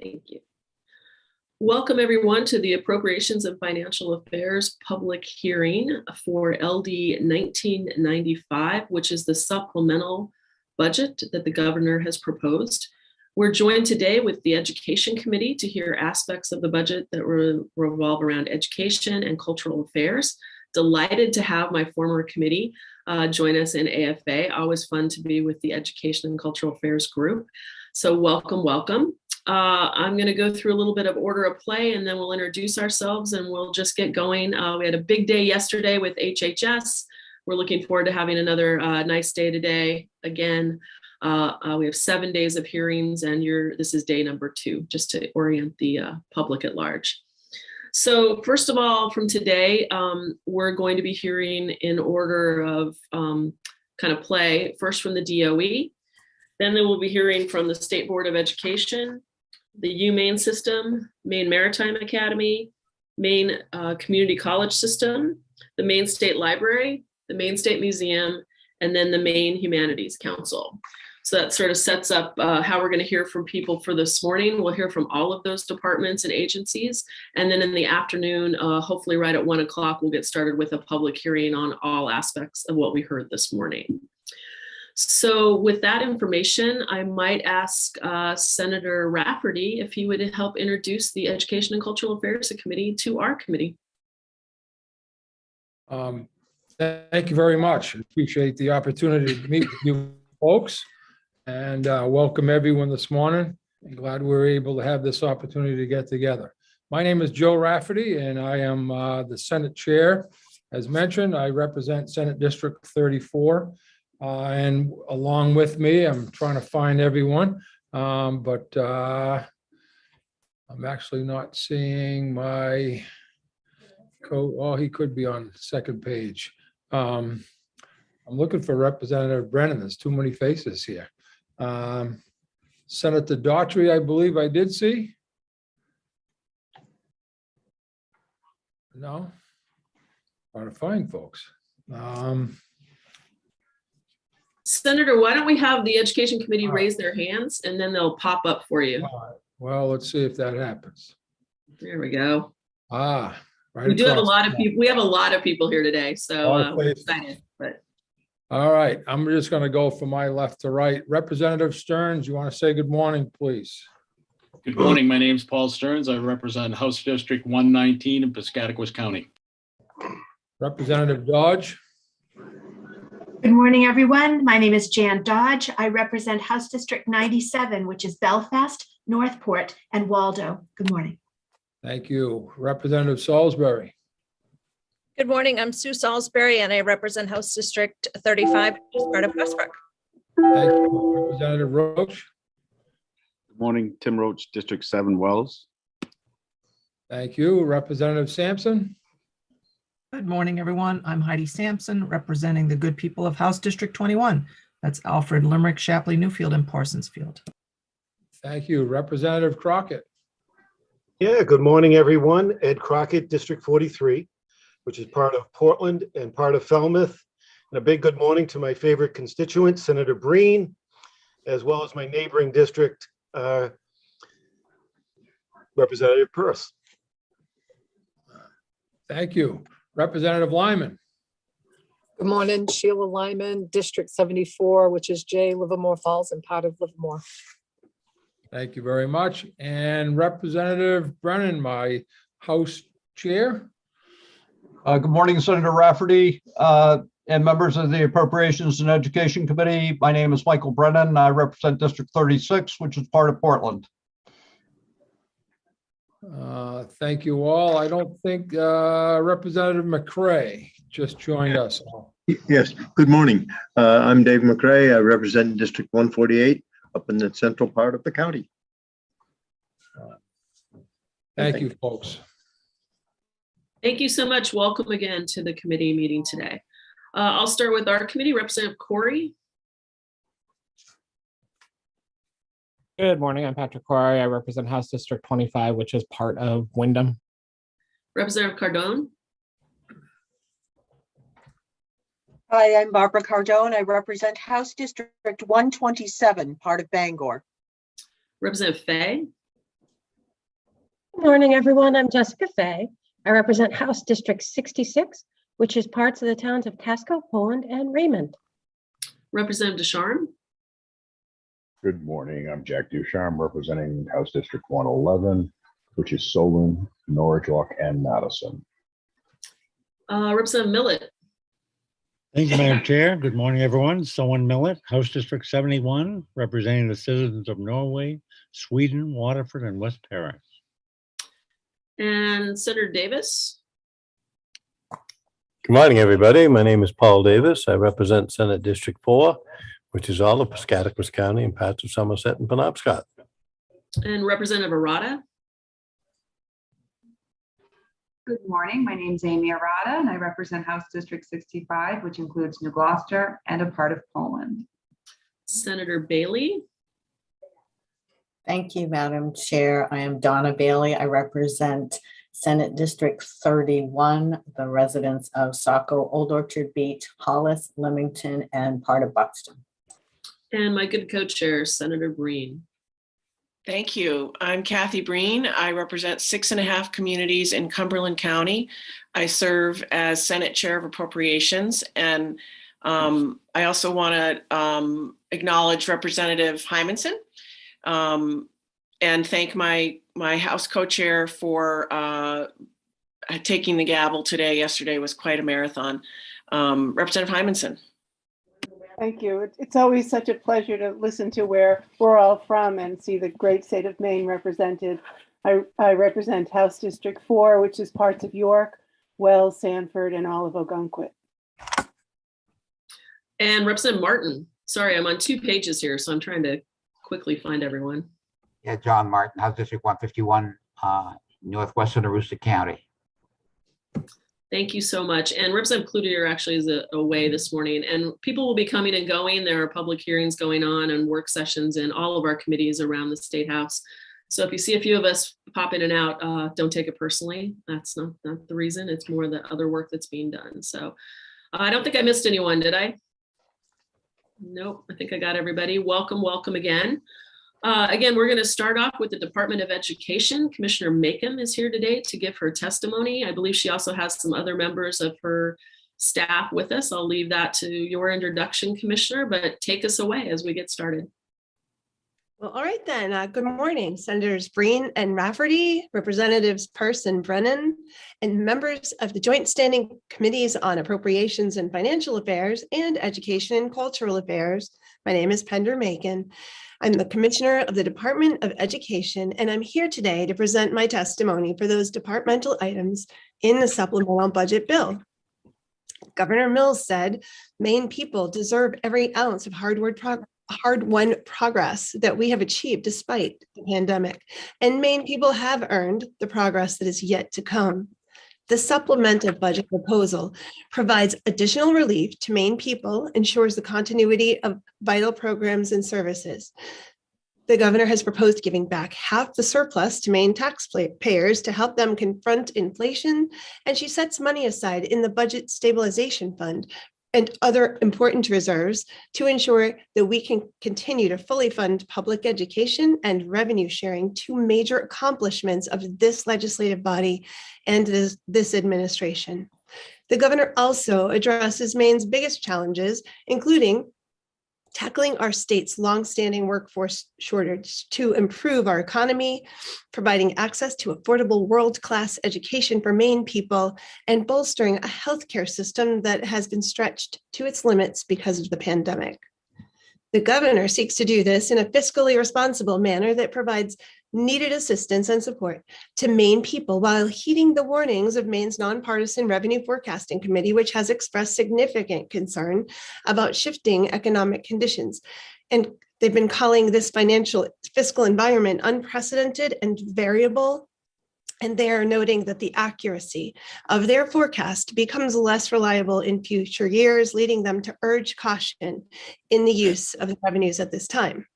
Thank you. Welcome everyone to the Appropriations and Financial Affairs public hearing for LD 1995, which is the supplemental budget that the governor has proposed. We're joined today with the Education Committee to hear aspects of the budget that revolve around education and cultural affairs. Delighted to have my former committee join us in AFA. Always fun to be with the Education and Cultural Affairs group. So welcome, welcome. I'm going to go through a little bit of order of play and then we'll introduce ourselves and we'll just get going. We had a big day yesterday with HHS. We're looking forward to having another nice day today. Again, we have 7 days of hearings and this is day number 2, just to orient the public at large. So first of all, from today, we're going to be hearing in order of kind of play, first from the DOE, then we'll be hearing from the State Board of Education, the UMaine system, Maine Maritime Academy, Maine Community College System, the Maine State Library, the Maine State Museum, and then the Maine Humanities Council. So that sort of sets up how we're going to hear from people for this morning. We'll hear from all of those departments and agencies. And then in the afternoon, hopefully right at 1 o'clock, we'll get started with a public hearing on all aspects of what we heard this morning. So with that information, I might ask Senator Rafferty if he would help introduce the Education and Cultural Affairs Committee to our committee. Thank you very much. I appreciate the opportunity to meet with you folks and welcome everyone this morning. I'm glad we're able to have this opportunity to get together. My name is Joe Rafferty and I am the Senate Chair. As mentioned, I represent Senate District 34. And along with me, I'm trying to find everyone, but I'm actually not seeing my oh, he could be on the second page. I'm looking for Representative Brennan. There's too many faces here. Senator Daughtry, I believe I did see. No, trying to find folks. Senator, why don't we have the Education Committee raise their hands and then they'll pop up for you. Well, let's see if that happens. There we go. Right. We do have a lot of people. We have a lot of people here today, so we're excited. But all right, I'm just going to go from my left to right. Representative Stearns, you want to say good morning, please? Good morning. My name is Paul Stearns. I represent House District 119 in Piscataquis County. Representative Dodge. Good morning, everyone. My name is Jan Dodge. I represent House District 97, which is Belfast, Northport, and Waldo. Good morning. Thank you. Representative Salisbury. Good morning. I'm Sue Salisbury, and I represent House District 35, which is part of Westbrook. Thank you. Representative Roach. Good morning. Tim Roach, District 7, Wells. Thank you. Representative Sampson. Good morning, everyone. I'm Heidi Sampson, representing the good people of House District 21. That's Alfred, Limerick, Shapley, Newfield, and Parsonsfield. Thank you. Representative Crockett. Yeah, good morning, everyone. Ed Crockett, District 43, which is part of Portland and part of Falmouth. And a big good morning to my favorite constituent, Senator Breen, as well as my neighboring district, Representative Peirce. Thank you. Representative Lyman. Good morning, Sheila Lyman, District 74, which is Jay, Livermore Falls, and part of Livermore. Thank you very much. And Representative Brennan, my House Chair. Good morning, Senator Rafferty and members of the Appropriations and Education Committee. My name is Michael Brennan. I represent District 36, which is part of Portland. Thank you all. I don't think Representative McCray just joined us. Yes, good morning. I'm Dave McCray. I represent District 148 up in the central part of the county. Thank you, folks. thank you so much. Welcome again to the committee meeting today. I'll start with our committee, Representative Corey. Good morning. I'm Patrick Corey. I represent House District 25, which is part of Wyndham. Representative Cardone. Hi, I'm Barbara Cardone. I represent House District 127, part of Bangor. Representative Fay. Morning, everyone. I'm Jessica Fay. I represent House District 66, which is parts of the towns of Casco, Poland, and Raymond. Representative Descharnes. Good morning. I'm Jack Ducharme, representing House District 111, which is Solon, Norridge, and Madison. Representative Millet. Thank you, Madam Chair. Good morning, everyone. Someone Millet, House District 71, representing the citizens of Norway, Sweden, Waterford, and West Paris. And Senator Davis. Good morning, everybody. My name is Paul Davis. I represent Senate District 4, which is all of Piscataquis County and parts of Somerset and Penobscot. And Representative Arata. Good morning. My name is Amy Arata, and I represent House District 65, which includes New Gloucester and a part of Poland. Senator Bailey. Thank you, Madam Chair. I am Donna Bailey. I represent Senate District 31, the residents of Saco, Old Orchard Beach, Hollis, Leamington, and part of Buxton. And my good co-chair, Senator Breen. Thank you. I'm Kathy Breen. I represent 6.5 communities in Cumberland County. I serve as Senate Chair of Appropriations, and I also want to acknowledge Representative Hymanson and thank my House co-chair for taking the gavel today. Yesterday was quite a marathon. Representative Hymanson. Thank you. It's always such a pleasure to listen to where we're all from and see the great state of Maine represented. I represent House District 4, which is parts of York, Wells, Sanford, and all of Ogunquit. And Representative Martin. Sorry, I'm on 2 pages here, so I'm trying to quickly find everyone. Yeah, John Martin, House District 151, Northwestern Aroostook County. Thank you so much. And Representative Cloutier actually is away this morning, and people will be coming and going. There are public hearings going on and work sessions in all of our committees around the State House. So if you see a few of us pop in and out, don't take it personally. That's not the reason. It's more the other work that's being done. So I don't think I missed anyone, did I? Nope, I think I got everybody. Welcome, welcome again. Again, we're going to start off with the Department of Education. Commissioner Makem is here today to give her testimony. I believe she also has some other members of her staff with us. I'll leave that to your introduction, Commissioner, but take us away as we get started. Well, all right then. Good morning, Senators Breen and Rafferty, Representatives Pearce and Brennan, and members of the Joint Standing Committees on Appropriations and Financial Affairs and Education and Cultural Affairs. My name is Pender Makem. I'm the Commissioner of the Department of Education, and I'm here today to present my testimony for those departmental items in the supplemental budget bill. Governor Mills said, Maine people deserve every ounce of hard-won progress that we have achieved despite the pandemic, and Maine people have earned the progress that is yet to come. The supplemental budget proposal provides additional relief to Maine people, ensures the continuity of vital programs and services. The governor has proposed giving back half the surplus to Maine taxpayers to help them confront inflation, and she sets money aside in the Budget Stabilization Fund and other important reserves to ensure that we can continue to fully fund public education and revenue sharing, 2 major accomplishments of this legislative body and this administration. The governor also addresses Maine's biggest challenges, including tackling our state's longstanding workforce shortage to improve our economy, providing access to affordable world-class education for Maine people, and bolstering a healthcare system that has been stretched to its limits because of the pandemic. The governor seeks to do this in a fiscally responsible manner that provides needed assistance and support to Maine people while heeding the warnings of Maine's nonpartisan Revenue Forecasting Committee, which has expressed significant concern about shifting economic conditions. And they've been calling this fiscal environment unprecedented and variable. And they are noting that the accuracy of their forecast becomes less reliable in future years, leading them to urge caution in the use of the revenues at this time.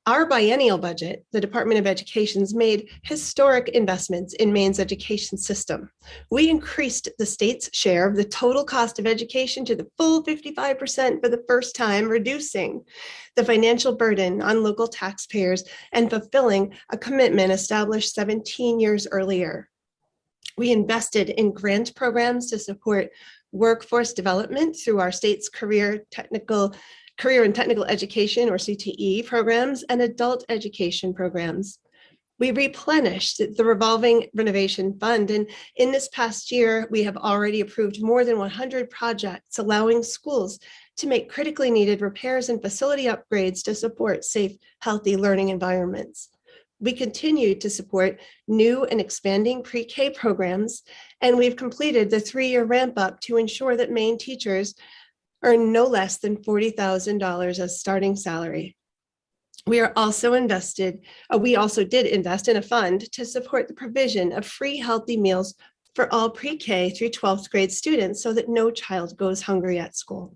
Our biennial budget, the Department of Education's made historic investments in Maine's education system. We increased the state's share of the total cost of education to the full 55% for the first time, reducing the financial burden on local taxpayers and fulfilling a commitment established 17 years earlier. We invested in grant programs to support workforce development through our state's career and technical education, or CTE, programs and adult education programs. We replenished the revolving renovation fund, and in this past year, we have already approved more than 100 projects, allowing schools to make critically needed repairs and facility upgrades to support safe, healthy learning environments. We continue to support new and expanding pre-K programs, and we've completed the 3-year ramp up to ensure that Maine teachers earn no less than $40,000 as starting salary. We also did invest in a fund to support the provision of free healthy meals for all pre-K through 12th grade students so that no child goes hungry at school.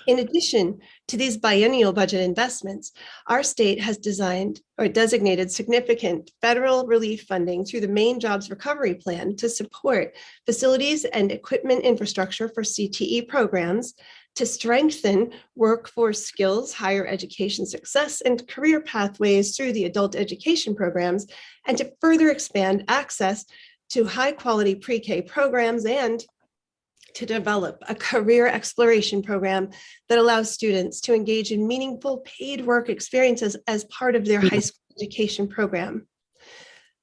In addition to these biennial budget investments, our state has designed or designated significant federal relief funding through the Maine Jobs Recovery Plan to support facilities and equipment infrastructure for CTE programs, to strengthen workforce skills, higher education success, and career pathways through the adult education programs, and to further expand access to high-quality pre-K programs, and to develop a career exploration program that allows students to engage in meaningful paid work experiences as part of their high school education program.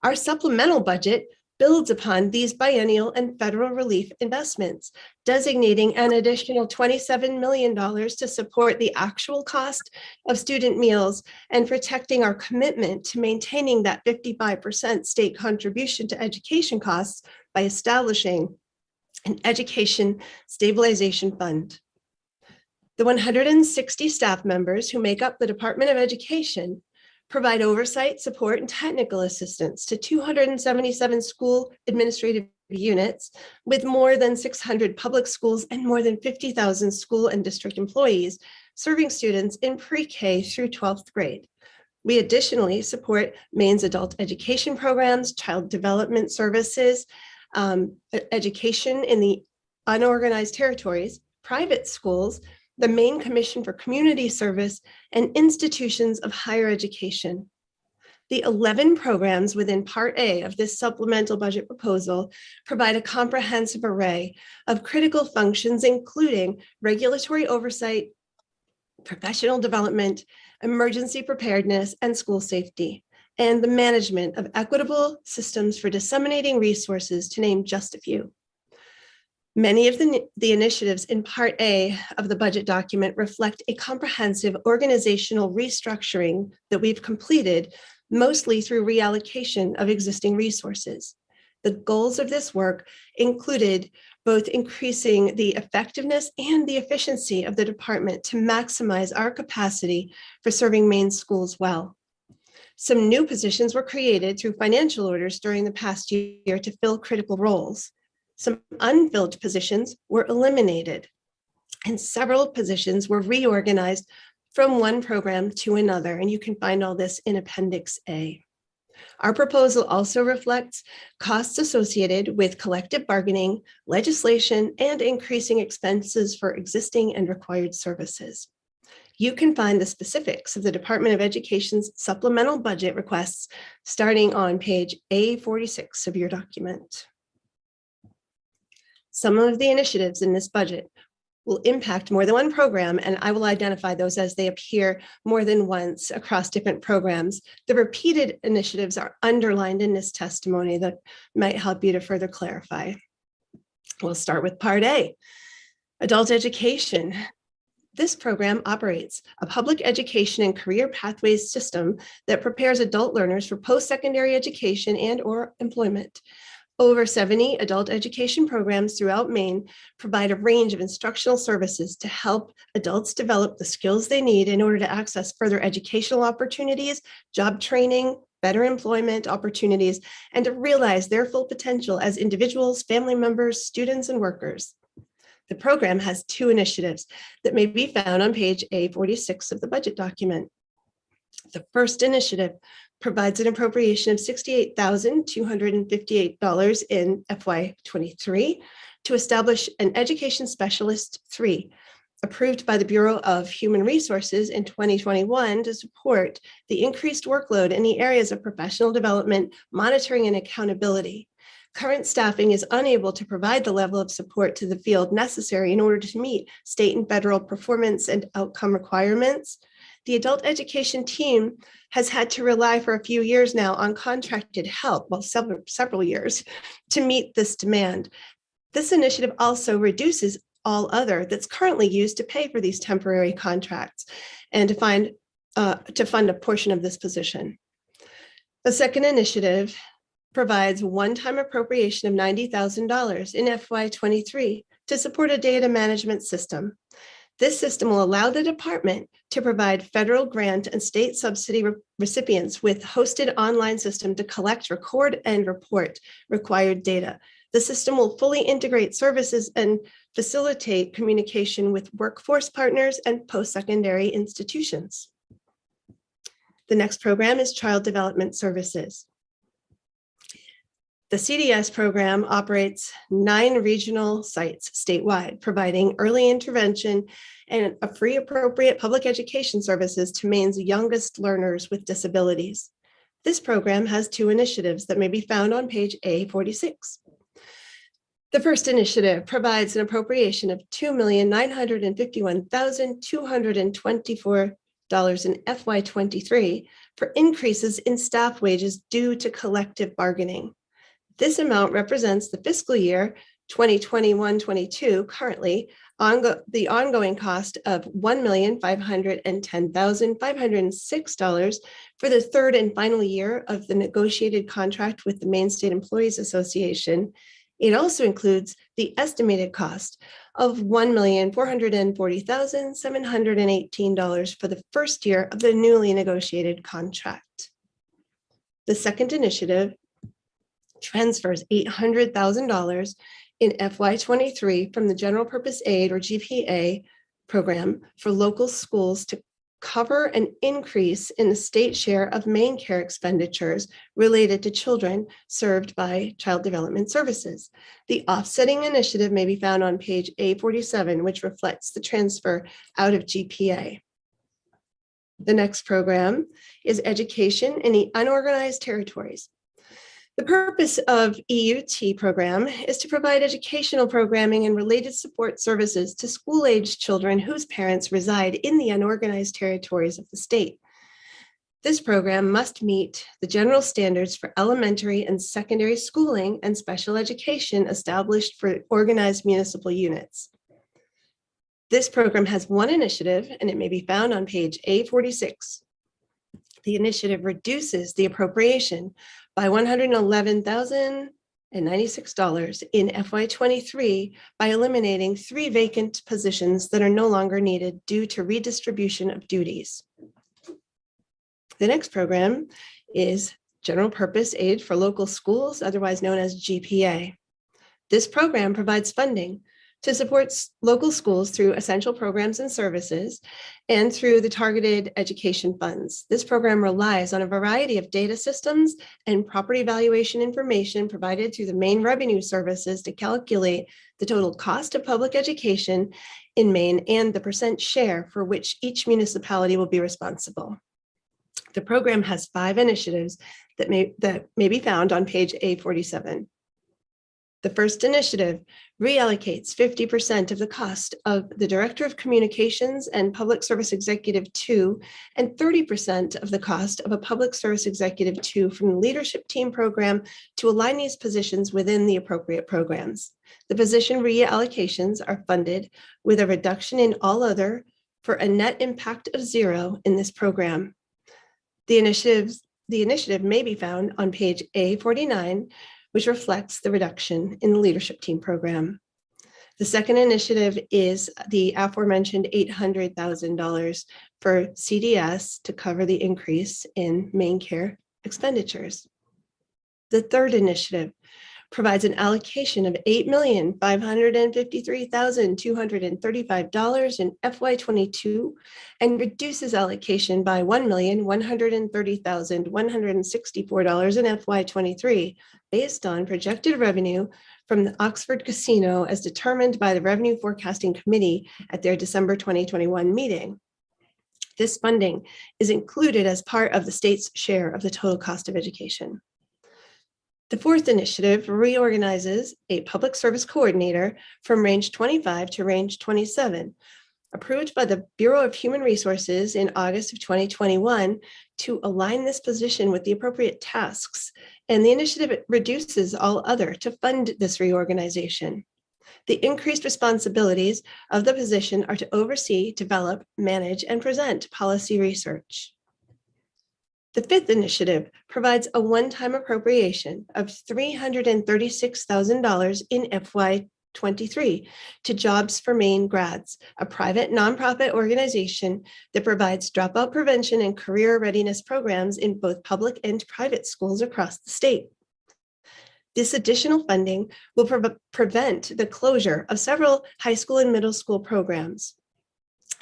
Our supplemental budget builds upon these biennial and federal relief investments, designating an additional $27 million to support the actual cost of student meals and protecting our commitment to maintaining that 55% state contribution to education costs by establishing an education stabilization fund. The 160 staff members who make up the Department of Education provide oversight, support, and technical assistance to 277 school administrative units with more than 600 public schools and more than 50,000 school and district employees serving students in pre-K through 12th grade. We additionally support Maine's adult education programs, child development services, education in the unorganized territories, private schools, the Maine Commission for Community Service, and institutions of higher education. The 11 programs within Part A of this supplemental budget proposal provide a comprehensive array of critical functions, including regulatory oversight, professional development, emergency preparedness, and school safety, and the management of equitable systems for disseminating resources, to name just a few. Many of the initiatives in Part A of the budget document reflect a comprehensive organizational restructuring that we've completed, mostly through reallocation of existing resources. The goals of this work included both increasing the effectiveness and the efficiency of the department to maximize our capacity for serving Maine schools well. Some new positions were created through financial orders during the past year to fill critical roles. Some unfilled positions were eliminated, and several positions were reorganized from one program to another, and you can find all this in Appendix A. Our proposal also reflects costs associated with collective bargaining, legislation, and increasing expenses for existing and required services. You can find the specifics of the Department of Education's supplemental budget requests starting on page A46 of your document. Some of the initiatives in this budget will impact more than one program, and I will identify those as they appear more than once across different programs. The repeated initiatives are underlined in this testimony that might help you to further clarify. We'll start with Part A, adult education. This program operates a public education and career pathways system that prepares adult learners for post-secondary education and/or employment. Over 70 adult education programs throughout Maine provide a range of instructional services to help adults develop the skills they need in order to access further educational opportunities, job training, better employment opportunities, and to realize their full potential as individuals, family members, students, and workers. The program has two initiatives that may be found on page A46 of the budget document. The first initiative provides an appropriation of $68,258 in FY23 to establish an Education Specialist 3, approved by the Bureau of Human Resources in 2021 to support the increased workload in the areas of professional development, monitoring, and accountability. Current staffing is unable to provide the level of support to the field necessary in order to meet state and federal performance and outcome requirements. The adult education team has had to rely for a few years now on contracted help, well, several years, to meet this demand. This initiative also reduces all other that's currently used to pay for these temporary contracts and to fund a portion of this position. The second initiative provides one-time appropriation of $90,000 in FY23 to support a data management system. This system will allow the department to provide federal grant and state subsidy recipients with hosted online system to collect, record, and report required data. The system will fully integrate services and facilitate communication with workforce partners and post-secondary institutions. The next program is Child Development Services. The CDS program operates 9 regional sites statewide, providing early intervention and a free appropriate public education services to Maine's youngest learners with disabilities. This program has 2 initiatives that may be found on page A46. The first initiative provides an appropriation of $2,951,224 in FY23 for increases in staff wages due to collective bargaining. This amount represents the fiscal year 2021-22 currently the ongoing cost of $1,510,506 for the third and final year of the negotiated contract with the Maine State Employees Association. It also includes the estimated cost of $1,440,718 for the first year of the newly negotiated contract. The second initiative transfers $800,000 in FY23 from the General Purpose Aid or GPA program for local schools to cover an increase in the state share of Maine care expenditures related to children served by Child Development Services. The offsetting initiative may be found on page A47, which reflects the transfer out of GPA. The next program is Education in the Unorganized Territories. The purpose of EUT program is to provide educational programming and related support services to school-aged children whose parents reside in the unorganized territories of the state. This program must meet the general standards for elementary and secondary schooling and special education established for organized municipal units. This program has 1 initiative, and it may be found on page A46. The initiative reduces the appropriation by $111,096 in FY23 by eliminating 3 vacant positions that are no longer needed due to redistribution of duties. The next program is General Purpose Aid for Local Schools, otherwise known as GPA. This program provides funding to support local schools through essential programs and services and through the targeted education funds. This program relies on a variety of data systems and property valuation information provided through the Maine Revenue Services to calculate the total cost of public education in Maine and the % share for which each municipality will be responsible. The program has 5 initiatives that may be found on page A47. The first initiative reallocates 50% of the cost of the Director of Communications and Public Service Executive 2 and 30% of the cost of a Public Service Executive 2 from the Leadership Team program to align these positions within the appropriate programs. The position reallocations are funded with a reduction in all other for a net impact of 0 in this program. The initiative may be found on page A49, which reflects the reduction in the Leadership Team program. The second initiative is the aforementioned $800,000 for CDS to cover the increase in Maine care expenditures. The third initiative provides an allocation of $8,553,235 in FY22 and reduces allocation by $1,130,164 in FY23 based on projected revenue from the Oxford Casino as determined by the Revenue Forecasting Committee at their December 2021 meeting. This funding is included as part of the state's share of the total cost of education. The fourth initiative reorganizes a public service coordinator from range 25 to range 27, approved by the Bureau of Human Resources in August of 2021 to align this position with the appropriate tasks. And the initiative reduces all other to fund this reorganization. The increased responsibilities of the position are to oversee, develop, manage, and present policy research. The fifth initiative provides a one-time appropriation of $336,000 in FY23 to Jobs for Maine Grads, a private nonprofit organization that provides dropout prevention and career readiness programs in both public and private schools across the state. This additional funding will prevent the closure of several high school and middle school programs.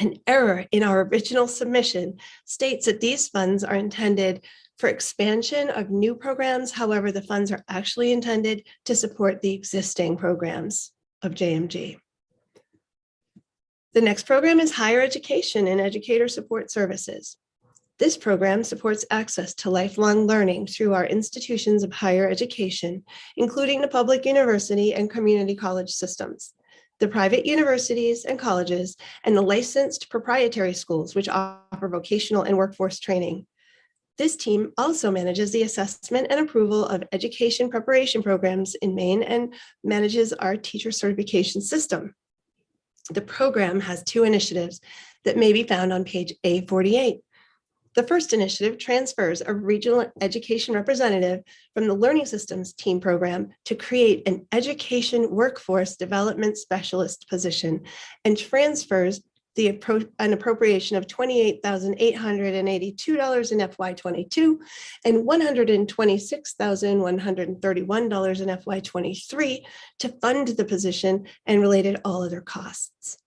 An error in our original submission states that these funds are intended for expansion of new programs. However, the funds are actually intended to support the existing programs of JMG. The next program is Higher Education and Educator Support Services. This program supports access to lifelong learning through our institutions of higher education, including the public university and community college systems, the private universities and colleges, and the licensed proprietary schools, which offer vocational and workforce training. This team also manages the assessment and approval of education preparation programs in Maine and manages our teacher certification system. The program has two initiatives that may be found on page A48. The first initiative transfers a regional education representative from the Learning Systems Team program to create an education workforce development specialist position and transfers an appropriation of $28,882 in FY22 and $126,131 in FY23 to fund the position and related all other costs.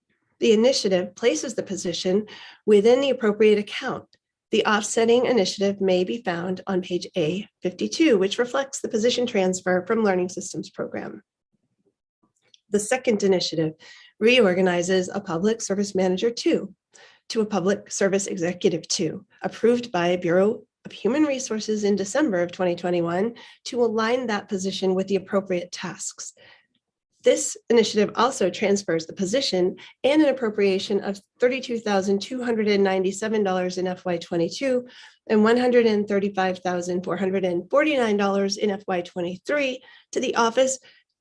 The initiative places the position within the appropriate account. The offsetting initiative may be found on page A52, which reflects the position transfer from Learning Systems program. The second initiative reorganizes a Public Service Manager 2 to a Public Service Executive 2, approved by Bureau of Human Resources in December of 2021 to align that position with the appropriate tasks. This initiative also transfers the position and an appropriation of $32,297 in FY22 and $135,449 in FY23 to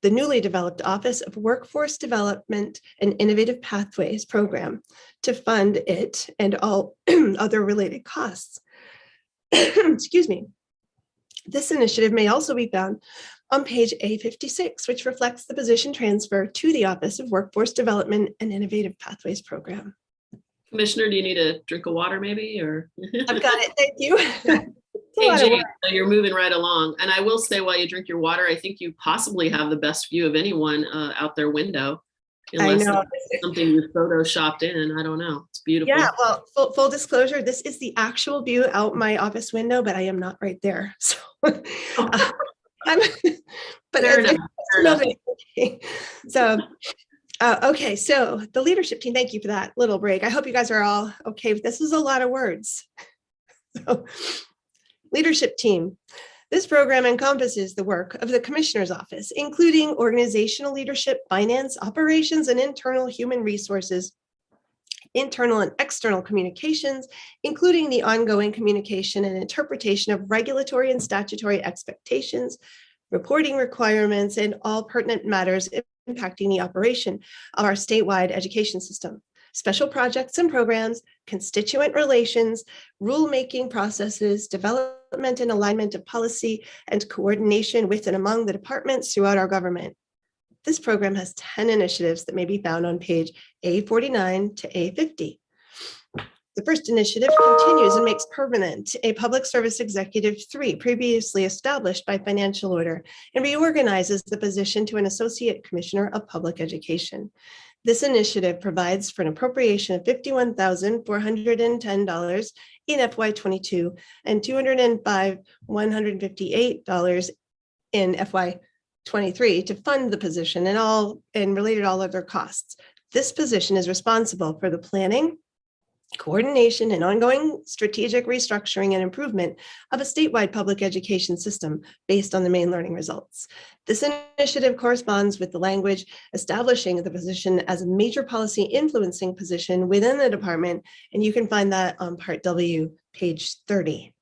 the newly developed Office of Workforce Development and Innovative Pathways program to fund it and all other related costs. Excuse me. This initiative may also be found on page A56, which reflects the position transfer to the Office of Workforce Development and Innovative Pathways program. Commissioner, do you need a drink of water maybe, or? I've got it, thank you. Hey, Jane, you're moving right along. And I will say while you drink your water, I think you possibly have the best view of anyone out their window. Unless I know. it's something you photoshopped in, I don't know. It's beautiful. Yeah, well, full disclosure, this is the actual view out my office window, but I am not right there. So So, okay, so the leadership team, thank you for that little break. I hope you guys are all okay. This is a lot of words. So, leadership team. This program encompasses the work of the Commissioner's Office, including organizational leadership, finance, operations, and internal human resources, internal and external communications, including the ongoing communication and interpretation of regulatory and statutory expectations, reporting requirements, and all pertinent matters impacting the operation of our statewide education system, special projects and programs, constituent relations, rulemaking processes, development and alignment of policy, and coordination with and among the departments throughout our government. This program has 10 initiatives that may be found on page A49 to A50. The first initiative continues and makes permanent a Public Service Executive 3 previously established by financial order and reorganizes the position to an Associate Commissioner of Public Education. This initiative provides for an appropriation of $51,410 in FY22 and $205,158 in FY23 to fund the position and related all other costs. This position is responsible for the planning, coordination, and ongoing strategic restructuring and improvement of a statewide public education system based on the main learning results. This initiative corresponds with the language establishing the position as a major policy influencing position within the department, and you can find that on Part W, page 30.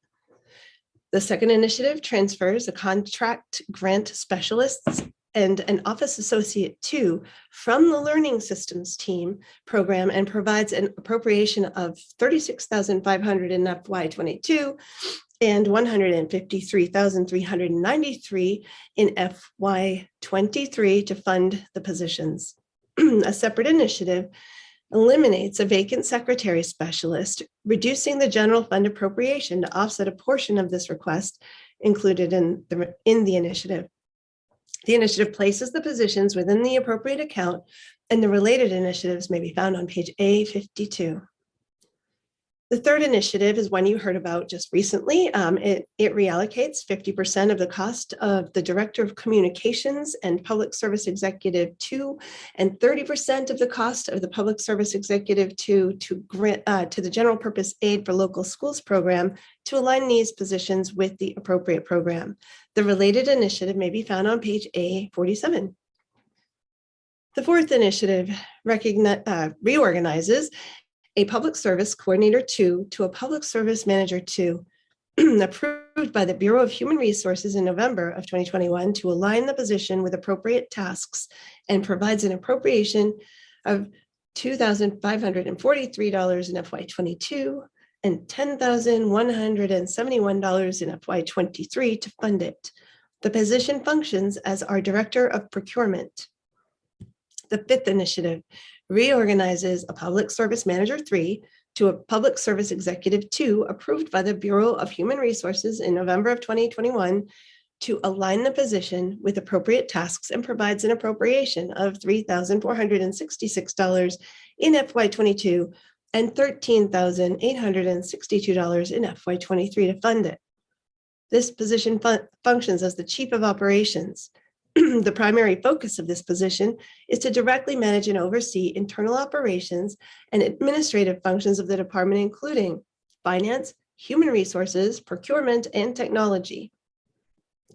The second initiative transfers a contract grant specialists and an Office Associate 2 from the Learning Systems Team program and provides an appropriation of $36,500 in FY22 and $153,393 in FY23 to fund the positions. A separate initiative eliminates a vacant secretary specialist, reducing the general fund appropriation to offset a portion of this request included in the initiative. The initiative places the positions within the appropriate account, and the related initiatives may be found on page A52. The third initiative is one you heard about just recently. It reallocates 50% of the cost of the Director of Communications and Public Service Executive 2 and 30% of the cost of the Public Service Executive 2 to the General Purpose Aid for Local Schools program to align these positions with the appropriate program. The related initiative may be found on page A47. The fourth initiative reorganizes a Public Service Coordinator 2 to a Public Service Manager 2, approved by the Bureau of Human Resources in November of 2021 to align the position with appropriate tasks, and provides an appropriation of $2,543 in FY22 and $10,171 in FY23 to fund it. The position functions as our Director of Procurement. The fifth initiative reorganizes a Public Service Manager 3 to a Public Service Executive 2 approved by the Bureau of Human Resources in November of 2021 to align the position with appropriate tasks, and provides an appropriation of $3,466 in FY22 and $13,862 in FY23 to fund it. This position functions as the Chief of Operations. The primary focus of this position is to directly manage and oversee internal operations and administrative functions of the department, including finance, human resources, procurement, and technology.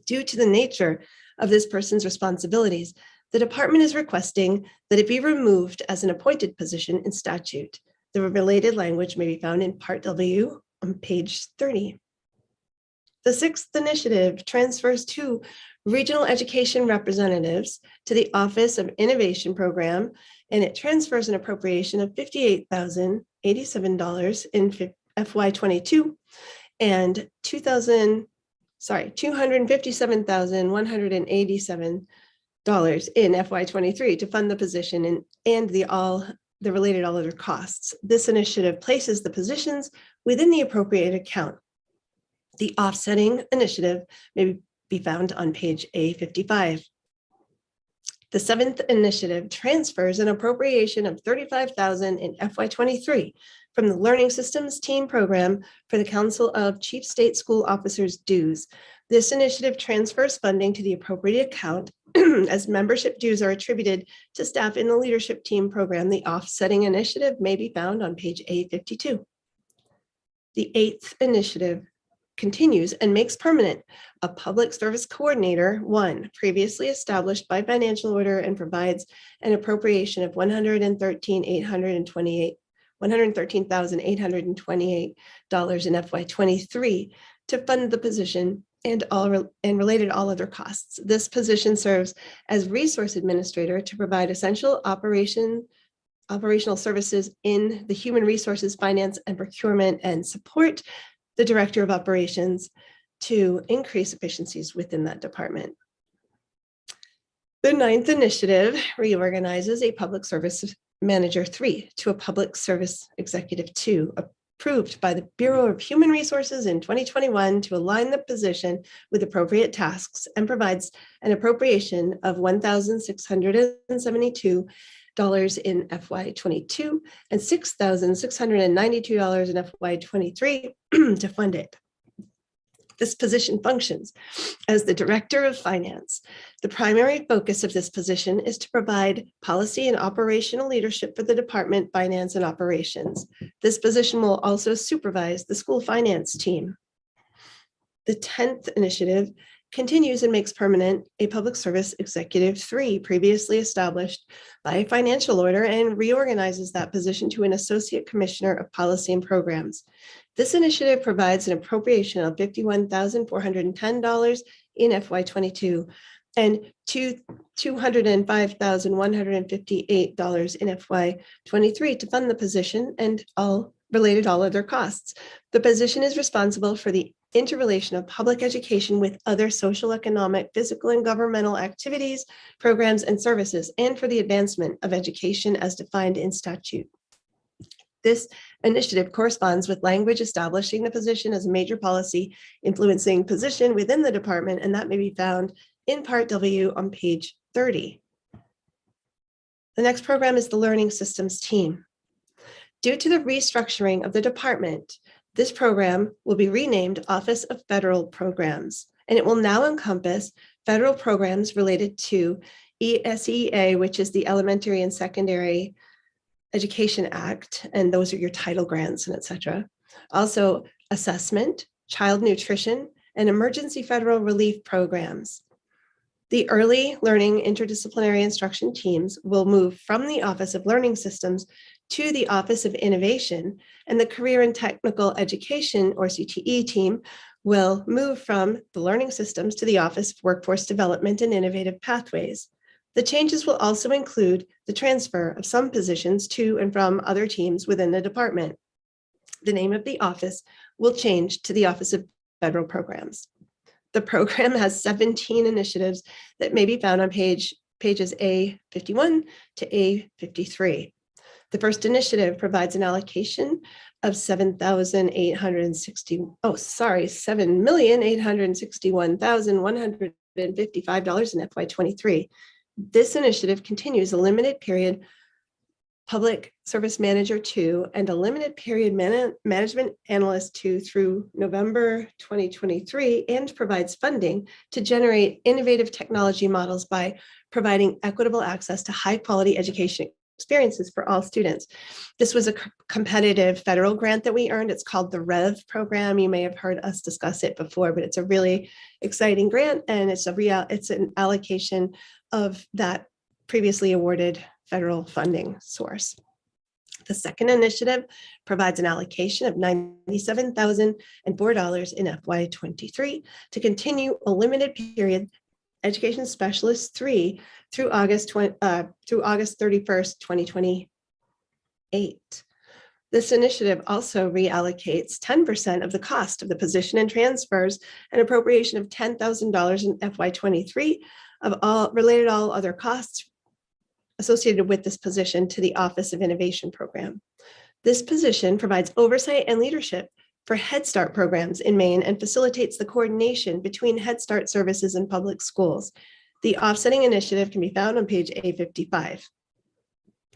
Due to the nature of this person's responsibilities, the department is requesting that it be removed as an appointed position in statute. The related language may be found in Part W on page 30. The sixth initiative transfers 2 regional education representatives to the Office of Innovation Program, and it transfers an appropriation of $58,087 in FY22 and $257,187 in FY23 to fund the position and the related all other costs. This initiative places the positions within the appropriate account. The offsetting initiative may be found on page A55. The seventh initiative transfers an appropriation of $35,000 in FY23 from the Learning Systems Team program for the Council of Chief State School Officers dues. This initiative transfers funding to the appropriate account as membership dues are attributed to staff in the leadership team program. The offsetting initiative may be found on page A52. The eighth initiative continues and makes permanent a Public Service Coordinator 1 previously established by financial order, and provides an appropriation of $113,828 in FY23 to fund the position and related all other costs. This position serves as resource administrator to provide essential operational services in the human resources, finance, and procurement, and support the Director of Operations to increase efficiencies within that department. The ninth initiative reorganizes a Public Service Manager 3 to a Public Service Executive 2, approved by the Bureau of Human Resources in 2021 to align the position with appropriate tasks and provides an appropriation of $1,672 in FY22 and $6,692 in FY23 to fund it. This position functions as the Director of Finance. The primary focus of this position is to provide policy and operational leadership for the Department Finance and Operations. This position will also supervise the school finance team. The 10th initiative continues and makes permanent a Public Service Executive 3 previously established by a financial order and reorganizes that position to an Associate Commissioner of Policy and Programs. This initiative provides an appropriation of $51,410 in FY22 and $205,158 in FY23 to fund the position and all other costs. The position is responsible for the interrelation of public education with other social, economic, physical, and governmental activities, programs, and services, and for the advancement of education as defined in statute. This initiative corresponds with language establishing the position as a major policy influencing position within the department, and that may be found in Part W on page 30. The next program is the Learning Systems Team. Due to the restructuring of the department, this program will be renamed Office of Federal Programs, and it will now encompass federal programs related to ESEA, which is the Elementary and Secondary Education Act, and those are your title grants and etc. Also, assessment, child nutrition, and emergency federal relief programs. The early learning interdisciplinary instruction teams will move from the Office of Learning Systems to the Office of Innovation, and the Career and Technical Education, or CTE team, will move from the Learning Systems to the Office of Workforce Development and Innovative Pathways. The changes will also include the transfer of some positions to and from other teams within the department. The name of the office will change to the Office of Federal Programs. The program has 17 initiatives that may be found on pages A51 to A53. The first initiative provides an allocation of $7,861,155 in FY23. This initiative continues a limited period Public Service Manager 2 and a limited period Management Analyst 2 through November 2023, and provides funding to generate innovative technology models by providing equitable access to high quality education experiences for all students. This was a competitive federal grant that we earned. It's called the REV program. You may have heard us discuss it before, but it's a really exciting grant, and it's an allocation of that previously awarded federal funding source. The second initiative provides an allocation of $97,004 in FY23 to continue a limited period Education Specialist 3 through August 31st, 2028. This initiative also reallocates 10% of the cost of the position and transfers an appropriation of $10,000 in FY23 of all other costs associated with this position to the Office of Innovation program. This position provides oversight and leadership for Head Start programs in Maine and facilitates the coordination between Head Start services and public schools. The offsetting initiative can be found on page A55.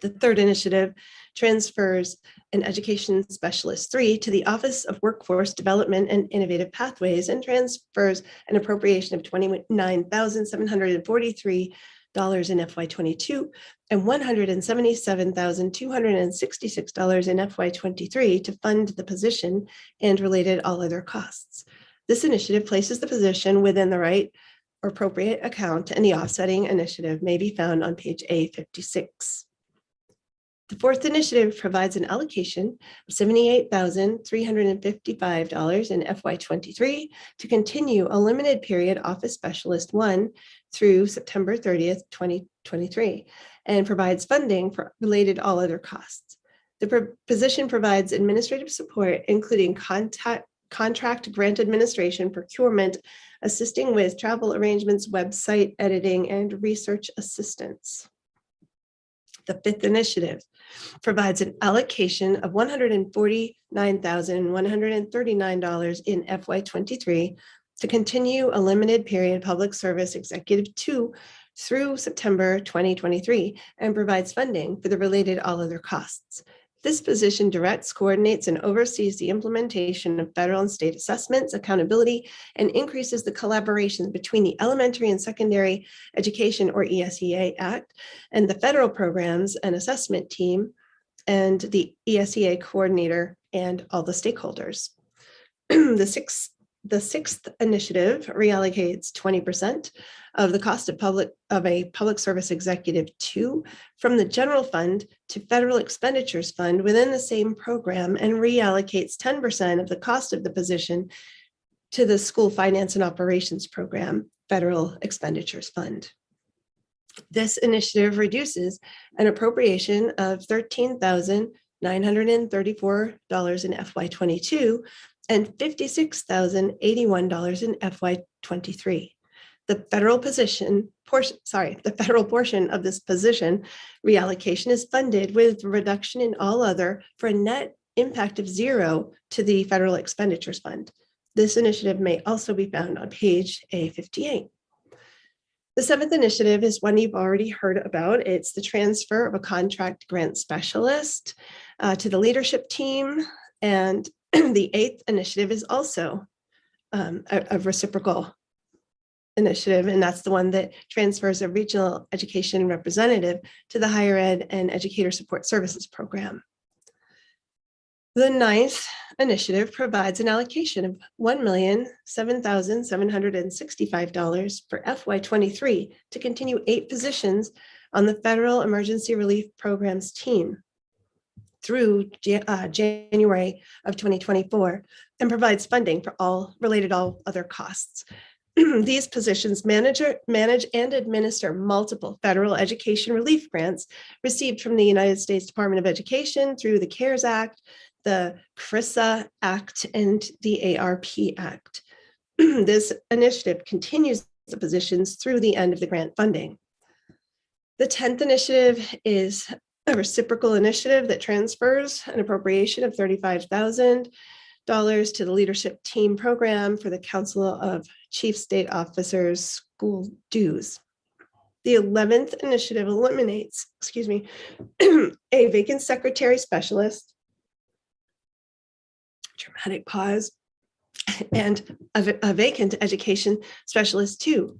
The third initiative transfers an Education Specialist 3 to the Office of Workforce Development and Innovative Pathways and transfers an appropriation of $29,743 in FY22 and $177,266 in FY23 to fund the position and related all other costs. This initiative places the position within the right or appropriate account, and the offsetting initiative may be found on page A56. The fourth initiative provides an allocation of $78,355 in FY23 to continue a limited period Office Specialist 1 through September 30th, 2023, and provides funding for related all other costs. The position provides administrative support, including contract grant administration, procurement, assisting with travel arrangements, website editing, and research assistance. The fifth initiative provides an allocation of $149,139 in FY23 to continue a limited period public service executive 2 through September 2023 and provides funding for the related all other costs. This position directs, coordinates, and oversees the implementation of federal and state assessments, accountability, and increases the collaboration between the Elementary and Secondary Education, or ESEA Act, and the federal programs and assessment team, and the ESEA coordinator, and all the stakeholders. The sixth initiative reallocates 20% of the cost of a public service executive 2 from the general fund to federal expenditures fund within the same program, and reallocates 10% of the cost of the position to the school finance and operations program, federal expenditures fund. This initiative reduces an appropriation of $13,934 in FY22 and $56,081 in FY23. The federal portion of this position reallocation is funded with reduction in all other for a net impact of 0 to the federal expenditures fund. This initiative may also be found on page A58. The seventh initiative is one you've already heard about. It's the transfer of a contract grant specialist to the leadership team. And the eighth initiative is also a reciprocal initiative, and that's the one that transfers a regional education representative to the higher ed and educator support services program. The ninth initiative provides an allocation of $1,007,765 for FY23 to continue 8 positions on the Federal Emergency Relief Programs team through January of 2024, and provides funding for all other costs. These positions manage and administer multiple federal education relief grants received from the United States Department of Education through the CARES Act, the CRISA Act, and the ARP Act. This initiative continues the positions through the end of the grant funding. The 10th initiative is a reciprocal initiative that transfers an appropriation of $35,000 to the leadership team program for the Council of Chief State Officers school dues. The 11th initiative eliminates, a vacant secretary specialist, dramatic pause, and a vacant education specialist 2.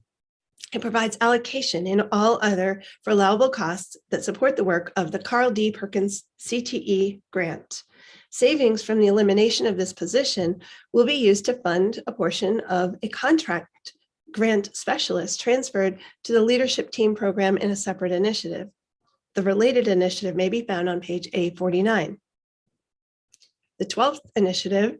It provides allocation in all other for allowable costs that support the work of the Carl D. Perkins CTE grant. Savings from the elimination of this position will be used to fund a portion of a contract grant specialist transferred to the leadership team program in a separate initiative. The related initiative may be found on page A49. The 12th initiative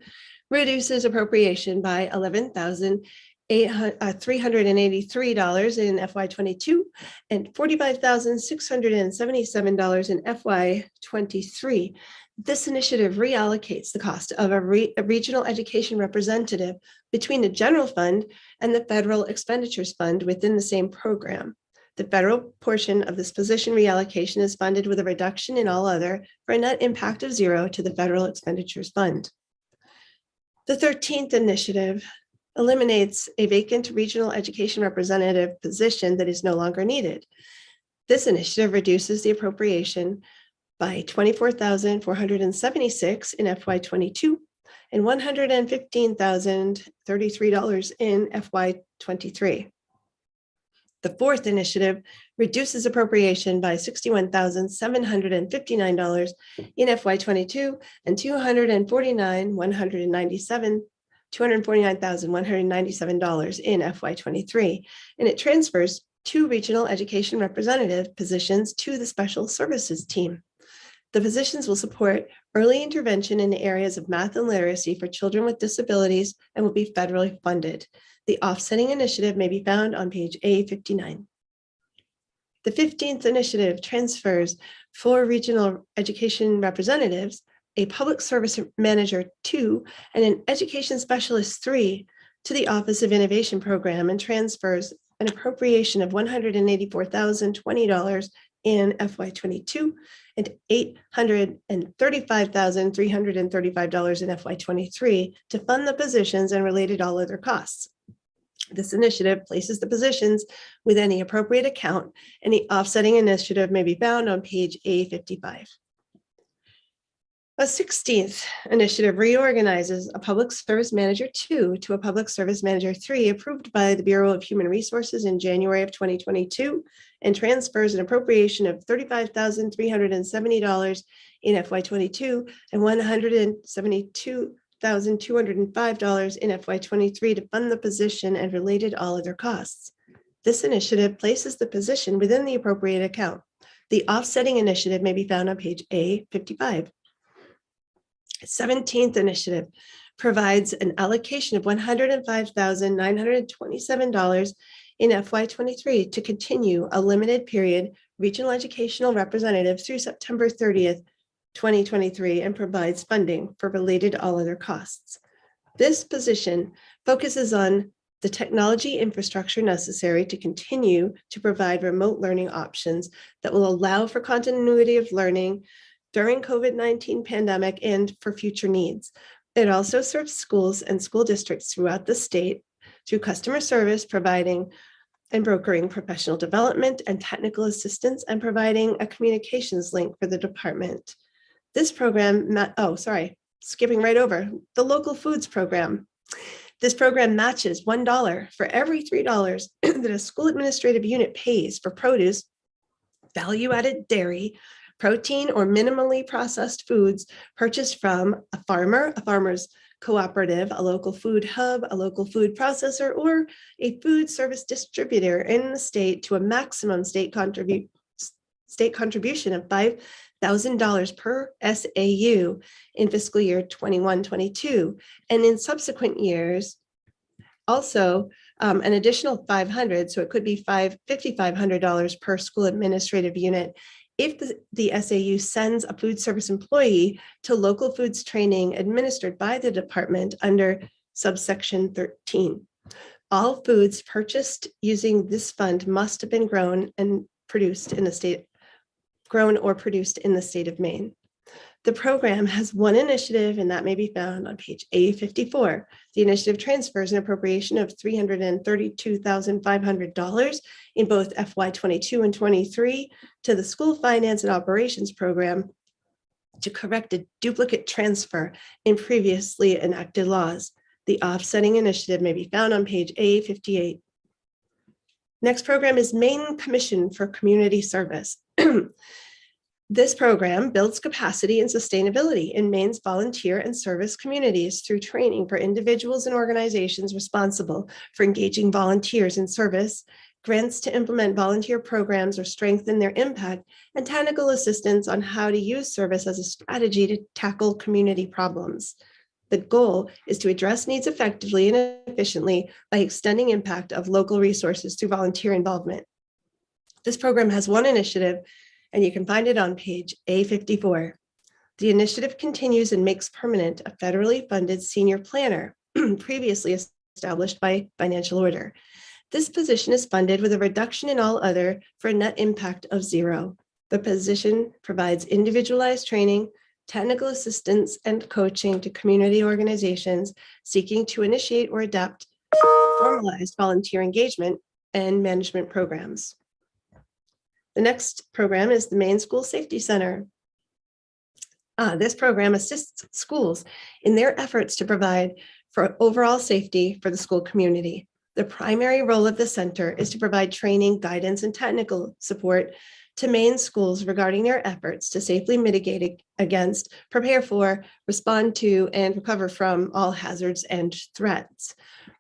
reduces appropriation by $11,383 in FY22 and $45,677 in FY23. This initiative reallocates the cost of a regional education representative between the general fund and the federal expenditures fund within the same program. The federal portion of this position reallocation is funded with a reduction in all other for a net impact of 0 to the federal expenditures fund. The 13th initiative eliminates a vacant regional education representative position that is no longer needed. This initiative reduces the appropriation by $24,476 in FY22 and $115,033 in FY23. The fourth initiative reduces appropriation by $61,759 in FY22 and $249,197 in FY23, and it transfers 2 regional education representative positions to the special services team. The positions will support early intervention in the areas of math and literacy for children with disabilities and will be federally funded. The offsetting initiative may be found on page A59. The 15th initiative transfers 4 regional education representatives, a public service manager 2, and an education specialist 3 to the Office of Innovation Program, and transfers an appropriation of $184,020 in FY22 and $835,335 in FY23 to fund the positions and related all other costs. This initiative places the positions with any appropriate account, and the offsetting initiative may be found on page A55. A 16th initiative reorganizes a Public Service Manager 2 to a Public Service Manager 3 approved by the Bureau of Human Resources in January of 2022 and transfers an appropriation of $35,370 in FY22 and $172,205 in FY23 to fund the position and related all other costs. This initiative places the position within the appropriate account. The offsetting initiative may be found on page A55. 17th initiative provides an allocation of $105,927 in FY23 to continue a limited period regional educational representative through September 30th, 2023, and provides funding for related all other costs. This position focuses on the technology infrastructure necessary to continue to provide remote learning options that will allow for continuity of learning during COVID-19 pandemic and for future needs. It also serves schools and school districts throughout the state through customer service, providing and brokering professional development and technical assistance, and providing a communications link for the department. This program, skipping right over, the local foods program. This program matches $1 for every $3 that a school administrative unit pays for produce, value-added dairy, protein, or minimally processed foods purchased from a farmer, a farmer's cooperative, a local food hub, a local food processor, or a food service distributor in the state to a maximum state contribution of $5,000 per SAU in fiscal year 21-22, and in subsequent years, also an additional $500, so it could be $5,500 per school administrative unit if the SAU sends a food service employee to local foods training administered by the department under subsection 13. All foods purchased using this fund must have been grown or produced in the state of Maine. The program has one initiative, and that may be found on page A54. The initiative transfers an appropriation of $332,500 in both FY22 and 23 to the School Finance and Operations Program to correct a duplicate transfer in previously enacted laws. The offsetting initiative may be found on page A58. Next program is Maine Commission for Community Service. This program builds capacity and sustainability in Maine's volunteer and service communities through training for individuals and organizations responsible for engaging volunteers in service, grants to implement volunteer programs or strengthen their impact, and technical assistance on how to use service as a strategy to tackle community problems. The goal is to address needs effectively and efficiently by extending impact of local resources through volunteer involvement. This program has one initiative, and you can find it on page A54. The initiative continues and makes permanent a federally funded senior planner previously established by financial order. This position is funded with a reduction in all other for a net impact of $0. The position provides individualized training, technical assistance, and coaching to community organizations seeking to initiate or adapt formalized volunteer engagement and management programs. The next program is the Maine School Safety Center. This program assists schools in their efforts to provide for overall safety for the school community. The primary role of the center is to provide training, guidance, and technical support to Maine schools regarding their efforts to safely mitigate against, prepare for, respond to, and recover from all hazards and threats.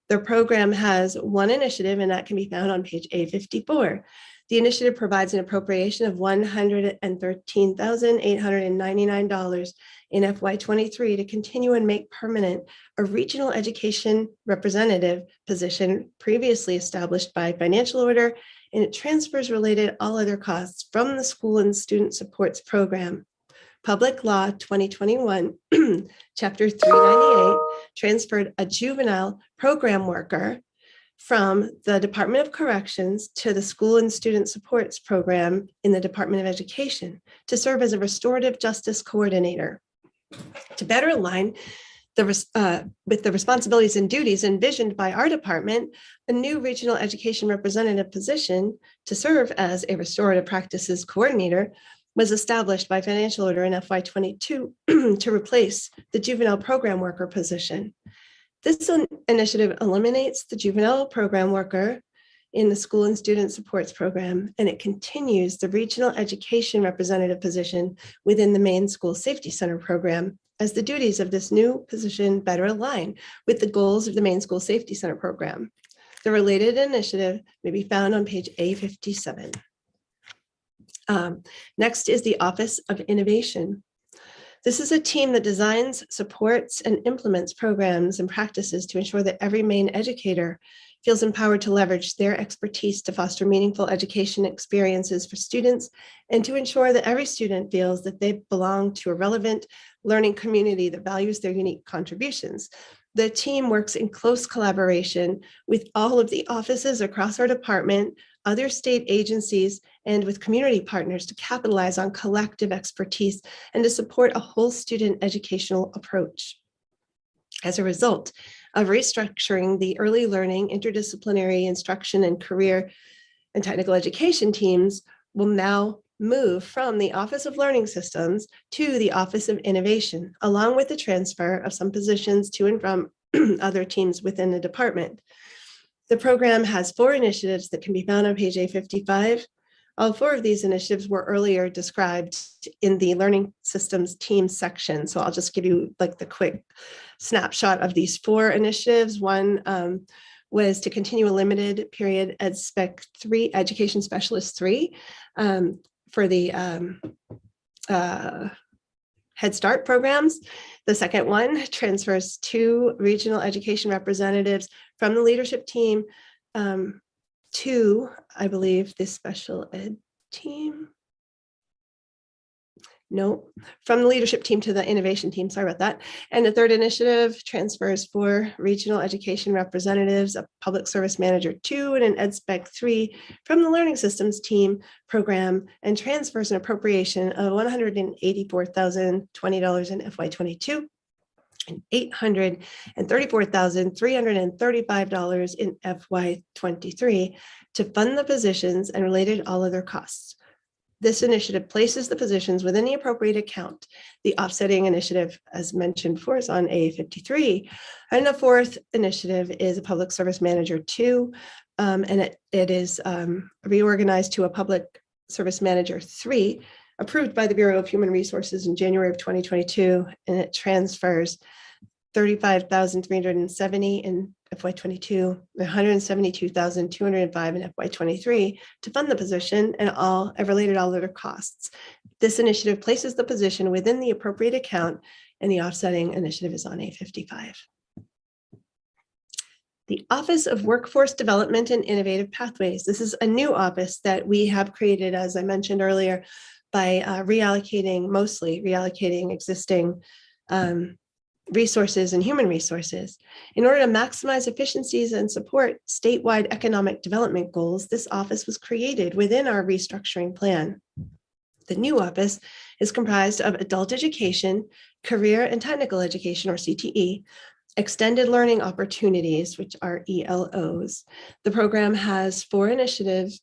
The program has one initiative, and that can be found on page A54. The initiative provides an appropriation of $113,899 in FY23 to continue and make permanent a regional education representative position previously established by financial order, and it transfers related all other costs from the School and Student Supports Program. Public Law 2021, Chapter 398, transferred a juvenile program worker from the Department of Corrections to the School and Student Supports Program in the Department of Education to serve as a restorative justice coordinator. To better align with the responsibilities and duties envisioned by our department, a new regional education representative position to serve as a restorative practices coordinator was established by financial order in FY22 to replace the juvenile program worker position. This initiative eliminates the juvenile program worker in the School and Student Supports Program, and it continues the regional education representative position within the main School Safety Center program, as the duties of this new position better align with the goals of the main School Safety Center program. The related initiative may be found on page A57. Next is the Office of Innovation. This is a team that designs, supports, and implements programs and practices to ensure that every Maine educator feels empowered to leverage their expertise to foster meaningful education experiences for students and to ensure that every student feels that they belong to a relevant learning community that values their unique contributions. The team works in close collaboration with all of the offices across our department, other state agencies, and with community partners to capitalize on collective expertise and to support a whole student educational approach. As a result of restructuring the early learning, interdisciplinary instruction, and career and technical education teams will now move from the Office of Learning Systems to the Office of Innovation, along with the transfer of some positions to and from other teams within the department. The program has 4 initiatives that can be found on page A55. All 4 of these initiatives were earlier described in the Learning Systems team section. So I'll just give you like the quick snapshot of these 4 initiatives. One was to continue a limited period EdSpec 3, Education Specialist 3, for the Head Start programs. The second one transfers 2 regional education representatives from the leadership team to, I believe, the special ed team. No, from the leadership team to the innovation team, sorry about that. And the third initiative transfers 4 regional education representatives, a public service manager 2, and an EdSpec 3 from the learning systems team program, and transfers an appropriation of $184,020 in FY22 and $834,335 in FY23 to fund the positions and related all other costs. This initiative places the positions within the appropriate account. The offsetting initiative, as mentioned before, is on A53. And the fourth initiative is a public service manager 2, and it is reorganized to a public service manager 3, approved by the Bureau of Human Resources in January of 2022, and it transfers $35,370 in FY22, $172,205 in FY23 to fund the position and all related all other costs. This initiative places the position within the appropriate account, and the offsetting initiative is on A55. The Office of Workforce Development and Innovative Pathways. This is a new office that we have created, as I mentioned earlier, by mostly reallocating existing resources and human resources. In order to maximize efficiencies and support statewide economic development goals, this office was created within our restructuring plan. The new office is comprised of adult education, career and technical education, or CTE, extended learning opportunities, which are ELOs. The program has 4 initiatives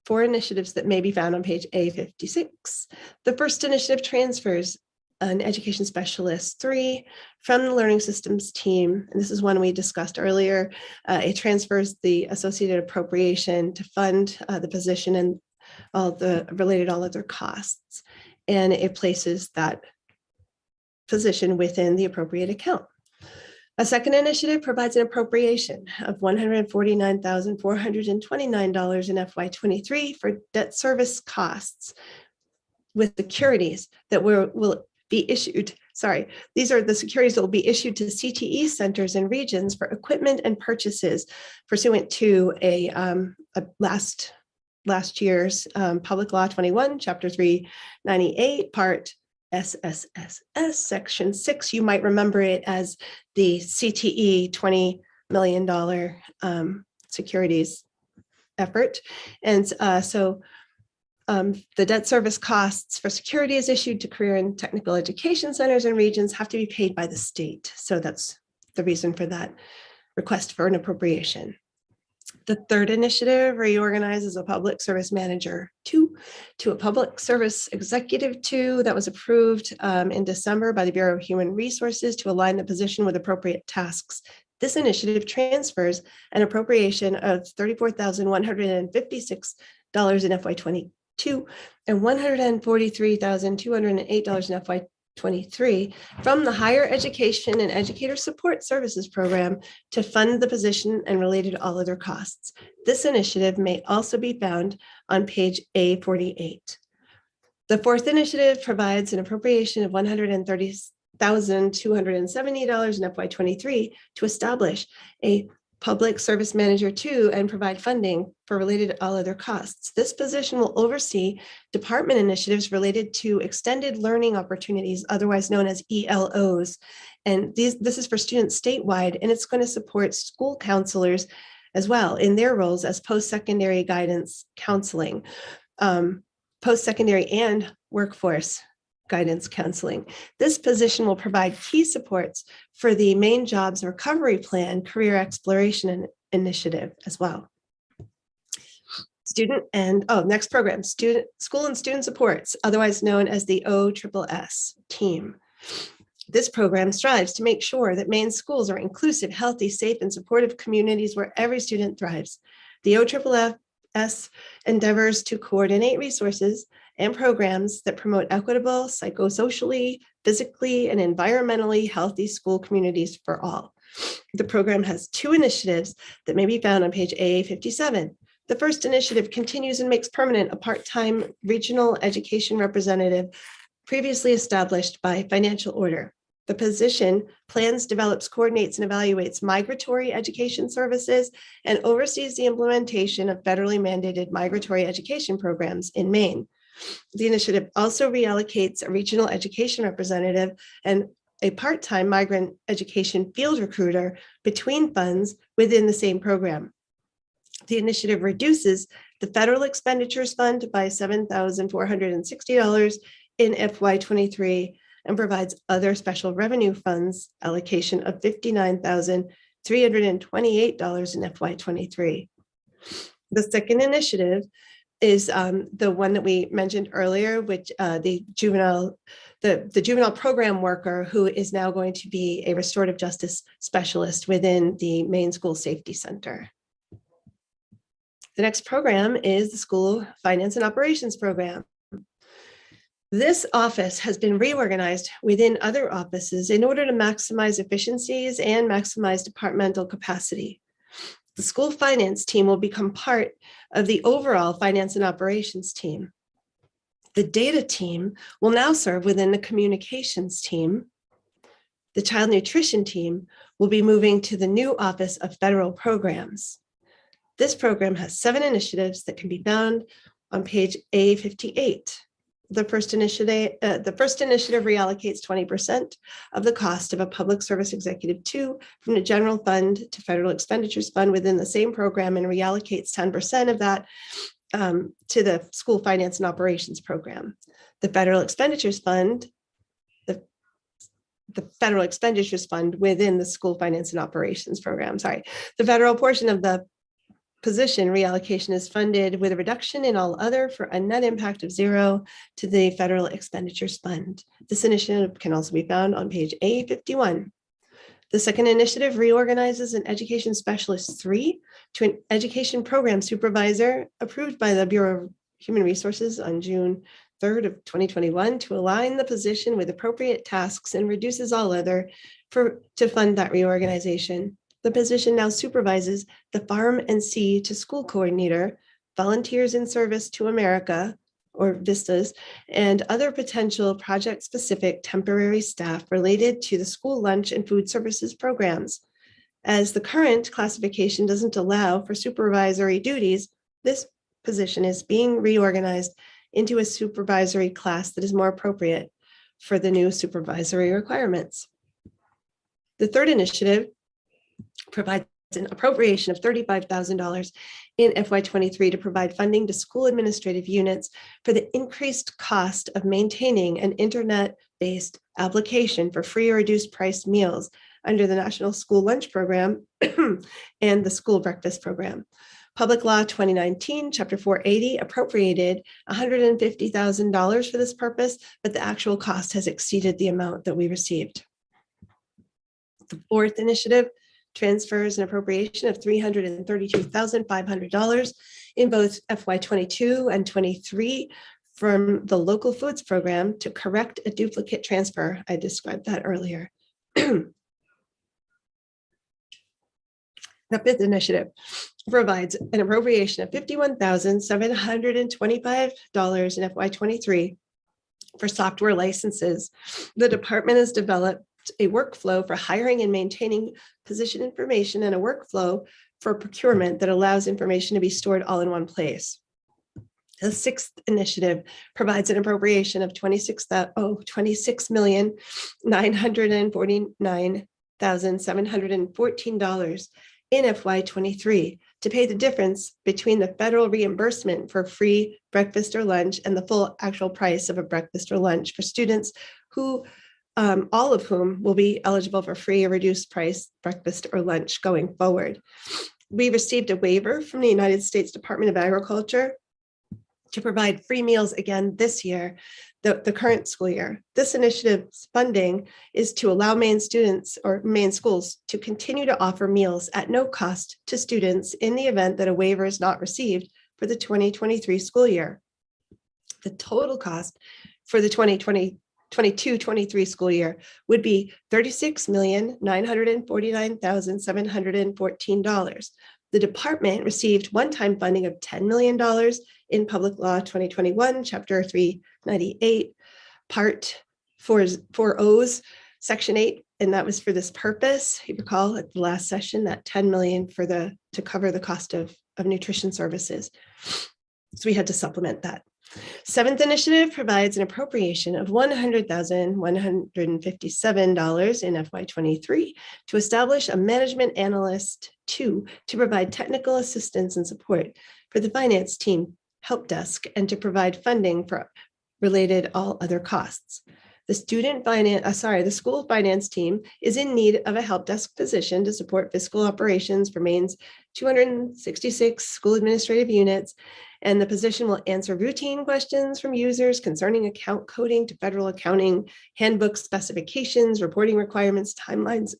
that may be found on page A56. The first initiative transfers an education specialist 3 from the learning systems team. And this is one we discussed earlier. It transfers the associated appropriation to fund the position and all the related all other costs. And it places that position within the appropriate account. A second initiative provides an appropriation of $149,429 in FY23 for debt service costs with securities that will be issued. These are the securities that will be issued to CTE centers and regions for equipment and purchases pursuant to a last year's Public Law 21, Chapter 398, Part SSSS, Section 6. You might remember it as the CTE $20 million securities effort. And the debt service costs for securities issued to career and technical education centers and regions have to be paid by the state. So that's the reason for that request for an appropriation. The third initiative reorganizes a public service manager 2 to a public service executive 2 that was approved in December by the Bureau of Human Resources to align the position with appropriate tasks. This initiative transfers an appropriation of $34,156 in FY22 and $143,208 in FY23 from the Higher Education and Educator Support Services Program to fund the position and related all other costs. This initiative may also be found on page A48. The fourth initiative provides an appropriation of $130,270 in FY23 to establish a Public Service Manager 2 and provide funding for related all other costs. This position will oversee department initiatives related to extended learning opportunities, otherwise known as ELOs. And this is for students statewide, and it's going to support school counselors as well in their roles as post-secondary guidance counseling, post-secondary and workforce guidance counseling. This position will provide key supports for the Maine Jobs Recovery Plan Career Exploration Initiative as well. Next program, School and Student Supports, otherwise known as the OSSS team. This program strives to make sure that Maine schools are inclusive, healthy, safe, and supportive communities where every student thrives. The OSSS endeavors to coordinate resources and programs that promote equitable, psychosocially, physically, and environmentally healthy school communities for all. The program has 2 initiatives that may be found on page A57. The first initiative continues and makes permanent a part-time regional education representative previously established by financial order. The position plans, develops, coordinates, and evaluates migratory education services and oversees the implementation of federally mandated migratory education programs in Maine. The initiative also reallocates a regional education representative and a part-time migrant education field recruiter between funds within the same program. The initiative reduces the federal expenditures fund by $7,460 in FY23 and provides other special revenue funds allocation of $59,328 in FY23. The second initiative is the one that we mentioned earlier, which the juvenile program worker who is now going to be a restorative justice specialist within the Maine School Safety Center. The next program is the School Finance and Operations Program. This office has been reorganized within other offices in order to maximize efficiencies and maximize departmental capacity. The school finance team will become part of the overall finance and operations team. The data team will now serve within the communications team. The child nutrition team will be moving to the new Office of Federal Programs. This program has 7 initiatives that can be found on page A58. The first initiative reallocates 20% of the cost of a Public Service Executive 2 from the general fund to federal expenditures fund within the same program and reallocates 10% of that to the School Finance and Operations Program. The federal expenditures fund, the federal expenditures fund within the School Finance and Operations Program, the federal portion of the position reallocation is funded with a reduction in all other for a net impact of 0 to the federal expenditures fund. This initiative can also be found on page A51. The second initiative reorganizes an education specialist 3 to an education program supervisor approved by the Bureau of Human Resources on June 3rd of 2021 to align the position with appropriate tasks and reduces all other to fund that reorganization. The position now supervises the Farm and Sea to School Coordinator, Volunteers in Service to America, or VISTAs, and other potential project-specific temporary staff related to the school lunch and food services programs. As the current classification doesn't allow for supervisory duties, this position is being reorganized into a supervisory class that is more appropriate for the new supervisory requirements. The third initiative provides an appropriation of $35,000 in FY23 to provide funding to school administrative units for the increased cost of maintaining an internet-based application for free or reduced price meals under the National School Lunch Program and the School Breakfast Program. Public Law 2019, Chapter 480 appropriated $150,000 for this purpose, but the actual cost has exceeded the amount that we received. The fourth initiative transfers an appropriation of $332,500 in both FY22 and 23 from the Local Foods Program to correct a duplicate transfer. I described that earlier. The fifth initiative provides an appropriation of $51,725 in FY23 for software licenses. The department has developed a workflow for hiring and maintaining position information and a workflow for procurement that allows information to be stored all in one place. The sixth initiative provides an appropriation of $26,949,714 in FY23 to pay the difference between the federal reimbursement for free breakfast or lunch and the full actual price of a breakfast or lunch for students who all of whom will be eligible for free or reduced price breakfast or lunch going forward. We received a waiver from the United States Department of Agriculture to provide free meals again this year, the current school year. This initiative's funding is to allow Maine students or Maine schools to continue to offer meals at no cost to students in the event that a waiver is not received for the 2023 school year. The total cost for the 2022-23 school year would be $36,949,714. The department received one-time funding of $10 million in Public Law 2021, Chapter 398, Part 4O's, Section 8, and that was for this purpose. You recall at the last session that $10 million to cover the cost of nutrition services. So we had to supplement that. Seventh initiative provides an appropriation of $100,157 in FY23 to establish a management analyst 2 to provide technical assistance and support for the finance team help desk and to provide funding for related all other costs. The school finance team is in need of a help desk position to support fiscal operations for Maine's 266 school administrative units, and the position will answer routine questions from users concerning account coding to federal accounting, handbook specifications, reporting requirements, timelines,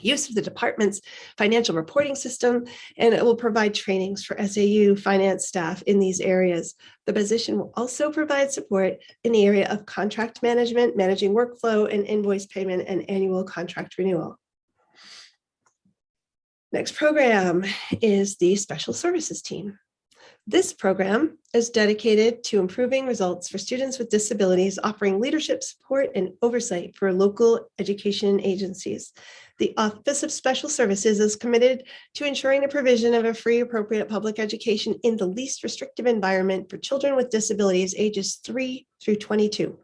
use of the department's financial reporting system, and it will provide trainings for SAU finance staff in these areas. The position will also provide support in the area of contract management, managing workflow and invoice payment and annual contract renewal. Next program is the Special Services Team. This program is dedicated to improving results for students with disabilities, offering leadership support and oversight for local education agencies. The Office of Special Services is committed to ensuring the provision of a free, appropriate public education in the least restrictive environment for children with disabilities ages 3 through 22,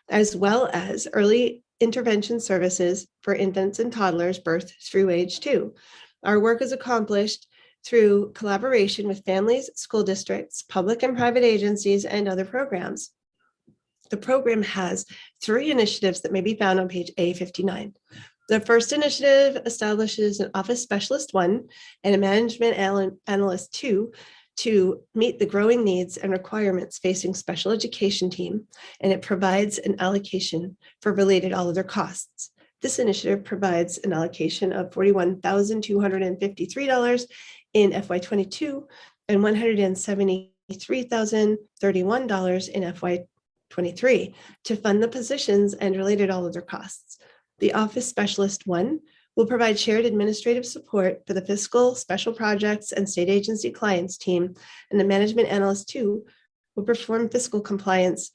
as well as early intervention services for infants and toddlers birth through age 2. Our work is accomplished through collaboration with families, school districts, public and private agencies, and other programs. The program has 3 initiatives that may be found on page A59. The first initiative establishes an Office Specialist 1 and a Management Analyst 2 to meet the growing needs and requirements facing special education team, and it provides an allocation for related all other costs. This initiative provides an allocation of $41,253 in FY22 and $173,031 in FY23 to fund the positions and related all other costs. The Office Specialist 1 will provide shared administrative support for the fiscal, special projects, and state agency clients team, and the Management Analyst 2 will perform fiscal compliance,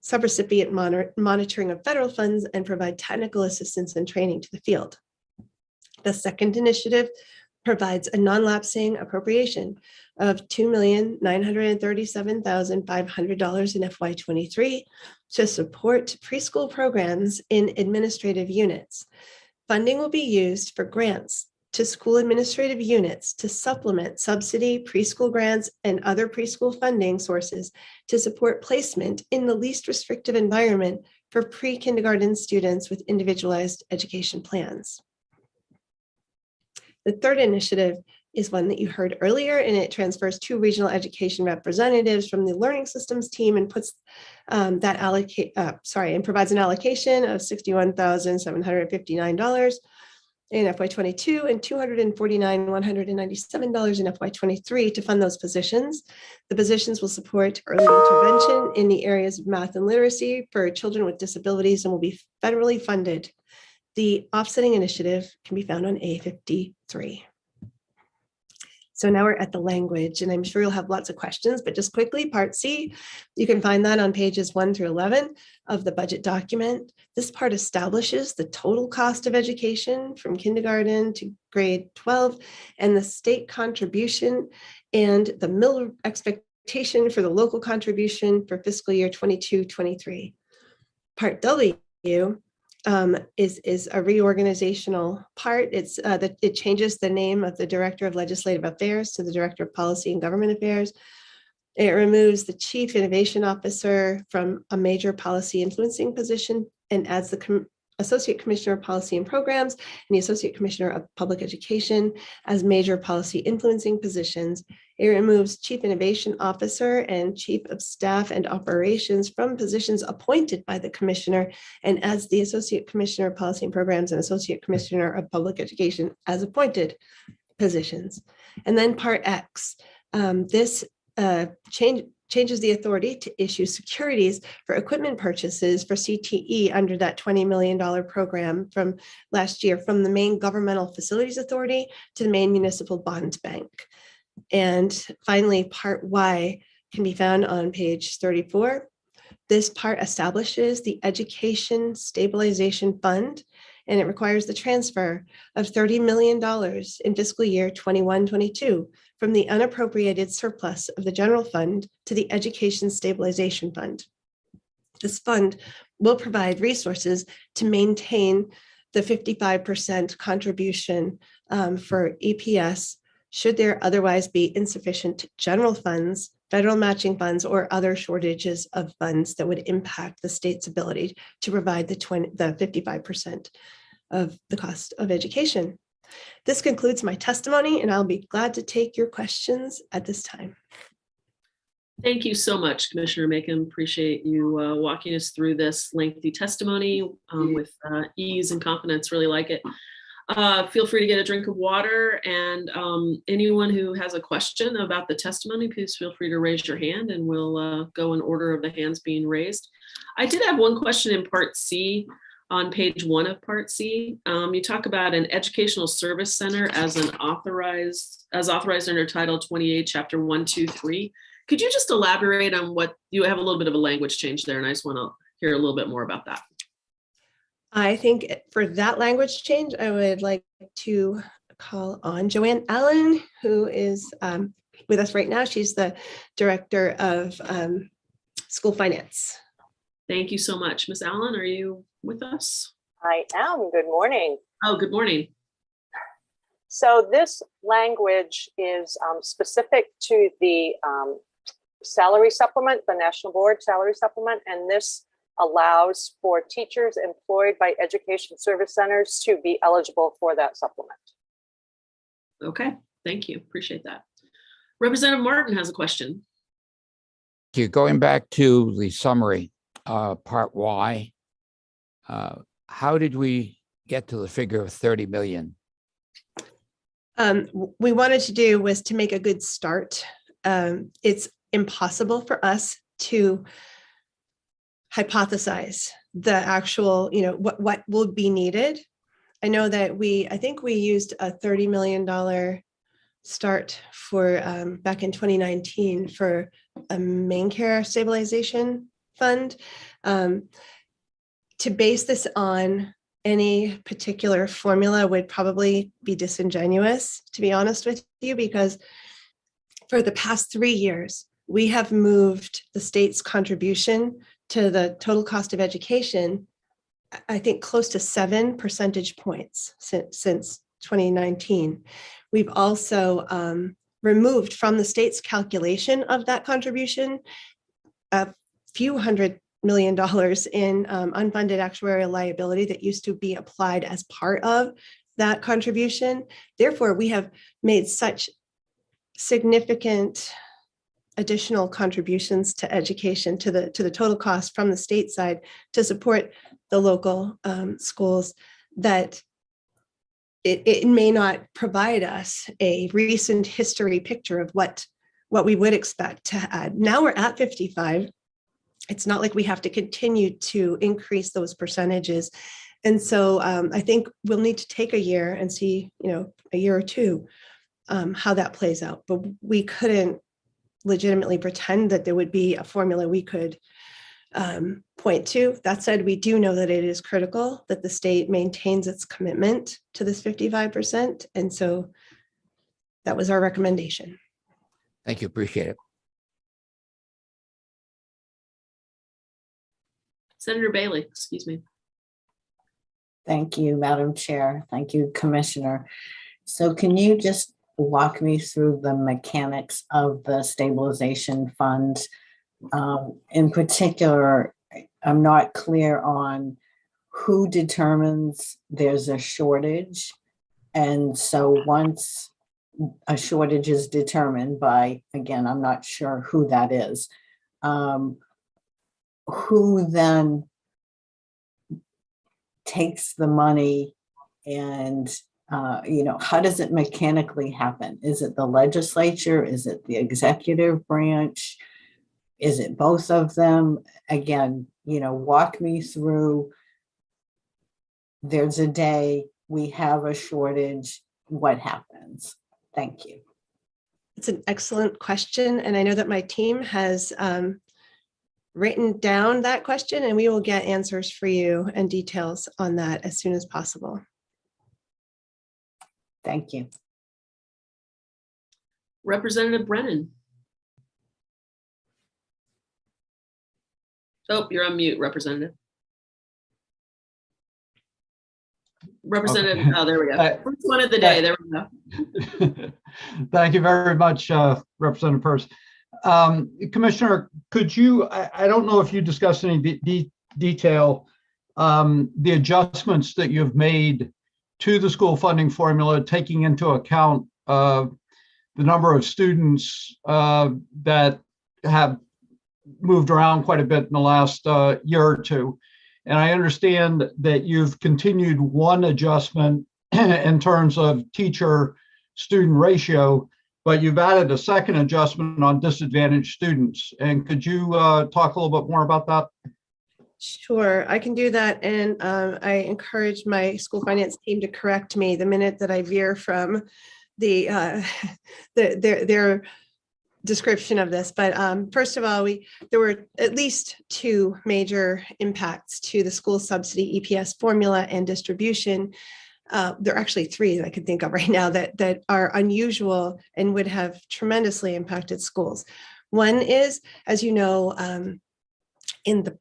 subrecipient monitoring of federal funds, and provide technical assistance and training to the field. The second initiative provides a non-lapsing appropriation of $2,937,500 in FY23 to support preschool programs in administrative units. Funding will be used for grants to school administrative units to supplement subsidy, preschool grants, and other preschool funding sources to support placement in the least restrictive environment for pre-kindergarten students with individualized education plans. The third initiative is one that you heard earlier, and it transfers 2 regional education representatives from the learning systems team and puts and provides an allocation of $61,759 in FY22 and $249,197 in FY23 to fund those positions. The positions will support early intervention in the areas of math and literacy for children with disabilities and will be federally funded. The offsetting initiative can be found on A53. So now we're at the language, and I'm sure you'll have lots of questions, but just quickly, Part C, you can find that on pages 1 through 11 of the budget document. This part establishes the total cost of education from kindergarten to grade 12 and the state contribution and the mill expectation for the local contribution for fiscal year 22-23. Part W is a reorganizational part. It's that it changes the name of the Director of Legislative Affairs to the Director of Policy and Government Affairs. It removes the Chief Innovation Officer from a major policy influencing position and adds the Associate Commissioner of Policy and Programs and the Associate Commissioner of Public Education as major policy influencing positions. It removes Chief Innovation Officer and Chief of Staff and Operations from positions appointed by the Commissioner and adds the Associate Commissioner of Policy and Programs and Associate Commissioner of Public Education as appointed positions. And then Part X, this changes the authority to issue securities for equipment purchases for CTE under that $20 million program from last year from the Maine Governmental Facilities Authority to the Maine Municipal Bond Bank. And finally, Part Y can be found on page 34. This part establishes the Education Stabilization Fund, and it requires the transfer of $30 million in fiscal year 21-22 from the unappropriated surplus of the general fund to the Education Stabilization Fund. This fund will provide resources to maintain the 55% contribution for EPS should there otherwise be insufficient general funds, federal matching funds, or other shortages of funds that would impact the state's ability to provide the 55% of the cost of education. This concludes my testimony, and I'll be glad to take your questions at this time. Thank you so much, Commissioner Macon. Appreciate you walking us through this lengthy testimony with ease and confidence. Really like it. Feel free to get a drink of water, and anyone who has a question about the testimony, please feel free to raise your hand and we'll go in order of the hands being raised. I did have one question in Part C. On page 1 of Part C, you talk about an educational service center as authorized under Title 28, Chapter 123. Could you just elaborate on what you have a little bit of a language change there, and I just want to hear a little bit more about that. I think for that language change, I would like to call on Joanne Allen, who is with us right now. She's the Director of School Finance. Thank you so much. Ms. Allen, are you with us? I am. Good morning. Oh, good morning. So this language is specific to the salary supplement, the National Board salary supplement, and this allows for teachers employed by education service centers to be eligible for that supplement. Okay, thank you. Appreciate that. Representative Martin has a question. Thank you. Going back to the summary, Part Y, how did we get to the figure of 30 million? We wanted to do was to make a good start. It's impossible for us to hypothesize the actual, what will be needed. I know that I think we used a $30 million start for back in 2019 for a main care stabilization fund. To base this on any particular formula would probably be disingenuous, to be honest with you, because for the past 3 years, we have moved the state's contribution to the total cost of education, I think close to 7 percentage points since 2019. We've also removed from the state's calculation of that contribution a few $100 million in unfunded actuarial liability that used to be applied as part of that contribution. Therefore, we have made such significant additional contributions to education, to the total cost from the state side to support the local schools, that it may not provide us a recent history picture of what we would expect to add. Now we're at 55. It's not like we have to continue to increase those percentages. And so I think we'll need to take a year and see, a year or two, how that plays out. But we couldn't legitimately pretend that there would be a formula we could point to. That said, we do know that it is critical that the state maintains its commitment to this 55%. And so that was our recommendation. Thank you. Appreciate it. Senator Bailey, excuse me. Thank you, Madam Chair. Thank you, Commissioner. So can you just walk me through the mechanics of the stabilization fund? In particular, I'm not clear on who determines there's a shortage. And so once a shortage is determined by, again, I'm not sure who that is, who then takes the money and, how does it mechanically happen? Is it the legislature? Is it the executive branch? Is it both of them? Again, walk me through. There's a day we have a shortage. What happens? Thank you. It's an excellent question. And I know that my team has written down that question, and we will get answers for you and details on that as soon as possible. Thank you. Representative Brennan. Oh, you're on mute, Representative. Representative, oh, there we go. First one of the day, there we go. Thank you very much, Representative Peirce. Commissioner, could you, I don't know if you discussed any detail, the adjustments that you've made to the school funding formula, taking into account the number of students that have moved around quite a bit in the last year or two. And I understand that you've continued one adjustment in terms of teacher-student ratio, but you've added a second adjustment on disadvantaged students. And could you talk a little bit more about that? Sure, I can do that. And I encourage my school finance team to correct me the minute that I veer from their description of this. But first of all, there were at least two major impacts to the school subsidy EPS formula and distribution. There are actually three that I can think of right now that are unusual and would have tremendously impacted schools. One is, as you know, in the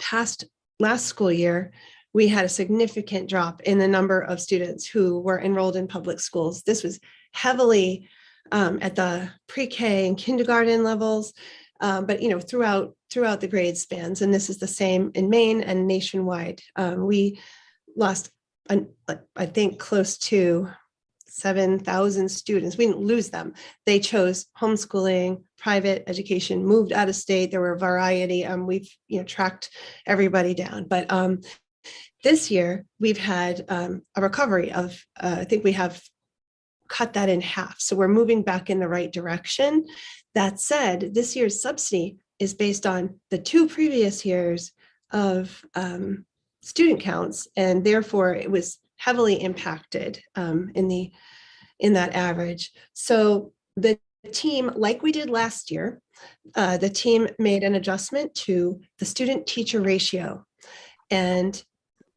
last school year, we had a significant drop in the number of students who were enrolled in public schools. This was heavily at the pre-K and kindergarten levels, but throughout the grade spans, and this is the same in Maine and nationwide. We lost, I think, close to 7,000 students. We didn't lose them. They chose homeschooling, private education, moved out of state. There were a variety. We've tracked everybody down. But this year we've had a recovery of, I think we have cut that in half. So we're moving back in the right direction. That said, this year's subsidy is based on the two previous years of student counts, and therefore it was heavily impacted in that average. So the team, like we did last year, the team made an adjustment to the student-teacher ratio. And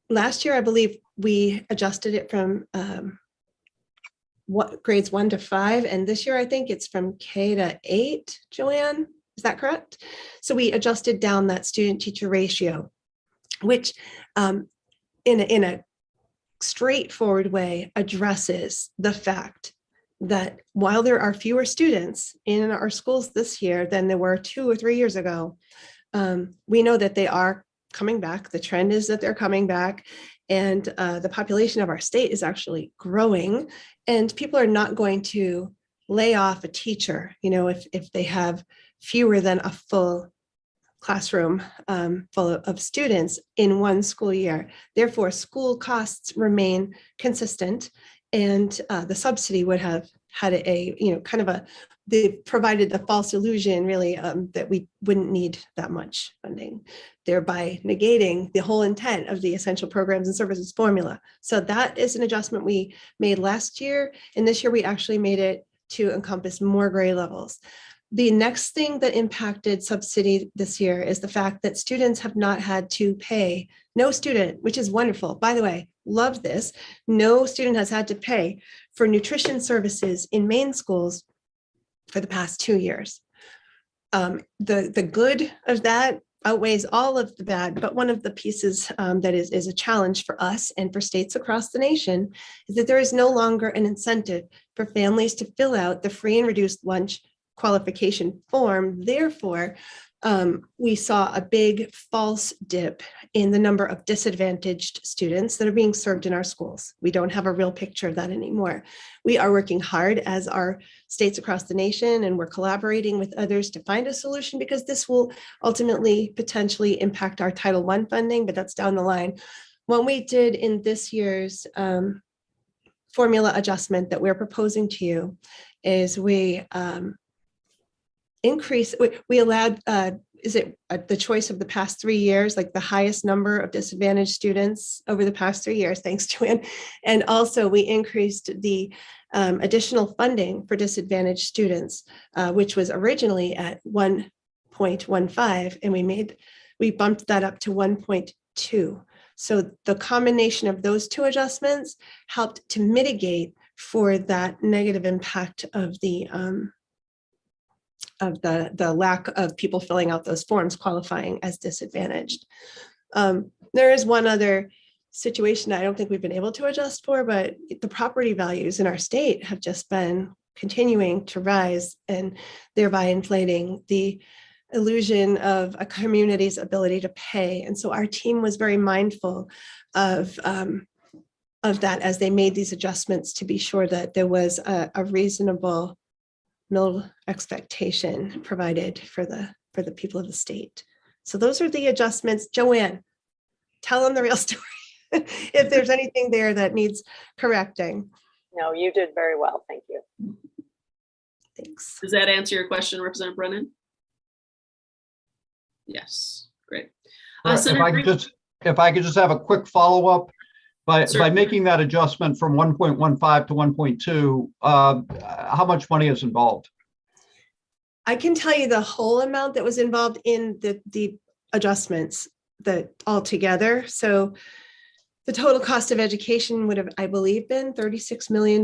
last year, I believe we adjusted it from grades 1 to 5. And this year, I think it's from K to 8, Joanne, is that correct? So we adjusted down that student-teacher ratio, which in a straightforward way addresses the fact that while there are fewer students in our schools this year than there were 2 or 3 years ago, we know that they are coming back. The trend is that they're coming back, and the population of our state is actually growing, and people are not going to lay off a teacher, if they have fewer than a full classroom full of students in one school year. Therefore, school costs remain consistent, and the subsidy would have had they provided the false illusion really that we wouldn't need that much funding, thereby negating the whole intent of the essential programs and services formula. So that is an adjustment we made last year, and this year we actually made it to encompass more grade levels. The next thing that impacted subsidy this year is the fact that students have not had to pay. No student, which is wonderful, by the way, love this. No student has had to pay for nutrition services in Maine schools for the past 2 years. The good of that outweighs all of the bad, but one of the pieces that is a challenge for us and for states across the nation is that there is no longer an incentive for families to fill out the free and reduced lunch qualification form. Therefore, we saw a big false dip in the number of disadvantaged students that are being served in our schools. We don't have a real picture of that anymore. We are working hard as our states across the nation, and we're collaborating with others to find a solution, because this will ultimately potentially impact our Title I funding, but that's down the line. What we did in this year's formula adjustment that we're proposing to you is we allowed, the choice of the past 3 years, like the highest number of disadvantaged students over the past 3 years, thanks, Joanne. And also we increased the additional funding for disadvantaged students, which was originally at 1.15, and we bumped that up to 1.2. So the combination of those two adjustments helped to mitigate for that negative impact of the lack of people filling out those forms qualifying as disadvantaged. There is one other situation I don't think we've been able to adjust for, but the property values in our state have just been continuing to rise, and thereby inflating the illusion of a community's ability to pay. And so our team was very mindful of that as they made these adjustments, to be sure that there was a reasonable middle expectation provided for the people of the state. So those are the adjustments. Joanne, tell them the real story if there's anything there that needs correcting. No, you did very well. Thank you. Thanks. Does that answer your question, Representative Brennan? Yes, great. If I could just have a quick follow-up. By making that adjustment from 1.15 to 1.2, how much money is involved? I can tell you the whole amount that was involved in the adjustments that altogether. So the total cost of education would have, I believe, been $36 million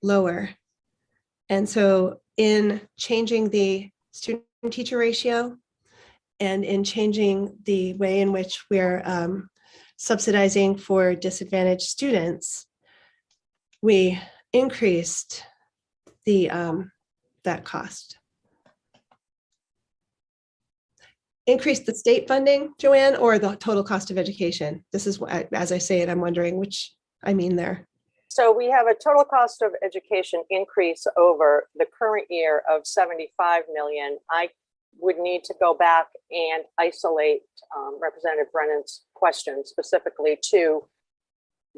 lower. And so in changing the student-teacher ratio and in changing the way in which we're subsidizing for disadvantaged students, we increased the that cost. Increased the state funding, Joanne, or the total cost of education? This is what, as I say it, I'm wondering which I mean there. So we have a total cost of education increase over the current year of 75 million. I would need to go back and isolate Representative Brennan's question specifically to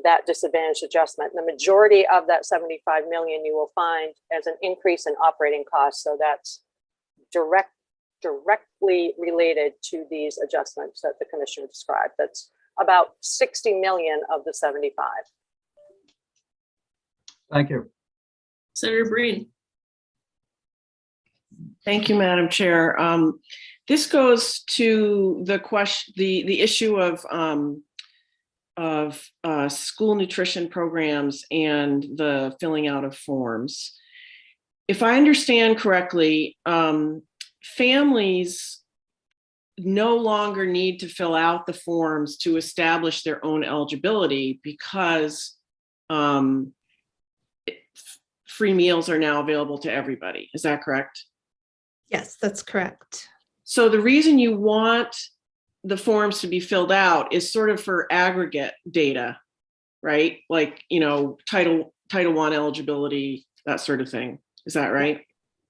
that disadvantage adjustment. The majority of that 75 million you will find as an increase in operating costs. So that's directly related to these adjustments that the commissioner described. That's about 60 million of the 75. Thank you. Senator Breen. Thank you, Madam Chair. This goes to the question, the issue of school nutrition programs and the filling out of forms. If I understand correctly, families no longer need to fill out the forms to establish their own eligibility because free meals are now available to everybody. Is that correct? Yes, that's correct. So the reason you want the forms to be filled out is sort of for aggregate data, right? Like, Title I eligibility, that sort of thing. Is that right?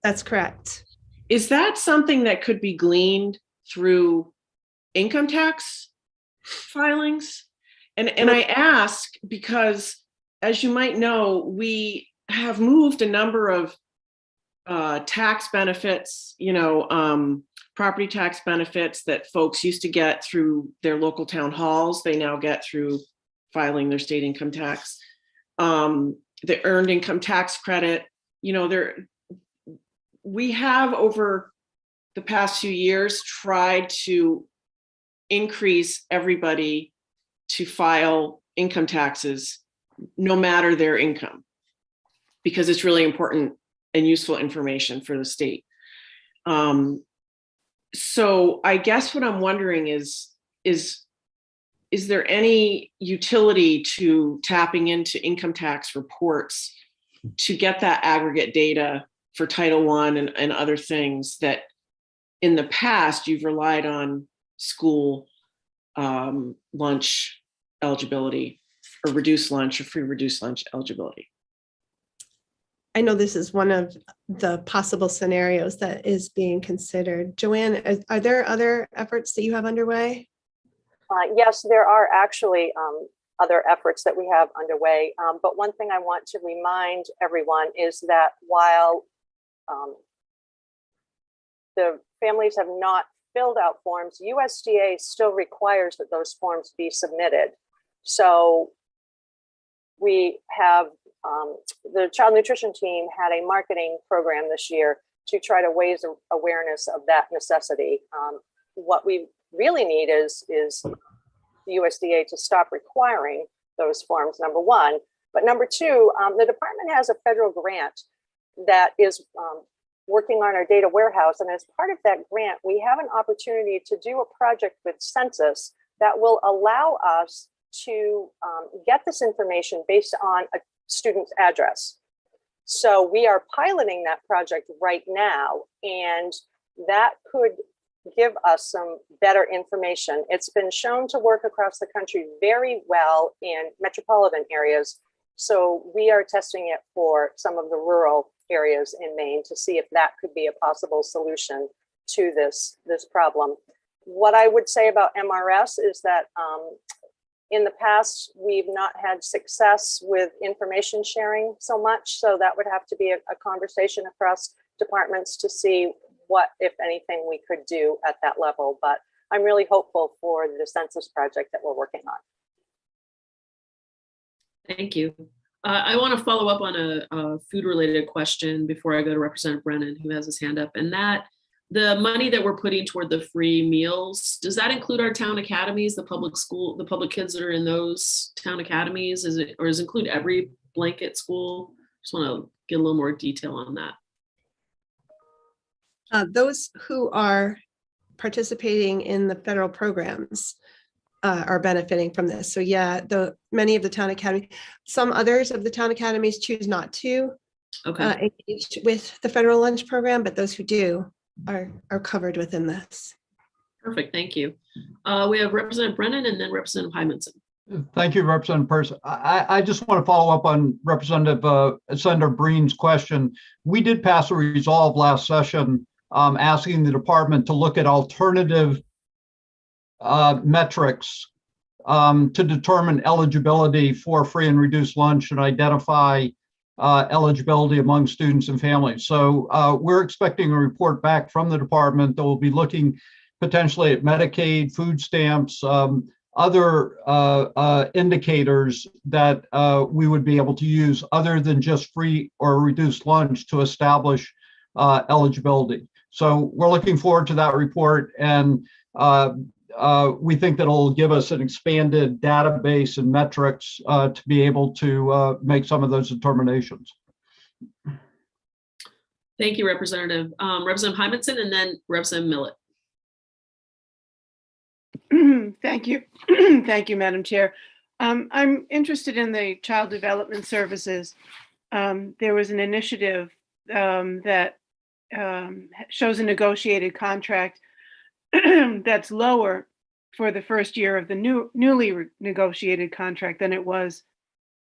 That's correct. Is that something that could be gleaned through income tax filings? And I ask because, as you might know, we have moved a number of tax benefits, property tax benefits that folks used to get through their local town halls. They now get through filing their state income tax. The earned income tax credit, we have over the past few years tried to increase everybody to file income taxes no matter their income, because it's really important and useful information for the state. So I guess what I'm wondering is there any utility to tapping into income tax reports to get that aggregate data for Title I and other things that in the past you've relied on school lunch eligibility or reduced lunch or free reduced lunch eligibility? I know this is one of the possible scenarios that is being considered. Joanne, are there other efforts that you have underway? Yes, there are actually other efforts that we have underway. But one thing I want to remind everyone is that while the families have not filled out forms, USDA still requires that those forms be submitted. So we have the child nutrition team had a marketing program this year to try to raise awareness of that necessity. What we really need is the USDA to stop requiring those forms, number one. But number two, the department has a federal grant that is working on our data warehouse. And as part of that grant, we have an opportunity to do a project with Census that will allow us to get this information based on a student's address. So we are piloting that project right now, and that could give us some better information. It's been shown to work across the country very well in metropolitan areas. So we are testing it for some of the rural areas in Maine to see if that could be a possible solution to this problem. What I would say about MRS is that in the past, we've not had success with information sharing so much. So that would have to be a conversation across departments to see what, if anything, we could do at that level. But I'm really hopeful for the census project that we're working on. Thank you. I want to follow up on a food-related question before I go to Representative Brennan, who has his hand up, and that the money that we're putting toward the free meals, does that include our town academies, the public school, the public kids that are in those town academies? Is it, or does it include every blanket school? Just want to get a little more detail on that. Those who are participating in the federal programs are benefiting from this. So yeah, many of the town academy, some others of the town academies choose not to engage with the federal lunch program, but those who do are covered within this. Perfect, thank you. We have Representative Brennan and then Representative Hymanson. Thank you, Representative Pearce. I just want to follow up on Senator Breen's question. We did pass a resolve last session asking the department to look at alternative metrics to determine eligibility for free and reduced lunch and identify eligibility among students and families. So we're expecting a report back from the department that will be looking potentially at Medicaid, food stamps, other indicators that we would be able to use other than just free or reduced lunch to establish eligibility. So we're looking forward to that report, and we think that it'll give us an expanded database and metrics to be able to make some of those determinations. Thank you, Representative. Representative Hymanson and then Representative Millett. Thank you. Thank you, Madam Chair. I'm interested in the Child Development Services. There was an initiative that shows a negotiated contract that's lower for the first year of the newly negotiated contract than it was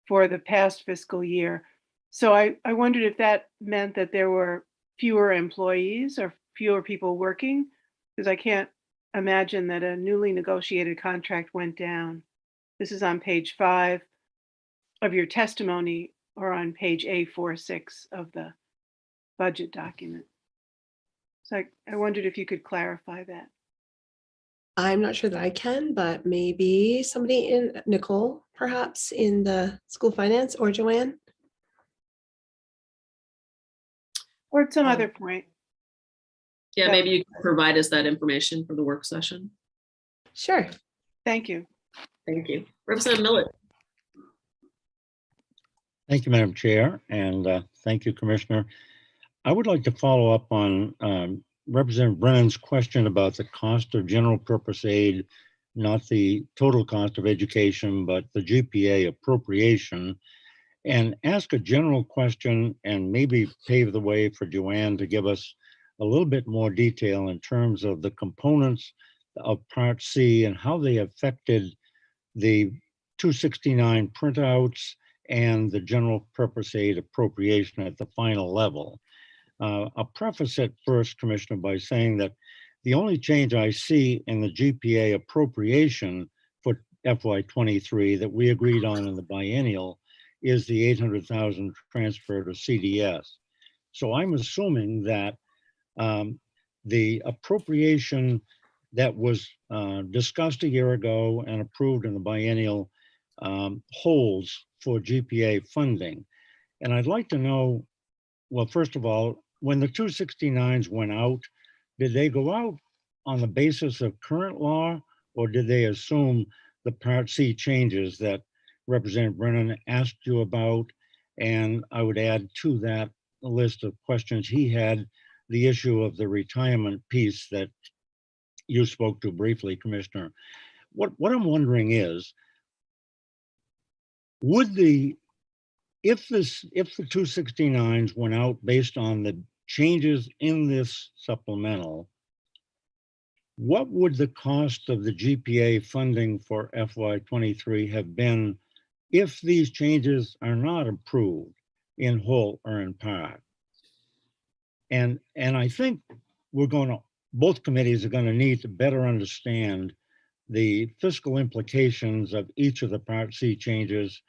for the past fiscal year. So I wondered if that meant that there were fewer employees or fewer people working, because I can't imagine that a newly negotiated contract went down. This is on page 5 of your testimony, or on page A46 of the budget document. So I wondered if you could clarify that. I'm not sure that I can, but maybe somebody in Nicole, perhaps in the school finance, or Joanne. Or at some other point. Yeah, maybe you can provide us that information for the work session. Sure. Thank you. Thank you. Representative Millett. Thank you, Madam Chair, and thank you, Commissioner. I would like to follow up on Representative Brennan's question about the cost of general purpose aid, not the total cost of education, but the GPA appropriation, and ask a general question and maybe pave the way for Joanne to give us a little bit more detail in terms of the components of Part C and how they affected the 269 printouts and the general purpose aid appropriation at the final level. I'll preface it first, Commissioner, by saying that the only change I see in the GPA appropriation for FY23 that we agreed on in the biennial is the 800,000 transfer to CDS. So I'm assuming that the appropriation that was discussed a year ago and approved in the biennial holds for GPA funding. And I'd like to know, well, first of all, when the 269s went out, did they go out on the basis of current law, or did they assume the Part C changes that Representative Brennan asked you about? And I would add to that list of questions he had the issue of the retirement piece that you spoke to briefly, Commissioner. What I'm wondering is, if the 269s went out based on the changes in this supplemental, what would the cost of the GPA funding for FY23 have been if these changes are not approved in whole or in part? And I think both committees are going to need to better understand the fiscal implications of each of the Part C changes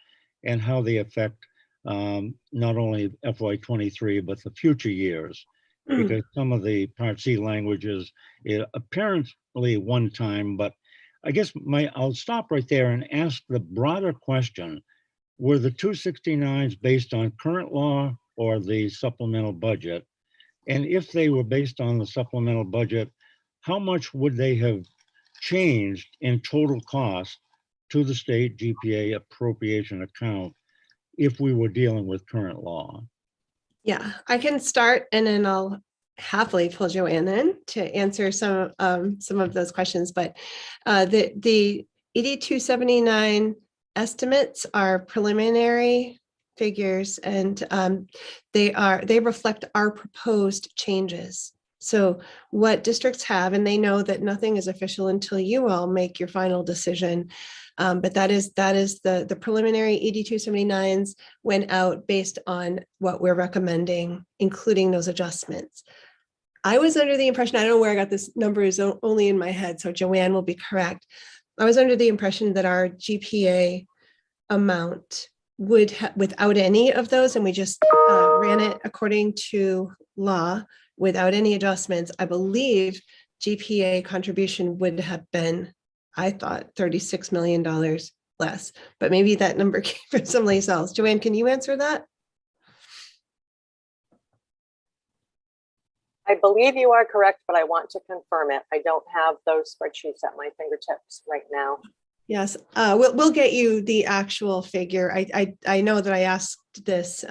and how they affect not only FY23, but the future years, because some of the Part C languages apparently one time, but I guess I'll stop right there and ask the broader question. Were the 269s based on current law or the supplemental budget? And if they were based on the supplemental budget, how much would they have changed in total cost to the state GPA appropriation account if we were dealing with current law? Yeah, I can start, and then I'll happily pull Joanne in to answer some of those questions. But the 8279 estimates are preliminary figures, and they reflect our proposed changes. So what districts have, and they know that nothing is official until you all make your final decision. But that is the preliminary 8279s went out based on what we're recommending, including those adjustments. I was under the impression, I don't know where I got this number, is only in my head, so Joanne will be correct. I was under the impression that our GPA amount would, without any of those, and we just ran it according to law, without any adjustments, I believe GPA contribution would have been, I thought, $36 million less, but maybe that number came from someplace else. Joanne, can you answer that? I believe you are correct, but I want to confirm it. I don't have those spreadsheets at my fingertips right now. Yes, we'll get you the actual figure. I know that I asked this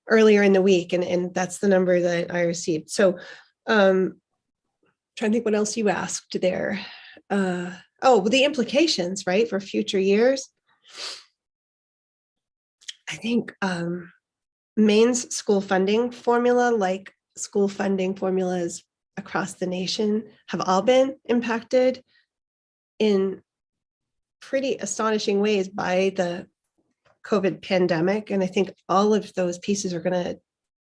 earlier in the week, and that's the number that I received. So trying to think what else you asked there. the implications, right, for future years. I think Maine's school funding formula, like school funding formulas across the nation, have all been impacted in pretty astonishing ways by the COVID pandemic. And I think all of those pieces are going to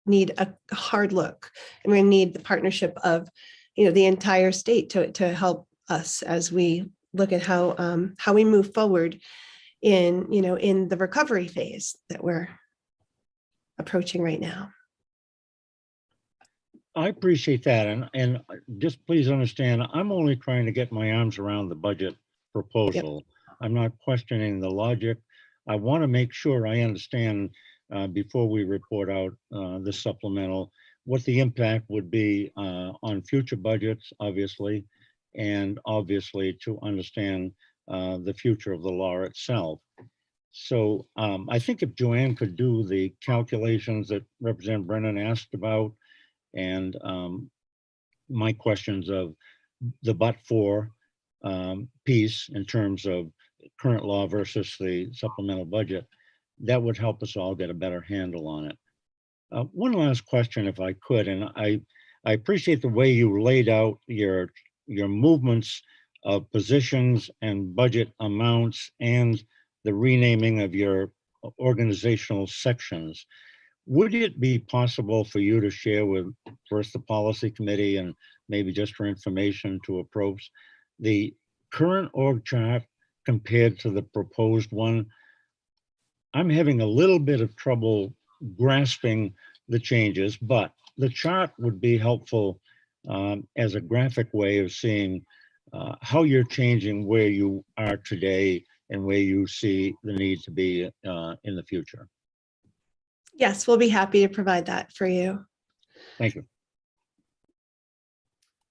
need a hard look. And we're going to need the partnership of, the entire state to help us as we look at how we move forward in the recovery phase that we're approaching right now. I appreciate that. And just please understand, I'm only trying to get my arms around the budget proposal. Yep. I'm not questioning the logic. I want to make sure I understand before we report out the supplemental, what the impact would be on future budgets, obviously, and obviously to understand the future of the law itself. So I think if Joanne could do the calculations that Representative Brennan asked about, and my questions of the but-for piece in terms of current law versus the supplemental budget, that would help us all get a better handle on it. One last question, if I could, and I appreciate the way you laid out your movements of positions and budget amounts and the renaming of your organizational sections. Would it be possible for you to share with first the policy committee and maybe just for information to approach the current org chart compared to the proposed one? I'm having a little bit of trouble grasping the changes, but the chart would be helpful as a graphic way of seeing how you're changing where you are today and where you see the need to be in the future. Yes, we'll be happy to provide that for you. Thank you.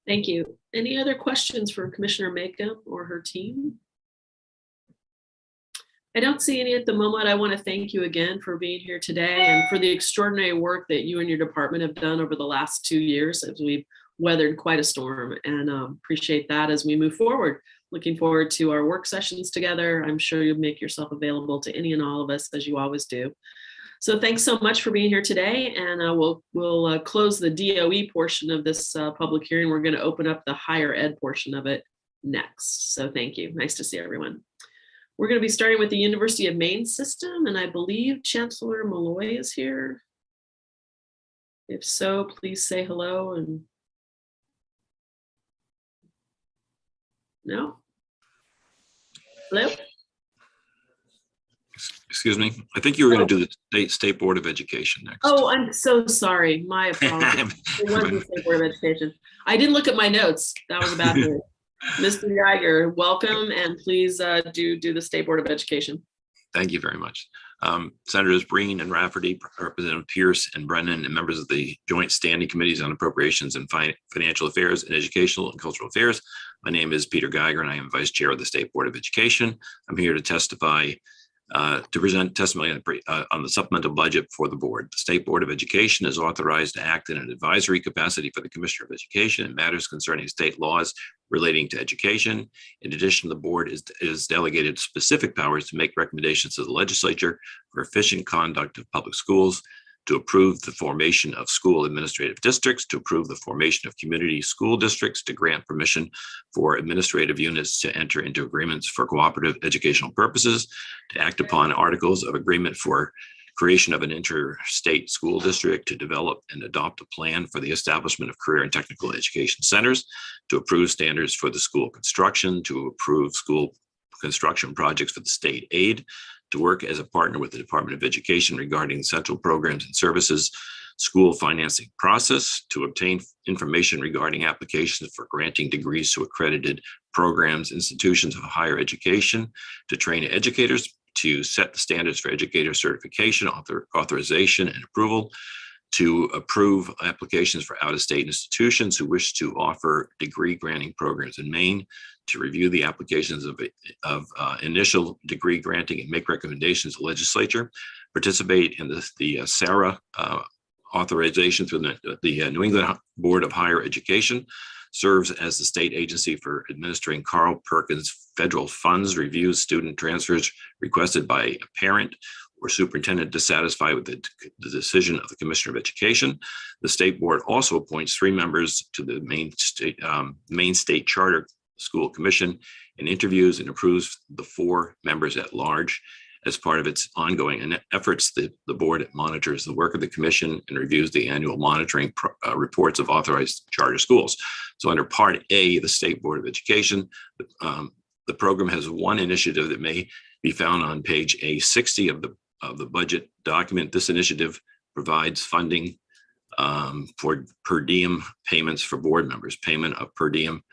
Thank you. Any other questions for Commissioner Makeup or her team? I don't see any at the moment. I want to thank you again for being here today and for the extraordinary work that you and your department have done over the last 2 years as we've weathered quite a storm, and appreciate that as we move forward. Looking forward to our work sessions together. I'm sure you'll make yourself available to any and all of us as you always do. So thanks so much for being here today, and we'll close the DOE portion of this public hearing. We're going to open up the higher ed portion of it next. So thank you. Nice to see everyone. We're going to be starting with the University of Maine system, and I believe Chancellor Malloy is here. If so, please say hello. And no? Hello? Excuse me. I think you were going to do the State Board of Education next. Oh, I'm so sorry. My apologies. It was the State Board of Education. I didn't look at my notes. That was a bad thing. Mr. Geiger, welcome, and please do the State Board of Education. Thank you very much. Senators Breen and Rafferty, Representative Pierce and Brennan, and members of the Joint Standing Committees on Appropriations and Financial Affairs and Educational and Cultural Affairs. My name is Peter Geiger, and I am Vice Chair of the State Board of Education. I'm here to testify, to present testimony on the supplemental budget for the board. The State Board of Education is authorized to act in an advisory capacity for the Commissioner of Education in matters concerning state laws relating to education. In addition, the board is delegated specific powers to make recommendations to the legislature for efficient conduct of public schools, to approve the formation of school administrative districts, to approve the formation of community school districts, to grant permission for administrative units to enter into agreements for cooperative educational purposes, to act upon articles of agreement for creation of an interstate school district, to develop and adopt a plan for the establishment of career and technical education centers, to approve standards for the school construction, to approve school construction projects for the state aid, to work as a partner with the Department of Education regarding central programs and services, school financing process, to obtain information regarding applications for granting degrees to accredited programs, institutions of higher education, to train educators, to set the standards for educator certification, authorization, and approval, to approve applications for out-of-state institutions who wish to offer degree granting programs in Maine, to review the applications of initial degree granting and make recommendations to the legislature, participate in the SARA authorization through the New England Board of Higher Education, serves as the state agency for administering Carl Perkins federal funds, reviews student transfers requested by a parent or superintendent dissatisfied with the decision of the Commissioner of Education. The state board also appoints 3 members to the Maine State Charter School Commission and interviews and approves the 4 members at large. As part of its ongoing efforts, the board monitors the work of the commission and reviews the annual monitoring reports of authorized charter schools. So under Part A, the State Board of Education, the program has one initiative that may be found on page A60 of the budget document. This initiative provides funding for per diem payments for board members. Payment of per diem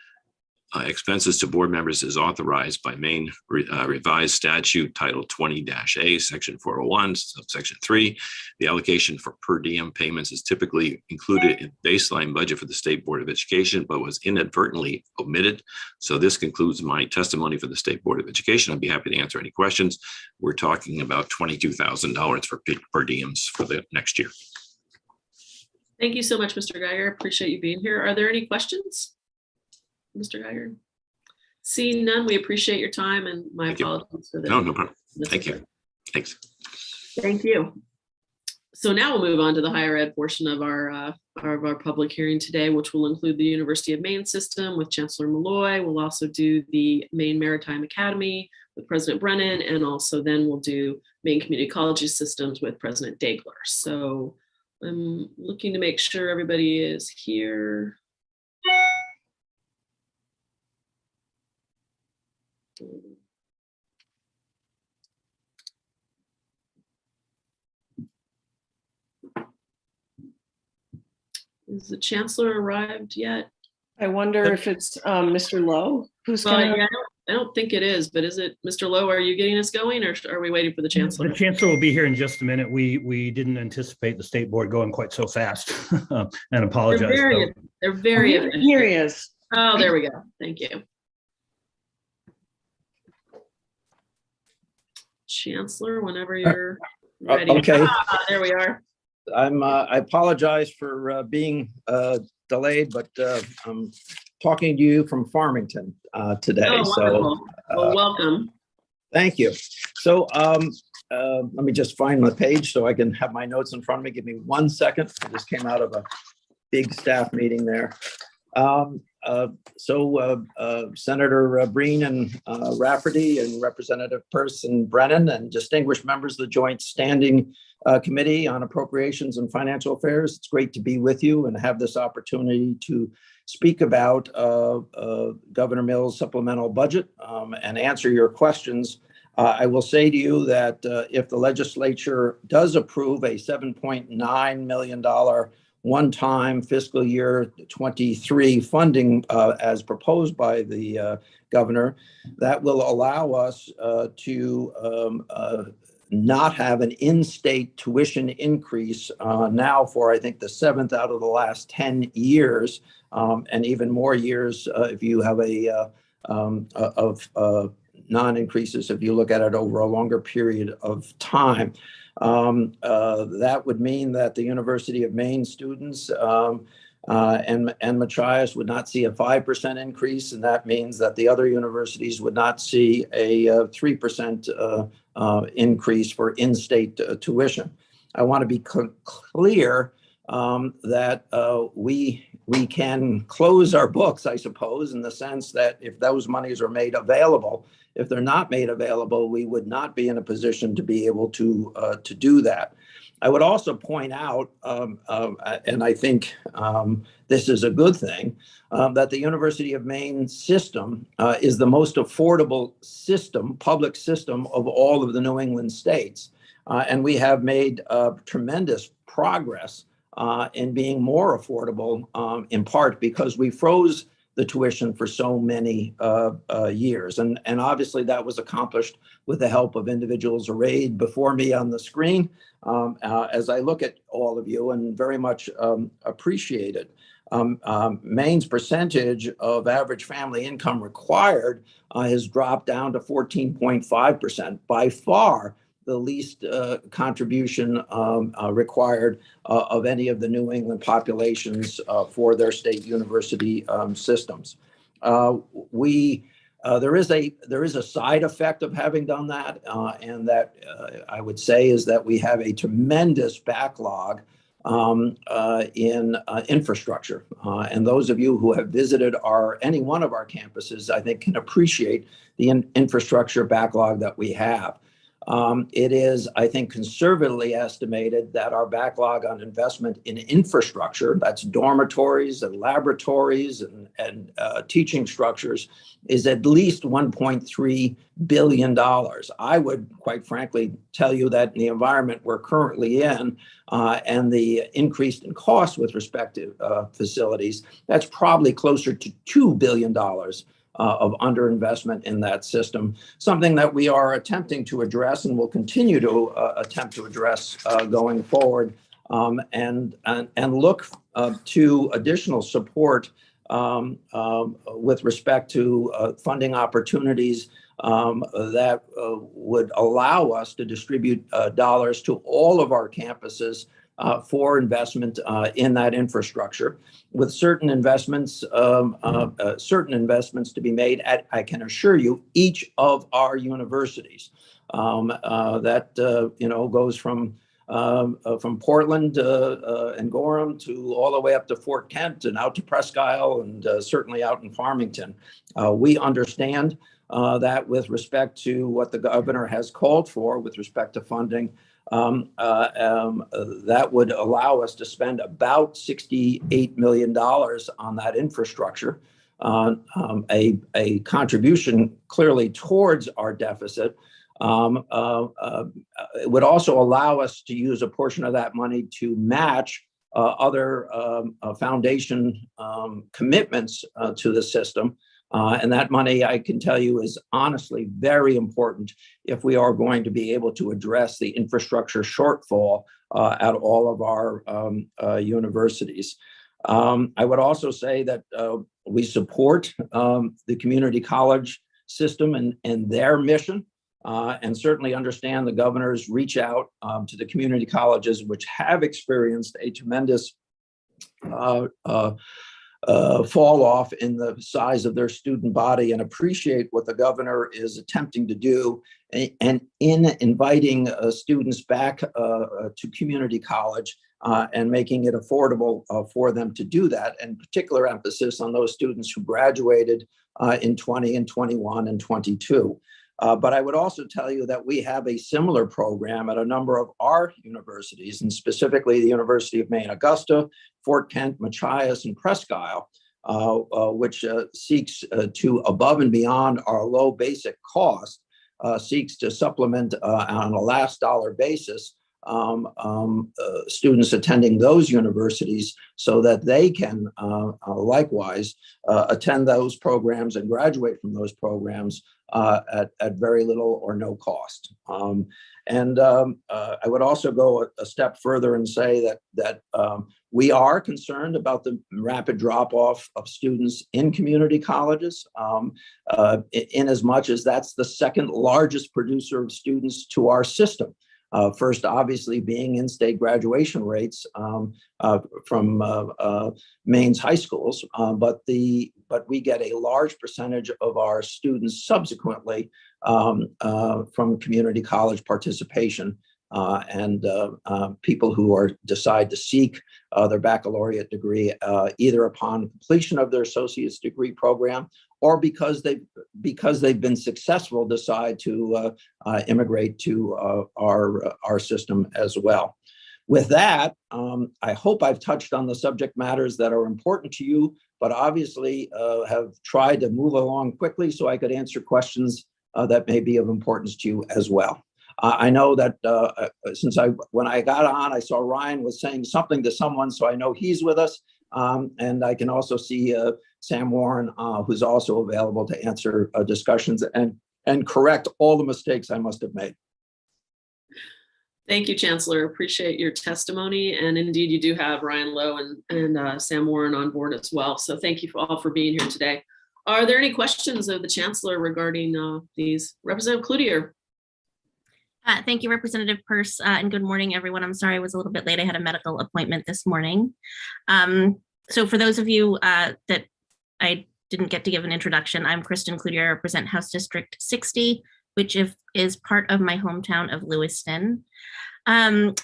expenses to board members is authorized by Maine revised statute title 20-A, section 401, subsection 3. The allocation for per diem payments is typically included in baseline budget for the State Board of Education, but was inadvertently omitted. So this concludes my testimony for the State Board of Education. I'd be happy to answer any questions. We're talking about $22,000 for per diems for the next year. Thank you so much, Mr. Geiger. Appreciate you being here. Are there any questions, Mr. Geiger? Seeing none, we appreciate your time, and my apologies for that. No problem. Thank you. Thanks. Thank you. So now we'll move on to the higher ed portion of our public hearing today, which will include the University of Maine system with Chancellor Malloy. We'll also do the Maine Maritime Academy with President Brennan, and also then we'll do Maine Community Colleges systems with President Dagler. So I'm looking to make sure everybody is here. Is the chancellor arrived yet? I wonder if it's Mr. Lowe who's Well, going to. yeah, I don't think it is, but is it Mr. Lowe? Are you getting us going, or are we waiting for the chancellor? The chancellor will be here in just a minute. We didn't anticipate the state board going quite so fast, and apologize. They're very efficient. Here he is. Oh, there we go. Thank you. Chancellor, whenever you're ready. Okay. There we are. I apologize for being delayed, but I'm talking to you from Farmington today. Oh, so well, welcome. Thank you. So let me just find my page so I can have my notes in front of me. Give me 1 second. I just came out of a big staff meeting there. Senator Breen and Rafferty and Representative Person Brennan and distinguished members of the Joint Standing Committee on Appropriations and Financial Affairs. It's great to be with you and have this opportunity to speak about Governor Mills' supplemental budget and answer your questions. I will say to you that if the legislature does approve a $7.9 million one-time fiscal year 23 funding as proposed by the governor, that will allow us to not have an in-state tuition increase now for, I think, the 7th out of the last 10 years, and even more years if you have non-increases if you look at it over a longer period of time. That would mean that the University of Maine students and Machias would not see a 5% increase, and that means that the other universities would not see a 3% increase for in-state tuition. I want to be clear that we can close our books, I suppose, in the sense that if those monies are made available. If they're not made available, we would not be in a position to be able to do that. I would also point out, and I think this is a good thing, that the University of Maine system is the most affordable system, public system of all of the New England states. And we have made tremendous progress in being more affordable, in part because we froze the tuition for so many years. And obviously that was accomplished with the help of individuals arrayed before me on the screen. As I look at all of you and very much appreciate it. Maine's percentage of average family income required has dropped down to 14.5%. By far, the least contribution required of any of the New England populations for their state university systems. There is a side effect of having done that, and that I would say is that we have a tremendous backlog in infrastructure. And those of you who have visited any one of our campuses, I think, can appreciate the infrastructure backlog that we have. It is, I think, conservatively estimated that our backlog on investment in infrastructure, that's dormitories and laboratories and teaching structures, is at least $1.3 billion. I would, quite frankly, tell you that in the environment we're currently in and the increase in cost with respect to facilities, that's probably closer to $2 billion of underinvestment in that system, something that we are attempting to address and will continue to attempt to address going forward, and look to additional support with respect to funding opportunities that would allow us to distribute dollars to all of our campuses for investment in that infrastructure, with certain investments to be made at, I can assure you, each of our universities. That goes from Portland and Gorham to all the way up to Fort Kent and out to Presque Isle and certainly out in Farmington. We understand that with respect to what the governor has called for with respect to funding, that would allow us to spend about $68 million on that infrastructure, a contribution clearly towards our deficit. It would also allow us to use a portion of that money to match other foundation commitments to the system. And that money, I can tell you, is honestly very important if we are going to be able to address the infrastructure shortfall at all of our universities. I would also say that we support the community college system and their mission, and certainly understand the governor's reach out to the community colleges, which have experienced a tremendous fall off in the size of their student body, and appreciate what the governor is attempting to do and in inviting students back to community college and making it affordable for them to do that, and particular emphasis on those students who graduated in 20 and 21 and 22. But I would also tell you that we have a similar program at a number of our universities, and specifically the University of Maine, Augusta, Fort Kent, Machias, and Presque Isle, which seeks to, above and beyond our low basic cost, seeks to supplement on a last dollar basis students attending those universities so that they can likewise attend those programs and graduate from those programs at very little or no cost. I would also go a step further and say that we are concerned about the rapid drop-off of students in community colleges, in as much as that's the second largest producer of students to our system. First, obviously, being in-state graduation rates from Maine's high schools, but we get a large percentage of our students subsequently from community college participation and people who decide to seek their baccalaureate degree either upon completion of their associate's degree program or because they've been successful, decide to immigrate to our system as well. With that, I hope I've touched on the subject matters that are important to you, but obviously have tried to move along quickly so I could answer questions that may be of importance to you as well. I know that when I got on, I saw Ryan was saying something to someone, so I know he's with us. And I can also see Sam Warren, who's also available to answer discussions and correct all the mistakes I must have made. Thank you, Chancellor. Appreciate your testimony. And indeed, you do have Ryan Lowe and Sam Warren on board as well. So thank you all for being here today. Are there any questions of the Chancellor regarding these? Representative Cloutier. Thank you, Representative Peirce, and good morning, everyone. I'm sorry I was a little bit late. I had a medical appointment this morning. So for those of you that I didn't get to give an introduction, I'm Kristen Cloutier. I represent House District 60, which is part of my hometown of Lewiston. And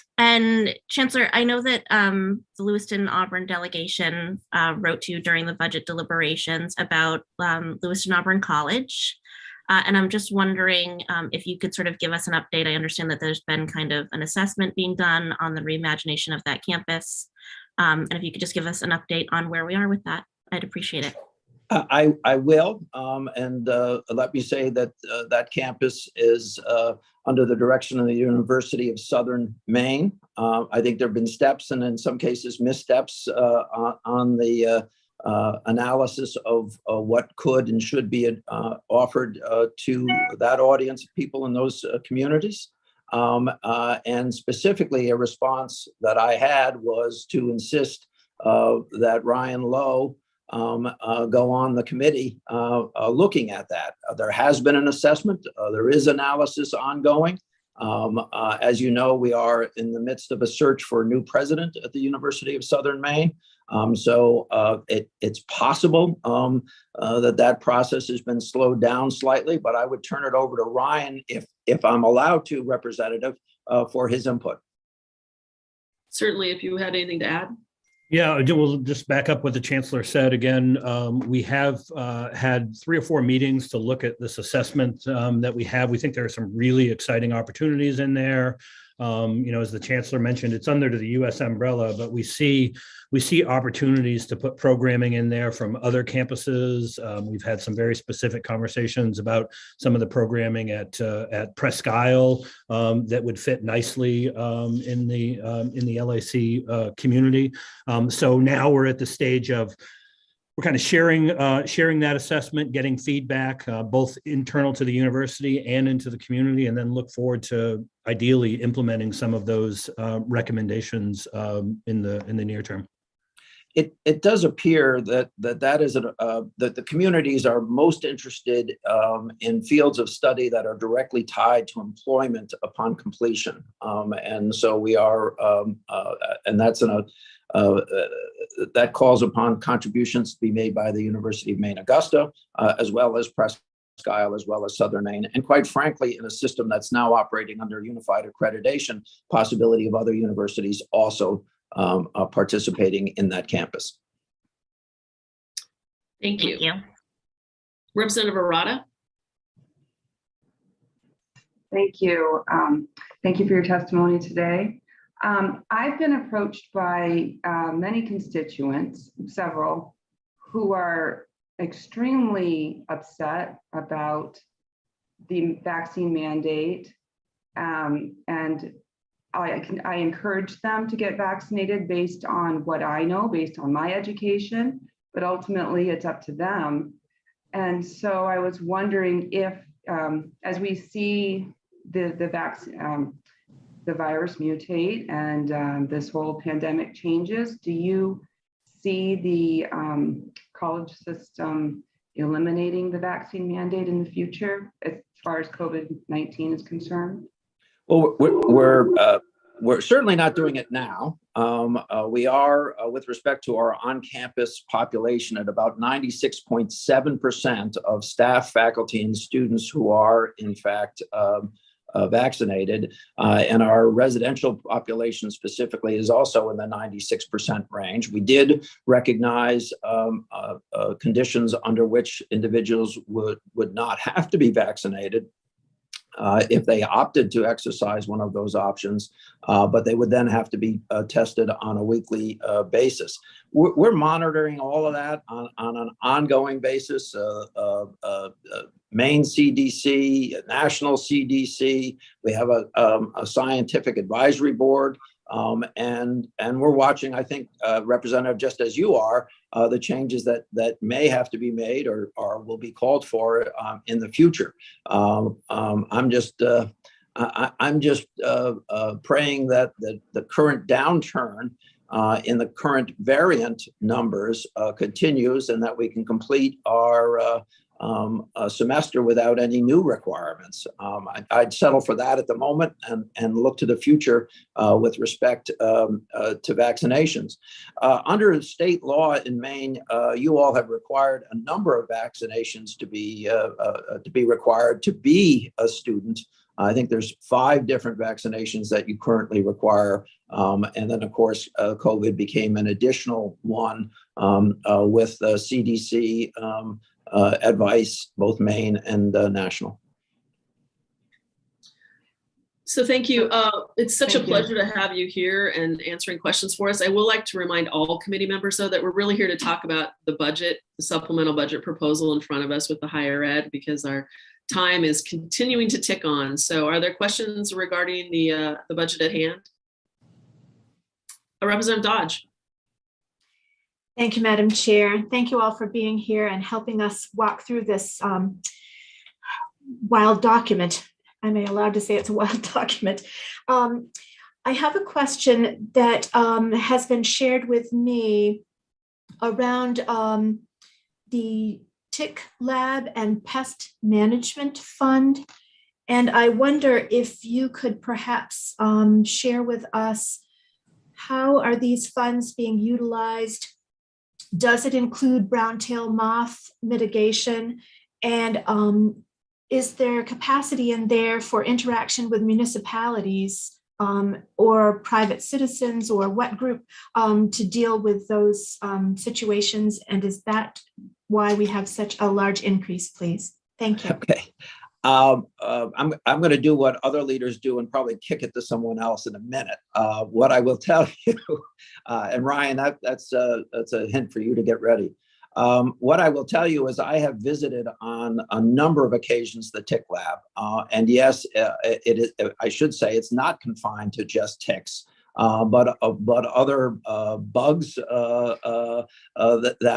Chancellor, I know that the Lewiston Auburn delegation wrote to you during the budget deliberations about Lewiston Auburn College. And I'm just wondering if you could sort of give us an update. I understand that there's been kind of an assessment being done on the reimagination of that campus. And if you could just give us an update on where we are with that, I'd appreciate it. I will, and let me say that that campus is under the direction of the University of Southern Maine. I think there have been steps and in some cases missteps on the analysis of what could and should be offered to that audience of people in those communities. And specifically a response that I had was to insist that Ryan Lowe go on the committee looking at that. There has been an assessment. There is analysis ongoing. As you know, we are in the midst of a search for a new president at the University of Southern Maine. So it's possible that process has been slowed down slightly, but I would turn it over to Ryan if I'm allowed to, Representative, for his input. Certainly, if you had anything to add. Yeah, we'll just back up what the Chancellor said again. We have had 3 or 4 meetings to look at this assessment that we have. We think there are some really exciting opportunities in there. As the Chancellor mentioned, it's under the U.S. umbrella, but we see opportunities to put programming in there from other campuses. We've had some very specific conversations about some of the programming at Presque Isle that would fit nicely in the LAC community. So now we're at the stage of we're kind of sharing that assessment, getting feedback, both internal to the university and into the community, and then look forward to ideally implementing some of those recommendations in the near term. It does appear that is that the communities are most interested in fields of study that are directly tied to employment upon completion, and so we are, and that's that calls upon contributions to be made by the University of Maine Augusta, as well as Presque Isle, as well as Southern Maine, and quite frankly, in a system that's now operating under unified accreditation, possibility of other universities also participating in that campus. Thank you. Representative Arata. Thank you. Thank you for your testimony today. I've been approached by many constituents, several, who are extremely upset about the vaccine mandate, and I encourage them to get vaccinated based on what I know, based on my education, but ultimately it's up to them. And so I was wondering if, as we see the virus mutate and this whole pandemic changes, do you see the college system eliminating the vaccine mandate in the future as far as COVID-19 is concerned? Well, we're certainly not doing it now. We are, with respect to our on-campus population, at about 96.7% of staff, faculty, and students who are, in fact, vaccinated. And our residential population specifically is also in the 96% range. We did recognize conditions under which individuals would not have to be vaccinated if they opted to exercise one of those options, but they would then have to be tested on a weekly basis. We're monitoring all of that on an ongoing basis. Maine CDC, National CDC, we have a scientific advisory board, and we're watching, I think, Representative, just as you are, the changes that may have to be made or will be called for in the future. I'm just praying that the current downturn in the current variant numbers continues, and that we can complete our a semester without any new requirements. I'd settle for that at the moment and look to the future with respect to vaccinations. Under state law in Maine, you all have required a number of vaccinations to be required to be a student. I think there's 5 different vaccinations that you currently require. And then, of course, COVID became an additional one with CDC advice, both Maine and national. So thank you. It's such a pleasure to have you here and answering questions for us. I will like to remind all committee members, though, that we're really here to talk about the budget, the supplemental budget proposal in front of us with the higher ed, because our time is continuing to tick on. So are there questions regarding the budget at hand? Representative Dodge. Thank you, Madam Chair. Thank you all for being here and helping us walk through this wild document. Am I allowed to say it's a wild document? I have a question that has been shared with me around the Tick Lab and Pest Management Fund. And I wonder if you could perhaps share with us, how are these funds being utilized? Does it include brown-tail moth mitigation? And is there capacity in there for interaction with municipalities or private citizens, or what group to deal with those situations? And is that why we have such a large increase, please? Thank you. Okay. I'm going to do what other leaders do and probably kick it to someone else in a minute. What I will tell you, and Ryan, that's a hint for you to get ready. What I will tell you is I have visited on a number of occasions the Tick Lab, and yes, it is. I should say it's not confined to just ticks. But other bugs that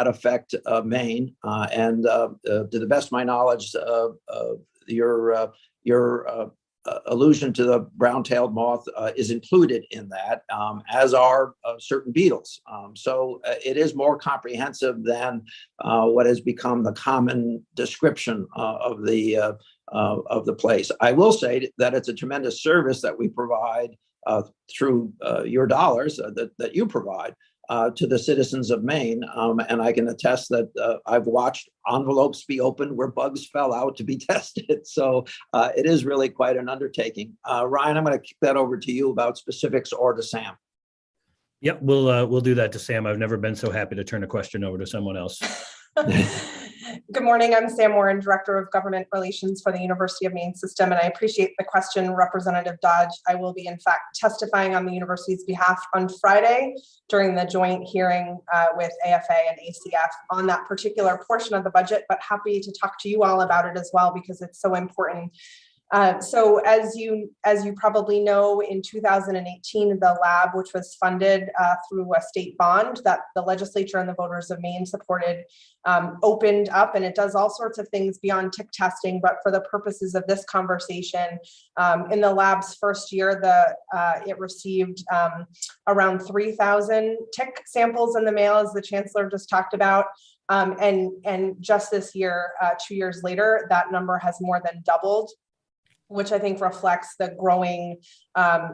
affect Maine, and to the best of my knowledge, your allusion to the brown-tailed moth is included in that, as are certain beetles. So it is more comprehensive than what has become the common description of the place. I will say that it's a tremendous service that we provide through your dollars that you provide to the citizens of Maine. And I can attest that I've watched envelopes be opened where bugs fell out to be tested. So it is really quite an undertaking. Ryan, I'm going to kick that over to you about specifics, or to Sam. Yep, we'll do that to Sam. I've never been so happy to turn a question over to someone else. Good morning. I'm Sam Warren, Director of Government Relations for the University of Maine System, and I appreciate the question, Representative Dodge. I will be, in fact, testifying on the university's behalf on Friday during the joint hearing with AFA and ACF on that particular portion of the budget, but happy to talk to you all about it as well, because it's so important. So as you probably know, in 2018, the lab, which was funded through a state bond that the legislature and the voters of Maine supported, opened up, and it does all sorts of things beyond tick testing. But for the purposes of this conversation, in the lab's first year, it received around 3,000 tick samples in the mail, as the chancellor just talked about. And just this year, 2 years later, that number has more than doubled, which I think reflects the growing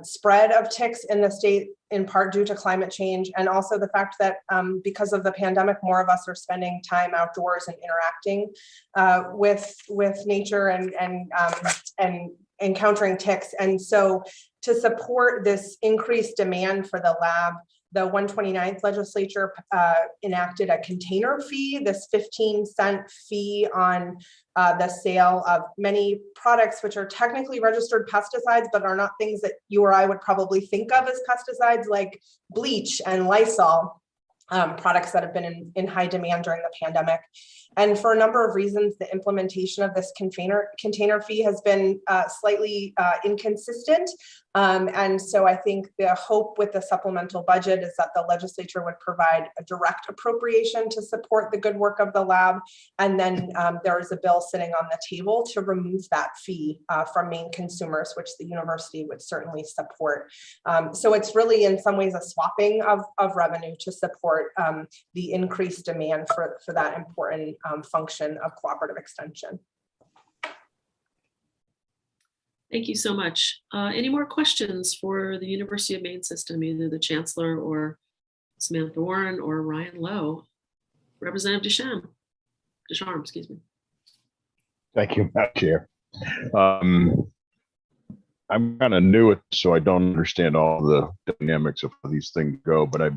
spread of ticks in the state, in part due to climate change, and also the fact that because of the pandemic, more of us are spending time outdoors and interacting with nature and encountering ticks. And so to support this increased demand for the lab, the 129th legislature enacted a container fee, this 15-cent fee on the sale of many products which are technically registered pesticides, but are not things that you or I would probably think of as pesticides, like bleach and Lysol, products that have been in high demand during the pandemic. And for a number of reasons, the implementation of this container fee has been slightly inconsistent. And so I think the hope with the supplemental budget is that the legislature would provide a direct appropriation to support the good work of the lab. And then there is a bill sitting on the table to remove that fee from Maine consumers, which the university would certainly support. So it's really in some ways a swapping of revenue to support the increased demand for that important function of cooperative extension. Thank you so much. Any more questions for the University of Maine system, either the Chancellor or Samantha Warren or Ryan Lowe? Representative Deschamps, excuse me. Thank you, Madam Chair. I'm kind of new at this, so I don't understand all the dynamics of how these things go, but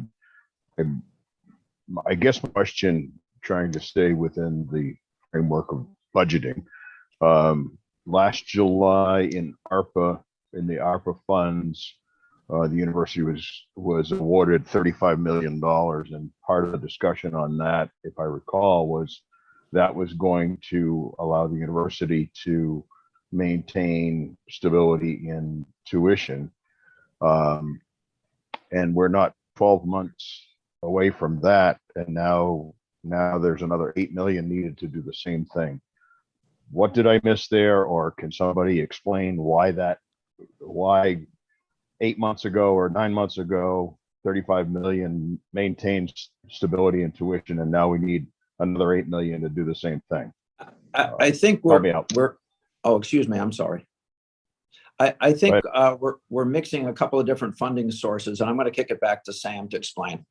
I guess my question, trying to stay within the framework of budgeting. Last July in the ARPA funds, the university was awarded $35 million, and part of the discussion on that, if I recall, was that was going to allow the university to maintain stability in tuition. And we're not 12 months away from that, and now there's another $8 million needed to do the same thing. What did I miss there, or can somebody explain why 8 months ago or 9 months ago, 35 million maintains stability in tuition, and now we need another 8 million to do the same thing? I think oh, excuse me, I'm sorry. I think we're mixing a couple of different funding sources, and I'm going to kick it back to Sam to explain.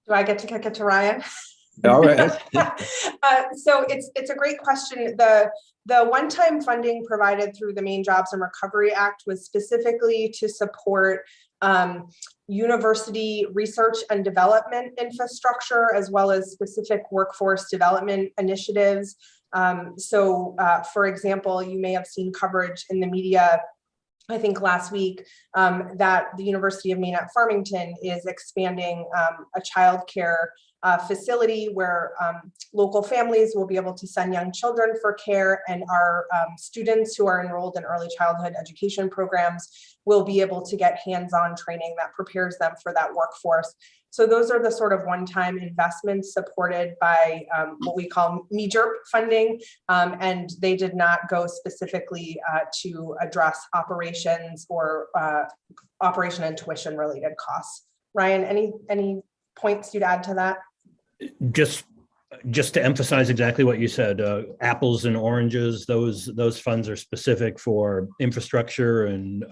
Do I get to kick it to Ryan? All right. So it's a great question. The one-time funding provided through the Maine Jobs and Recovery Act was specifically to support university research and development infrastructure, as well as specific workforce development initiatives. For example, you may have seen coverage in the media, I think last week, that the University of Maine at Farmington is expanding a childcare facility where local families will be able to send young children for care, and our students who are enrolled in early childhood education programs will be able to get hands-on training that prepares them for that workforce. So those are the sort of one-time investments supported by what we call MEJRP funding, and they did not go specifically to address operations or operation and tuition related costs. Ryan, any points you'd add to that? Just to emphasize exactly what you said, apples and oranges, those funds are specific for infrastructure and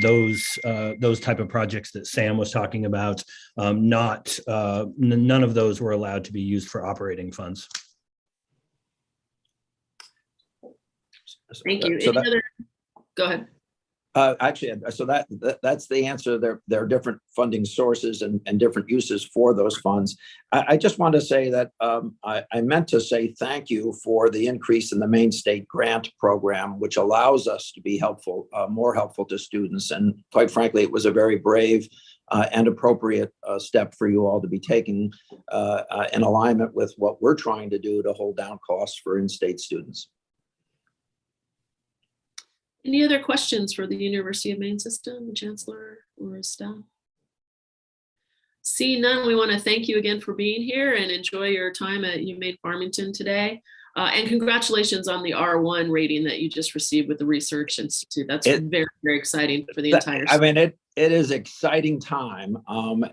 those type of projects that Sam was talking about. None of those were allowed to be used for operating funds. Thank you. Go ahead. Actually, so that's the answer. There are different funding sources and different uses for those funds. I just want to say that I meant to say thank you for the increase in the Maine State Grant Program, which allows us to be helpful, more helpful to students. And quite frankly, it was a very brave and appropriate step for you all to be taking in alignment with what we're trying to do to hold down costs for in-state students. Any other questions for the University of Maine system, Chancellor or staff? See none, we want to thank you again for being here and enjoy your time at UMaine Farmington today. And congratulations on the R1 rating that you just received with the Research Institute. That's very, very exciting for the entire state. I mean, it is exciting time,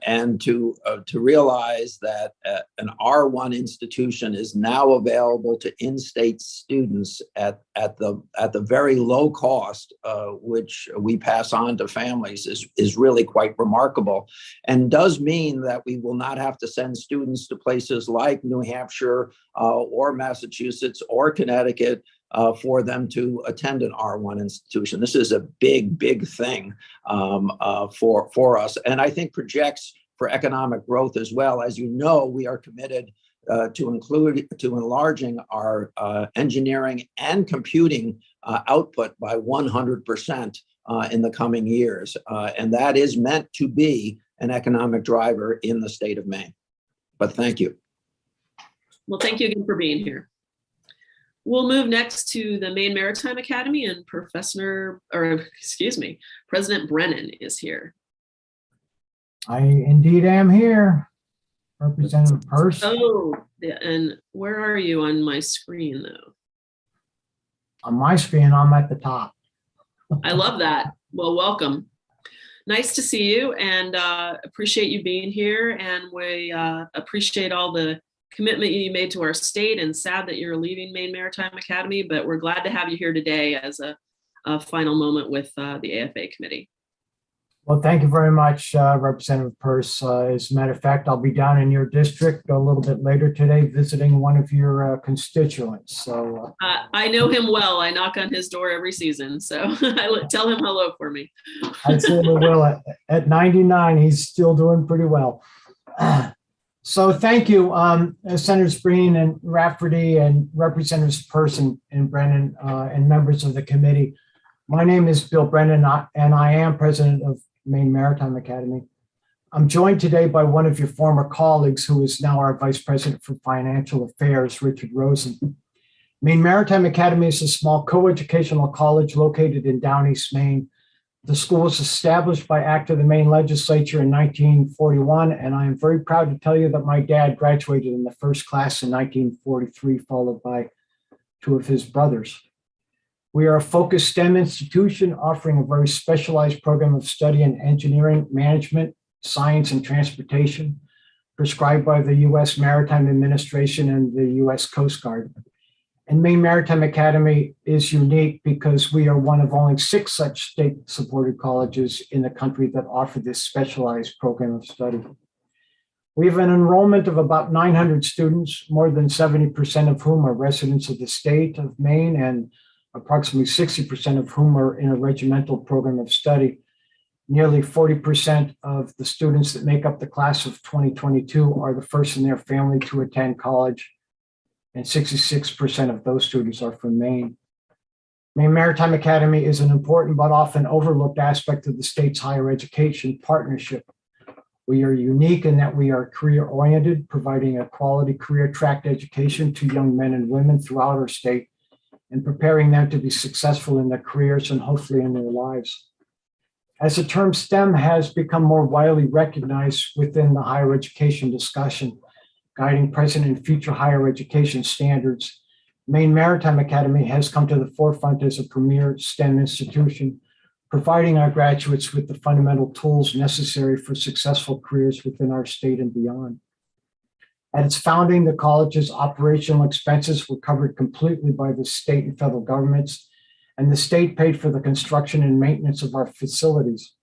and to realize that an R1 institution is now available to in-state students at the very low cost, which we pass on to families, is really quite remarkable, and does mean that we will not have to send students to places like New Hampshire or Massachusetts or Connecticut for them to attend an R1 institution. This is a big, big thing for us, and I think projects for economic growth as well. As you know, we are committed to enlarging our engineering and computing output by 100% in the coming years, and that is meant to be an economic driver in the state of Maine. But thank you. Well, thank you again for being here. We'll move next to the Maine Maritime Academy, and President Brennan is here. I indeed am here. Representative Peirce. Oh, and where are you on my screen though? On my screen, I'm at the top. I love that. Well, welcome. Nice to see you, and appreciate you being here. And we appreciate all the commitment you made to our state, and sad that you're leaving Maine Maritime Academy, but we're glad to have you here today as a final moment with the AFA committee. Well, thank you very much, Representative Peirce. As a matter of fact, I'll be down in your district a little bit later today visiting one of your constituents. So I know him well. I knock on his door every season, so tell him hello for me. I certainly will. At 99, he's still doing pretty well. So thank you, Senators Breen and Rafferty and Representatives Peirce and Brennan and members of the committee. My name is Bill Brennan, and I am president of Maine Maritime Academy. I'm joined today by one of your former colleagues who is now our Vice President for Financial Affairs, Richard Rosen. Maine Maritime Academy is a small co-educational college located in Down East Maine. The school was established by act of the Maine legislature in 1941, and I am very proud to tell you that my dad graduated in the first class in 1943, followed by two of his brothers. We are a focused STEM institution offering a very specialized program of study in engineering, management, science, and transportation, prescribed by the U.S. Maritime Administration and the U.S. Coast Guard. And Maine Maritime Academy is unique because we are one of only 6 such state-supported colleges in the country that offer this specialized program of study. We have an enrollment of about 900 students, more than 70% of whom are residents of the state of Maine, and approximately 60% of whom are in a regimental program of study. Nearly 40% of the students that make up the class of 2022 are the first in their family to attend college, and 66% of those students are from Maine. Maine Maritime Academy is an important but often overlooked aspect of the state's higher education partnership. We are unique in that we are career-oriented, providing a quality career-tracked education to young men and women throughout our state, and preparing them to be successful in their careers and hopefully in their lives. As the term STEM has become more widely recognized within the higher education discussion, guiding present and future higher education standards, Maine Maritime Academy has come to the forefront as a premier STEM institution, providing our graduates with the fundamental tools necessary for successful careers within our state and beyond. At its founding, the college's operational expenses were covered completely by the state and federal governments, and the state paid for the construction and maintenance of our facilities.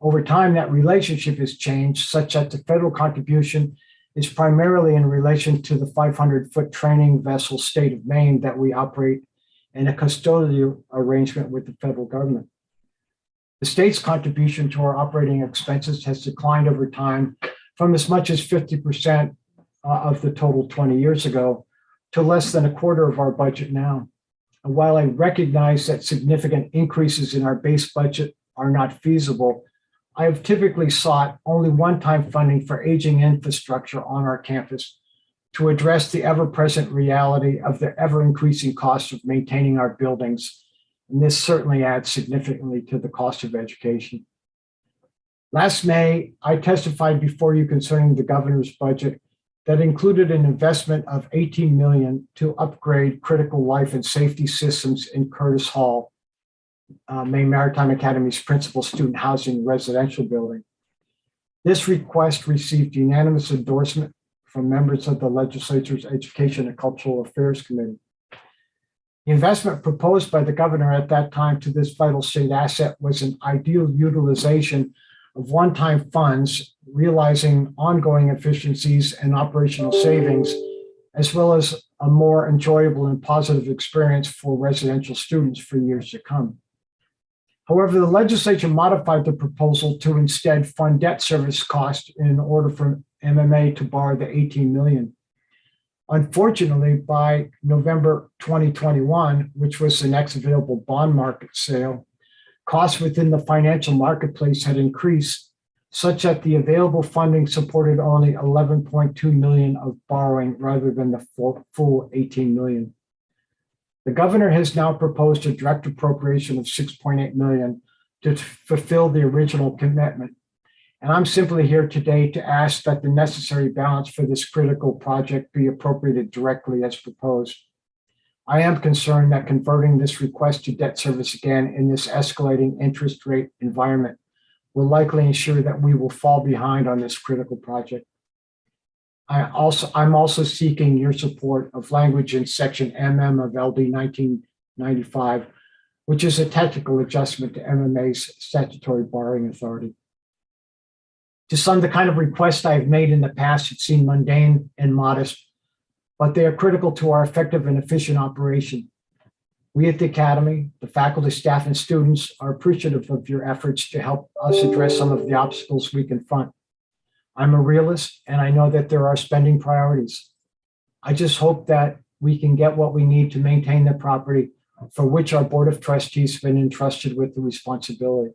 Over time, that relationship has changed such that the federal contribution is primarily in relation to the 500-foot training vessel State of Maine that we operate in a custodial arrangement with the federal government. The state's contribution to our operating expenses has declined over time from as much as 50% of the total 20 years ago to less than a quarter of our budget now. And while I recognize that significant increases in our base budget are not feasible, I have typically sought only one-time funding for aging infrastructure on our campus to address the ever-present reality of the ever-increasing cost of maintaining our buildings. And this certainly adds significantly to the cost of education. Last May, I testified before you concerning the governor's budget that included an investment of $18 million to upgrade critical life and safety systems in Curtis Hall, Maine Maritime Academy's principal student housing residential building. This request received unanimous endorsement from members of the legislature's Education and Cultural Affairs Committee. The investment proposed by the governor at that time to this vital state asset was an ideal utilization of one-time funds, realizing ongoing efficiencies and operational savings, as well as a more enjoyable and positive experience for residential students for years to come. However, the legislature modified the proposal to instead fund debt service costs in order for MMA to borrow the $18 million. Unfortunately, by November 2021, which was the next available bond market sale, costs within the financial marketplace had increased such that the available funding supported only $11.2 million of borrowing rather than the full $18 million. The governor has now proposed a direct appropriation of $6.8 million to fulfill the original commitment. And I'm simply here today to ask that the necessary balance for this critical project be appropriated directly as proposed. I am concerned that converting this request to debt service again in this escalating interest rate environment will likely ensure that we will fall behind on this critical project. I'm also seeking your support of language in section MM of LD 1995, which is a technical adjustment to MMA's statutory borrowing authority. To some, the kind of requests I've made in the past have seemed mundane and modest, but they are critical to our effective and efficient operation. We at the Academy, the faculty, staff, and students are appreciative of your efforts to help us address some of the obstacles we confront. I'm a realist, and I know that there are spending priorities. I just hope that we can get what we need to maintain the property for which our Board of Trustees have been entrusted with the responsibility.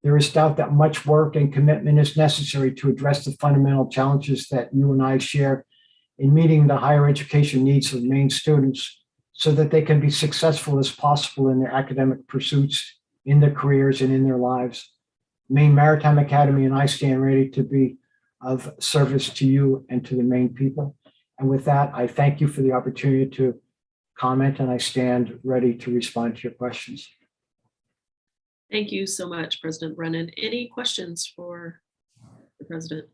There is doubt that much work and commitment is necessary to address the fundamental challenges that you and I share in meeting the higher education needs of Maine students so that they can be successful as possible in their academic pursuits, in their careers, and in their lives. Maine Maritime Academy and I stand ready to be of service to you and to the Maine people. And with that, I thank you for the opportunity to comment, and I stand ready to respond to your questions. Thank you so much, President Brennan. Any questions for the president?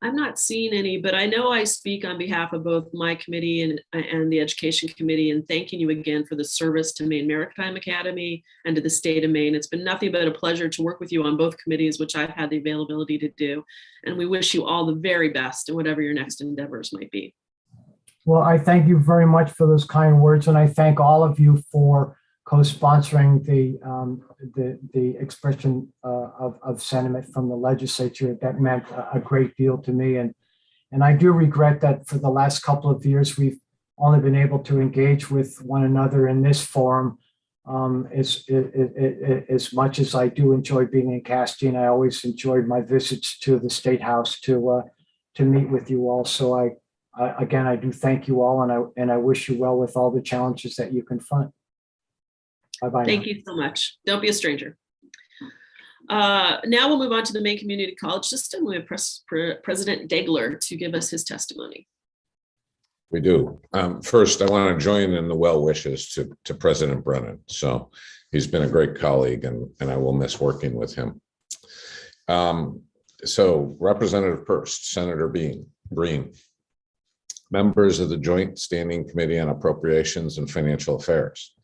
I'm not seeing any, but I know I speak on behalf of both my committee and the Education Committee in thanking you again for the service to Maine Maritime Academy and to the state of Maine. It's been nothing but a pleasure to work with you on both committees, which I've had the availability to do. And we wish you all the very best in whatever your next endeavors might be. Well, I thank you very much for those kind words, and I thank all of you for co-sponsoring the expression of sentiment from the legislature. That meant a great deal to me, and I do regret that for the last couple of years we've only been able to engage with one another in this forum. As much as I do enjoy being in Castine, I always enjoyed my visits to the State House to meet with you all. So again, I do thank you all, and I wish you well with all the challenges that you confront. Bye-bye. Thank you so much. Don't be a stranger. Now we'll move on to the Maine Community College System. We have President Degler to give us his testimony. We do. First, I want to join in the well wishes to President Brennan. So he's been a great colleague, and I will miss working with him. So Representative Peirce, Senator Breen, members of the Joint Standing Committee on Appropriations and Financial Affairs,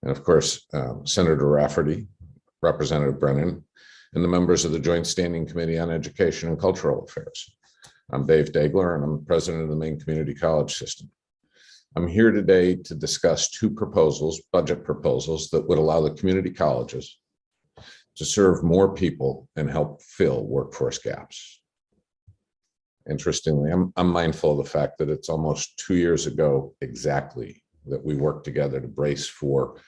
and of course, Senator Rafferty, Representative Brennan, and the members of the Joint Standing Committee on Education and Cultural Affairs. I'm Dave Degler, and I'm president of the Maine Community College System. I'm here today to discuss two proposals, budget proposals, that would allow the community colleges to serve more people and help fill workforce gaps. Interestingly, I'm mindful of the fact that it's almost 2 years ago exactly that we worked together to brace for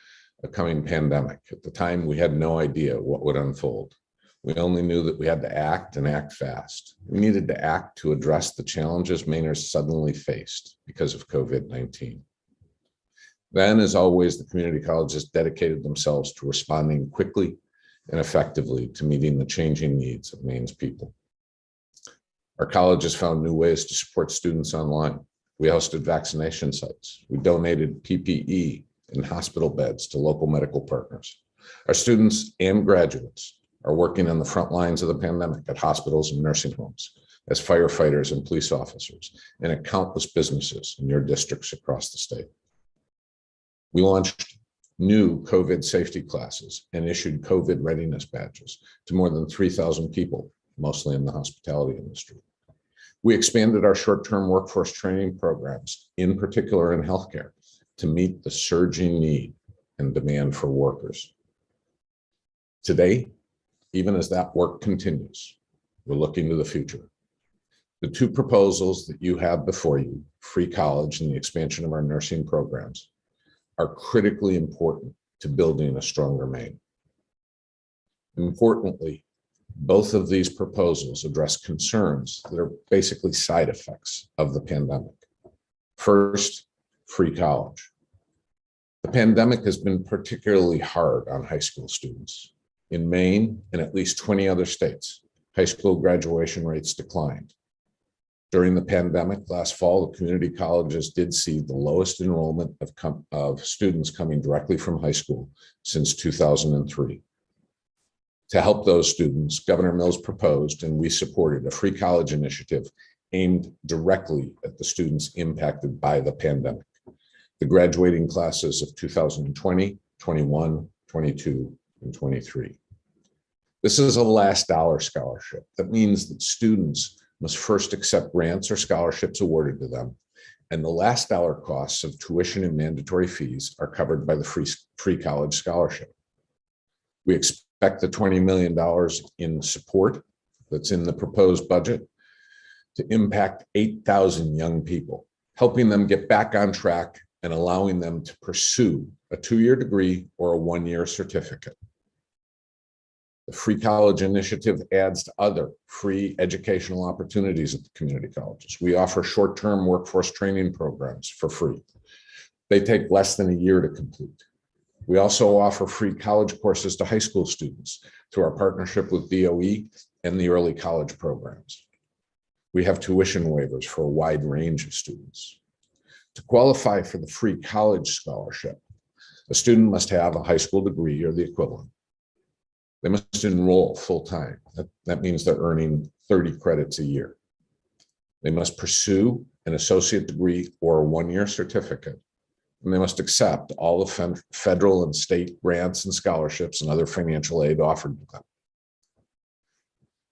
a coming pandemic. At the time, we had no idea what would unfold. We only knew that we had to act and act fast. We needed to act to address the challenges Mainers suddenly faced because of COVID-19. Then, as always, the community colleges dedicated themselves to responding quickly and effectively to meeting the changing needs of Maine's people. Our colleges found new ways to support students online. We hosted vaccination sites. We donated PPE and hospital beds to local medical partners. Our students and graduates are working on the front lines of the pandemic at hospitals and nursing homes, as firefighters and police officers, and at countless businesses in your districts across the state. We launched new COVID safety classes and issued COVID readiness badges to more than 3,000 people, mostly in the hospitality industry. We expanded our short-term workforce training programs, in particular in healthcare, to meet the surging need and demand for workers. Today, even as that work continues, we're looking to the future. The two proposals that you have before you, free college and the expansion of our nursing programs, are critically important to building a stronger Maine. Importantly, both of these proposals address concerns that are basically side effects of the pandemic. First, free college. The pandemic has been particularly hard on high school students. In Maine and at least 20 other states, high school graduation rates declined. During the pandemic last fall, the community colleges did see the lowest enrollment of students coming directly from high school since 2003. To help those students, Governor Mills proposed, and we supported, a free college initiative aimed directly at the students impacted by the pandemic. The graduating classes of 2020, 21, 22, and 23. This is a last dollar scholarship. That means that students must first accept grants or scholarships awarded to them, and the last dollar costs of tuition and mandatory fees are covered by the free college scholarship. We expect the $20 million in support that's in the proposed budget to impact 8,000 young people, helping them get back on track and allowing them to pursue a 2-year degree or a 1-year certificate. The free college initiative adds to other free educational opportunities at the community colleges. We offer short-term workforce training programs for free. They take less than a year to complete. We also offer free college courses to high school students through our partnership with DOE and the early college programs. We have tuition waivers for a wide range of students. To qualify for the free college scholarship, a student must have a high school degree or the equivalent. They must enroll full-time. That means they're earning 30 credits a year. They must pursue an associate degree or a 1-year certificate, and they must accept all the federal and state grants and scholarships and other financial aid offered to them.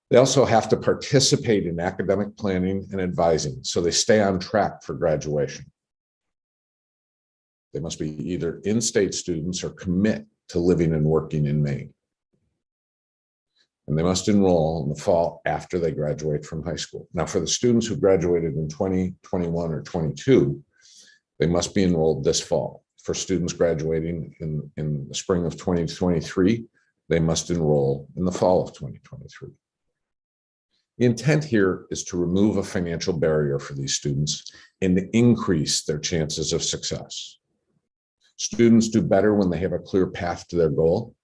They also have to participate in academic planning and advising so they stay on track for graduation. They must be either in-state students or commit to living and working in Maine. And they must enroll in the fall after they graduate from high school. Now, for the students who graduated in 20, 21, or 22, they must be enrolled this fall. For students graduating in the spring of 2023, they must enroll in the fall of 2023. The intent here is to remove a financial barrier for these students and to increase their chances of success. Students do better when they have a clear path to their goal,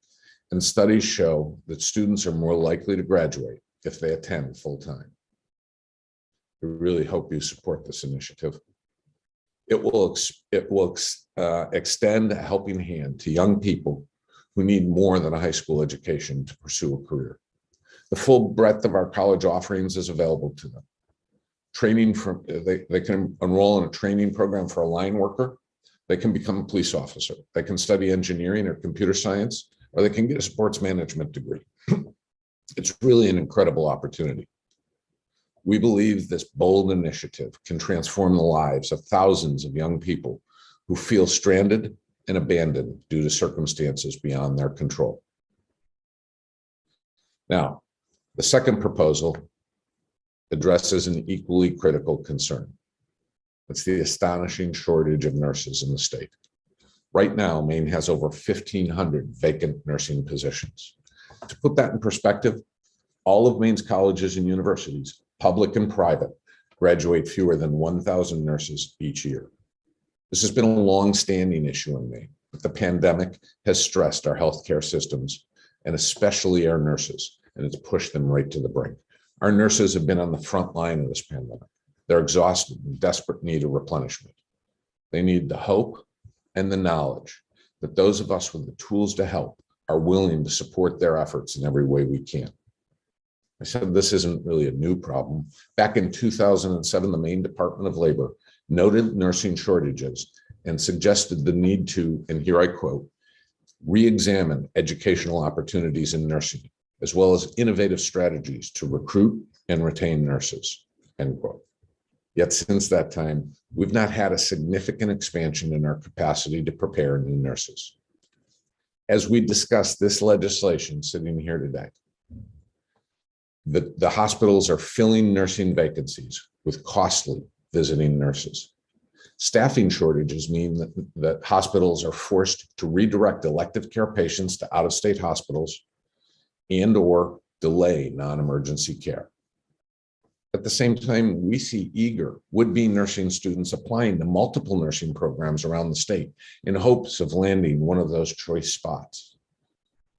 and studies show that students are more likely to graduate if they attend full-time. We really hope you support this initiative. It will extend a helping hand to young people who need more than a high school education to pursue a career. The full breadth of our college offerings is available to them. They can enroll in a training program for a line worker. They can become a police officer. They can study engineering or computer science, or they can get a sports management degree. It's really an incredible opportunity. We believe this bold initiative can transform the lives of thousands of young people who feel stranded and abandoned due to circumstances beyond their control. Now, the second proposal addresses an equally critical concern. It's the astonishing shortage of nurses in the state. Right now, Maine has over 1,500 vacant nursing positions. To put that in perspective, all of Maine's colleges and universities, public and private, graduate fewer than 1,000 nurses each year. This has been a long-standing issue in Maine, but the pandemic has stressed our healthcare systems and especially our nurses, and it's pushed them right to the brink. Our nurses have been on the front line of this pandemic. They're exhausted and in desperate need of replenishment. They need the hope and the knowledge that those of us with the tools to help are willing to support their efforts in every way we can. I said this isn't really a new problem. Back in 2007, the Maine Department of Labor noted nursing shortages and suggested the need to, and here I quote, re-examine educational opportunities in nursing, as well as innovative strategies to recruit and retain nurses, end quote. Yet since that time, we've not had a significant expansion in our capacity to prepare new nurses. As we discuss this legislation sitting here today, the hospitals are filling nursing vacancies with costly visiting nurses. Staffing shortages mean that hospitals are forced to redirect elective care patients to out-of-state hospitals and/or delay non-emergency care. At the same time, we see eager would-be nursing students applying to multiple nursing programs around the state in hopes of landing one of those choice spots.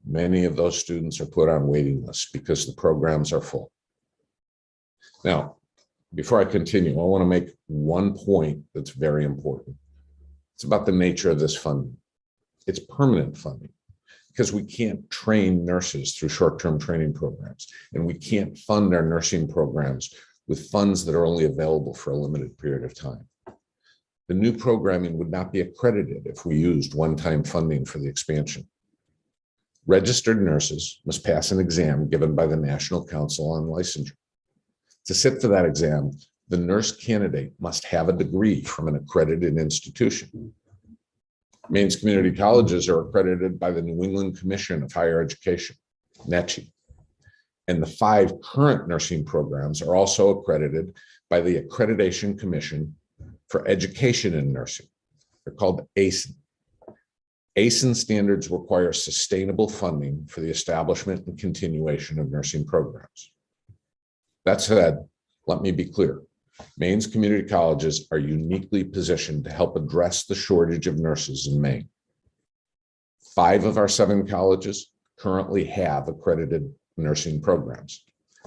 Many of those students are put on waiting lists because the programs are full. Now, before I continue, I want to make one point that's very important. It's about the nature of this funding. It's permanent funding because we can't train nurses through short-term training programs, and we can't fund our nursing programs with funds that are only available for a limited period of time. The new programming would not be accredited if we used one-time funding for the expansion. Registered nurses must pass an exam given by the National Council on Licensure. To sit for that exam, the nurse candidate must have a degree from an accredited institution. Maine's community colleges are accredited by the New England Commission of Higher Education, NECHI. And the 5 current nursing programs are also accredited by the Accreditation Commission for Education in Nursing. They're called ACEN. ACEN standards require sustainable funding for the establishment and continuation of nursing programs. That said, let me be clear. Maine's community colleges are uniquely positioned to help address the shortage of nurses in Maine. 5 of our 7 colleges currently have accredited nursing programs.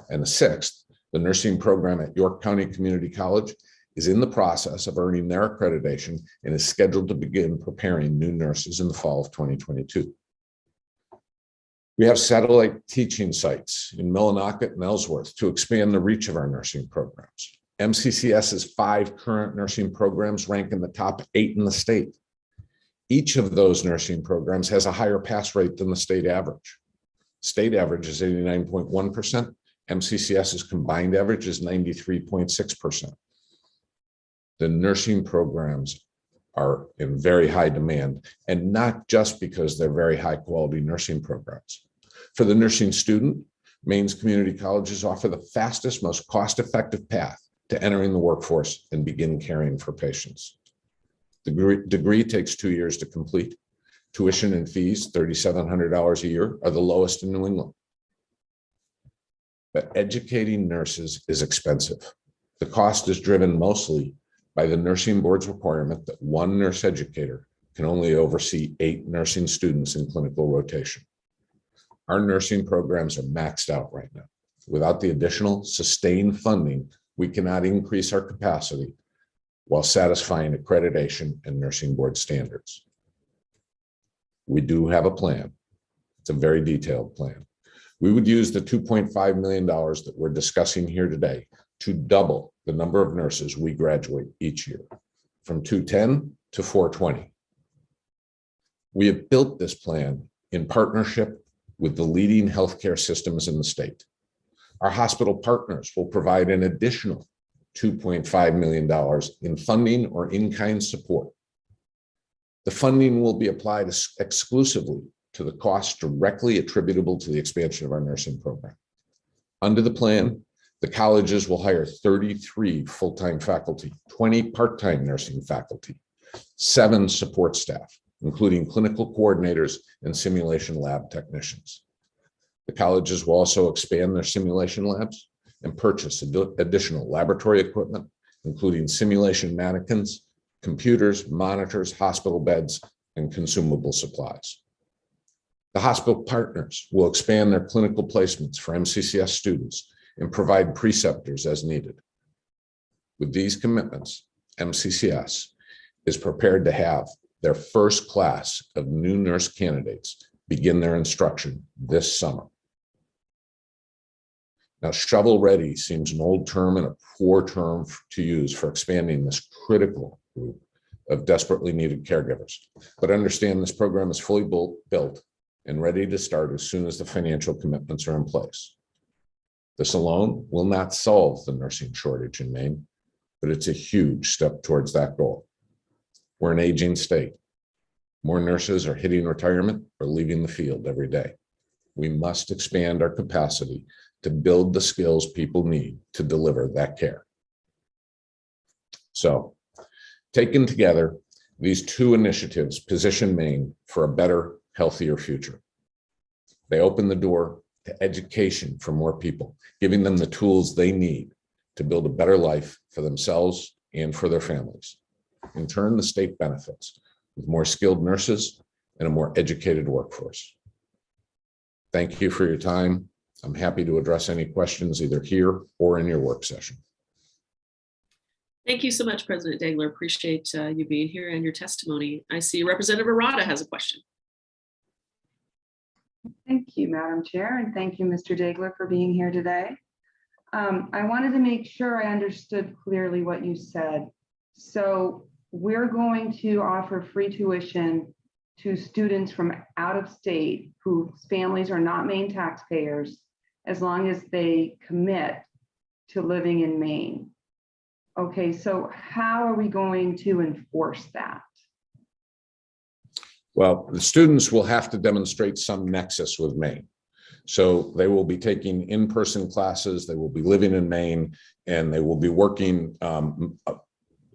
And the 6th, the nursing program at York County Community College, is in the process of earning their accreditation and is scheduled to begin preparing new nurses in the fall of 2022. We have satellite teaching sites in Millinocket and Ellsworth to expand the reach of our nursing programs. MCCS's 5 current nursing programs rank in the top 8 in the state. Each of those nursing programs has a higher pass rate than the state average. State average is 89.1%. MCCS's combined average is 93.6%. The nursing programs are in very high demand, and not just because they're very high quality nursing programs. For the nursing student, Maine's community colleges offer the fastest, most cost-effective path to entering the workforce and begin caring for patients. The degree takes 2 years to complete. Tuition and fees, $3,700 a year, are the lowest in New England. But educating nurses is expensive. The cost is driven mostly by the nursing board's requirement that 1 nurse educator can only oversee 8 nursing students in clinical rotation. Our nursing programs are maxed out right now. Without the additional sustained funding, we cannot increase our capacity while satisfying accreditation and nursing board standards. We do have a plan. It's a very detailed plan. We would use the $2.5 million that we're discussing here today to double the number of nurses we graduate each year, from 210 to 420. We have built this plan in partnership with the leading healthcare systems in the state. Our hospital partners will provide an additional $2.5 million in funding or in-kind support. The funding will be applied exclusively to the costs directly attributable to the expansion of our nursing program. Under the plan, the colleges will hire 33 full-time faculty, 20 part-time nursing faculty, 7 support staff, including clinical coordinators and simulation lab technicians. The colleges will also expand their simulation labs and purchase additional laboratory equipment, including simulation mannequins, computers, monitors, hospital beds, and consumable supplies. The hospital partners will expand their clinical placements for MCCS students and provide preceptors as needed. With these commitments, MCCS is prepared to have their first class of new nurse candidates begin their instruction this summer. Now, shovel-ready seems an old term and a poor term to use for expanding this critical group of desperately needed caregivers. But understand this program is fully built and ready to start as soon as the financial commitments are in place. This alone will not solve the nursing shortage in Maine, but it's a huge step towards that goal. We're an aging state. More nurses are hitting retirement or leaving the field every day. We must expand our capacity to build the skills people need to deliver that care. So, taken together, these 2 initiatives position Maine for a better, healthier future. They open the door to education for more people, giving them the tools they need to build a better life for themselves and for their families. In turn, the state benefits with more skilled nurses and a more educated workforce. Thank you for your time. I'm happy to address any questions either here or in your work session. Thank you so much, President Degler. Appreciate you being here and your testimony. I see Representative Arata has a question. Thank you, Madam Chair, and thank you, Mr. Degler, for being here today. I wanted to make sure I understood clearly what you said. So we're going to offer free tuition to students from out of state whose families are not Maine taxpayers, as long as they commit to living in Maine. Okay, so how are we going to enforce that? Well, the students will have to demonstrate some nexus with Maine. So they will be taking in-person classes, they will be living in Maine, and they will be working.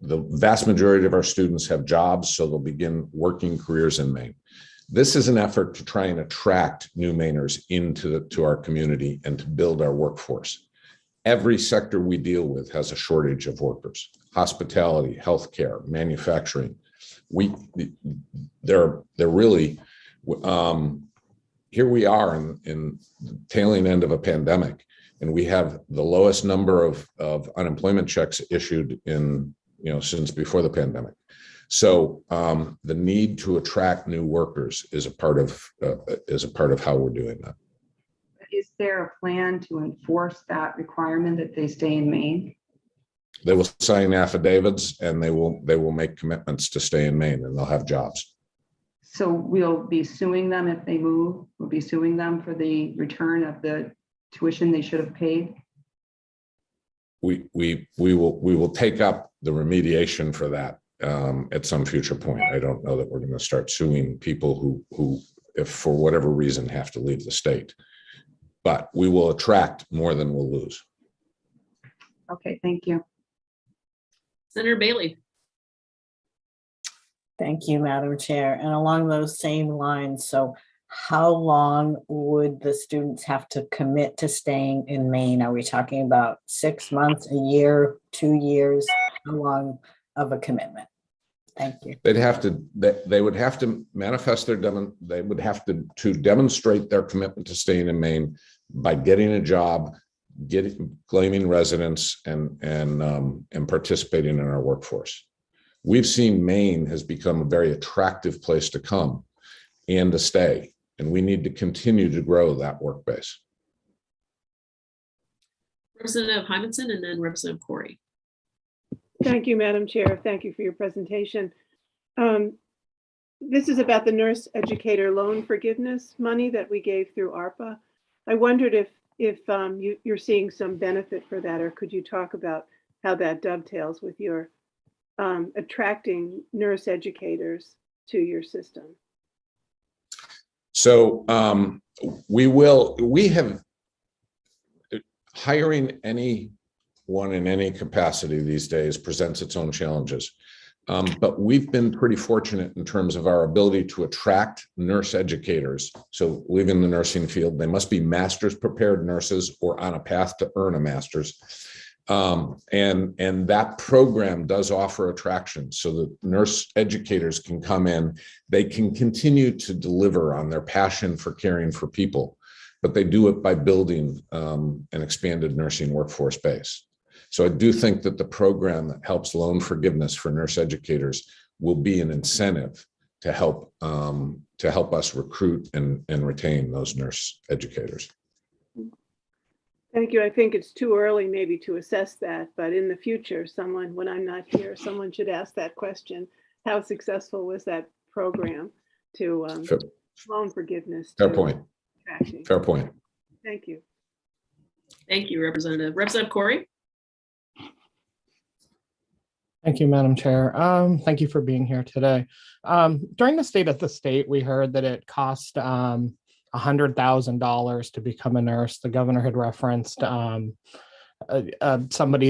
The vast majority of our students have jobs, so they'll begin working careers in Maine. This is an effort to try and attract new Mainers into our community and to build our workforce. Every sector we deal with has a shortage of workers: hospitality, healthcare, manufacturing. They're really, here we are in the tailing end of a pandemic, and we have the lowest number of unemployment checks issued since before the pandemic. So the need to attract new workers is a part of how we're doing that. Is there a plan to enforce that requirement that they stay in Maine? They will sign affidavits and they will make commitments to stay in Maine, and they'll have jobs. So we'll be suing them if they move. We'll be suing them for the return of the tuition they should have paid. We will take up the remediation for that at some future point. I don't know that we're going to start suing people who, if for whatever reason, have to leave the state. But we will attract more than we'll lose. Okay, thank you. Senator Bailey. Thank you, Madam Chair. And along those same lines, so how long would the students have to commit to staying in Maine? Are we talking about 6 months, a year, 2 years? How long of a commitment? Thank you. They would have to manifest they would have to demonstrate their commitment to staying in Maine by getting a job, claiming residence, and participating in our workforce. We've seen Maine has become a very attractive place to come and to stay, and we need to continue to grow that work base. Representative Hymanson and then Representative Corey. Thank you, Madam Chair. Thank you for your presentation. This is about the nurse educator loan forgiveness money that we gave through ARPA. I wondered if you're seeing some benefit for that, or could you talk about how that dovetails with your attracting nurse educators to your system? So hiring anyone in any capacity these days presents its own challenges. But we've been pretty fortunate in terms of our ability to attract nurse educators. So leaving the nursing field, they must be master's prepared nurses or on a path to earn a master's. And that program does offer attraction so that nurse educators can come in, they can continue to deliver on their passion for caring for people, but they do it by building an expanded nursing workforce base. So I do think that the program that helps loan forgiveness for nurse educators will be an incentive to help us recruit and retain those nurse educators. Thank you. I think it's too early maybe to assess that, but in the future, when I'm not here, someone should ask that question. How successful was that program to loan forgiveness? Fair point. Fair point. Thank you. Thank you, Representative. Representative Corey. Thank you, Madam Chair. Thank you for being here today. During the State of the State, we heard that it cost $100,000 to become a nurse. The governor had referenced somebody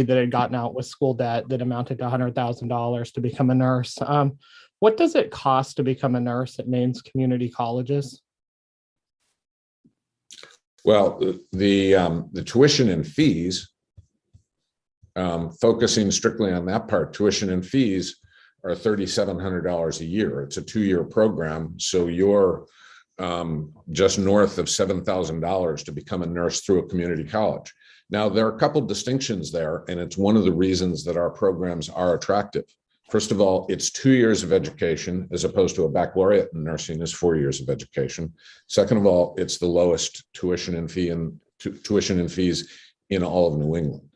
that had gotten out with school debt that amounted to $100,000 to become a nurse. What does it cost to become a nurse at Maine's community colleges? Well, the tuition and fees Focusing strictly on that part, tuition and fees are $3,700 a year. It's a 2-year program. So you're just north of $7,000 to become a nurse through a community college. Now, there are a couple distinctions there, and it's one of the reasons that our programs are attractive. First of all, it's 2 years of education as opposed to a baccalaureate in nursing is 4 years of education. Second of all, it's the lowest tuition and fees in all of New England.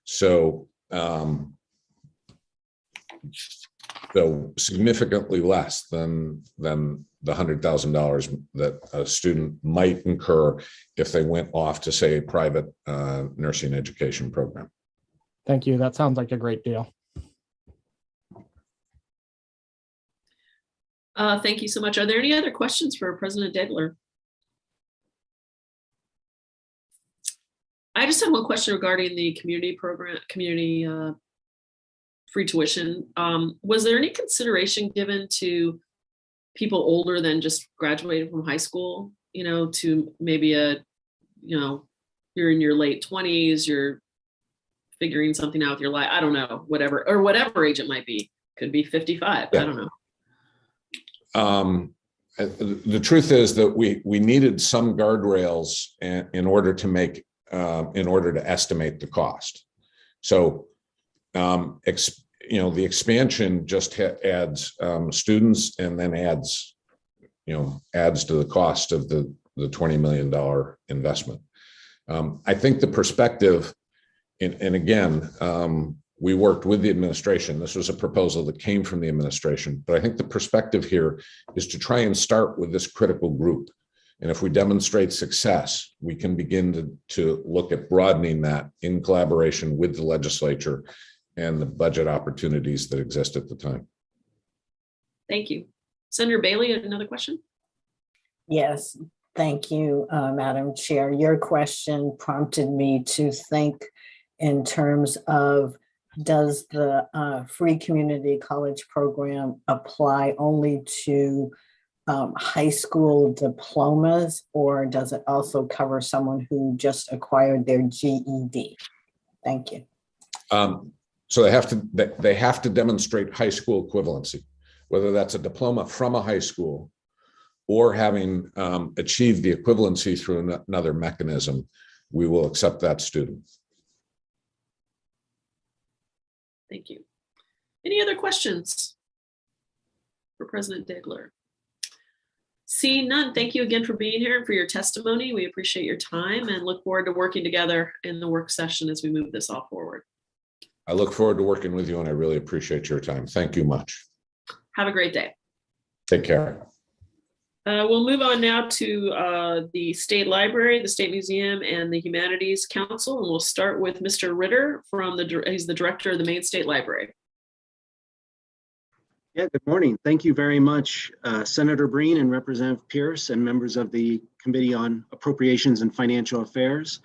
So, so significantly less than the $100,000 that a student might incur if they went off to, say, a private nursing education program. Thank you. That sounds like a great deal. Thank you so much. Are there any other questions for President Degler? I just have one question regarding the community program, community free tuition. Was there any consideration given to people older than just graduating from high school, you know, to maybe you're in your late 20s, you're figuring something out with your life, I don't know, whatever age it might be, could be 55, yeah. I don't know. The truth is that we needed some guardrails in order to estimate the cost. So, the expansion just adds students and then adds to the cost of the $20 million investment. I think the perspective, and again, we worked with the administration. This was a proposal that came from the administration, but I think the perspective here is to try and start with this critical group. And if we demonstrate success, we can begin to look at broadening that in collaboration with the legislature and the budget opportunities that exist at the time. Thank you. Senator Bailey, another question? Yes, thank you, Madam Chair. Your question prompted me to think in terms of, does the free community college program apply only to high school diplomas, or does it also cover someone who just acquired their GED? Thank you. So they have to demonstrate high school equivalency, whether that's a diploma from a high school or having achieved the equivalency through another mechanism. We will accept that student. Thank you. Any other questions for President Degler? Seeing none, thank you again for being here and for your testimony. We appreciate your time and look forward to working together in the work session as we move this all forward. I look forward to working with you, and I really appreciate your time. Thank you much. Have a great day. Take care. We'll move on now to the State Library, the State Museum, and the Humanities Council, and we'll start with Mr. Ritter he's the director of the Maine State Library. Yeah, good morning. Thank you very much, Senator Breen and Representative Pierce and members of the Committee on Appropriations and Financial Affairs,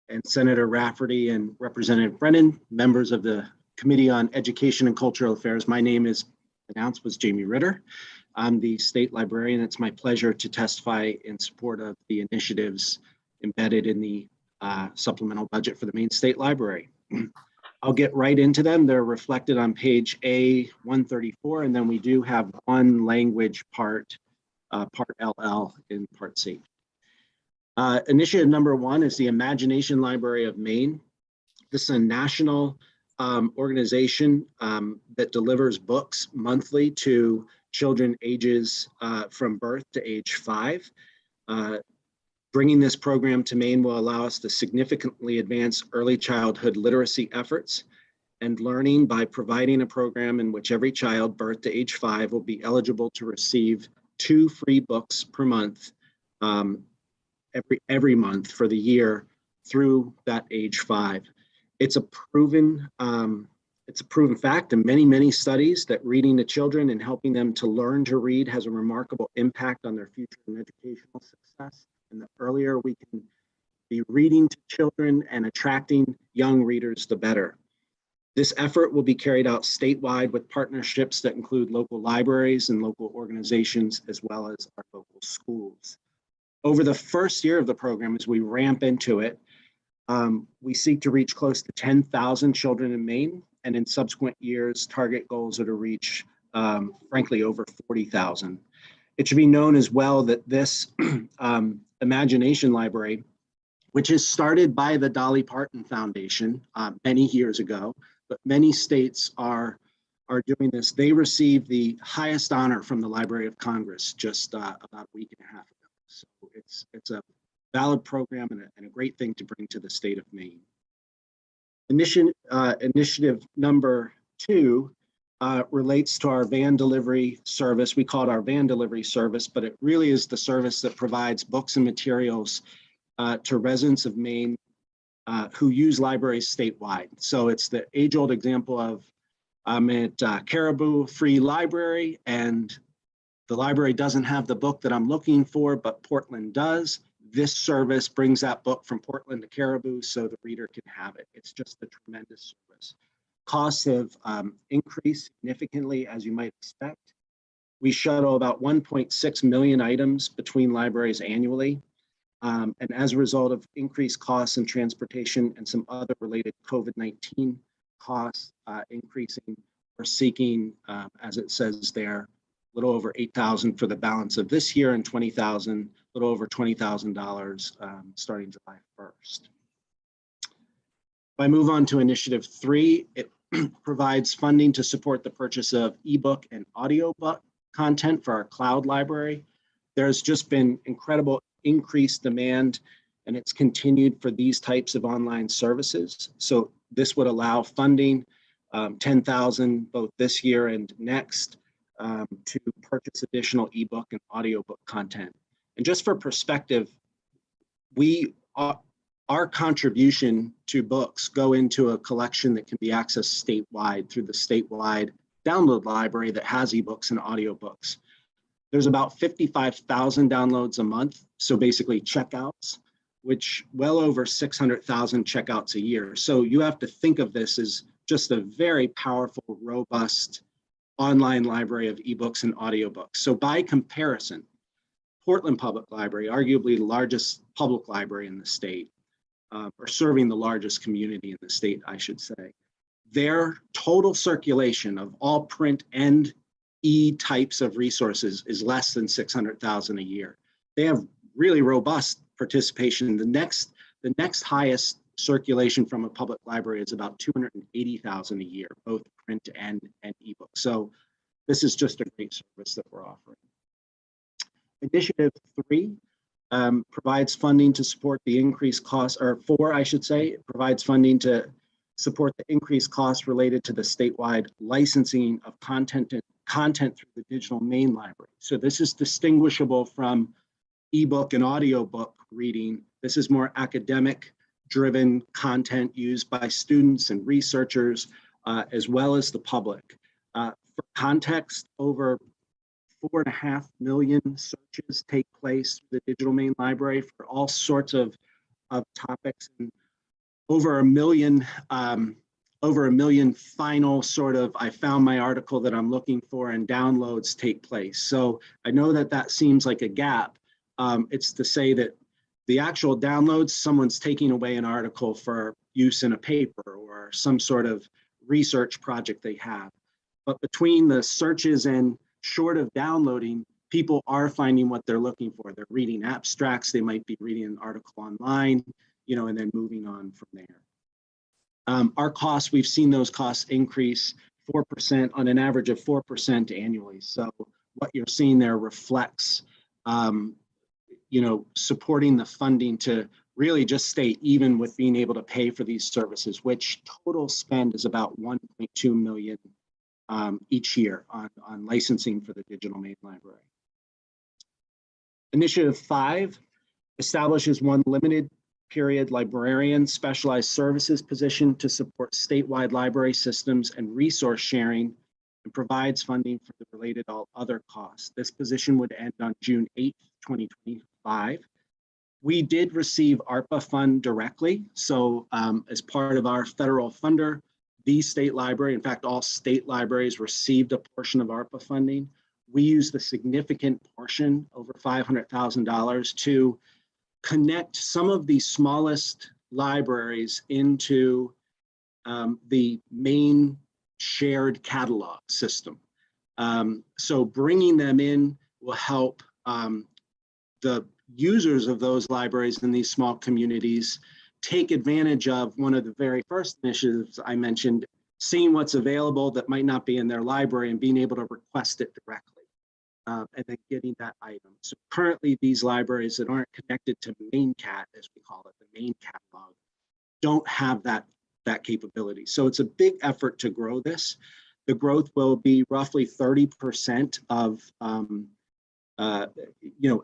and Senator Rafferty and Representative Brennan, members of the Committee on Education and Cultural Affairs. My name is announced was Jamie Ritter. I'm the state librarian. It's my pleasure to testify in support of the initiatives embedded in the supplemental budget for the Maine State Library. I'll get right into them. They're reflected on page A134, and then we do have one language part, part LL in part C. Initiative number one is the Imagination Library of Maine. This is a national organization that delivers books monthly to children ages from birth to age 5. Bringing this program to Maine will allow us to significantly advance early childhood literacy efforts and learning by providing a program in which every child birth to age 5 will be eligible to receive 2 free books per month every month for the year through that age 5. It's a proven fact in many studies that reading to children and helping them to learn to read has a remarkable impact on their future and educational success. And the earlier we can be reading to children and attracting young readers, the better. This effort will be carried out statewide with partnerships that include local libraries and local organizations, as well as our local schools. Over the first year of the program, as we ramp into it, We seek to reach close to 10,000 children in Maine, and in subsequent years, target goals are to reach, frankly, over 40,000. It should be known as well that this Imagination Library, which is started by the Dolly Parton Foundation many years ago, but many states are doing this. They received the highest honor from the Library of Congress just about a week and a half ago. So it's a valid program and a great thing to bring to the state of Maine. Initiative number 2 relates to our van delivery service. We call it our van delivery service, but it really is the service that provides books and materials to residents of Maine who use libraries statewide. So it's the age-old example of I'm at Caribou Free Library and the library doesn't have the book that I'm looking for, but Portland does. This service brings that book from Portland to Caribou so the reader can have it. It's just a tremendous service. Costs have increased significantly, as you might expect. We shuttle about 1.6 million items between libraries annually. And as a result of increased costs in transportation and some other related COVID-19 costs increasing, we're seeking, as it says there, a little over $8,000 for the balance of this year and $20,000, a little over $20,000 starting July 1st. If I move on to Initiative 3, it provides funding to support the purchase of ebook and audiobook content for our cloud library. There's just been incredible increased demand, and it's continued for these types of online services. So this would allow funding, $10,000 both this year and next, to purchase additional ebook and audiobook content. And just for perspective, our contribution to books go into a collection that can be accessed statewide through the statewide download library that has ebooks and audiobooks. There's about 55,000 downloads a month, so basically checkouts, which well over 600,000 checkouts a year. So you have to think of this as just a very powerful, robust online library of ebooks and audiobooks. So by comparison, Portland Public Library, arguably the largest public library in the state, or serving the largest community in the state, I should say, their total circulation of all print and types of resources is less than 600,000 a year. They have really robust participation. The next highest circulation from a public library is about 280,000 a year, both print and ebook. So this is just a great service that we're offering. Initiative 3 provides funding to support the increased costs, or 4, I should say, it provides funding to support the increased costs related to the statewide licensing of content through the digital Maine library. So this is distinguishable from ebook and audiobook reading. This is more academic driven content used by students and researchers, as well as the public. For context, over 4.5 million searches take place through the digital Maine library for all sorts of topics, and over a million final sort of I found my article that I'm looking for and downloads take place. So I know that seems like a gap. It's to say that the actual downloads, someone's taking away an article for use in a paper or some sort of research project they have. But between the searches and short of downloading, people are finding what they're looking for. They're reading abstracts, they might be reading an article online, and then moving on from there. Our costs, we've seen those costs increase 4% on an average of 4% annually. So what you're seeing there reflects supporting the funding to really just stay even with being able to pay for these services, which total spend is about 1.2 million each year on licensing for the digital Maine library. Initiative 5 establishes one limited period librarian specialized services position to support statewide library systems and resource sharing, and provides funding for the related all other costs. This position would end on June 8th, 2025. We did receive ARPA fund directly. So as part of our federal funder, the state library, in fact, all state libraries received a portion of ARPA funding. We used a significant portion, over $500,000, to connect some of the smallest libraries into the main shared catalog system. So bringing them in will help the users of those libraries in these small communities take advantage of one of the very first initiatives I mentioned, seeing what's available that might not be in their library and being able to request it directly, and then getting that item. So currently these libraries that aren't connected to MainCat, as we call it, the main catalog, don't have that capability. So it's a big effort to grow this. The growth will be roughly 30% of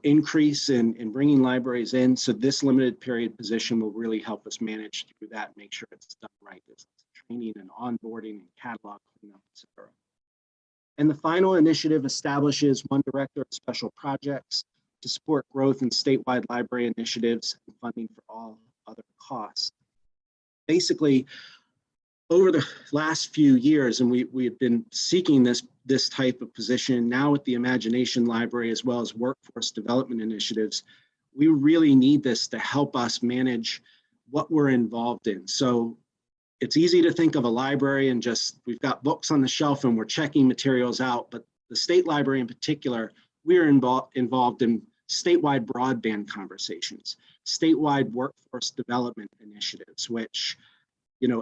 increase in bringing libraries in. So this limited period position will really help us manage through that, make sure it's done right. There's training and onboarding and catalog cleanup, et cetera. And the final initiative establishes one director of special projects to support growth in statewide library initiatives and funding for all other costs. Basically, over the last few years, and we have been seeking this type of position now with the Imagination Library as well as workforce development initiatives, we really need this to help us manage what we're involved in. So it's easy to think of a library and just, we've got books on the shelf and we're checking materials out, but the state library in particular, we're involved in statewide broadband conversations, statewide workforce development initiatives, which,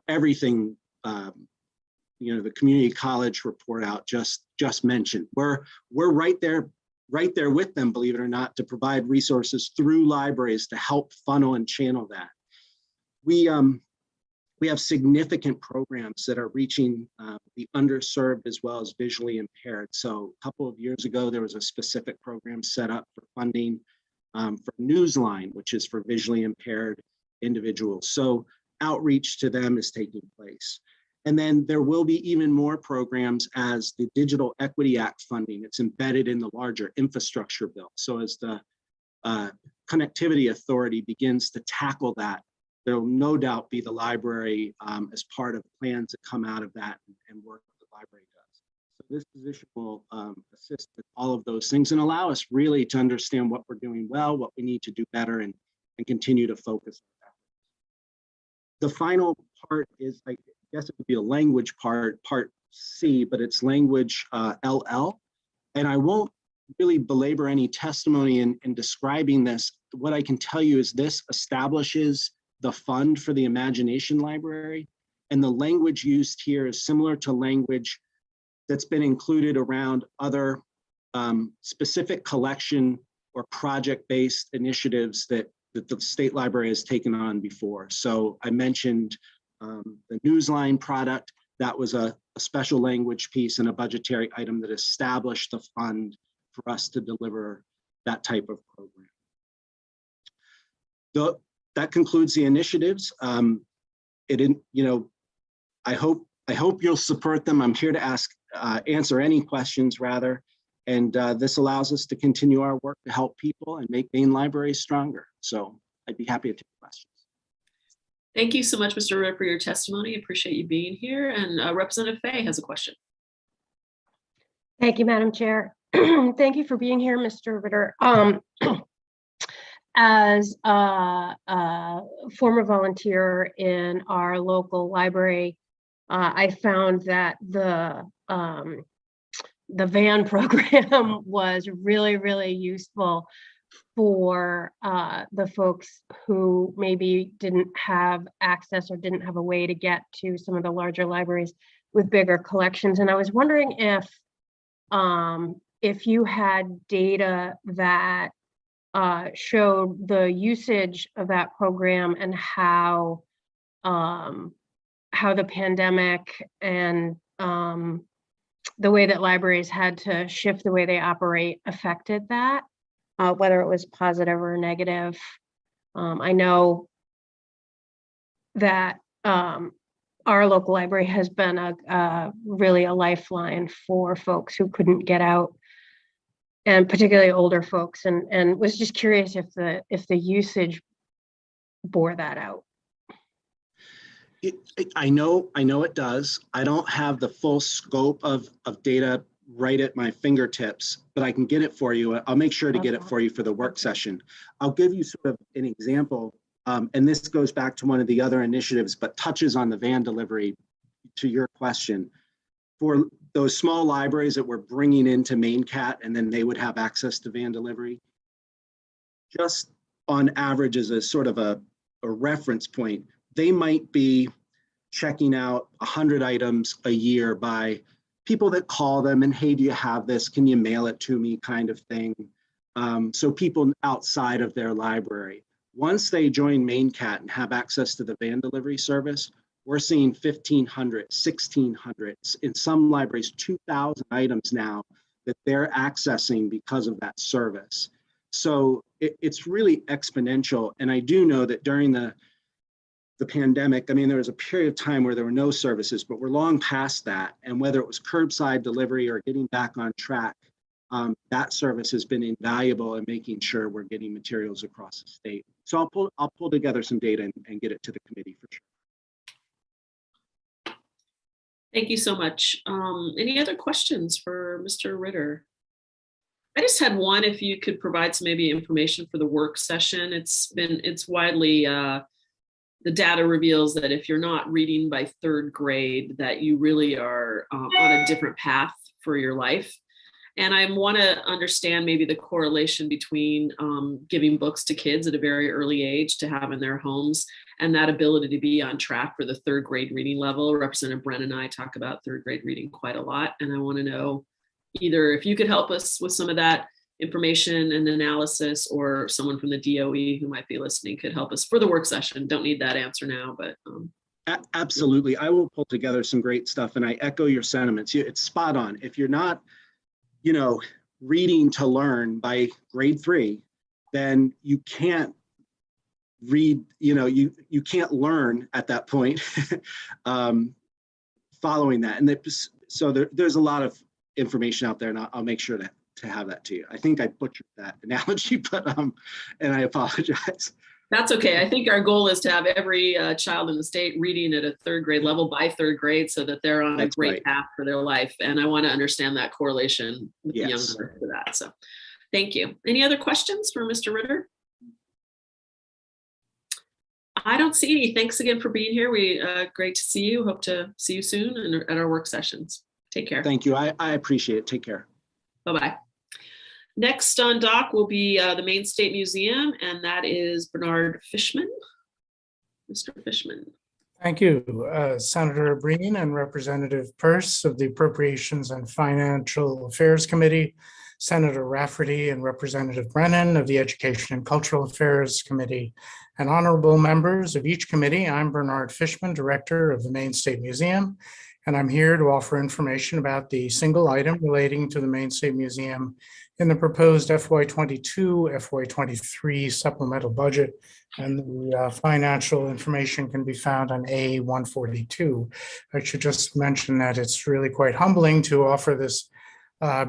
everything, the community college report out just mentioned. We're right there with them, believe it or not, to provide resources through libraries to help funnel and channel that. We have significant programs that are reaching the underserved as well as visually impaired. So a couple of years ago, there was a specific program set up for funding for Newsline, which is for visually impaired individuals. So outreach to them is taking place. And then there will be even more programs as the Digital Equity Act funding. It's embedded in the larger infrastructure bill. So as the Connectivity Authority begins to tackle that, there will no doubt be the library as part of plans that come out of that and work that the library does. So this position will assist with all of those things and allow us really to understand what we're doing well, what we need to do better, and continue to focus on that. The final part is, I guess it would be a language part C, but it's language LL. And I won't really belabor any testimony in describing this. What I can tell you is this establishes the fund for the Imagination Library. And the language used here is similar to language that's been included around other specific collection or project-based initiatives that the state library has taken on before. So I mentioned the Newsline product. That was a special language piece and a budgetary item that established the fund for us to deliver that type of program. That concludes the initiatives. I hope you'll support them. I'm here to answer any questions rather. And this allows us to continue our work to help people and make Maine libraries stronger. So I'd be happy to take questions. Thank you so much, Mr. Ritter, for your testimony. Appreciate you being here. And Representative Fay has a question. Thank you, Madam Chair. Thank you for being here, Mr. Ritter. As a former volunteer in our local library, I found that the van program was really, really useful for the folks who maybe didn't have access or didn't have a way to get to some of the larger libraries with bigger collections. And I was wondering if you had data that showed the usage of that program and how the pandemic and the way that libraries had to shift the way they operate affected that, whether it was positive or negative. I know that our local library has been really a lifeline for folks who couldn't get out, and particularly older folks, and was just curious if the usage bore that out. I know it does. I don't have the full scope of data right at my fingertips, but I can get it for you. I'll make sure to get it for you for the work session. I'll give you sort of an example. And this goes back to one of the other initiatives, but touches on the van delivery to your question. For those small libraries that we're bringing into MainCat, and then they would have access to van delivery, just on average as a sort of a reference point, they might be checking out 100 items a year by people that call them and, hey, do you have this? Can you mail it to me, kind of thing. So people outside of their library. Once they join MainCat and have access to the van delivery service, we're seeing 1,500, 1,600, in some libraries, 2,000 items now that they're accessing because of that service. So it's really exponential. And I do know that during the pandemic, I mean, there was a period of time where there were no services, but we're long past that. And whether it was curbside delivery or getting back on track, that service has been invaluable in making sure we're getting materials across the state. So I'll pull together some data and get it to the committee for sure. Thank you so much. Any other questions for Mr. Ritter? I just had one, if you could provide some maybe information for the work session. It's widely, the data reveals that if you're not reading by 3rd grade, that you really are on a different path for your life. And I want to understand maybe the correlation between giving books to kids at a very early age to have in their homes and that ability to be on track for the 3rd grade reading level. Representative Brennan and I talk about 3rd grade reading quite a lot. And I want to know either if you could help us with some of that information and analysis, or someone from the DOE who might be listening could help us for the work session. Don't need that answer now, but. Absolutely. I will pull together some great stuff, and I echo your sentiments. It's spot on. If you're not, reading to learn by grade 3, then you can't read, you can't learn at that point following that. And so there's a lot of information out there, and I'll make sure to have that to you. I think I butchered that analogy, but and I apologize. That's okay. I think our goal is to have every child in the state reading at a 3rd grade level by 3rd grade so that they're on a great path for their life. And I want to understand that correlation with the younger for that. So thank you. Any other questions for Mr. Ritter? I don't see any. Thanks again for being here. Great to see you. Hope to see you soon at our work sessions. Take care. Thank you. I appreciate it. Take care. Bye-bye. Next on doc will be the Maine State Museum, and that is Bernard Fishman. Mr. Fishman. Thank you, Senator Breen and Representative Peirce of the Appropriations and Financial Affairs Committee, Senator Rafferty and Representative Brennan of the Education and Cultural Affairs Committee, and honorable members of each committee. I'm Bernard Fishman, Director of the Maine State Museum, and I'm here to offer information about the single item relating to the Maine State Museum in the proposed FY22, FY23 supplemental budget, and the financial information can be found on A142. I should just mention that it's really quite humbling to offer this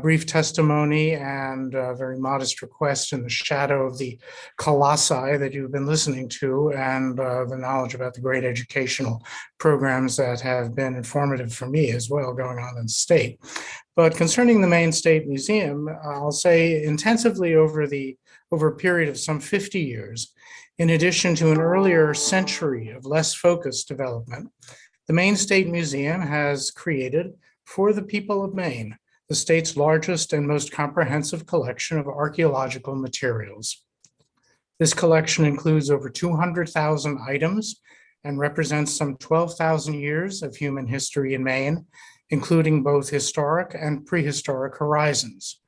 brief testimony and very modest request in the shadow of the colossi that you've been listening to, and the knowledge about the great educational programs that have been informative for me as well going on in the state. But concerning the Maine State Museum, I'll say intensively over a period of some 50 years, in addition to an earlier century of less focused development, the Maine State Museum has created, for the people of Maine, the state's largest and most comprehensive collection of archaeological materials. This collection includes over 200,000 items and represents some 12,000 years of human history in Maine, including both historic and prehistoric horizons.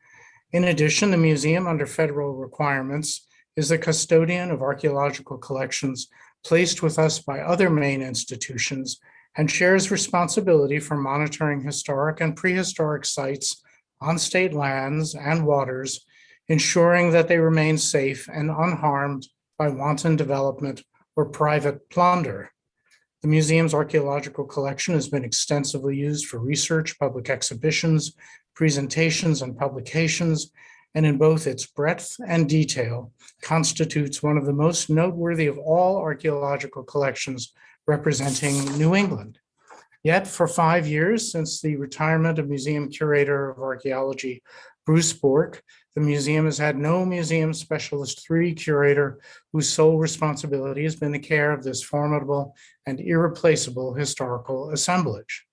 In addition, the museum, under federal requirements, is the custodian of archaeological collections placed with us by other Maine institutions, and shares responsibility for monitoring historic and prehistoric sites on state lands and waters, ensuring that they remain safe and unharmed by wanton development or private plunder. The museum's archaeological collection has been extensively used for research, public exhibitions, presentations, and publications, and in both its breadth and detail, constitutes one of the most noteworthy of all archaeological collections representing New England. Yet for 5 years since the retirement of Museum Curator of Archaeology Bruce Bork, The museum has had no museum specialist 3 curator whose sole responsibility has been the care of this formidable and irreplaceable historical assemblage.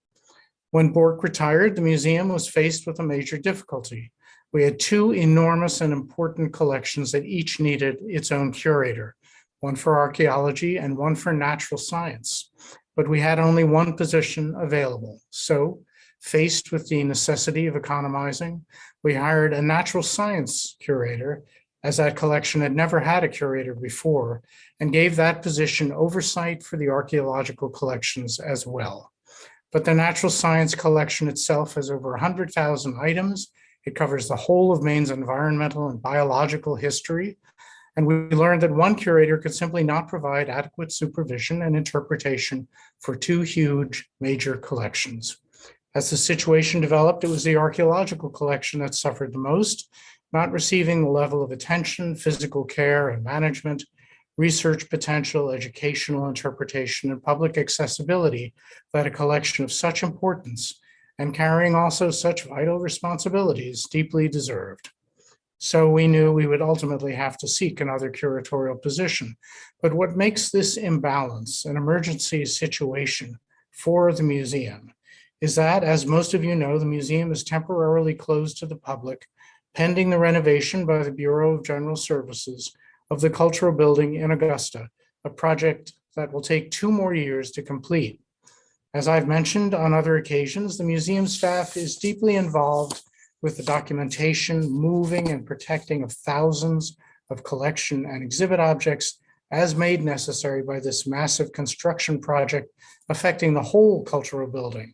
When Bork retired, the museum was faced with a major difficulty. We had 2 enormous and important collections that each needed its own curator, one for archaeology and one for natural science. But we had only one position available. So, faced with the necessity of economizing, we hired a natural science curator, as that collection had never had a curator before, and gave that position oversight for the archaeological collections as well. But the natural science collection itself has over 100,000 items. It covers the whole of Maine's environmental and biological history. And we learned that one curator could simply not provide adequate supervision and interpretation for 2 huge major collections. As the situation developed, it was the archaeological collection that suffered the most, not receiving the level of attention, physical care and management, research potential, educational interpretation, and public accessibility that a collection of such importance and carrying also such vital responsibilities deeply deserved. So we knew we would ultimately have to seek another curatorial position. But what makes this imbalance an emergency situation for the museum is that, as most of you know, the museum is temporarily closed to the public, pending the renovation by the Bureau of General Services of the Cultural Building in Augusta, a project that will take 2 more years to complete. As I've mentioned on other occasions, the museum staff is deeply involved with the documentation, moving, and protecting of thousands of collection and exhibit objects as made necessary by this massive construction project affecting the whole cultural building.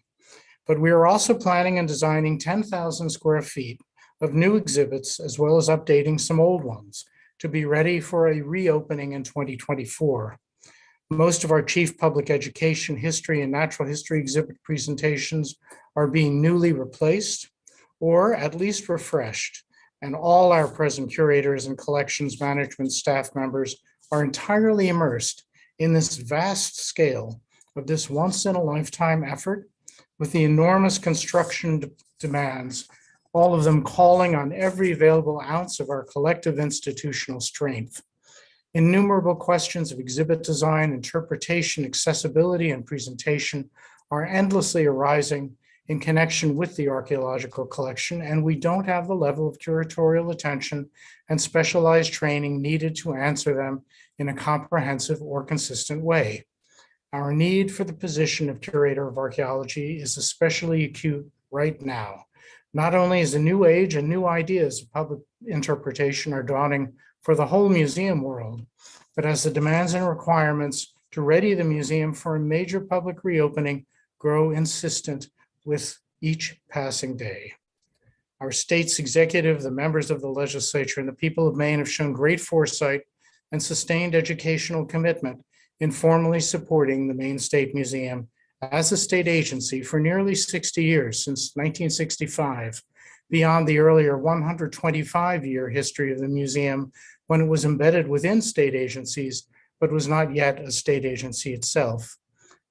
But we are also planning and designing 10,000 square feet of new exhibits, as well as updating some old ones to be ready for a reopening in 2024. Most of our chief public education, history, and natural history exhibit presentations are being newly replaced or at least refreshed, and all our present curators and collections management staff members are entirely immersed in this vast scale of this once-in-a-lifetime effort with the enormous construction demands, all of them calling on every available ounce of our collective institutional strength. Innumerable questions of exhibit design, interpretation, accessibility, and presentation are endlessly arising in connection with the archaeological collection, and we don't have the level of curatorial attention and specialized training needed to answer them in a comprehensive or consistent way. Our need for the position of curator of archaeology is especially acute right now. Not only is a new age and new ideas of public interpretation are dawning for the whole museum world, but as the demands and requirements to ready the museum for a major public reopening grow insistent with each passing day. Our state's executive, the members of the legislature, and the people of Maine have shown great foresight and sustained educational commitment in formally supporting the Maine State Museum as a state agency for nearly 60 years, since 1965, beyond the earlier 125-year history of the museum when it was embedded within state agencies, but was not yet a state agency itself.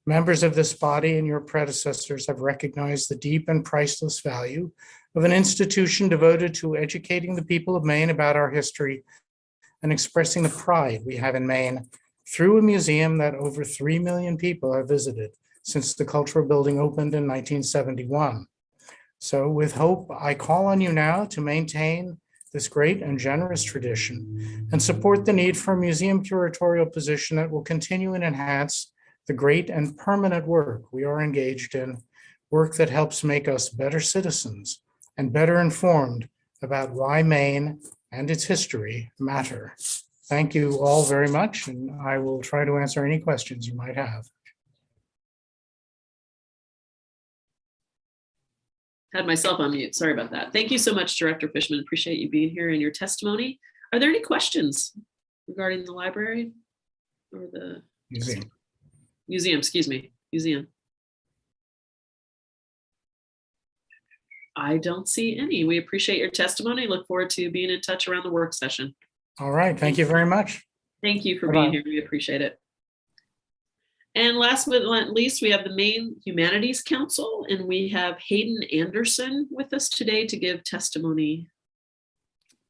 Members of this body and your predecessors have recognized the deep and priceless value of an institution devoted to educating the people of Maine about our history and expressing the pride we have in Maine through a museum that over 3 million people have visited since the cultural building opened in 1971. So with hope, I call on you now to maintain this great and generous tradition and support the need for a museum curatorial position that will continue and enhance the great and permanent work we are engaged in, work that helps make us better citizens and better informed about why Maine and its history matter. Thank you all very much, and I will try to answer any questions you might have. Had myself on mute. Sorry about that. Thank you so much, Director Fishman. Appreciate you being here and your testimony. Are there any questions regarding the library or the museum? Museum. I don't see any. We appreciate your testimony. Look forward to being in touch around the work session. All right. Thank you very much. Thank you for Bye-bye. being here. We appreciate it. And last but not least, we have the Maine Humanities Council, and we have Hayden Anderson with us today to give testimony.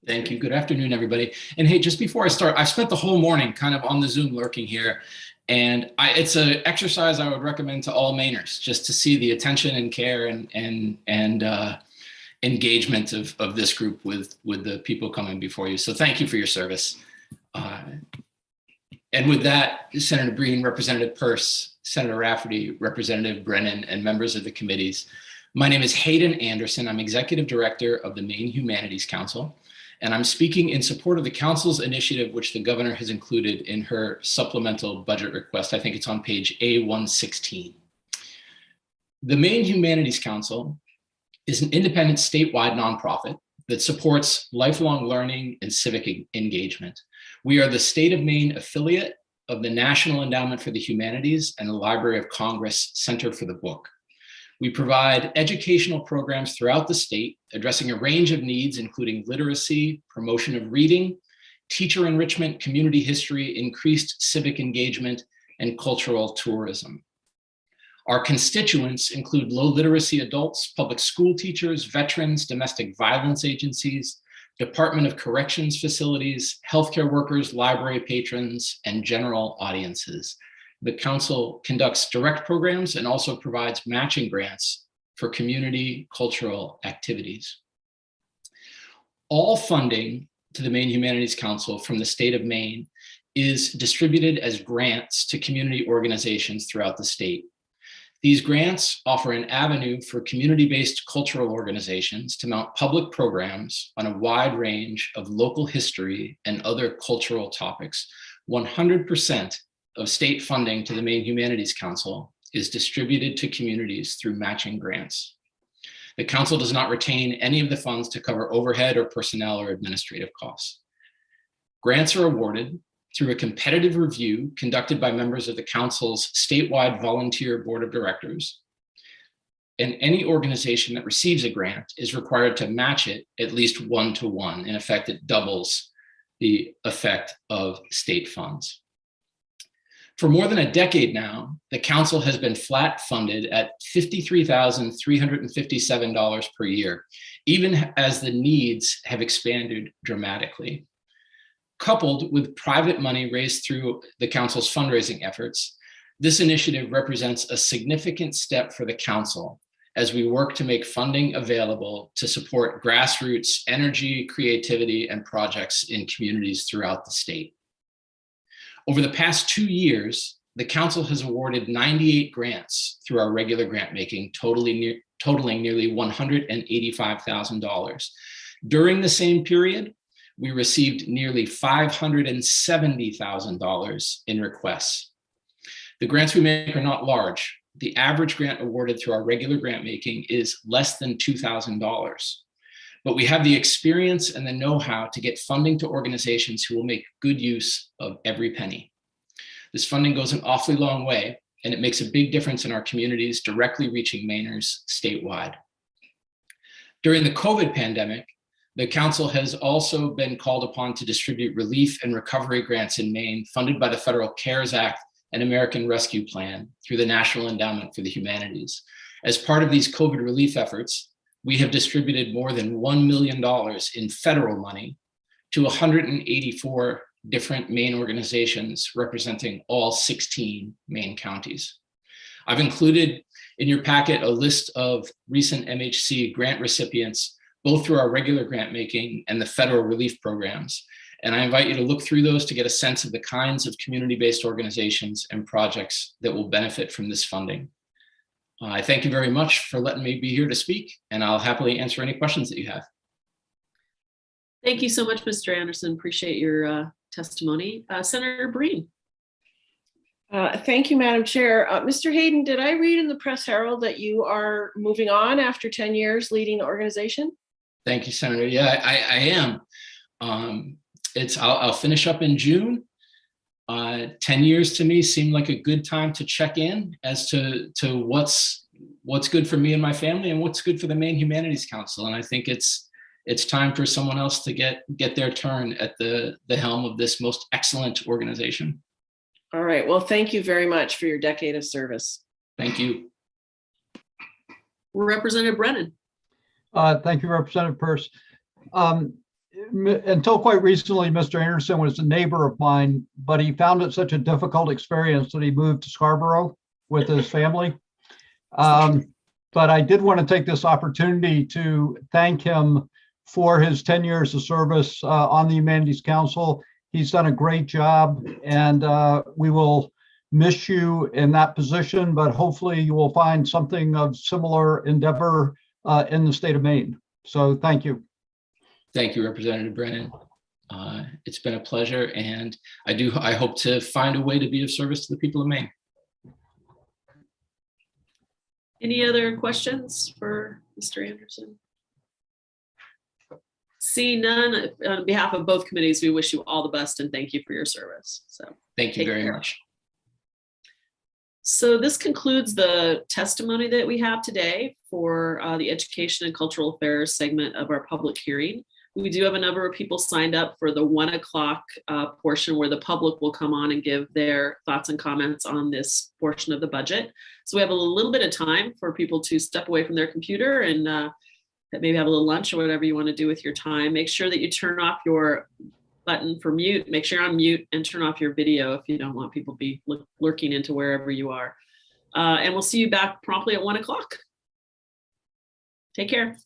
Thank you. Good afternoon, everybody. And hey, just before I start, I spent the whole morning kind of on the Zoom lurking here. And it's an exercise I would recommend to all Mainers, just to see the attention and care and engagement of this group with the people coming before you. So thank you for your service. And with that, Senator Breen, Representative Peirce, Senator Rafferty, Representative Brennan, and members of the committees. My name is Hayden Anderson. I'm Executive Director of the Maine Humanities Council, and I'm speaking in support of the Council's initiative, which the Governor has included in her supplemental budget request. I think it's on page A116. The Maine Humanities Council is an independent statewide nonprofit that supports lifelong learning and civic engagement. We are the state of Maine affiliate of the National Endowment for the Humanities and the Library of Congress Center for the Book. We provide educational programs throughout the state, addressing a range of needs, including literacy, promotion of reading, teacher enrichment, community history, increased civic engagement, and cultural tourism. Our constituents include low literacy adults, public school teachers, veterans, domestic violence agencies, Department of Corrections facilities, healthcare workers, library patrons, and general audiences. The Council conducts direct programs and also provides matching grants for community cultural activities. All funding to the Maine Humanities Council from the state of Maine is distributed as grants to community organizations throughout the state. These grants offer an avenue for community-based cultural organizations to mount public programs on a wide range of local history and other cultural topics. 100% of state funding to the Maine Humanities Council is distributed to communities through matching grants. The council does not retain any of the funds to cover overhead or personnel or administrative costs. Grants are awarded through a competitive review conducted by members of the council's statewide volunteer board of directors. And any organization that receives a grant is required to match it at least 1-to-1. In effect, it doubles the effect of state funds. For more than a decade now, the council has been flat funded at $53,357 per year, even as the needs have expanded dramatically. Coupled with private money raised through the council's fundraising efforts, this initiative represents a significant step for the council as we work to make funding available to support grassroots energy, creativity, and projects in communities throughout the state. Over the past 2 years, the council has awarded 98 grants through our regular grant making, totaling nearly $185,000. During the same period, we received nearly $570,000 in requests. The grants we make are not large. The average grant awarded through our regular grant making is less than $2,000. But we have the experience and the know-how to get funding to organizations who will make good use of every penny. This funding goes an awfully long way, and it makes a big difference in our communities, directly reaching Mainers statewide. During the COVID pandemic, the council has also been called upon to distribute relief and recovery grants in Maine, funded by the Federal CARES Act and American Rescue Plan through the National Endowment for the Humanities. As part of these COVID relief efforts, we have distributed more than $1 million in federal money to 184 different Maine organizations representing all 16 Maine counties. I've included in your packet a list of recent MHC grant recipients, both through our regular grant making and the federal relief programs. And I invite you to look through those to get a sense of the kinds of community-based organizations and projects that will benefit from this funding. I thank you very much for letting me be here to speak, and I'll happily answer any questions that you have. Thank you so much, Mr. Anderson. Appreciate your testimony. Senator Breen. Thank you, Madam Chair. Mr. Hayden, did I read in the Press Herald that you are moving on after 10 years leading the organization? Thank you, Senator. Yeah, I am. I'll finish up in June. 10 years to me seemed like a good time to check in as to what's good for me and my family and what's good for the Maine Humanities Council. And I think it's time for someone else to get their turn at the helm of this most excellent organization. All right. Well, thank you very much for your decade of service. Thank you. Representative Brennan. Thank you, Representative Peirce. until quite recently, Mr. Anderson was a neighbor of mine, but he found it such a difficult experience that he moved to Scarborough with his family. But I did want to take this opportunity to thank him for his 10 years of service on the Humanities Council. He's done a great job, and we will miss you in that position, but hopefully you will find something of similar endeavor in the state of Maine. So thank you. Thank you, Representative Brennan. It's been a pleasure, and I hope to find a way to be of service to the people of Maine. Any other questions for Mr. Anderson? See none. On behalf of both committees, we wish you all the best and thank you for your service. So thank you very much. So this concludes the testimony that we have today for the Education and Cultural Affairs segment of our public hearing. We do have a number of people signed up for the 1 o'clock portion where the public will come on and give their thoughts and comments on this portion of the budget. So we have a little bit of time for people to step away from their computer and maybe have a little lunch or whatever you want to do with your time. Make sure that you turn off your button for mute. Make sure you're on mute and turn off your video if you don't want people to be lurking into wherever you are. And we'll see you back promptly at 1 o'clock. Take care.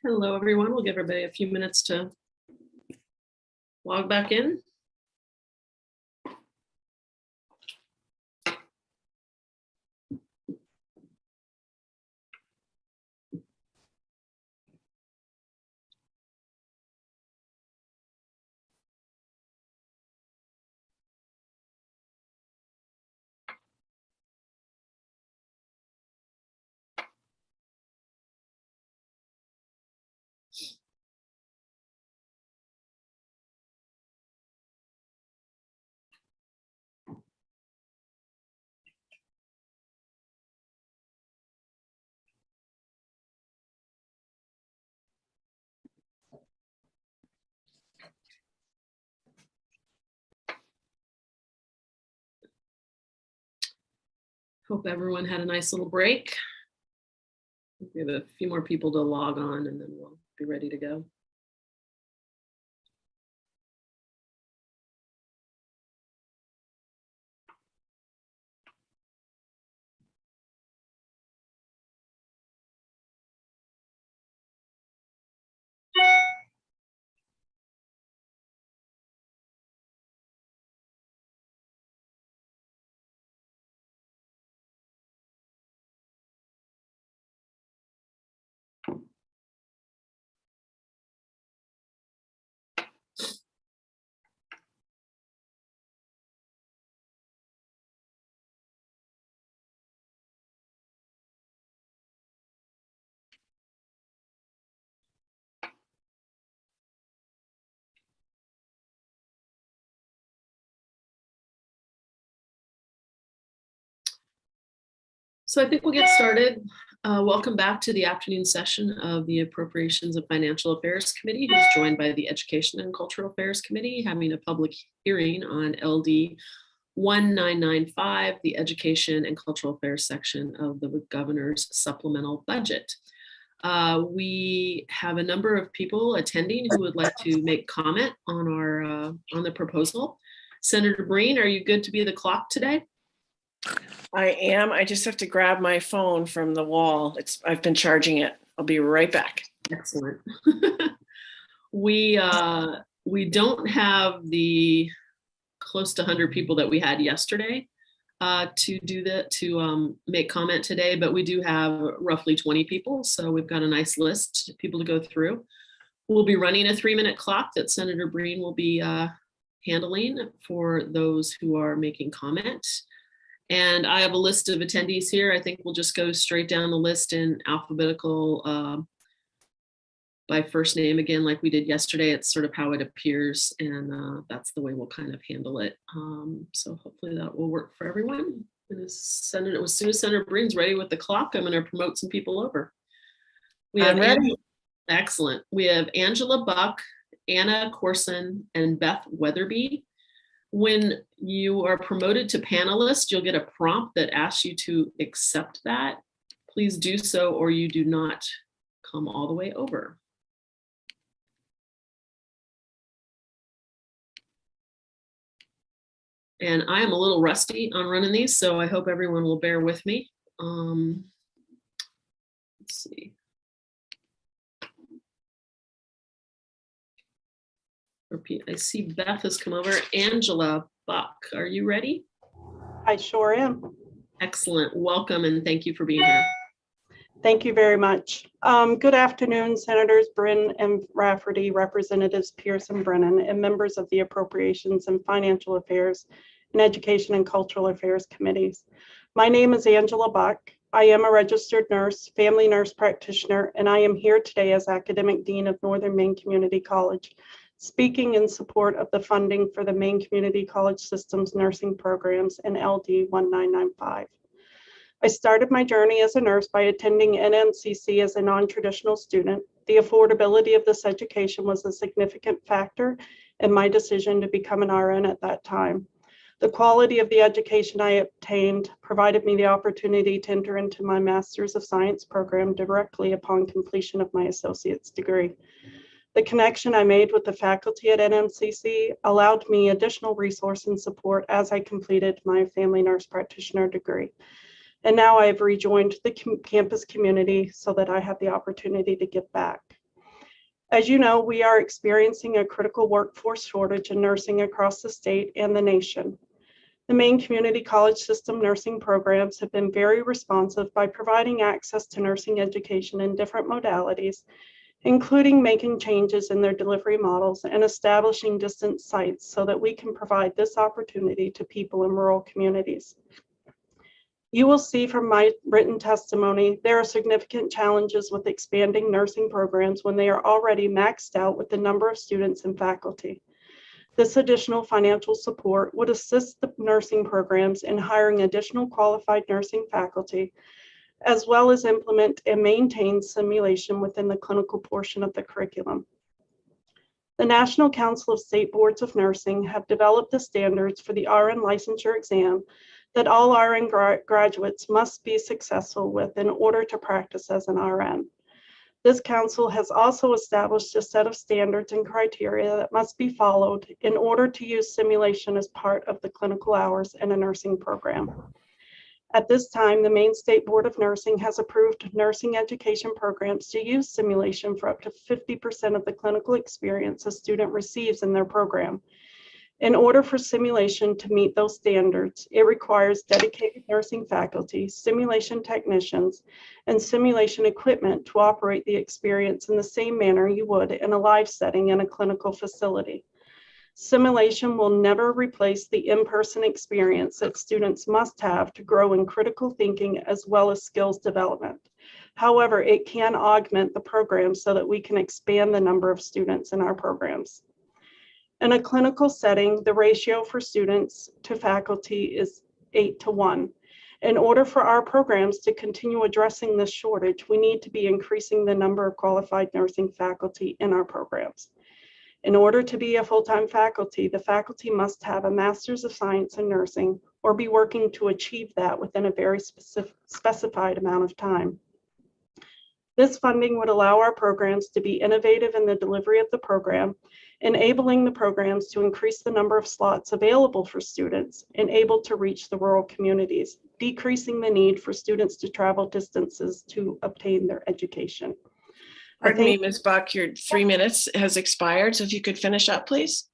Hello, everyone. We'll give everybody a few minutes to log back in. Hope everyone had a nice little break. We have a few more people to log on and then we'll be ready to go. So I think we'll get started. Welcome back to the afternoon session of the Appropriations and Financial Affairs Committee, who's joined by the Education and Cultural Affairs Committee, having a public hearing on LD 1995, the Education and Cultural Affairs section of the Governor's Supplemental Budget. We have a number of people attending who would like to make comment on our on the proposal. Senator Breen, are you good to be the clock today? I am. I just have to grab my phone from the wall. I've been charging it. I'll be right back. Excellent. We don't have the close to 100 people that we had yesterday to do that, to make comment today, but we do have roughly 20 people. So we've got a nice list of people to go through. We'll be running a 3-minute clock that Senator Breen will be handling for those who are making comment. And I have a list of attendees here. I think we'll just go straight down the list in alphabetical by first name again, like we did yesterday. It's sort of how it appears, and that's the way we'll kind of handle it. So hopefully that will work for everyone. And as soon as Senator Breen's ready with the clock, I'm going to promote some people over. I'm ready. Excellent. We have Angela Buck, Anna Corson, and Beth Weatherby. When you are promoted to panelist, you'll get a prompt that asks you to accept that. Please do so, or you do not come all the way over. And I am a little rusty on running these, so I hope everyone will bear with me. Let's see. Repeat. I see Beth has come over. Angela Buck, are you ready? I sure am. Excellent. Welcome and thank you for being here. Thank you very much. Good afternoon, Senators Brin and Rafferty, Representatives Pierce and Brennan, and members of the Appropriations and Financial Affairs and Education and Cultural Affairs Committees. My name is Angela Buck. I am a registered nurse, family nurse practitioner, and I am here today as Academic Dean of Northern Maine Community College, speaking in support of the funding for the Maine Community College System's nursing programs in LD 1995. I started my journey as a nurse by attending NMCC as a non-traditional student. The affordability of this education was a significant factor in my decision to become an RN at that time. The quality of the education I obtained provided me the opportunity to enter into my Master's of Science program directly upon completion of my associate's degree. The connection I made with the faculty at NMCC allowed me additional resource and support as I completed my family nurse practitioner degree. And now I've rejoined the campus community so that I have the opportunity to give back. As you know, we are experiencing a critical workforce shortage in nursing across the state and the nation. The Maine Community College System nursing programs have been very responsive by providing access to nursing education in different modalities, including making changes in their delivery models and establishing distance sites so that we can provide this opportunity to people in rural communities. You will see from my written testimony, there are significant challenges with expanding nursing programs when they are already maxed out with the number of students and faculty. This additional financial support would assist the nursing programs in hiring additional qualified nursing faculty, as well as implement and maintain simulation within the clinical portion of the curriculum. The National Council of State Boards of Nursing have developed the standards for the RN licensure exam that all RN graduates must be successful with in order to practice as an RN. This council has also established a set of standards and criteria that must be followed in order to use simulation as part of the clinical hours in a nursing program. At this time, the Maine State Board of Nursing has approved nursing education programs to use simulation for up to 50% of the clinical experience a student receives in their program. In order for simulation to meet those standards, it requires dedicated nursing faculty, simulation technicians, and simulation equipment to operate the experience in the same manner you would in a live setting in a clinical facility. Simulation will never replace the in-person experience that students must have to grow in critical thinking as well as skills development. However, it can augment the program so that we can expand the number of students in our programs. In a clinical setting, the ratio for students to faculty is 8:1. In order for our programs to continue addressing this shortage, we need to be increasing the number of qualified nursing faculty in our programs. In order to be a full-time faculty, the faculty must have a Master's of Science in Nursing or be working to achieve that within a very specified amount of time. This funding would allow our programs to be innovative in the delivery of the program, enabling the programs to increase the number of slots available for students and able to reach the rural communities, decreasing the need for students to travel distances to obtain their education. Pardon me, Ms. Buck, your 3 minutes has expired. So if you could finish up, please.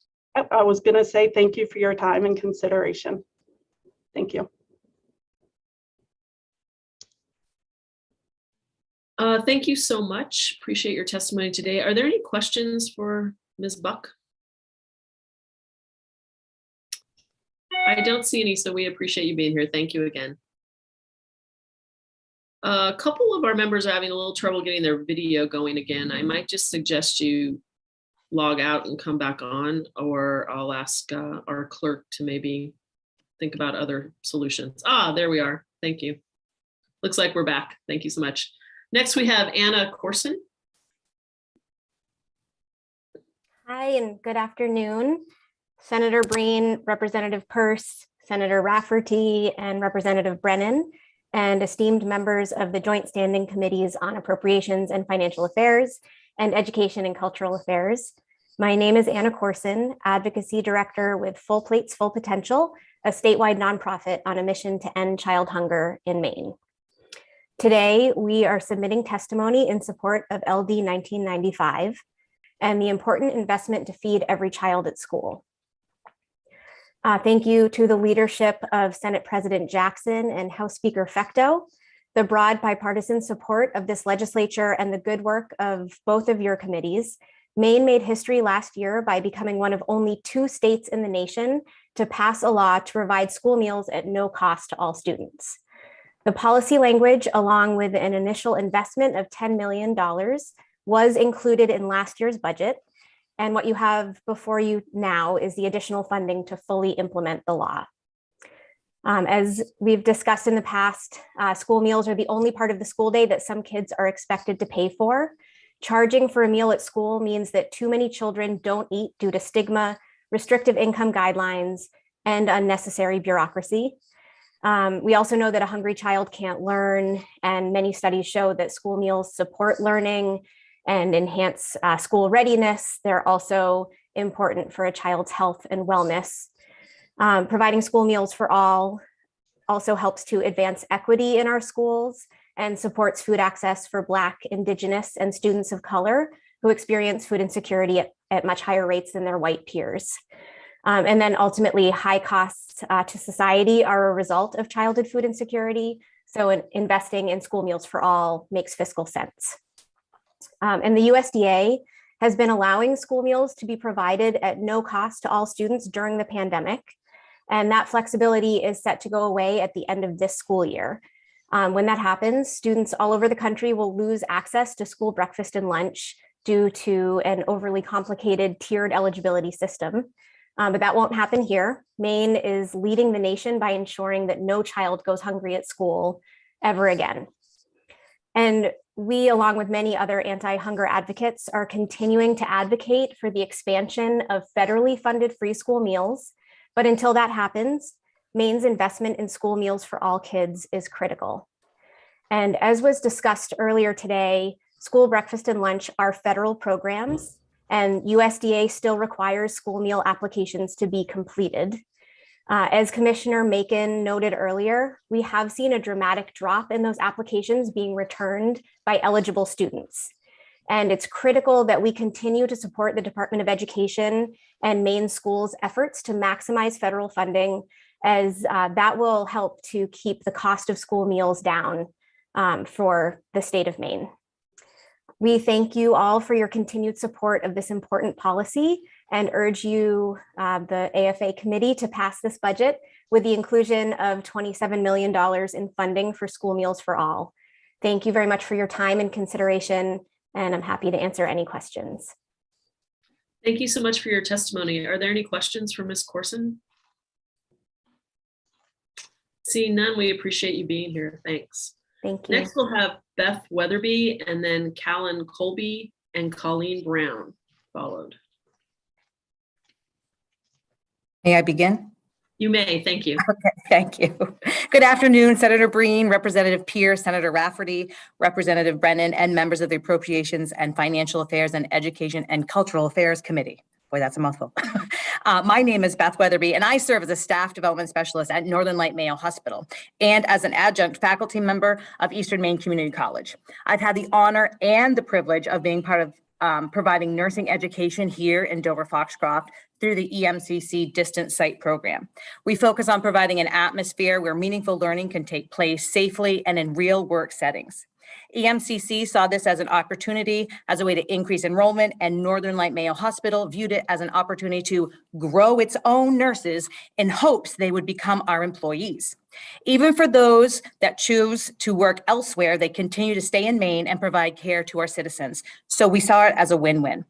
I was going to say thank you for your time and consideration. Thank you. Thank you so much. Appreciate your testimony today. Are there any questions for Ms. Buck? I don't see any, so we appreciate you being here. Thank you again. A couple of our members are having a little trouble getting their video going again. I might just suggest you log out and come back on, or I'll ask our clerk to maybe think about other solutions. There we are. Thank you. Looks like we're back. Thank you so much. Next, we have Anna Corson. Hi, and good afternoon. Senator Breen, Representative Peirce, Senator Rafferty, and Representative Brennan, and esteemed members of the Joint Standing Committees on Appropriations and Financial Affairs and Education and Cultural Affairs. My name is Anna Corson, Advocacy Director with Full Plates, Full Potential, a statewide nonprofit on a mission to end child hunger in Maine. Today, we are submitting testimony in support of LD 1995 and the important investment to feed every child at school. Thank you to the leadership of Senate President Jackson and House Speaker Fecto, the broad bipartisan support of this legislature, and the good work of both of your committees. Maine made history last year by becoming one of only 2 states in the nation to pass a law to provide school meals at no cost to all students. The policy language, along with an initial investment of $10 million, was included in last year's budget. And what you have before you now is the additional funding to fully implement the law. As we've discussed in the past, school meals are the only part of the school day that some kids are expected to pay for. Charging for a meal at school means that too many children don't eat due to stigma, restrictive income guidelines, and unnecessary bureaucracy. We also know that a hungry child can't learn, and many studies show that school meals support learning and enhance school readiness. They're also important for a child's health and wellness. Providing school meals for all also helps to advance equity in our schools and supports food access for Black, Indigenous, and students of color who experience food insecurity at much higher rates than their white peers. And then ultimately, high costs to society are a result of childhood food insecurity. So investing in school meals for all makes fiscal sense. And the USDA has been allowing school meals to be provided at no cost to all students during the pandemic. And that flexibility is set to go away at the end of this school year. When that happens, students all over the country will lose access to school breakfast and lunch due to an overly complicated tiered eligibility system. But that won't happen here. Maine is leading the nation by ensuring that no child goes hungry at school ever again. And we, along with many other anti-hunger advocates, are continuing to advocate for the expansion of federally funded free school meals. But until that happens, Maine's investment in school meals for all kids is critical. And as was discussed earlier today, school breakfast and lunch are federal programs, and USDA still requires school meal applications to be completed. As Commissioner Macon noted earlier, we have seen a dramatic drop in those applications being returned by eligible students. And it's critical that we continue to support the Department of Education and Maine schools' efforts to maximize federal funding, as that will help to keep the cost of school meals down for the state of Maine. We thank you all for your continued support of this important policy and urge you, the AFA committee, to pass this budget with the inclusion of $27 million in funding for school meals for all. Thank you very much for your time and consideration, and I'm happy to answer any questions. Thank you so much for your testimony. Are there any questions for Ms. Corson? Seeing none, we appreciate you being here. Thanks. Thank you. Next, we'll have Beth Weatherby and then Callan Colby and Colleen Brown followed. May I begin? You may, thank you. Okay, thank you. Good afternoon, Senator Breen, Representative Pierce, Senator Rafferty, Representative Brennan, and members of the Appropriations and Financial Affairs and Education and Cultural Affairs Committee. Boy, that's a mouthful. My name is Beth Weatherby, and I serve as a staff development specialist at Northern Light Mayo Hospital and as an adjunct faculty member of Eastern Maine Community College. I've had the honor and the privilege of being part of providing nursing education here in Dover-Foxcroft through the EMCC Distance Site Program. We focus on providing an atmosphere where meaningful learning can take place safely and in real work settings. EMCC saw this as an opportunity, as a way to increase enrollment, and Northern Light Mayo Hospital viewed it as an opportunity to grow its own nurses in hopes they would become our employees. Even for those that choose to work elsewhere, they continue to stay in Maine and provide care to our citizens. So we saw it as a win-win.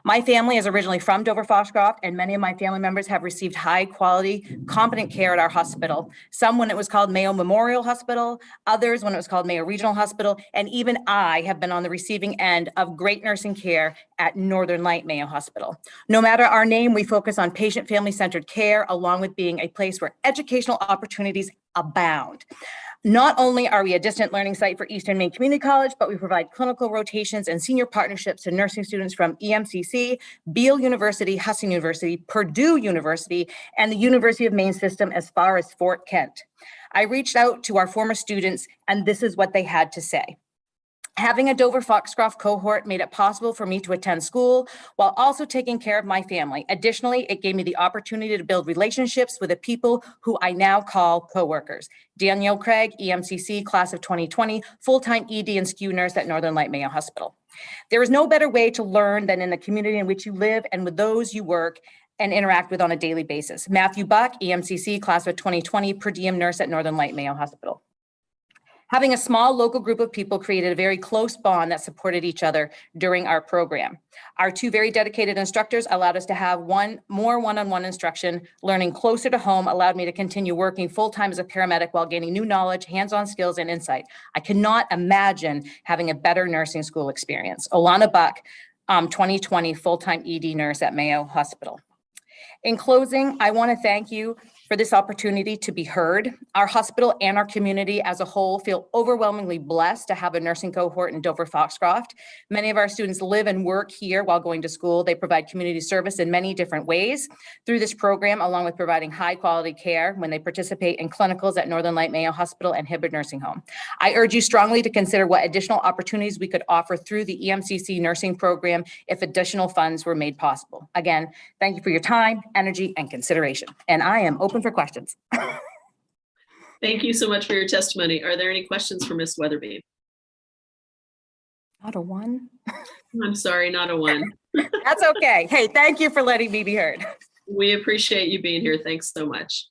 My family is originally from Dover-Foxcroft, and many of my family members have received high quality, competent care at our hospital. Some when it was called Mayo Memorial Hospital, others when it was called Mayo Regional Hospital, and even I have been on the receiving end of great nursing care at Northern Light Mayo Hospital. No matter our name, we focus on patient family-centered care, along with being a place where educational opportunities abound. Not only are we a distant learning site for Eastern Maine Community College, but we provide clinical rotations and senior partnerships to nursing students from EMCC, Beale University, Husson University, Purdue University, and the University of Maine system as far as Fort Kent. I reached out to our former students, and this is what they had to say. Having a Dover-Foxcroft cohort made it possible for me to attend school while also taking care of my family. Additionally, it gave me the opportunity to build relationships with the people who I now call coworkers. Danielle Craig, EMCC, class of 2020, full-time ED and SCU nurse at Northern Light Mayo Hospital. There is no better way to learn than in the community in which you live and with those you work and interact with on a daily basis. Matthew Buck, EMCC, class of 2020, per diem nurse at Northern Light Mayo Hospital. Having a small local group of people created a very close bond that supported each other during our program. Our two very dedicated instructors allowed us to have more one-on-one instruction. Learning closer to home allowed me to continue working full-time as a paramedic while gaining new knowledge, hands-on skills, and insight. I cannot imagine having a better nursing school experience. Alana Buck, 2020 full-time ED nurse at Mayo Hospital. In closing, I want to thank you for this opportunity to be heard. Our hospital and our community as a whole feel overwhelmingly blessed to have a nursing cohort in Dover Foxcroft. Many of our students live and work here while going to school. They provide community service in many different ways through this program, along with providing high quality care when they participate in clinicals at Northern Light Mayo Hospital and Hibbard Nursing Home. I urge you strongly to consider what additional opportunities we could offer through the EMCC nursing program if additional funds were made possible. Again, thank you for your time, energy, and consideration. And I am open for questions. Thank you so much for your testimony. Are there any questions for Ms. Weatherby? Not a one. I'm sorry, not a one. That's okay. Hey, thank you for letting me be heard. We appreciate you being here. Thanks so much.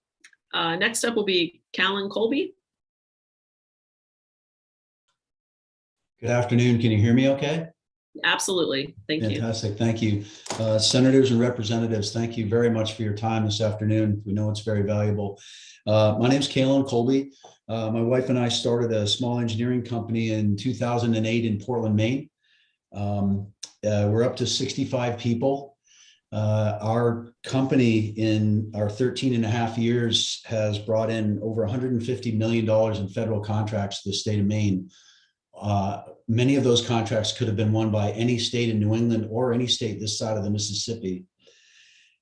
Next up will be Callan Colby. Good afternoon. Can you hear me okay? Absolutely. Thank you. Fantastic. Thank you. Senators and representatives, thank you very much for your time this afternoon. We know it's very valuable. My name is Callan Colby. My wife and I started a small engineering company in 2008 in Portland, Maine. We're up to 65 people. Our company in our 13 and a half years has brought in over $150 million in federal contracts to the state of Maine. Many of those contracts could have been won by any state in New England or any state this side of the Mississippi.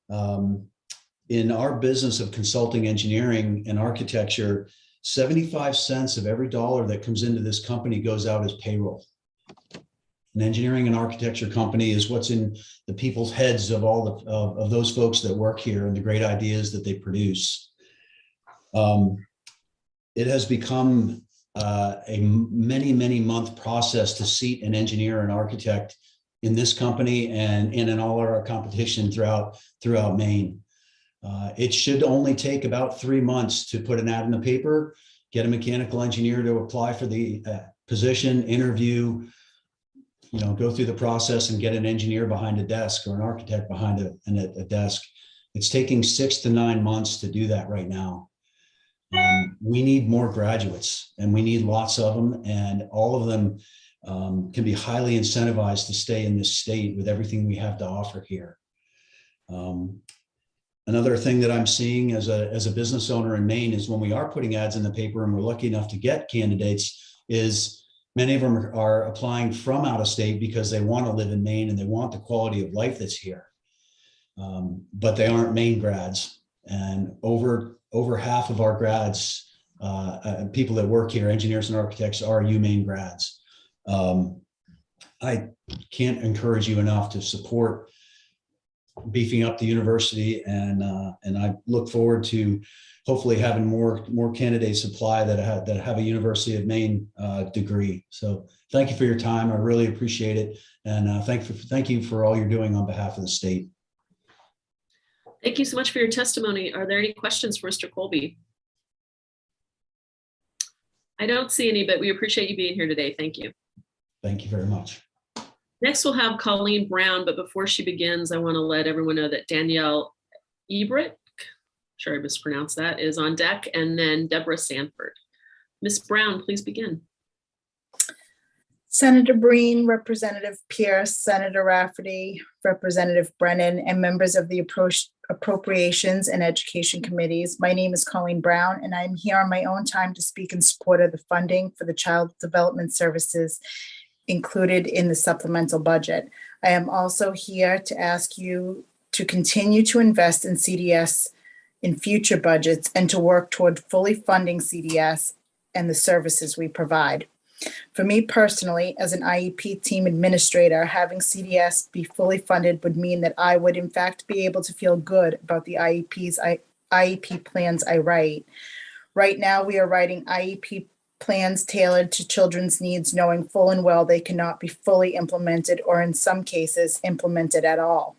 In our business of consulting engineering and architecture, 75 cents of every dollar that comes into this company goes out as payroll. An engineering and architecture company is what's in the people's heads of all of those folks that work here and the great ideas that they produce. It has become a many month process to seat an engineer and architect in this company and in all our competition throughout Maine. It should only take about 3 months to put an ad in the paper, get a mechanical engineer to apply for the position, interview, go through the process and get an engineer behind a desk or an architect behind a desk. It's taking 6 to 9 months to do that right now. We need more graduates and we need lots of them, and all of them can be highly incentivized to stay in this state with everything we have to offer here. Another thing that I'm seeing as a business owner in Maine is when we are putting ads in the paper and we're lucky enough to get candidates, is many of them are applying from out of state because they want to live in Maine and they want the quality of life that's here. But they aren't Maine grads, and over half of our grads, people that work here, engineers and architects, are UMaine grads. I can't encourage you enough to support beefing up the university, and I look forward to hopefully having more candidates apply that have a University of Maine degree. So thank you for your time. I really appreciate it, and thank you for all you're doing on behalf of the state. Thank you so much for your testimony. Are there any questions for Mr. Colby? I don't see any, but we appreciate you being here today. Thank you. Thank you very much. Next, we'll have Colleen Brown, but before she begins, I want to let everyone know that Danielle Ebrick, sure I mispronounced that, is on deck, and then Deborah Sanford. Ms. Brown, please begin. Senator Breen, Representative Pierce, Senator Rafferty, Representative Brennan, and members of the Appropriations and Education Committees. My name is Colleen Brown, and I'm here on my own time to speak in support of the funding for the child development services included in the supplemental budget. I am also here to ask you to continue to invest in CDS in future budgets and to work toward fully funding CDS and the services we provide. For me personally, as an IEP team administrator, having CDS be fully funded would mean that I would in fact be able to feel good about the IEP plans I write. Right now, we are writing IEP plans tailored to children's needs, knowing full and well they cannot be fully implemented or in some cases implemented at all.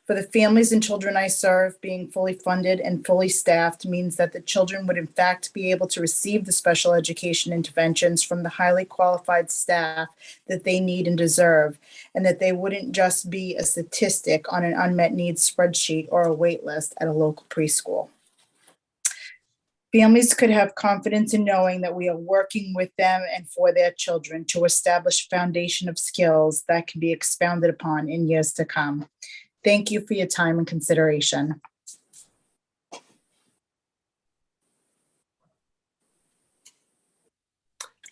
For the families and children I serve, being fully funded and fully staffed means that the children would in fact be able to receive the special education interventions from the highly qualified staff that they need and deserve, and that they wouldn't just be a statistic on an unmet needs spreadsheet or a wait list at a local preschool. Families could have confidence in knowing that we are working with them and for their children to establish a foundation of skills that can be expounded upon in years to come. Thank you for your time and consideration.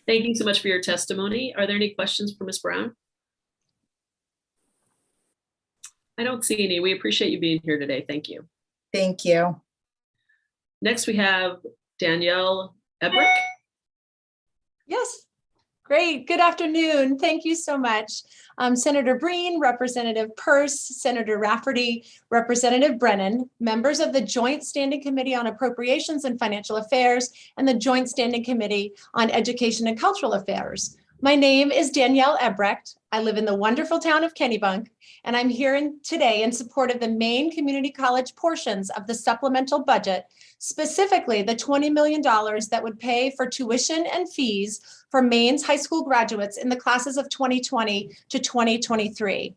Thank you so much for your testimony. Are there any questions for Ms. Brown? I don't see any. We appreciate you being here today. Thank you. Thank you. Next, we have Danielle Ebrick. Yes, great. Good afternoon. Thank you so much. Senator Breen, Representative Peirce, Senator Rafferty, Representative Brennan, members of the Joint Standing Committee on Appropriations and Financial Affairs and the Joint Standing Committee on Education and Cultural Affairs. My name is Danielle Ebrecht. I live in the wonderful town of Kennebunk, and I'm here today in support of the Maine Community College portions of the supplemental budget, specifically the $20 million that would pay for tuition and fees for Maine's high school graduates in the classes of 2020 to 2023.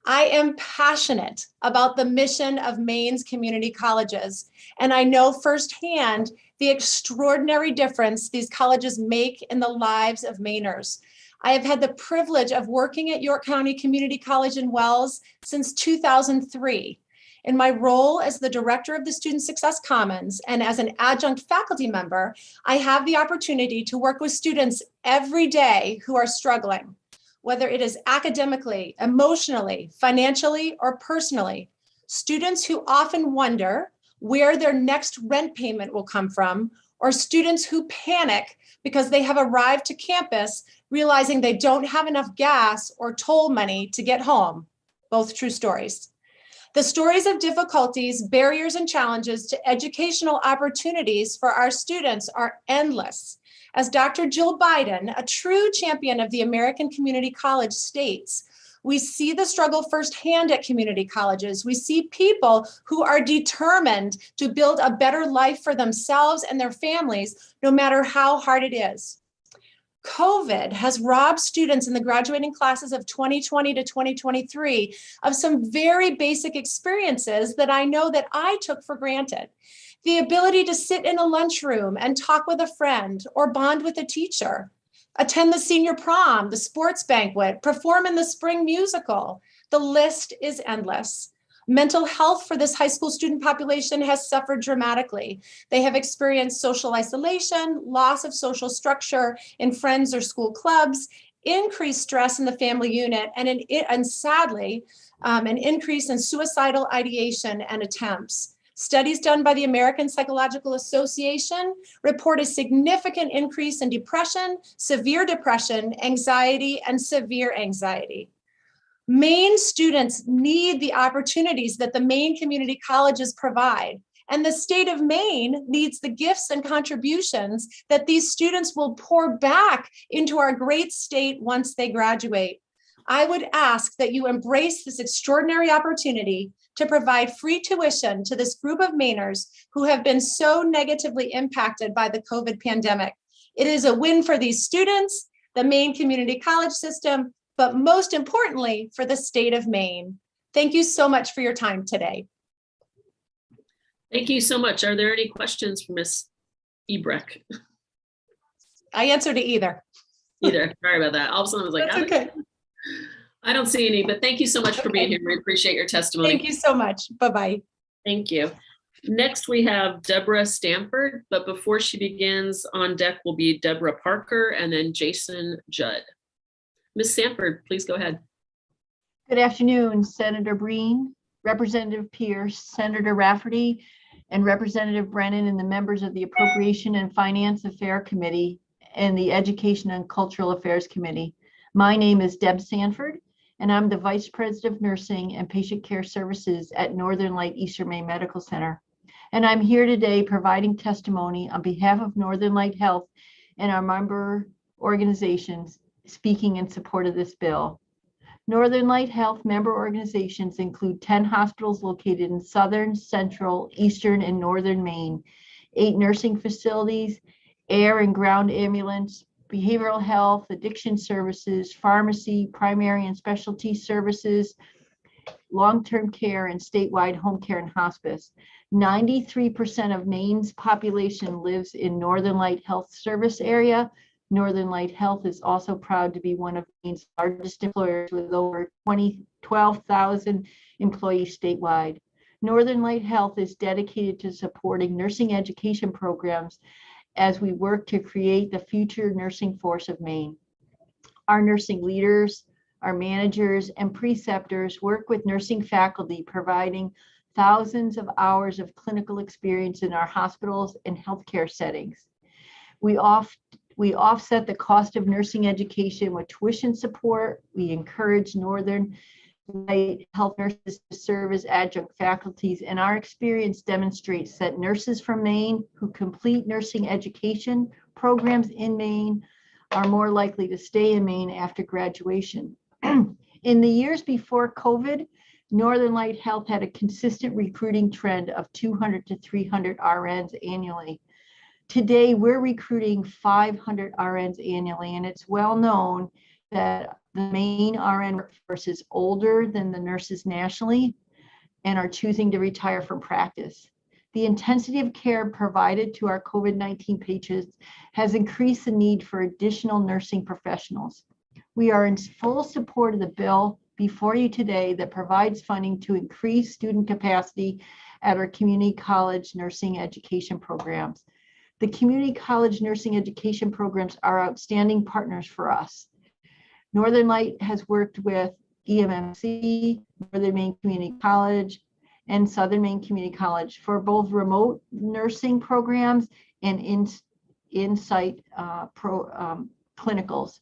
I am passionate about the mission of Maine's community colleges, and I know firsthand the extraordinary difference these colleges make in the lives of Mainers. I have had the privilege of working at York County Community College in Wells since 2003. In my role as the director of the Student Success Commons and as an adjunct faculty member, I have the opportunity to work with students every day who are struggling, whether it is academically, emotionally, financially, or personally. Students who often wonder where their next rent payment will come from, or students who panic because they have arrived to campus realizing they don't have enough gas or toll money to get home. Both true stories. The stories of difficulties, barriers, and challenges to educational opportunities for our students are endless. As Dr. Jill Biden, a true champion of the American Community College, states, we see the struggle firsthand at community colleges. We see people who are determined to build a better life for themselves and their families, no matter how hard it is. COVID has robbed students in the graduating classes of 2020 to 2023 of some very basic experiences that I know that I took for granted. The ability to sit in a lunchroom and talk with a friend or bond with a teacher, attend the senior prom, the sports banquet, perform in the spring musical. The list is endless. Mental health for this high school student population has suffered dramatically. They have experienced social isolation, loss of social structure in friends or school clubs, increased stress in the family unit, and sadly, an increase in suicidal ideation and attempts. Studies done by the American Psychological Association report a significant increase in depression, severe depression, anxiety, and severe anxiety. Maine students need the opportunities that the Maine community colleges provide, and the state of Maine needs the gifts and contributions that these students will pour back into our great state once they graduate. I would ask that you embrace this extraordinary opportunity to provide free tuition to this group of Mainers who have been so negatively impacted by the COVID pandemic. It is a win for these students, the Maine community college system, but most importantly, for the state of Maine. Thank you so much for your time today. Thank you so much. Are there any questions for Ms. Ebrecht? I answered to either. Either. Sorry about that. All of a sudden I was like, That's okay. I don't see any, but thank you so much for being here. We appreciate your testimony. Thank you so much. Bye-bye. Thank you. Next, we have Deborah Stanford, but before she begins, on deck will be Deborah Parker and then Jason Judd. Ms. Stanford, please go ahead. Good afternoon, Senator Breen, Representative Peirce, Senator Rafferty, and Representative Brennan, and the members of the Appropriation and Finance Affairs Committee and the Education and Cultural Affairs Committee. My name is Deb Sanford, and I'm the Vice President of Nursing and Patient Care Services at Northern Light Eastern Maine Medical Center. And I'm here today providing testimony on behalf of Northern Light Health and our member organizations speaking in support of this bill. Northern Light Health member organizations include 10 hospitals located in southern, central, eastern, and northern Maine, 8 nursing facilities, air and ground ambulance, behavioral health, addiction services, pharmacy, primary and specialty services, long-term care, and statewide home care and hospice. 93% of Maine's population lives in Northern Light Health service area. Northern Light Health is also proud to be one of Maine's largest employers with over 12,000 employees statewide. Northern Light Health is dedicated to supporting nursing education programs as we work to create the future nursing force of Maine. Our nursing leaders, our managers, and preceptors work with nursing faculty, providing thousands of hours of clinical experience in our hospitals and healthcare settings. We offset the cost of nursing education with tuition support. We encourage Northern Light health nurses to serve as adjunct faculties, and our experience demonstrates that nurses from Maine who complete nursing education programs in Maine are more likely to stay in Maine after graduation. In the years before COVID, Northern Light Health had a consistent recruiting trend of 200 to 300 RNs annually. Today, we're recruiting 500 RNs annually, and it's well known that the Maine RN workforce is older than the nurses nationally and are choosing to retire from practice. The intensity of care provided to our COVID-19 patients has increased the need for additional nursing professionals. We are in full support of the bill before you today that provides funding to increase student capacity at our community college nursing education programs. The community college nursing education programs are outstanding partners for us. Northern Light has worked with EMMC, Northern Maine Community College, and Southern Maine Community College for both remote nursing programs and in-site clinicals.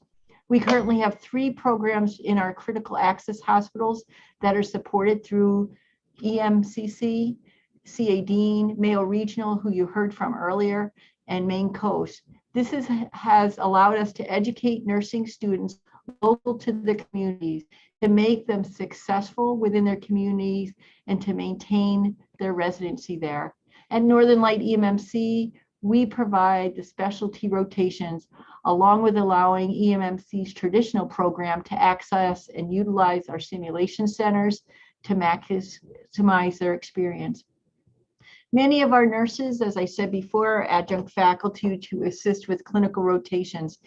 We currently have 3 programs in our critical access hospitals that are supported through EMCC, CA Dean, Mayo Regional, who you heard from earlier, and Maine Coast. This has allowed us to educate nursing students local to the communities, to make them successful within their communities and to maintain their residency there. At Northern Light EMMC, we provide the specialty rotations along with allowing EMMC's traditional program to access and utilize our simulation centers to maximize their experience. Many of our nurses, as I said before, are adjunct faculty to assist with clinical rotations.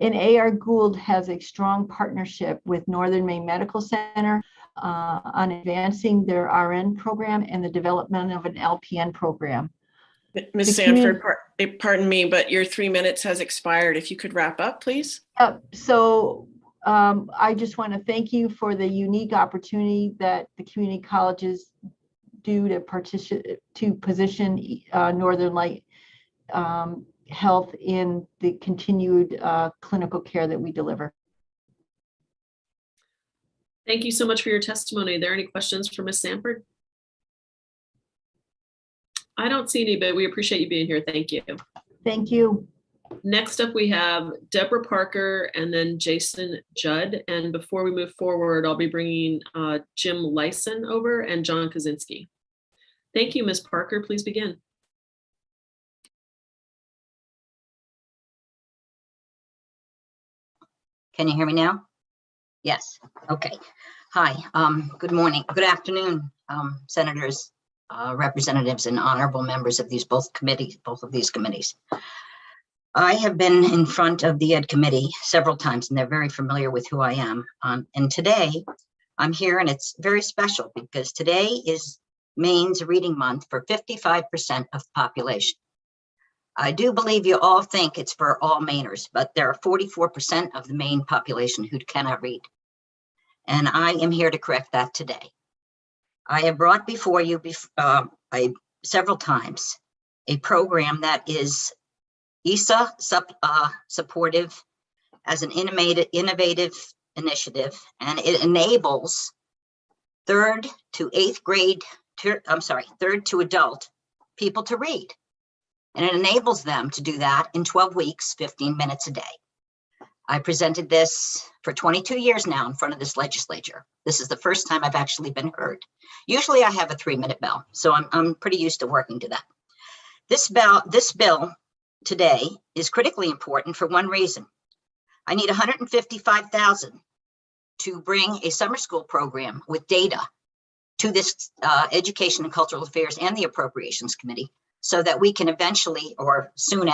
And A.R. Gould has a strong partnership with Northern Maine Medical Center on advancing their RN program and the development of an LPN program. Ms. Sanford, pardon me, but your 3 minutes has expired. If you could wrap up, please. I just want to thank you for the unique opportunity that the community colleges do to position Northern Light Health in the continued clinical care that we deliver. Thank you so much for your testimony. Are there any questions for Ms. Sanford? I don't see any, but we appreciate you being here. Thank you. Thank you. Next up, we have Deborah Parker and then Jason Judd. And before we move forward, I'll be bringing Jim Lyson over and John Kaczynski. Thank you, Ms. Parker. Please begin. Can you hear me now? Yes. Okay. Hi. Good morning. Good afternoon, senators, representatives, and honorable members of both of these committees. I have been in front of the Ed Committee several times, and they're very familiar with who I am. And today I'm here, and it's very special because today is Maine's Reading Month for 55% of the population. I do believe you all think it's for all Mainers, but there are 44% of the Maine population who cannot read. And I am here to correct that today. I have brought before you several times a program that is ESA supportive as an innovative initiative, and it enables third to adult people to read. And it enables them to do that in 12 weeks, 15 minutes a day. I presented this for 22 years now in front of this legislature. This is the first time I've actually been heard. Usually I have a 3-minute bell, so I'm pretty used to working to that. This bill today is critically important for one reason. I need $155,000 to bring a summer school program with data to this Education and Cultural Affairs and the Appropriations Committee, so that we can eventually, or soon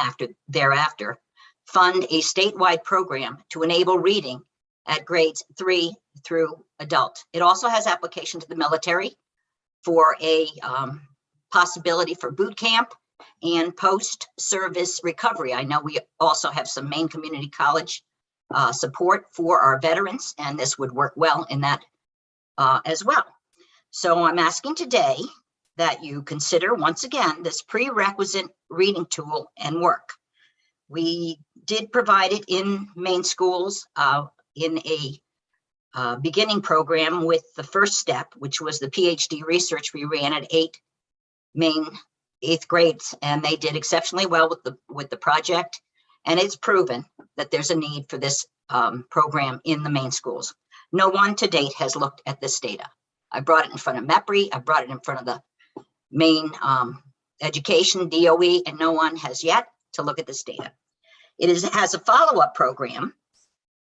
thereafter, fund a statewide program to enable reading at grades 3 through adult. It also has application to the military for a possibility for boot camp and post-service recovery. I know we also have some Maine Community College support for our veterans, and this would work well in that as well. So I'm asking today that you consider once again this prerequisite reading tool and work. We did provide it in Maine schools in a beginning program with the first step, which was the PhD research we ran at 8 Maine 8th grades, and they did exceptionally well with the project. And it's proven that there's a need for this program in the Maine schools. No one to date has looked at this data. I brought it in front of MEPRI, I brought it in front of the Maine Education, DOE, and no one has yet to look at this data. It has a follow-up program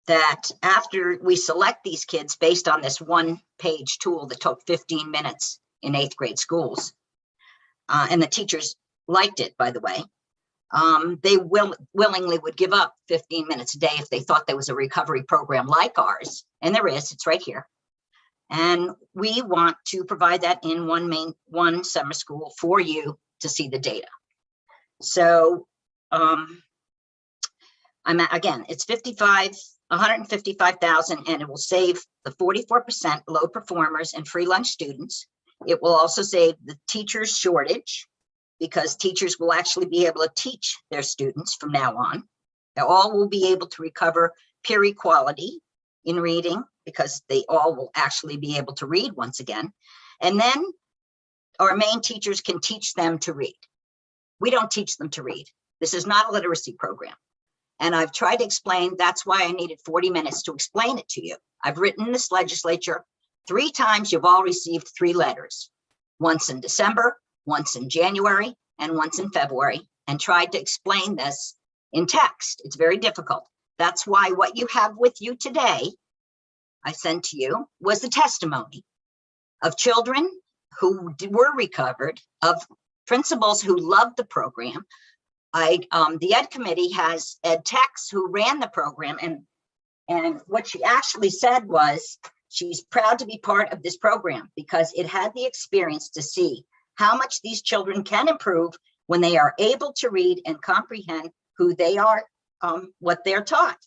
that after we select these kids based on this one-page tool that took 15 minutes in 8th grade schools, and the teachers liked it, by the way, they willingly would give up 15 minutes a day if they thought there was a recovery program like ours, and there is, it's right here. And we want to provide that in one summer school for you to see the data. So again, it's 155,000, and it will save the 44% low performers and free lunch students. It will also save the teachers shortage, because teachers will actually be able to teach their students from now on. They all will be able to recover peer equality in reading, because they all will actually be able to read once again. And then our Maine teachers can teach them to read. We don't teach them to read. This is not a literacy program. And I've tried to explain, that's why I needed 40 minutes to explain it to you. I've written this legislature 3 times. You've all received 3 letters, once in December, once in January, and once in February, and tried to explain this in text. It's very difficult. That's why what you have with you today, I sent to you, was the testimony of children who were recovered, of principals who loved the program. The Ed Committee has ed techs who ran the program, and what she actually said was she's proud to be part of this program because it had the experience to see how much these children can improve when they are able to read and comprehend who they are, what they're taught.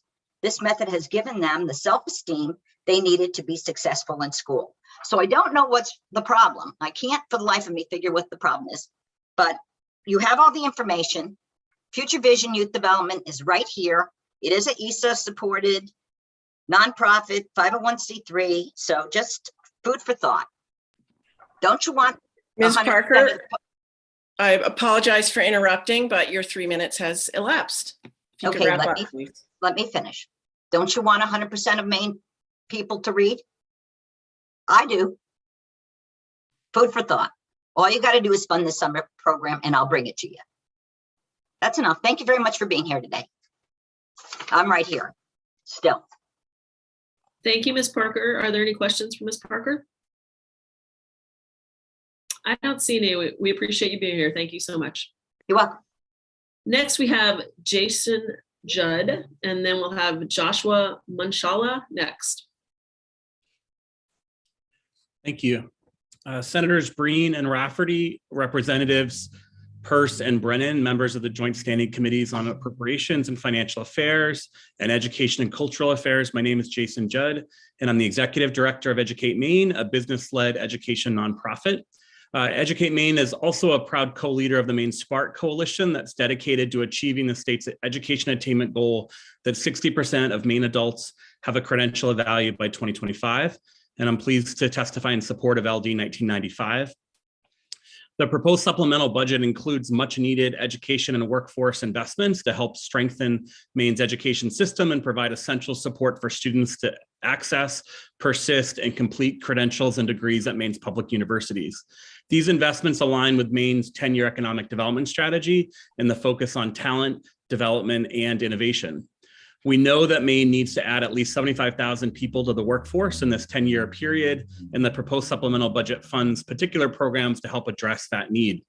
This method has given them the self-esteem they needed to be successful in school. So I don't know what's the problem. I can't for the life of me figure what the problem is, but you have all the information. Future Vision Youth Development is right here. It is an ESA supported nonprofit 501c3. So just food for thought. Don't you want Ms. Parker, I apologize for interrupting, but your 3 minutes has elapsed. If you could Okay, wrap up, please. let me finish. Don't you want 100% of Maine people to read? I do. Food for thought. All you got to do is fund the summer program and I'll bring it to you. That's enough. Thank you very much for being here today. I'm right here still. Thank you, Ms. Parker. Are there any questions for Ms. Parker? I don't see any. We appreciate you being here. Thank you so much. You're welcome. Next, we have Jason Judd, and then we'll have Joshua Munshala next. Thank you. Senators Breen and Rafferty, Representatives Peirce and Brennan, members of the Joint Standing Committees on Appropriations and Financial Affairs and Education and Cultural Affairs. My name is Jason Judd, and I'm the Executive Director of Educate Maine, a business-led education nonprofit. Educate Maine is also a proud co-leader of the Maine Spark Coalition that's dedicated to achieving the state's education attainment goal that 60% of Maine adults have a credential of value by 2025. And I'm pleased to testify in support of LD 1995. The proposed supplemental budget includes much needed education and workforce investments to help strengthen Maine's education system and provide essential support for students to access, persist, and complete credentials and degrees at Maine's public universities. These investments align with Maine's 10-year economic development strategy and the focus on talent, development, and innovation. We know that Maine needs to add at least 75,000 people to the workforce in this 10-year period, and the proposed supplemental budget funds particular programs to help address that need.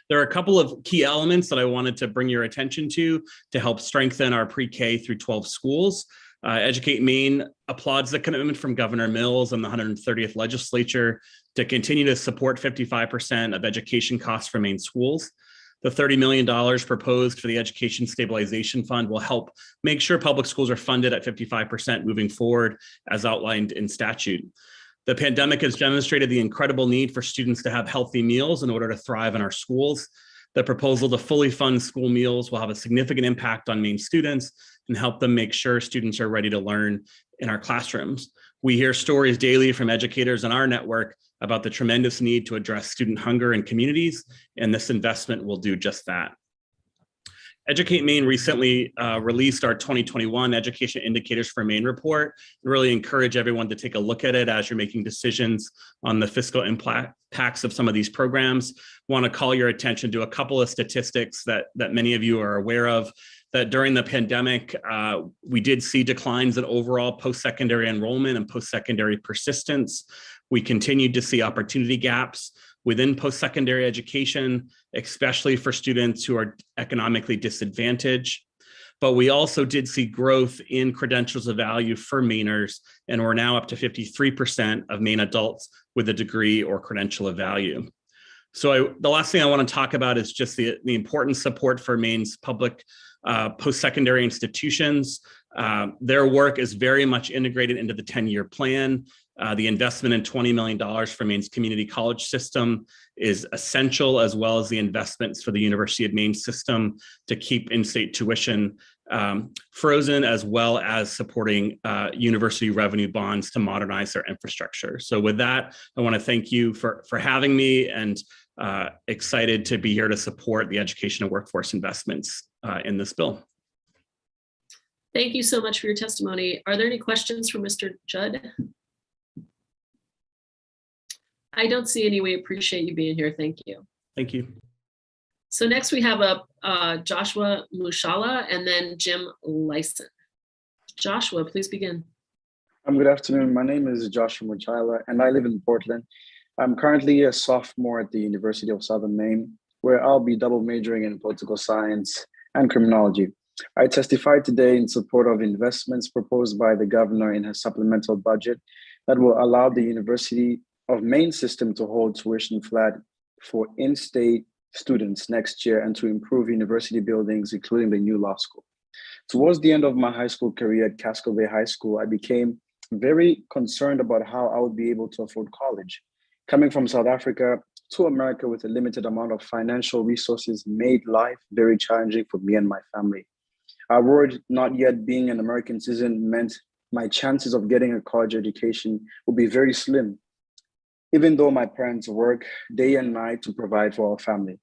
There are a couple of key elements that I wanted to bring your attention to help strengthen our pre-K through 12 schools. Educate Maine applauds the commitment from Governor Mills and the 130th legislature to continue to support 55% of education costs for Maine schools. The $30 million proposed for the Education Stabilization Fund will help make sure public schools are funded at 55% moving forward, as outlined in statute. The pandemic has demonstrated the incredible need for students to have healthy meals in order to thrive in our schools. The proposal to fully fund school meals will have a significant impact on Maine students and help them make sure students are ready to learn in our classrooms. We hear stories daily from educators in our network about the tremendous need to address student hunger in communities, and this investment will do just that. Educate Maine recently released our 2021 Education Indicators for Maine report. I really encourage everyone to take a look at it as you're making decisions on the fiscal impacts of some of these programs. Want to call your attention to a couple of statistics that many of you are aware of, that during the pandemic, we did see declines in overall post-secondary enrollment and post-secondary persistence. We continued to see opportunity gaps within post-secondary education, especially for students who are economically disadvantaged. But we also did see growth in credentials of value for Mainers, and we're now up to 53% of Maine adults with a degree or credential of value. So the last thing I want to talk about is just the important support for Maine's public post-secondary institutions. Their work is very much integrated into the 10-year plan. The investment in $20 million for Maine's community college system is essential, as well as the investments for the University of Maine system to keep in-state tuition frozen, as well as supporting university revenue bonds to modernize their infrastructure. So with that, I want to thank you for having me, and excited to be here to support the education and workforce investments in this bill. Thank you so much for your testimony. Are there any questions for Mr. Judd? I don't see any. We appreciate you being here. Thank you. Thank you. So next we have Joshua Mushala and then Jim Lyson. Joshua, please begin. Good afternoon. My name is Joshua Mushala and I live in Portland. I'm currently a sophomore at the University of Southern Maine, where I'll be double majoring in political science and criminology. I testified today in support of investments proposed by the governor in her supplemental budget that will allow the University of Maine system to hold tuition flat for in-state students next year and to improve university buildings, including the new law school. Towards the end of my high school career at Casco Bay High School, I became very concerned about how I would be able to afford college. Coming from South Africa to America with a limited amount of financial resources made life very challenging for me and my family. Our word, not yet being an American citizen, meant my chances of getting a college education would be very slim, even though my parents work day and night to provide for our family.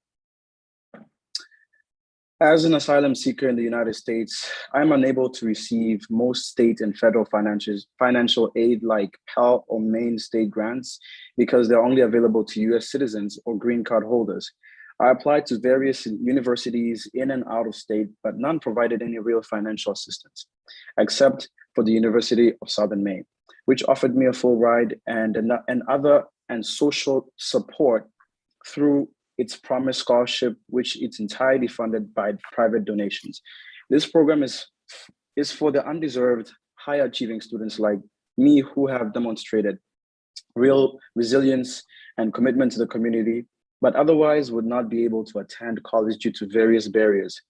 As an asylum seeker in the United States, I'm unable to receive most state and federal financial aid like Pell or Maine state grants because they're only available to US citizens or green card holders. I applied to various universities in and out of state, but none provided any real financial assistance, except for the University of Southern Maine, which offered me a full ride and other and social support through its Promise Scholarship, which is entirely funded by private donations. This program is for the undeserved, high-achieving students like me who have demonstrated real resilience and commitment to the community, but otherwise would not be able to attend college due to various barriers.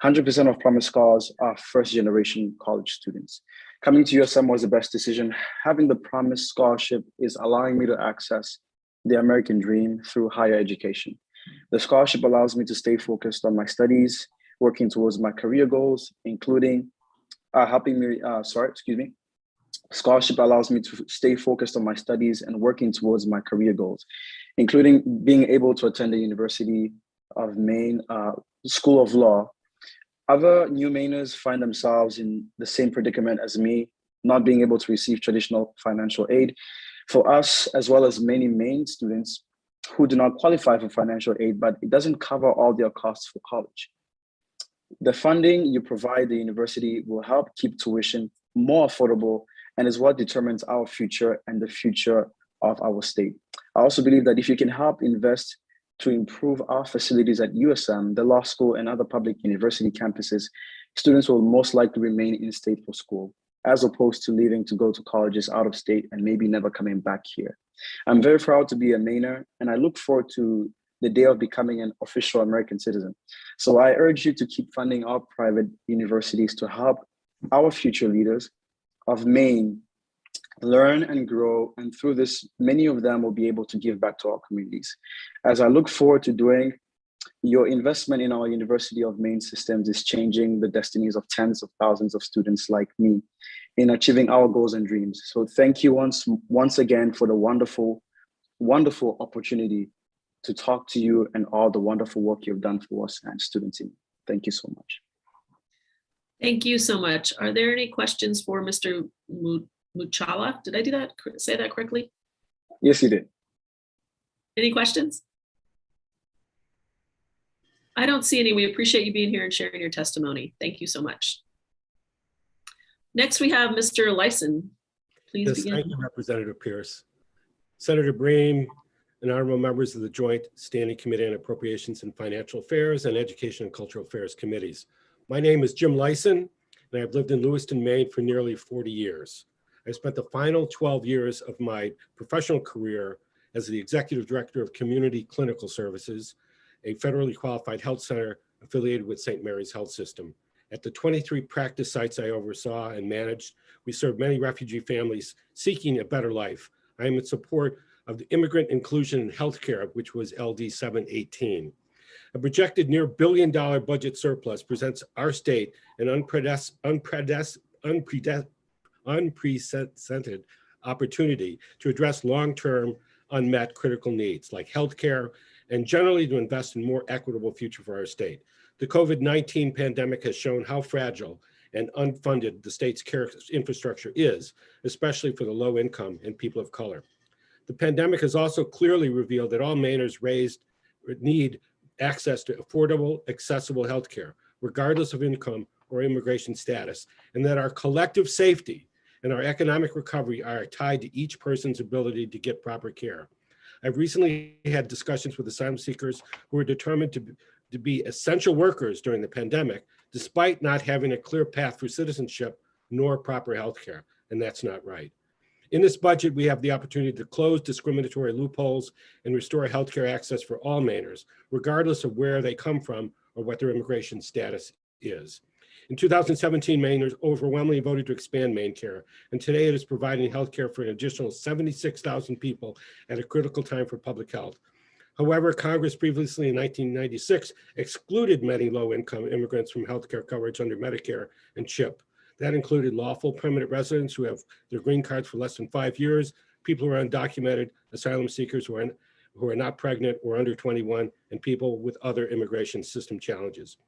100% of Promise Scholars are first-generation college students. Coming to USM was the best decision. Having the Promise Scholarship is allowing me to access the American dream through higher education. The scholarship allows me to stay focused on my studies, working towards my career goals, including Scholarship allows me to stay focused on my studies and working towards my career goals, including being able to attend the University of Maine School of Law. Other new Mainers find themselves in the same predicament as me, not being able to receive traditional financial aid. For us, as well as many Maine students who do not qualify for financial aid, but it doesn't cover all their costs for college. The funding you provide the university will help keep tuition more affordable and is what determines our future and the future of our state. I also believe that if you can help invest to improve our facilities at USM, the law school, and other public university campuses, students will most likely remain in state for school, as opposed to leaving to go to colleges out of state and maybe never coming back here. I'm very proud to be a Mainer, and I look forward to the day of becoming an official American citizen. So I urge you to keep funding our private universities to help our future leaders of Maine learn and grow. And through this, many of them will be able to give back to our communities. As I look forward to doing, your investment in our University of Maine systems is changing the destinies of tens of thousands of students like me in achieving our goals and dreams. So thank you once again for the wonderful opportunity to talk to you and all the wonderful work you've done for us and students. Thank you so much. Thank you so much. Are there any questions for Mr. Muchala? Did I say that correctly? Yes, you did. Any questions? I don't see any. We appreciate you being here and sharing your testimony. Thank you so much. Next, we have Mr. Lyson. Please begin. Thank you, Representative Pierce. Senator Breen and honorable members of the Joint Standing Committee on Appropriations and Financial Affairs and Education and Cultural Affairs Committees. My name is Jim Lyson, and I've lived in Lewiston, Maine for nearly 40 years. I spent the final 12 years of my professional career as the Executive Director of Community Clinical Services, a federally qualified health center affiliated with St. Mary's Health System. At the 23 practice sites I oversaw and managed, we served many refugee families seeking a better life. I am in support of the Immigrant Inclusion in Healthcare, which was LD 718. A projected near $1 billion budget surplus presents our state an unprecedented opportunity to address long-term unmet critical needs like healthcare, and generally to invest in more equitable future for our state. The COVID-19 pandemic has shown how fragile and unfunded the state's care infrastructure is, especially for the low income and people of color. The pandemic has also clearly revealed that all Mainers need access to affordable, accessible healthcare, regardless of income or immigration status, and that our collective safety and our economic recovery are tied to each person's ability to get proper care. I've recently had discussions with asylum seekers who are determined to be essential workers during the pandemic, despite not having a clear path for citizenship nor proper health care, and that's not right. In this budget, we have the opportunity to close discriminatory loopholes and restore healthcare access for all Mainers, regardless of where they come from or what their immigration status is. In 2017, Mainers overwhelmingly voted to expand MaineCare, and today it is providing healthcare for an additional 76,000 people at a critical time for public health. However, Congress previously in 1996 excluded many low-income immigrants from healthcare coverage under Medicare and CHIP. That included lawful permanent residents who have their green cards for less than 5 years, people who are undocumented, asylum seekers who are not pregnant or under 21, and people with other immigration system challenges.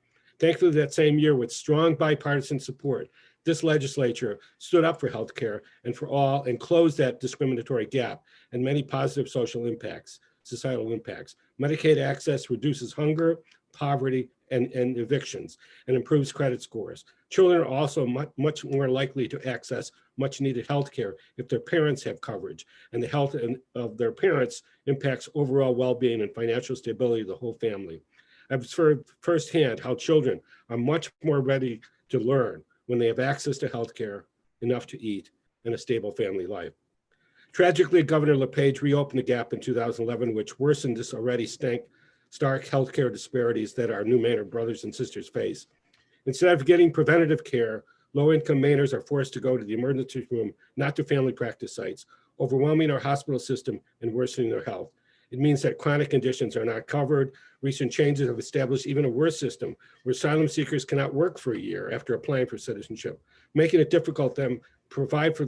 Thankfully, that same year, with strong bipartisan support, this legislature stood up for healthcare and for all and closed that discriminatory gap and many positive social impacts, societal impacts. Medicaid access reduces hunger, poverty, and evictions, and improves credit scores. Children are also much more likely to access much needed health care if their parents have coverage, and the health of their parents impacts overall well-being and financial stability of the whole family. I've observed firsthand how children are much more ready to learn when they have access to health care, enough to eat, and a stable family life. Tragically, Governor LePage reopened the gap in 2011, which worsened this already stark healthcare disparities that our new Mainer brothers and sisters face. Instead of getting preventative care, low-income Mainers are forced to go to the emergency room, not to family practice sites, overwhelming our hospital system and worsening their health. It means that chronic conditions are not covered. Recent changes have established even a worse system where asylum seekers cannot work for a year after applying for citizenship, making it difficult for them to provide for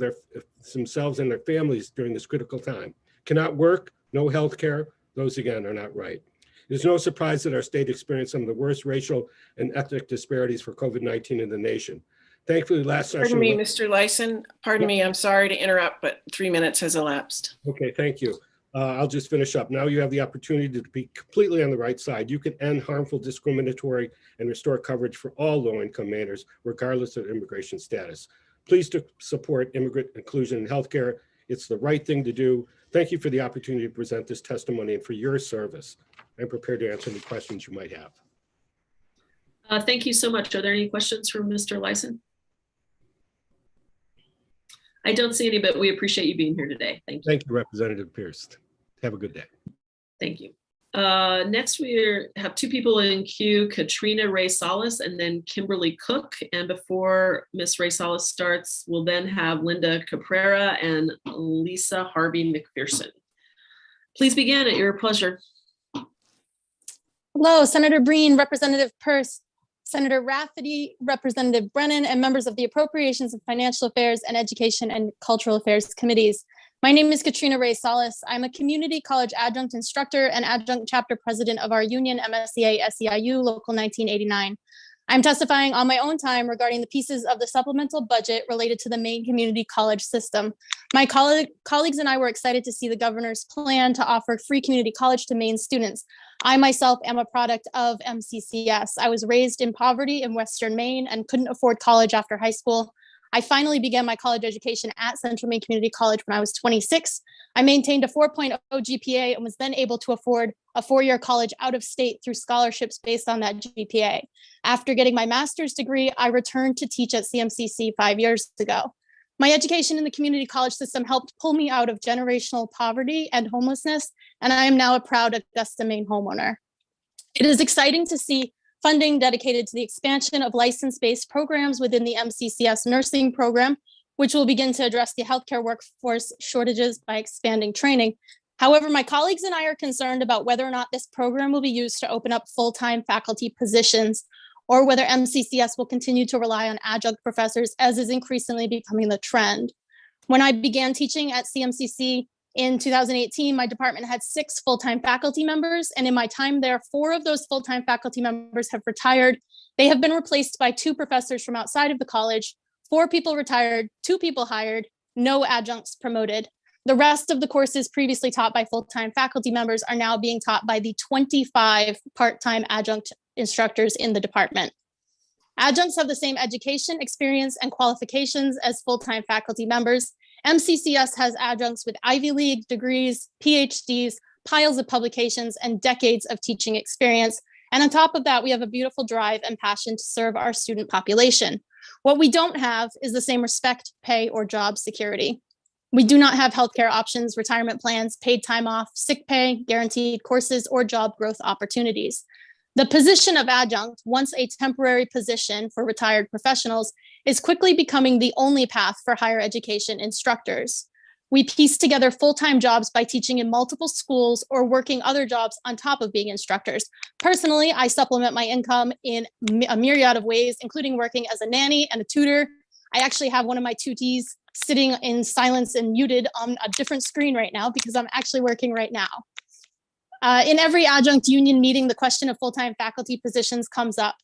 themselves and their families during this critical time. Cannot work, no health care, those again are not right. It is no surprise that our state experienced some of the worst racial and ethnic disparities for COVID-19 in the nation. Thankfully, last session— Pardon me, Mr. Lyson, pardon me, I'm sorry to interrupt, but 3 minutes has elapsed. Okay, thank you. I'll just finish up. Now you have the opportunity to be completely on the right side. You can end harmful, discriminatory, and restore coverage for all low-income Mainers, regardless of immigration status. Please support immigrant inclusion in healthcare. It's the right thing to do. Thank you for the opportunity to present this testimony and for your service. I'm prepared to answer any questions you might have. Thank you so much. Are there any questions from Mr. Lyson? I don't see any, but we appreciate you being here today. Thank you. Thank you, Representative Pierce. Have a good day. Thank you. Next, we have two people in queue, Katrina Ray Salas and then Kimberly Cook. And before Miss Ray Salas starts, we'll then have Linda Caprera and Lisa Harvey McPherson. Please begin at your pleasure. Hello, Senator Breen, Representative Peirce, Senator Rafferty, Representative Brennan, and members of the Appropriations and Financial Affairs and Education and Cultural Affairs Committees. My name is Katrina Ray Salas. I'm a community college adjunct instructor and adjunct chapter president of our union MSCA SEIU Local 1989. I'm testifying on my own time regarding the pieces of the supplemental budget related to the Maine Community College system. My colleagues and I were excited to see the governor's plan to offer free community college to Maine students. I myself am a product of MCCS. I was raised in poverty in Western Maine and couldn't afford college after high school. I finally began my college education at Central Maine Community College when I was 26. I maintained a 4.0 GPA and was then able to afford a four-year college out of state through scholarships based on that GPA. After getting my master's degree, I returned to teach at CMCC 5 years ago. My education in the community college system helped pull me out of generational poverty and homelessness, and I am now a proud Augusta, Maine homeowner. It is exciting to see funding dedicated to the expansion of license-based programs within the MCCS nursing program, which will begin to address the healthcare workforce shortages by expanding training. However, my colleagues and I are concerned about whether or not this program will be used to open up full-time faculty positions, or whether MCCS will continue to rely on adjunct professors, as is increasingly becoming the trend. When I began teaching at CMCC in 2018, my department had 6 full-time faculty members, and in my time there, 4 of those full-time faculty members have retired. They have been replaced by 2 professors from outside of the college, 4 people retired, 2 people hired, no adjuncts promoted. The rest of the courses previously taught by full-time faculty members are now being taught by the 25 part-time adjunct instructors in the department. Adjuncts have the same education, experience, and qualifications as full-time faculty members. MCCS has adjuncts with Ivy League degrees, PhDs, piles of publications, and decades of teaching experience. And on top of that, we have a beautiful drive and passion to serve our student population. What we don't have is the same respect, pay, or job security. We do not have healthcare options, retirement plans, paid time off, sick pay, guaranteed courses, or job growth opportunities. The position of adjunct, once a temporary position for retired professionals, is quickly becoming the only path for higher education instructors. We piece together full-time jobs by teaching in multiple schools or working other jobs on top of being instructors. Personally, I supplement my income in a myriad of ways, including working as a nanny and a tutor. I actually have one of my tutees sitting in silence and muted on a different screen right now because I'm actually working right now. In every adjunct union meeting, the question of full-time faculty positions comes up.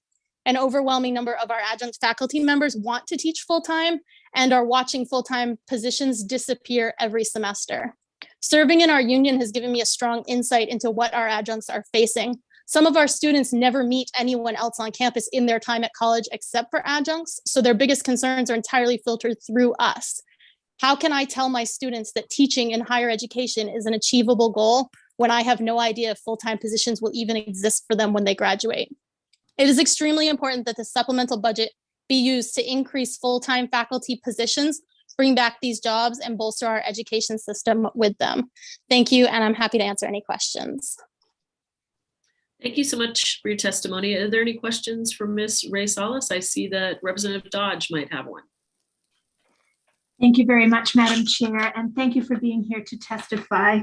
An overwhelming number of our adjunct faculty members want to teach full-time and are watching full-time positions disappear every semester. Serving in our union has given me a strong insight into what our adjuncts are facing. Some of our students never meet anyone else on campus in their time at college except for adjuncts, so their biggest concerns are entirely filtered through us. How can I tell my students that teaching in higher education is an achievable goal when I have no idea if full-time positions will even exist for them when they graduate? It is extremely important that the supplemental budget be used to increase full-time faculty positions, bring back these jobs, and bolster our education system with them. Thank you, and I'm happy to answer any questions. Thank you so much for your testimony. Are there any questions for Ms. Ray Salas? I see that Representative Dodge might have one. Thank you very much, Madam Chair, and thank you for being here to testify.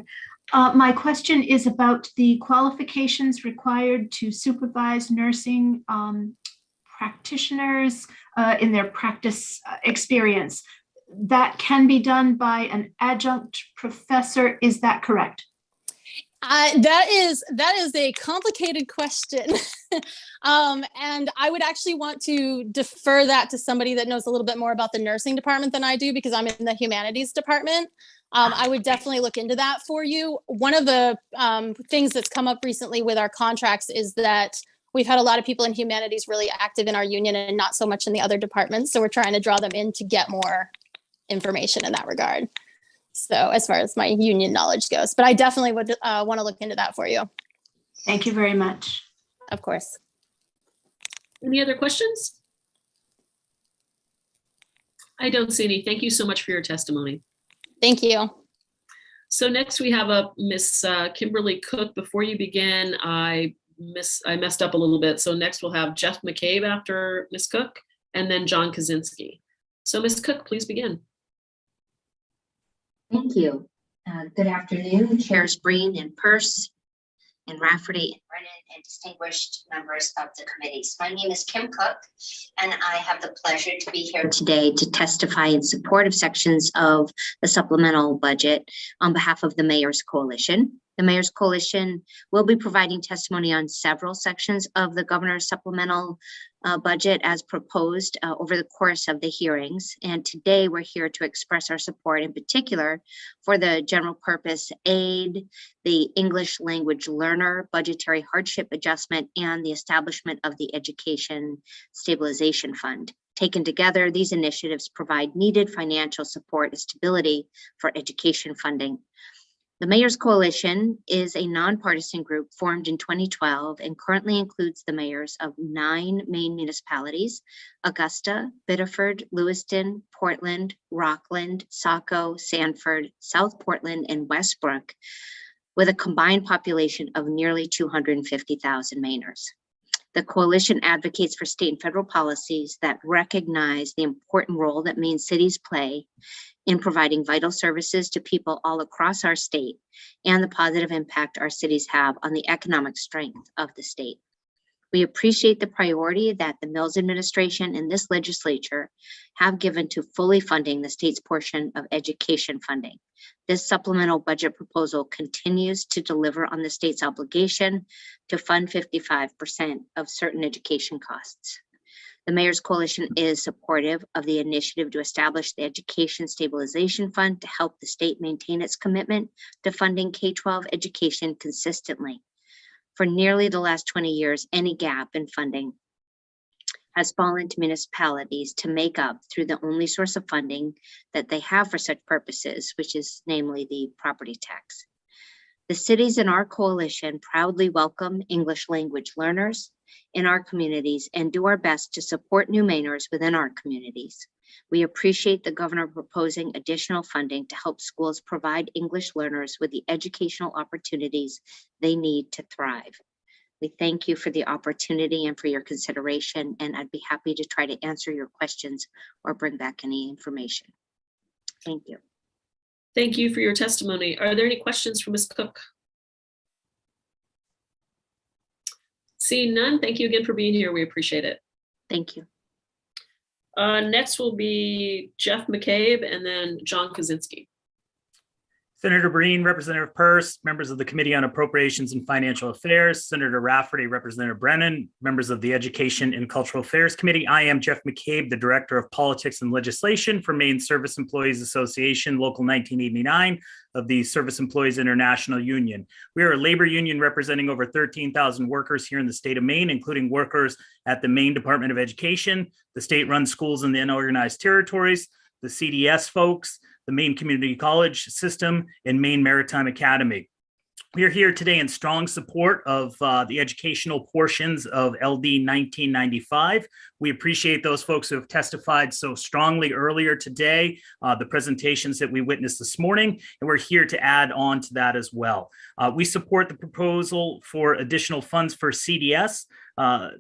My question is about the qualifications required to supervise nursing practitioners in their practice experience. That can be done by an adjunct professor. Is that correct? That is a complicated question. And I would actually want to defer that to somebody that knows a little bit more about the nursing department than I do, because I'm in the humanities department. I would definitely look into that for you. One of the things that's come up recently with our contracts is that we've had a lot of people in humanities really active in our union and not so much in the other departments. So we're trying to draw them in to get more information in that regard. So as far as my union knowledge goes, but I definitely would want to look into that for you. Thank you very much. Of course. Any other questions? I don't see any. Thank you so much for your testimony. Thank you. So next we have up Miss Kimberly Cook. Before you begin, I messed up a little bit. So next we'll have Jeff McCabe after Miss Cook, and then John Kaczynski. So Miss Cook, please begin. Thank you. Good afternoon, Chairs Breen and Purse and Rafferty and Brennan and distinguished members of the committees. My name is Kim Cook, and I have the pleasure to be here today to testify in support of sections of the supplemental budget on behalf of the Mayor's Coalition. The Mayor's Coalition will be providing testimony on several sections of the Governor's supplemental budget as proposed over the course of the hearings. And today we're here to express our support in particular for the general purpose aid, the English language learner budgetary hardship adjustment, and the establishment of the Education Stabilization Fund. Taken together, these initiatives provide needed financial support and stability for education funding. The Mayor's Coalition is a nonpartisan group formed in 2012 and currently includes the mayors of 9 Maine municipalities: Augusta, Biddeford, Lewiston, Portland, Rockland, Saco, Sanford, South Portland, and Westbrook, with a combined population of nearly 250,000 Mainers. The coalition advocates for state and federal policies that recognize the important role that Maine cities play in providing vital services to people all across our state and the positive impact our cities have on the economic strength of the state. We appreciate the priority that the Mills administration and this legislature have given to fully funding the state's portion of education funding. This supplemental budget proposal continues to deliver on the state's obligation to fund 55% of certain education costs. The Mayor's Coalition is supportive of the initiative to establish the Education Stabilization Fund to help the state maintain its commitment to funding K-12 education consistently. For nearly the last 20 years, any gap in funding has fallen to municipalities to make up through the only source of funding that they have for such purposes, which is namely the property tax. The cities in our coalition proudly welcome English language learners in our communities and do our best to support new Mainers within our communities. We appreciate the governor proposing additional funding to help schools provide English learners with the educational opportunities they need to thrive. We thank you for the opportunity and for your consideration, and I'd be happy to try to answer your questions or bring back any information. Thank you. Thank you for your testimony. Are there any questions for Ms. Cook? Seeing none, thank you again for being here. We appreciate it. Thank you. Next will be Jeff McCabe and then John Kaczynski. Senator Breen, Representative Purse, members of the Committee on Appropriations and Financial Affairs, Senator Rafferty, Representative Brennan, members of the Education and Cultural Affairs Committee. I am Jeff McCabe, the Director of Politics and Legislation for Maine Service Employees Association, Local 1989 of the Service Employees International Union. We are a labor union representing over 13,000 workers here in the state of Maine, including workers at the Maine Department of Education, the state-run schools in the unorganized territories, the CDS folks, the Maine Community College System, and Maine Maritime Academy. We are here today in strong support of the educational portions of LD 1995. We appreciate those folks who have testified so strongly earlier today, the presentations that we witnessed this morning, and we're here to add on to that as well. We support the proposal for additional funds for CDS.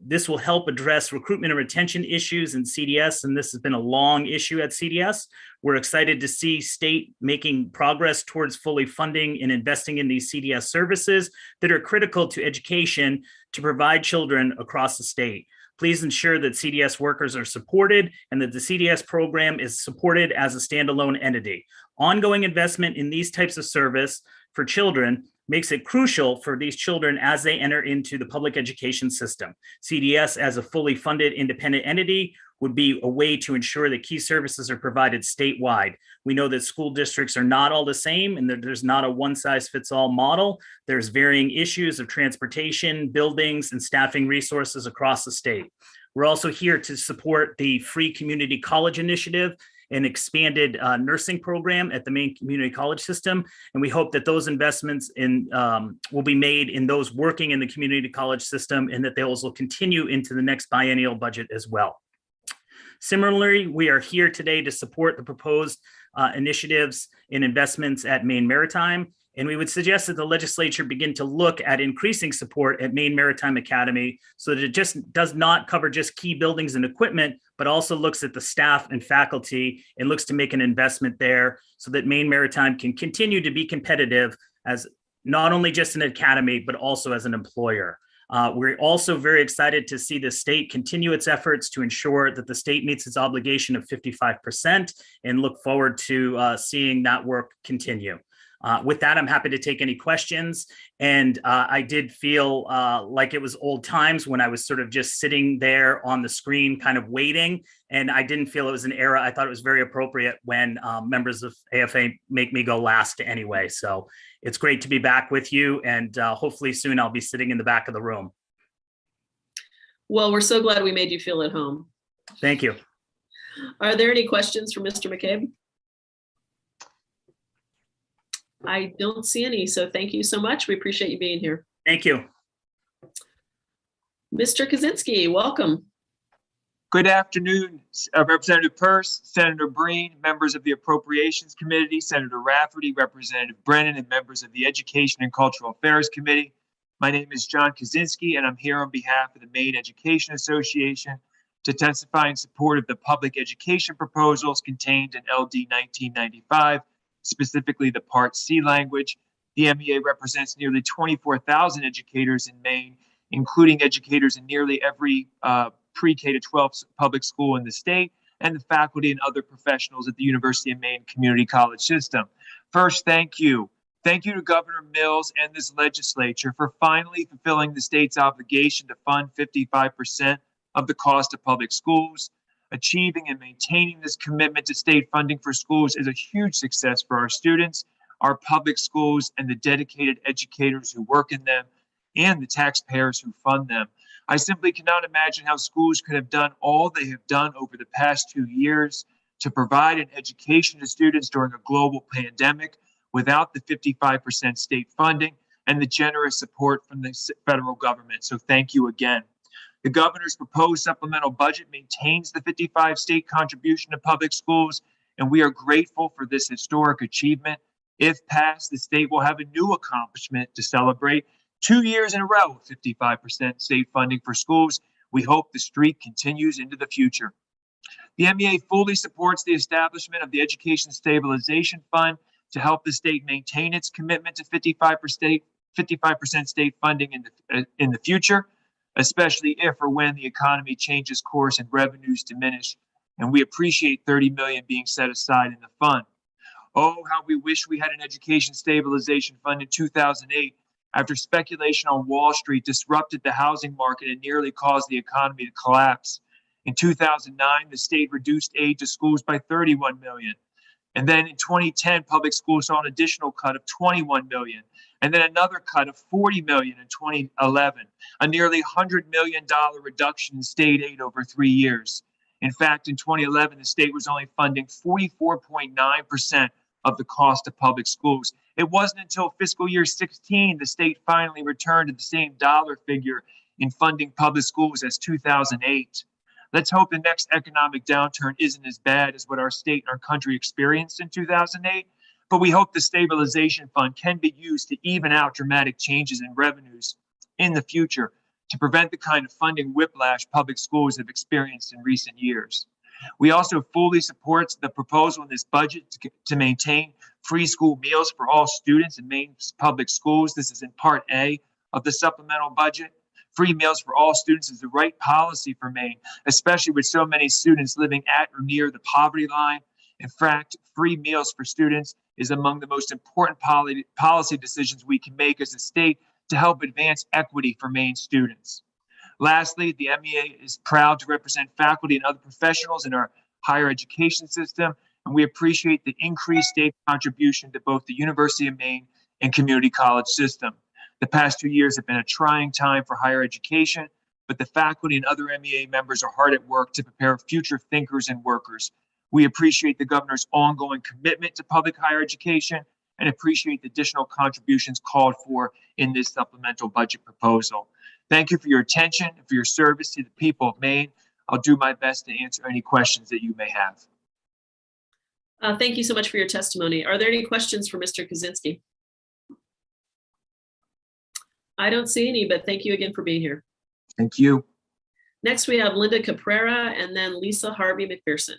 This will help address recruitment and retention issues in CDS, and this has been a long issue at CDS. We're excited to see state making progress towards fully funding and investing in these CDS services that are critical to education to provide children across the state. Please ensure that CDS workers are supported and that the CDS program is supported as a standalone entity. Ongoing investment in these types of service for children makes it crucial for these children as they enter into the public education system. CDS as a fully funded independent entity would be a way to ensure that key services are provided statewide. We know that school districts are not all the same and that there's not a one-size-fits-all model. There's varying issues of transportation, buildings, and staffing resources across the state. We're also here to support the Free Community College Initiative, an expanded nursing program at the Maine Community College System. And we hope that those investments will be made in those working in the community college system and that those will continue into the next biennial budget as well. Similarly, we are here today to support the proposed initiatives and investments at Maine Maritime. And we would suggest that the legislature begin to look at increasing support at Maine Maritime Academy so that it just does not cover just key buildings and equipment, but also looks at the staff and faculty and looks to make an investment there so that Maine Maritime can continue to be competitive as not only just an academy, but also as an employer. We're also very excited to see the state continue its efforts to ensure that the state meets its obligation of 55% and look forward to seeing that work continue. With that, I'm happy to take any questions. And I did feel like it was old times when I was sort of just sitting there on the screen kind of waiting. And I didn't feel it was an era. I thought it was very appropriate when members of AFA make me go last anyway. So it's great to be back with you. And hopefully soon I'll be sitting in the back of the room. Well, we're so glad we made you feel at home. Thank you. Are there any questions for Mr. McCabe? I don't see any, so thank you so much. We appreciate you being here. Thank you. Mr. Kaczynski, welcome. Good afternoon, Representative Peirce, Senator Breen, members of the Appropriations Committee, Senator Rafferty, Representative Brennan, and members of the Education and Cultural Affairs Committee. My name is John Kaczynski, and I'm here on behalf of the Maine Education Association to testify in support of the public education proposals contained in LD 1995. Specifically the Part C language. The MEA represents nearly 24,000 educators in Maine, including educators in nearly every pre-K to 12 public school in the state, and the faculty and other professionals at the University of Maine Community College System. First, thank you. Thank you to Governor Mills and this legislature for finally fulfilling the state's obligation to fund 55% of the cost of public schools. Achieving and maintaining this commitment to state funding for schools is a huge success for our students, our public schools, and the dedicated educators who work in them, and the taxpayers who fund them. I simply cannot imagine how schools could have done all they have done over the past 2 years to provide an education to students during a global pandemic without the 55% state funding and the generous support from the federal government. So thank you again. The governor's proposed supplemental budget maintains the 55 state contribution to public schools, and we are grateful for this historic achievement. If passed, the state will have a new accomplishment to celebrate. 2 years in a row, 55% state funding for schools. We hope the streak continues into the future. The MEA fully supports the establishment of the Education Stabilization Fund to help the state maintain its commitment to 55% state funding in the future, especially if or when the economy changes course and revenues diminish. And we appreciate $30 million being set aside in the fund. Oh, how we wish we had an education stabilization fund in 2008 after speculation on Wall Street disrupted the housing market and nearly caused the economy to collapse. In 2009, the state reduced aid to schools by $31 million. And then in 2010, public schools saw an additional cut of $21 million. And then another cut of $40 million in 2011, a nearly $100 million reduction in state aid over 3 years. In fact, in 2011, the state was only funding 44.9% of the cost of public schools. It wasn't until fiscal year 16 the state finally returned to the same dollar figure in funding public schools as 2008. Let's hope the next economic downturn isn't as bad as what our state and our country experienced in 2008. But we hope the stabilization fund can be used to even out dramatic changes in revenues in the future to prevent the kind of funding whiplash public schools have experienced in recent years. We also fully support the proposal in this budget to maintain free school meals for all students in Maine's public schools. This is in Part A of the supplemental budget. Free meals for all students is the right policy for Maine, especially with so many students living at or near the poverty line. In fact, free meals for students is among the most important policy decisions we can make as a state to help advance equity for Maine students. Lastly, the MEA is proud to represent faculty and other professionals in our higher education system, and we appreciate the increased state contribution to both the University of Maine and community college system. The past 2 years have been a trying time for higher education, but the faculty and other MEA members are hard at work to prepare future thinkers and workers. We appreciate the governor's ongoing commitment to public higher education and appreciate the additional contributions called for in this supplemental budget proposal. Thank you for your attention and for your service to the people of Maine. I'll do my best to answer any questions that you may have. Thank you so much for your testimony. Are there any questions for Mr. Kaczynski? I don't see any, but thank you again for being here. Thank you. Next, we have Linda Caprera and then Lisa Harvey McPherson.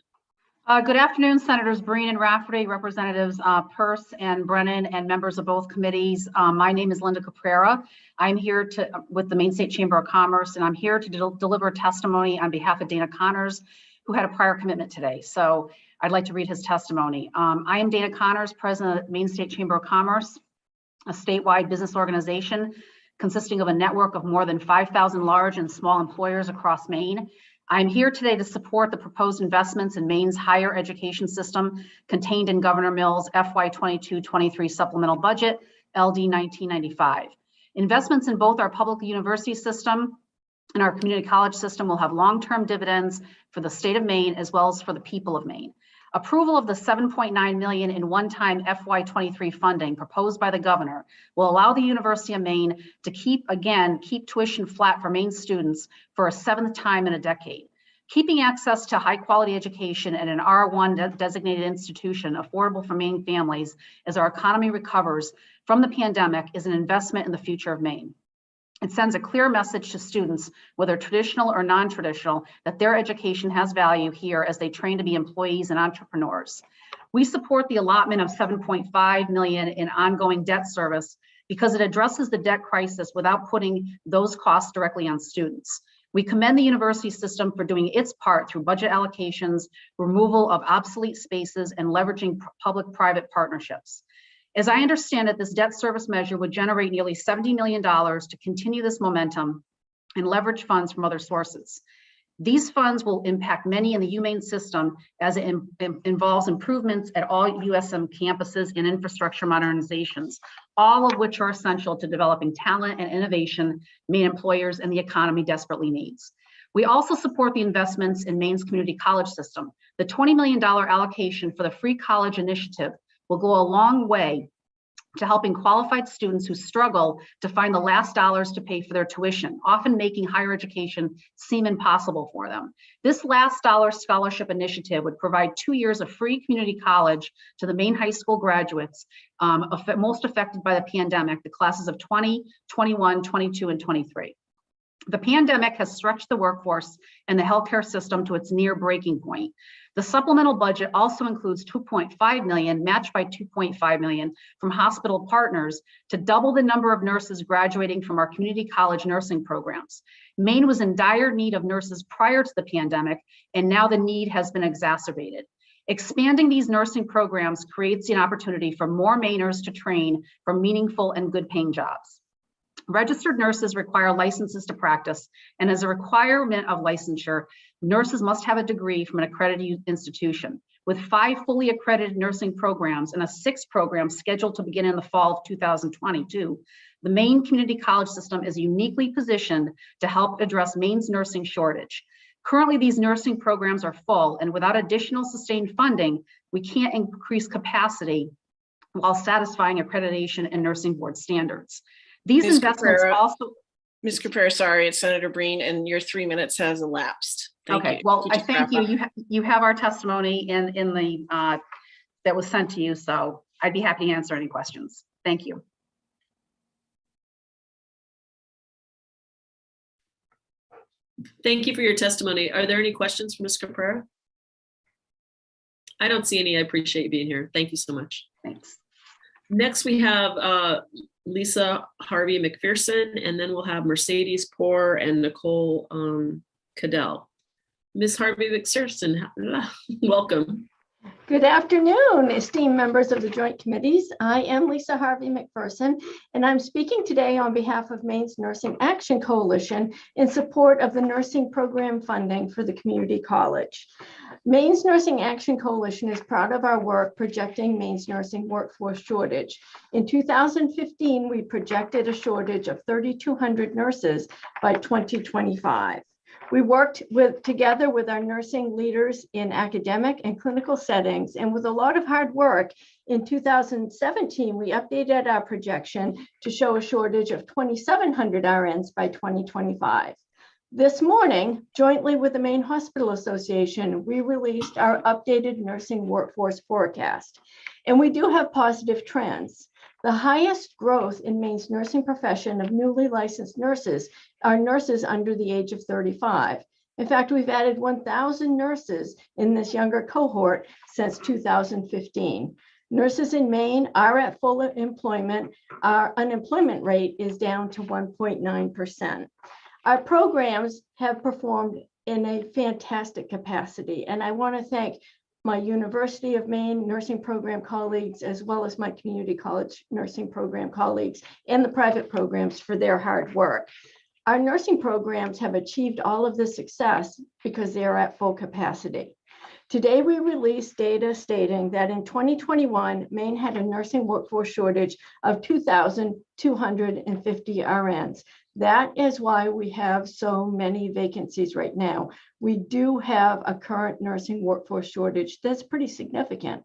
Good afternoon, Senators Breen and Rafferty, Representatives Peirce and Brennan, and members of both committees. My name is Linda Caprera. I'm here with the Maine State Chamber of Commerce, and I'm here to deliver testimony on behalf of Dana Connors, who had a prior commitment today. So I'd like to read his testimony. I am Dana Connors, President of the Maine State Chamber of Commerce, a statewide business organization consisting of a network of more than 5,000 large and small employers across Maine. I'm here today to support the proposed investments in Maine's higher education system contained in Governor Mills' FY 22-23 supplemental budget, LD 1995. Investments in both our public university system and our community college system will have long-term dividends for the state of Maine as well as for the people of Maine. Approval of the $7.9 million in one-time FY 23 funding proposed by the governor will allow the University of Maine to keep tuition flat for Maine students for a seventh time in a decade. Keeping access to high-quality education at an R1 designated institution affordable for Maine families as our economy recovers from the pandemic is an investment in the future of Maine. It sends a clear message to students, whether traditional or non-traditional, that their education has value here as they train to be employees and entrepreneurs. We support the allotment of $7.5 million in ongoing debt service because it addresses the debt crisis without putting those costs directly on students. We commend the university system for doing its part through budget allocations, removal of obsolete spaces, and leveraging public-private partnerships. As I understand it, this debt service measure would generate nearly $70 million to continue this momentum and leverage funds from other sources. These funds will impact many in the UMaine system as it involves improvements at all USM campuses and infrastructure modernizations, all of which are essential to developing talent and innovation Maine employers and the economy desperately needs. We also support the investments in Maine's community college system. The $20 million allocation for the Free College Initiative will go a long way to helping qualified students who struggle to find the last dollars to pay for their tuition, often making higher education seem impossible for them. This last dollar scholarship initiative would provide 2 years of free community college to the Maine high school graduates most affected by the pandemic, the classes of 20, 21, 22, and 23. The pandemic has stretched the workforce and the healthcare system to its near breaking point. The supplemental budget also includes $2.5 million, matched by $2.5 million from hospital partners to double the number of nurses graduating from our community college nursing programs. Maine was in dire need of nurses prior to the pandemic, and now the need has been exacerbated. Expanding these nursing programs creates an opportunity for more Mainers to train for meaningful and good paying jobs. Registered nurses require licenses to practice, and as a requirement of licensure, nurses must have a degree from an accredited institution. With 5 fully accredited nursing programs and a 6th program scheduled to begin in the fall of 2022, the Maine community college system is uniquely positioned to help address Maine's nursing shortage. Currently, these nursing programs are full, and without additional sustained funding, we can't increase capacity while satisfying accreditation and nursing board standards. These investments also. Ms. Caprera, sorry, it's Senator Breen, and your 3 minutes has elapsed. Thank Okay, you. well, I thank you. You have our testimony in the that was sent to you, so I'd be happy to answer any questions. Thank you. Thank you for your testimony. Are there any questions for Ms. Caprera? I don't see any. I appreciate you being here. Thank you so much. Thanks. Next, we have Lisa Harvey McPherson, and then we'll have Mercedes Poor and Nicole Cadell. Ms. Harvey McPherson, welcome. Good afternoon, esteemed members of the Joint Committees. I am Lisa Harvey McPherson, and I'm speaking today on behalf of Maine's Nursing Action Coalition in support of the nursing program funding for the community college. Maine's Nursing Action Coalition is proud of our work projecting Maine's nursing workforce shortage. In 2015, we projected a shortage of 3,200 nurses by 2025. We worked together with our nursing leaders in academic and clinical settings, and with a lot of hard work, in 2017, we updated our projection to show a shortage of 2,700 RNs by 2025. This morning, jointly with the Maine Hospital Association, we released our updated nursing workforce forecast, and we do have positive trends. The highest growth in Maine's nursing profession of newly licensed nurses are nurses under the age of 35. In fact, we've added 1,000 nurses in this younger cohort since 2015. Nurses in Maine are at full employment. Our unemployment rate is down to 1.9%. Our programs have performed in a fantastic capacity, and I want to thank my University of Maine nursing program colleagues, as well as my community college nursing program colleagues and the private programs for their hard work. Our nursing programs have achieved all of this success because they are at full capacity. Today, we released data stating that in 2021, Maine had a nursing workforce shortage of 2,250 RNs. That is why we have so many vacancies right now. We do have a current nursing workforce shortage that's pretty significant.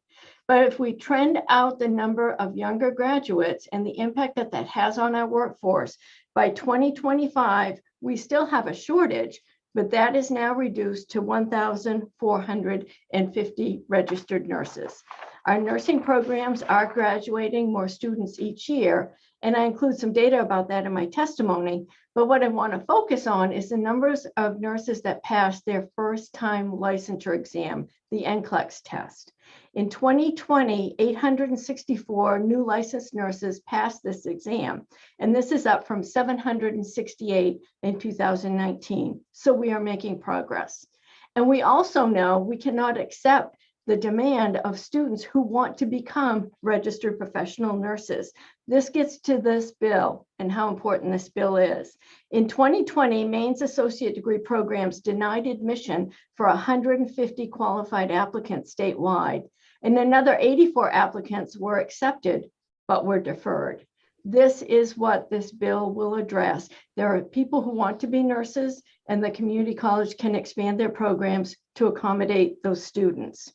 But if we trend out the number of younger graduates and the impact that that has on our workforce, by 2025, we still have a shortage, but that is now reduced to 1,450 registered nurses. Our nursing programs are graduating more students each year, and I include some data about that in my testimony. But what I want to focus on is the numbers of nurses that passed their first time licensure exam, the NCLEX test. In 2020, 864 new licensed nurses passed this exam, and this is up from 768 in 2019. So we are making progress. And we also know we cannot accept the demand of students who want to become registered professional nurses. This gets to this bill and how important this bill is. In 2020, Maine's associate degree programs denied admission for 150 qualified applicants statewide, and another 84 applicants were accepted, but were deferred. This is what this bill will address. There are people who want to be nurses, and the community college can expand their programs to accommodate those students.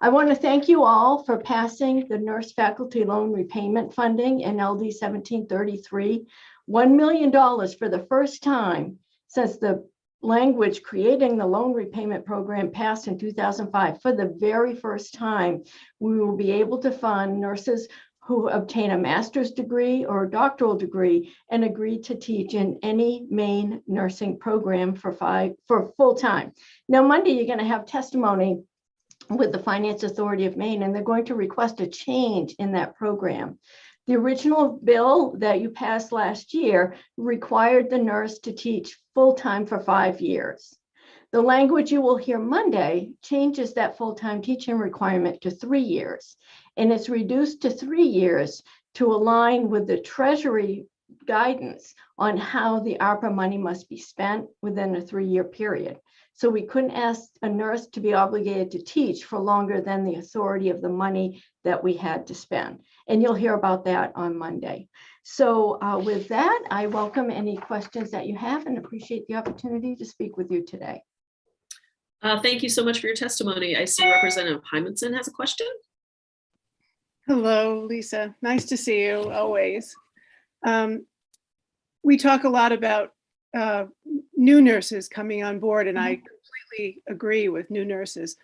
I want to thank you all for passing the nurse faculty loan repayment funding in LD 1733, $1 million for the first time since the language creating the loan repayment program passed in 2005. For the very first time, we will be able to fund nurses who obtain a master's degree or a doctoral degree and agree to teach in any Maine nursing program for full time. Now, Monday, you're going to have testimony with the Finance Authority of Maine, and they're going to request a change in that program. The original bill that you passed last year required the nurse to teach full-time for 5 years. The language you will hear Monday changes that full-time teaching requirement to 3 years, and it's reduced to 3 years to align with the Treasury guidance on how the ARPA money must be spent within a 3-year period. So we couldn't ask a nurse to be obligated to teach for longer than the authority of the money that we had to spend. And you'll hear about that on Monday. So with that, I welcome any questions that you have and appreciate the opportunity to speak with you today. Thank you so much for your testimony. I see Representative Hymanson has a question. Hello, Lisa. Nice to see you always. We talk a lot about new nurses coming on board, and I completely agree with new nurses,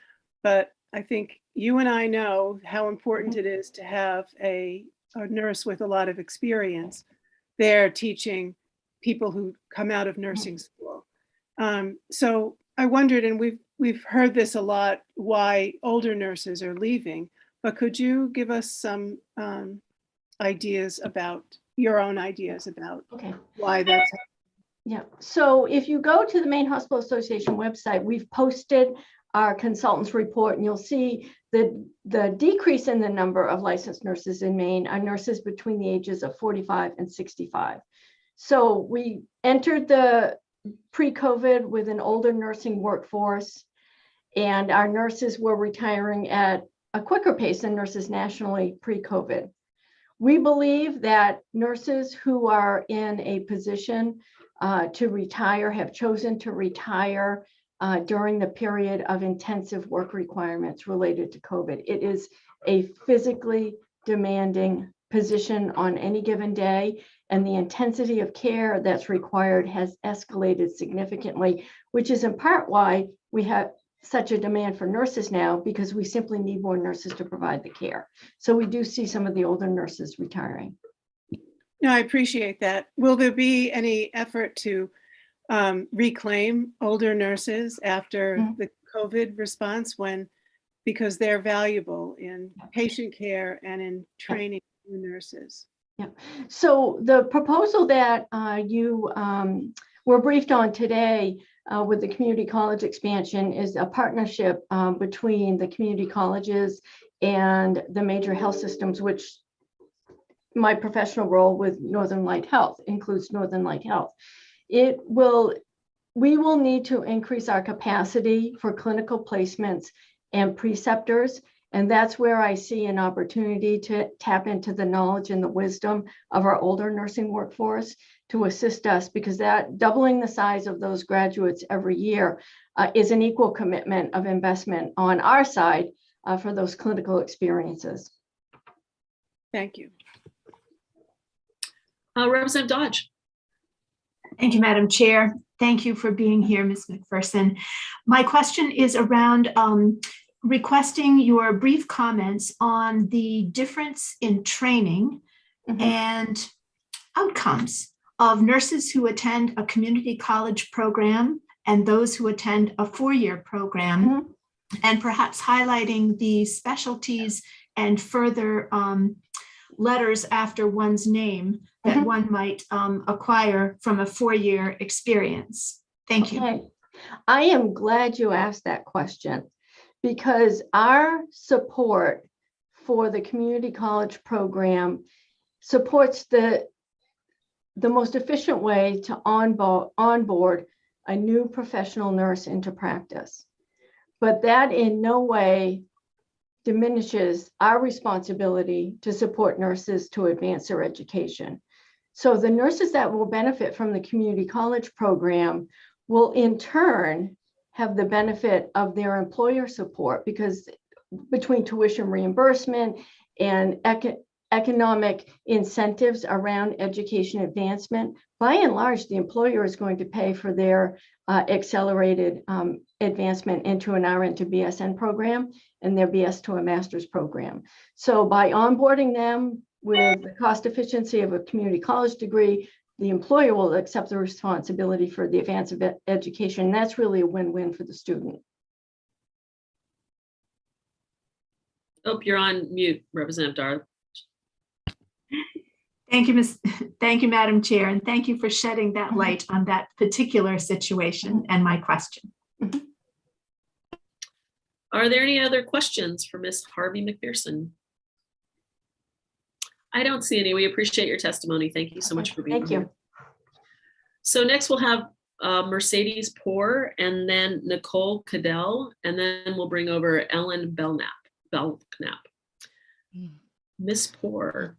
but I think you and I know how important it is to have a nurse with a lot of experience there teaching people who come out of nursing school. So I wondered, and we've heard this a lot, why older nurses are leaving, but could you give us some ideas about your own ideas about why that's happening? Yeah, so if you go to the Maine Hospital Association website, we've posted our consultants report, and you'll see the decrease in the number of licensed nurses in Maine are nurses between the ages of 45 and 65. So we entered the pre-COVID with an older nursing workforce, and our nurses were retiring at a quicker pace than nurses nationally pre-COVID. We believe that nurses who are in a position to retire have chosen to retire during the period of intensive work requirements related to COVID. It is a physically demanding position on any given day, and the intensity of care that's required has escalated significantly, which is in part why we have such a demand for nurses now, because we simply need more nurses to provide the care. So we do see some of the older nurses retiring. No, I appreciate that. Will there be any effort to reclaim older nurses after the COVID response, because they're valuable in patient care and in training new nurses? Yeah. So the proposal that you were briefed on today with the community college expansion is a partnership between the community colleges and the major health systems, which my professional role with Northern Light Health includes Northern Light Health. We will need to increase our capacity for clinical placements and preceptors. And that's where I see an opportunity to tap into the knowledge and the wisdom of our older nursing workforce to assist us, because that doubling the size of those graduates every year is an equal commitment of investment on our side for those clinical experiences. Thank you. Representative Dodge. Thank you, Madam Chair. Thank you for being here, Ms. McPherson. My question is around requesting your brief comments on the difference in training and outcomes of nurses who attend a community college program and those who attend a four-year program, and perhaps highlighting the specialties and further letters after one's name that one might acquire from a four-year experience. Thank you. I am glad you asked that question, because our support for the community college program supports the most efficient way to onboard a new professional nurse into practice. But that in no way diminishes our responsibility to support nurses to advance their education. So the nurses that will benefit from the community college program will in turn have the benefit of their employer support, because between tuition reimbursement and economic incentives around education advancement, by and large, the employer is going to pay for their accelerated advancement into an RN to BSN program and their BS to a master's program. So by onboarding them with the cost efficiency of a community college degree, the employer will accept the responsibility for the advance of education. That's really a win-win for the student. Oh, you're on mute, Representative Darth. Thank you, Madam Chair, and thank you for shedding that light on that particular situation and my question. Are there any other questions for Ms. Harvey McPherson? I don't see any. We appreciate your testimony. Thank you so much for being here. So next we'll have Mercedes Poor, and then Nicole Cadell, and then we'll bring over Ellen Belknap. Ms. Poor.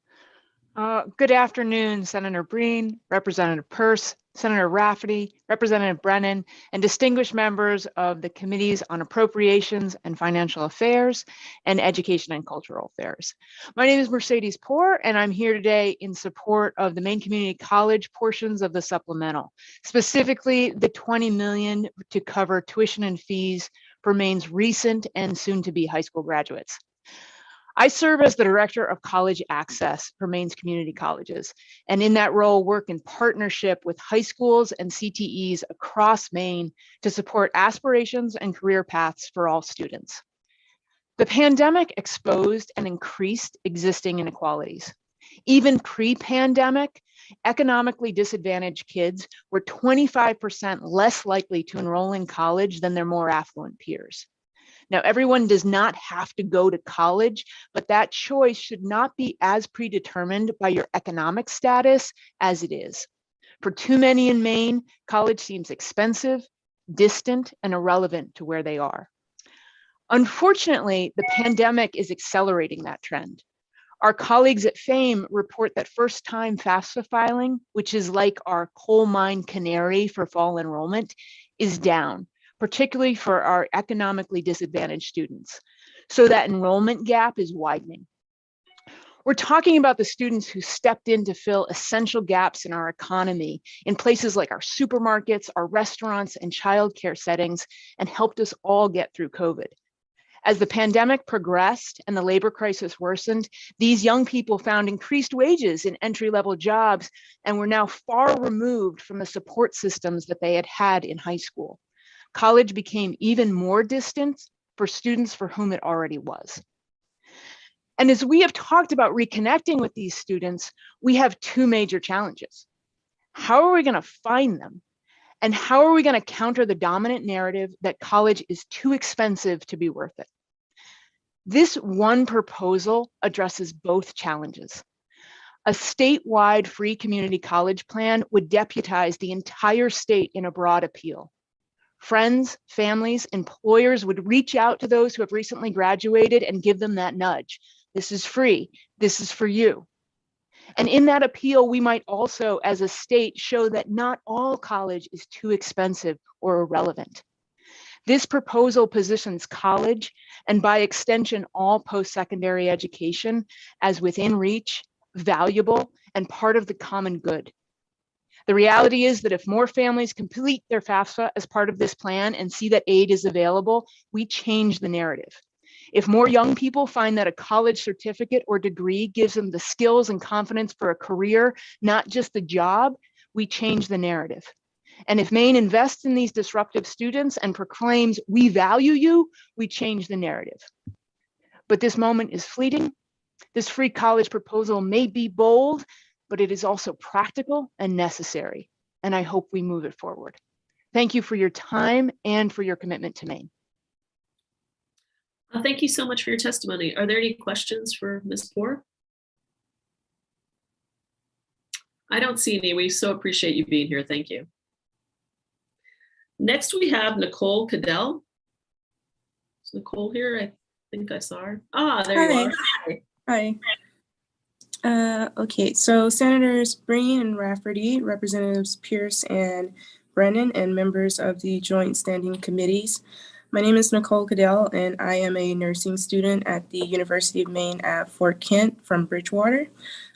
Good afternoon, Senator Breen, Representative Peirce, Senator Rafferty, Representative Brennan, and distinguished members of the Committees on Appropriations and Financial Affairs and Education and Cultural Affairs. My name is Mercedes Poor, and I'm here today in support of the Maine Community College portions of the supplemental, specifically the $20 million to cover tuition and fees for Maine's recent and soon-to-be high school graduates. I serve as the Director of College Access for Maine's community colleges, and in that role work in partnership with high schools and CTEs across Maine to support aspirations and career paths for all students. The pandemic exposed and increased existing inequalities. Even pre-pandemic, economically disadvantaged kids were 25% less likely to enroll in college than their more affluent peers. Now, everyone does not have to go to college, but that choice should not be as predetermined by your economic status as it is. For too many in Maine, college seems expensive, distant, and irrelevant to where they are. Unfortunately, the pandemic is accelerating that trend. Our colleagues at FAME report that first-time FAFSA filing, which is like our coal mine canary for fall enrollment, is down, particularly for our economically disadvantaged students. So that enrollment gap is widening. We're talking about the students who stepped in to fill essential gaps in our economy in places like our supermarkets, our restaurants, and childcare settings, and helped us all get through COVID. As the pandemic progressed and the labor crisis worsened, these young people found increased wages in entry-level jobs and were now far removed from the support systems that they had had in high school. College became even more distant for students for whom it already was. And as we have talked about reconnecting with these students, we have two major challenges. How are we going to find them? And how are we going to counter the dominant narrative that college is too expensive to be worth it? This one proposal addresses both challenges. A statewide free community college plan would deputize the entire state in a broad appeal. Friends, families, employers would reach out to those who have recently graduated and give them that nudge. This is free. This is for you. And in that appeal, we might also, as a state, show that not all college is too expensive or irrelevant. This proposal positions college, and by extension, all post-secondary education, as within reach, valuable, and part of the common good. The reality is that if more families complete their FAFSA as part of this plan and see that aid is available, we change the narrative. If more young people find that a college certificate or degree gives them the skills and confidence for a career, not just a job, we change the narrative. And if Maine invests in these disruptive students and proclaims, we value you, we change the narrative. But this moment is fleeting. This free college proposal may be bold, but it is also practical and necessary. And I hope we move it forward. Thank you for your time and for your commitment to Maine. Thank you so much for your testimony. Are there any questions for Ms. Poore? I don't see any. We so appreciate you being here. Thank you. Next, we have Nicole Cadell. Is Nicole here? I think I saw her. Ah, there you are. Hi. Okay, so Senators Breen and Rafferty, Representatives Pierce and Brennan, and members of the Joint Standing Committees. My name is Nicole Cadell, and I am a nursing student at the University of Maine at Fort Kent from Bridgewater.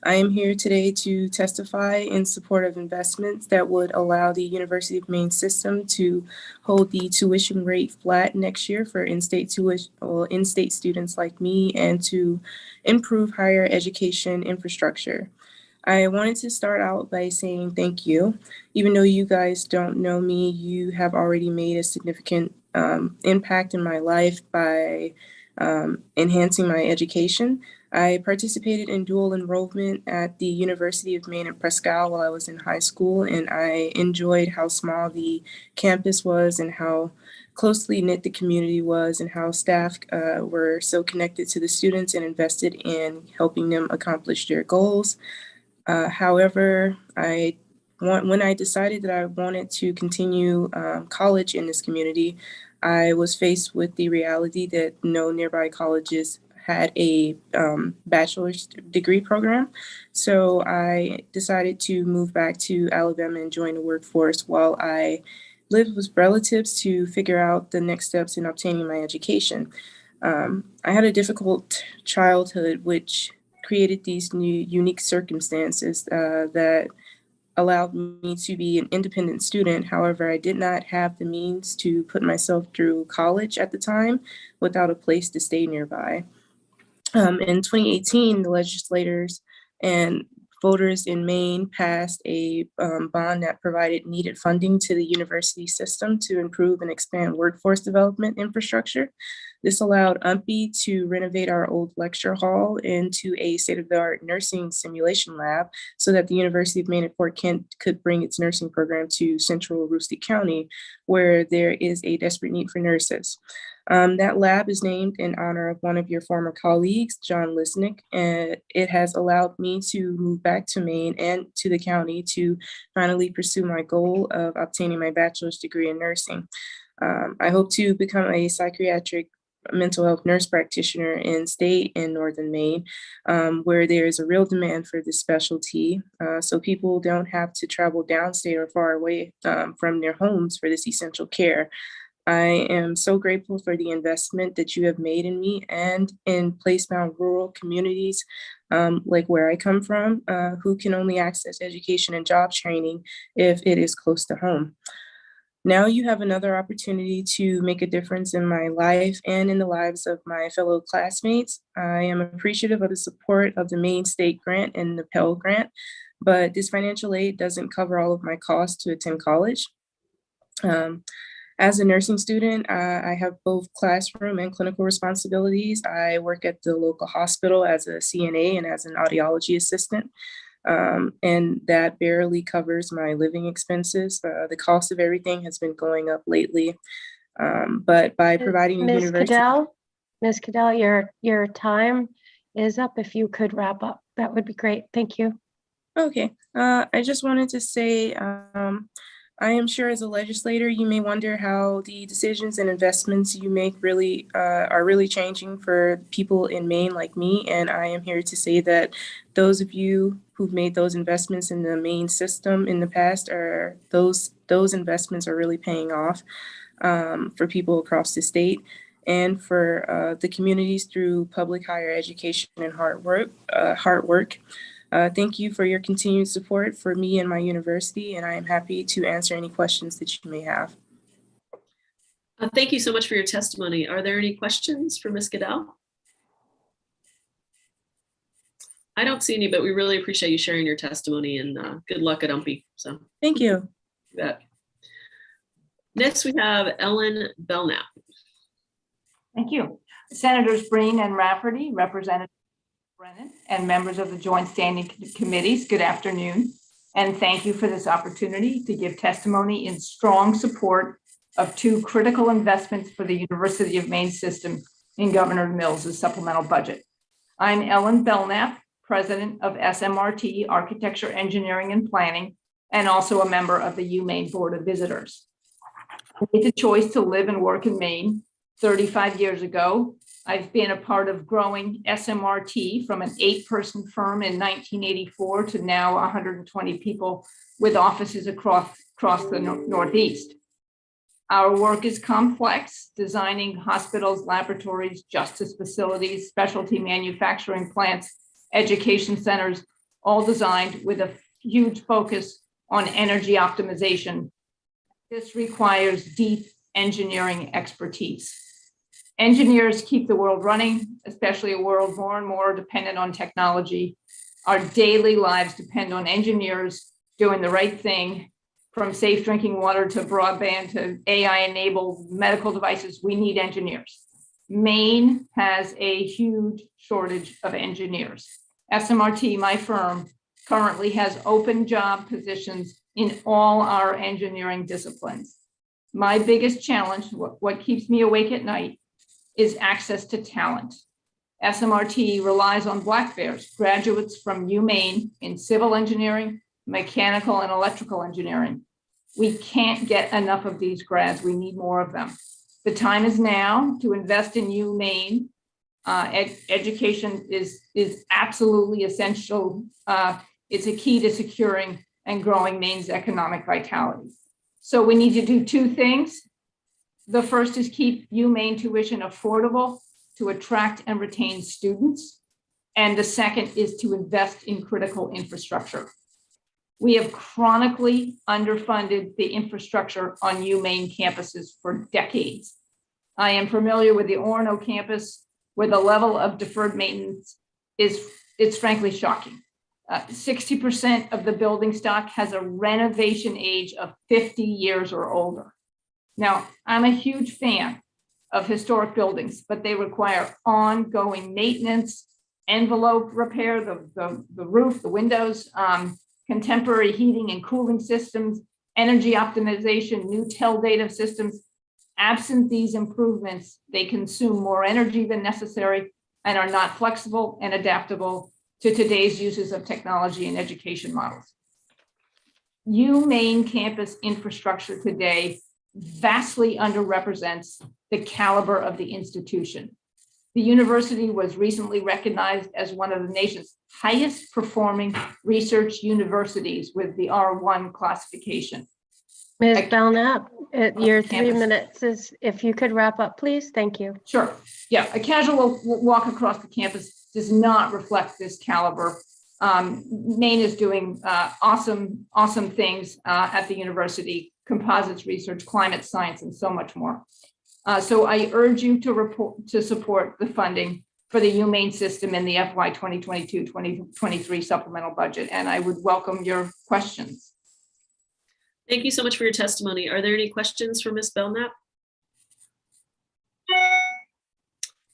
I am here today to testify in support of investments that would allow the University of Maine system to hold the tuition rate flat next year for in-state students like me, and to improve higher education infrastructure. I wanted to start out by saying thank you. Even though you guys don't know me, you have already made a significant impact in my life by enhancing my education. I participated in dual enrollment at the University of Maine at Presque while I was in high school, and I enjoyed how small the campus was and how closely knit the community was, and how staff were so connected to the students and invested in helping them accomplish their goals. However, when I decided that I wanted to continue college in this community, I was faced with the reality that no nearby colleges had a bachelor's degree program. So I decided to move back to Alabama and join the workforce while I lived with relatives to figure out the next steps in obtaining my education. I had a difficult childhood, which created these new unique circumstances that allowed me to be an independent student. However, I did not have the means to put myself through college at the time without a place to stay nearby. In 2018, the legislators and voters in Maine passed a bond that provided needed funding to the university system to improve and expand workforce development infrastructure. This allowed UMPI to renovate our old lecture hall into a state-of-the-art nursing simulation lab so that the University of Maine at Fort Kent could bring its nursing program to central Aroostook County, where there is a desperate need for nurses. That lab is named in honor of one of your former colleagues, John Lisnick, and it has allowed me to move back to Maine and to the county to finally pursue my goal of obtaining my bachelor's degree in nursing. I hope to become a psychiatric mental health nurse practitioner in state in northern Maine, where there is a real demand for this specialty, so people don't have to travel downstate or far away from their homes for this essential care. I am so grateful for the investment that you have made in me and in place-bound rural communities like where I come from, who can only access education and job training if it is close to home. Now you have another opportunity to make a difference in my life and in the lives of my fellow classmates. I am appreciative of the support of the Maine State Grant and the Pell Grant, but this financial aid doesn't cover all of my costs to attend college. As a nursing student, I have both classroom and clinical responsibilities. I work at the local hospital as a CNA and as an audiology assistant. And that barely covers my living expenses. The cost of everything has been going up lately. But by providing the university— Ms. Cadell, your time is up. If you could wrap up, that would be great. Thank you. Okay. I just wanted to say, I am sure as a legislator, you may wonder how the decisions and investments you make really are really changing for people in Maine like me. And I am here to say that those of you who've made those investments in the Maine system in the past, those investments are really paying off for people across the state and for the communities through public higher education and hard work. Thank you for your continued support for me and my university, and I am happy to answer any questions that you may have. Thank you so much for your testimony. Are there any questions for Ms. Goodell? I don't see any, but we really appreciate you sharing your testimony, and good luck at UMPI. So thank you. You bet. Next, we have Ellen Belknap. Thank you. Senators Breen and Rafferty, Representative Brennan, and members of the Joint Standing Committees, good afternoon, and thank you for this opportunity to give testimony in strong support of two critical investments for the University of Maine system in Governor Mills' supplemental budget. I'm Ellen Belknap, President of SMRT Architecture, Engineering, and Planning, and also a member of the UMaine Board of Visitors. I made the choice to live and work in Maine 35 years ago. I've been a part of growing SMRT from an 8-person firm in 1984 to now 120 people with offices across the Northeast. Our work is complex, designing hospitals, laboratories, justice facilities, specialty manufacturing plants, education centers, all designed with a huge focus on energy optimization. This requires deep engineering expertise. Engineers keep the world running, especially a world more and more dependent on technology. Our daily lives depend on engineers doing the right thing, from safe drinking water to broadband to AI-enabled medical devices. We need engineers. Maine has a huge shortage of engineers. SMRT, my firm, currently has open job positions in all our engineering disciplines. My biggest challenge, what keeps me awake at night, is access to talent. SMRT relies on black bears, graduates from UMaine in civil engineering, mechanical and electrical engineering. We can't get enough of these grads. We need more of them. The time is now to invest in UMaine. Education is absolutely essential. It's a key to securing and growing Maine's economic vitality. So we need to do two things. The first is keep UMaine tuition affordable to attract and retain students. And the second is to invest in critical infrastructure. We have chronically underfunded the infrastructure on UMaine campuses for decades. I am familiar with the Orono campus, where the level of deferred maintenance it's frankly shocking. 60% of the building stock has a renovation age of 50 years or older. Now, I'm a huge fan of historic buildings, but they require ongoing maintenance, envelope repair, the roof, the windows, contemporary heating and cooling systems, energy optimization, new tell data systems. Absent these improvements, they consume more energy than necessary and are not flexible and adaptable to today's uses of technology and education models. UMaine campus infrastructure today vastly underrepresents the caliber of the institution. The university was recently recognized as one of the nation's highest performing research universities with the R1 classification. Ms. Belknap, your 3 campus. minutes is, if you could wrap up, please. Thank you. Sure. Yeah, a casual walk across the campus does not reflect this caliber. Maine is doing awesome things at the university: composites research, climate science, and so much more. So I urge you to support the funding for the UMaine system in the FY 2022-2023 supplemental budget, and I would welcome your questions. Thank you so much for your testimony. Are there any questions for Ms. Belknap?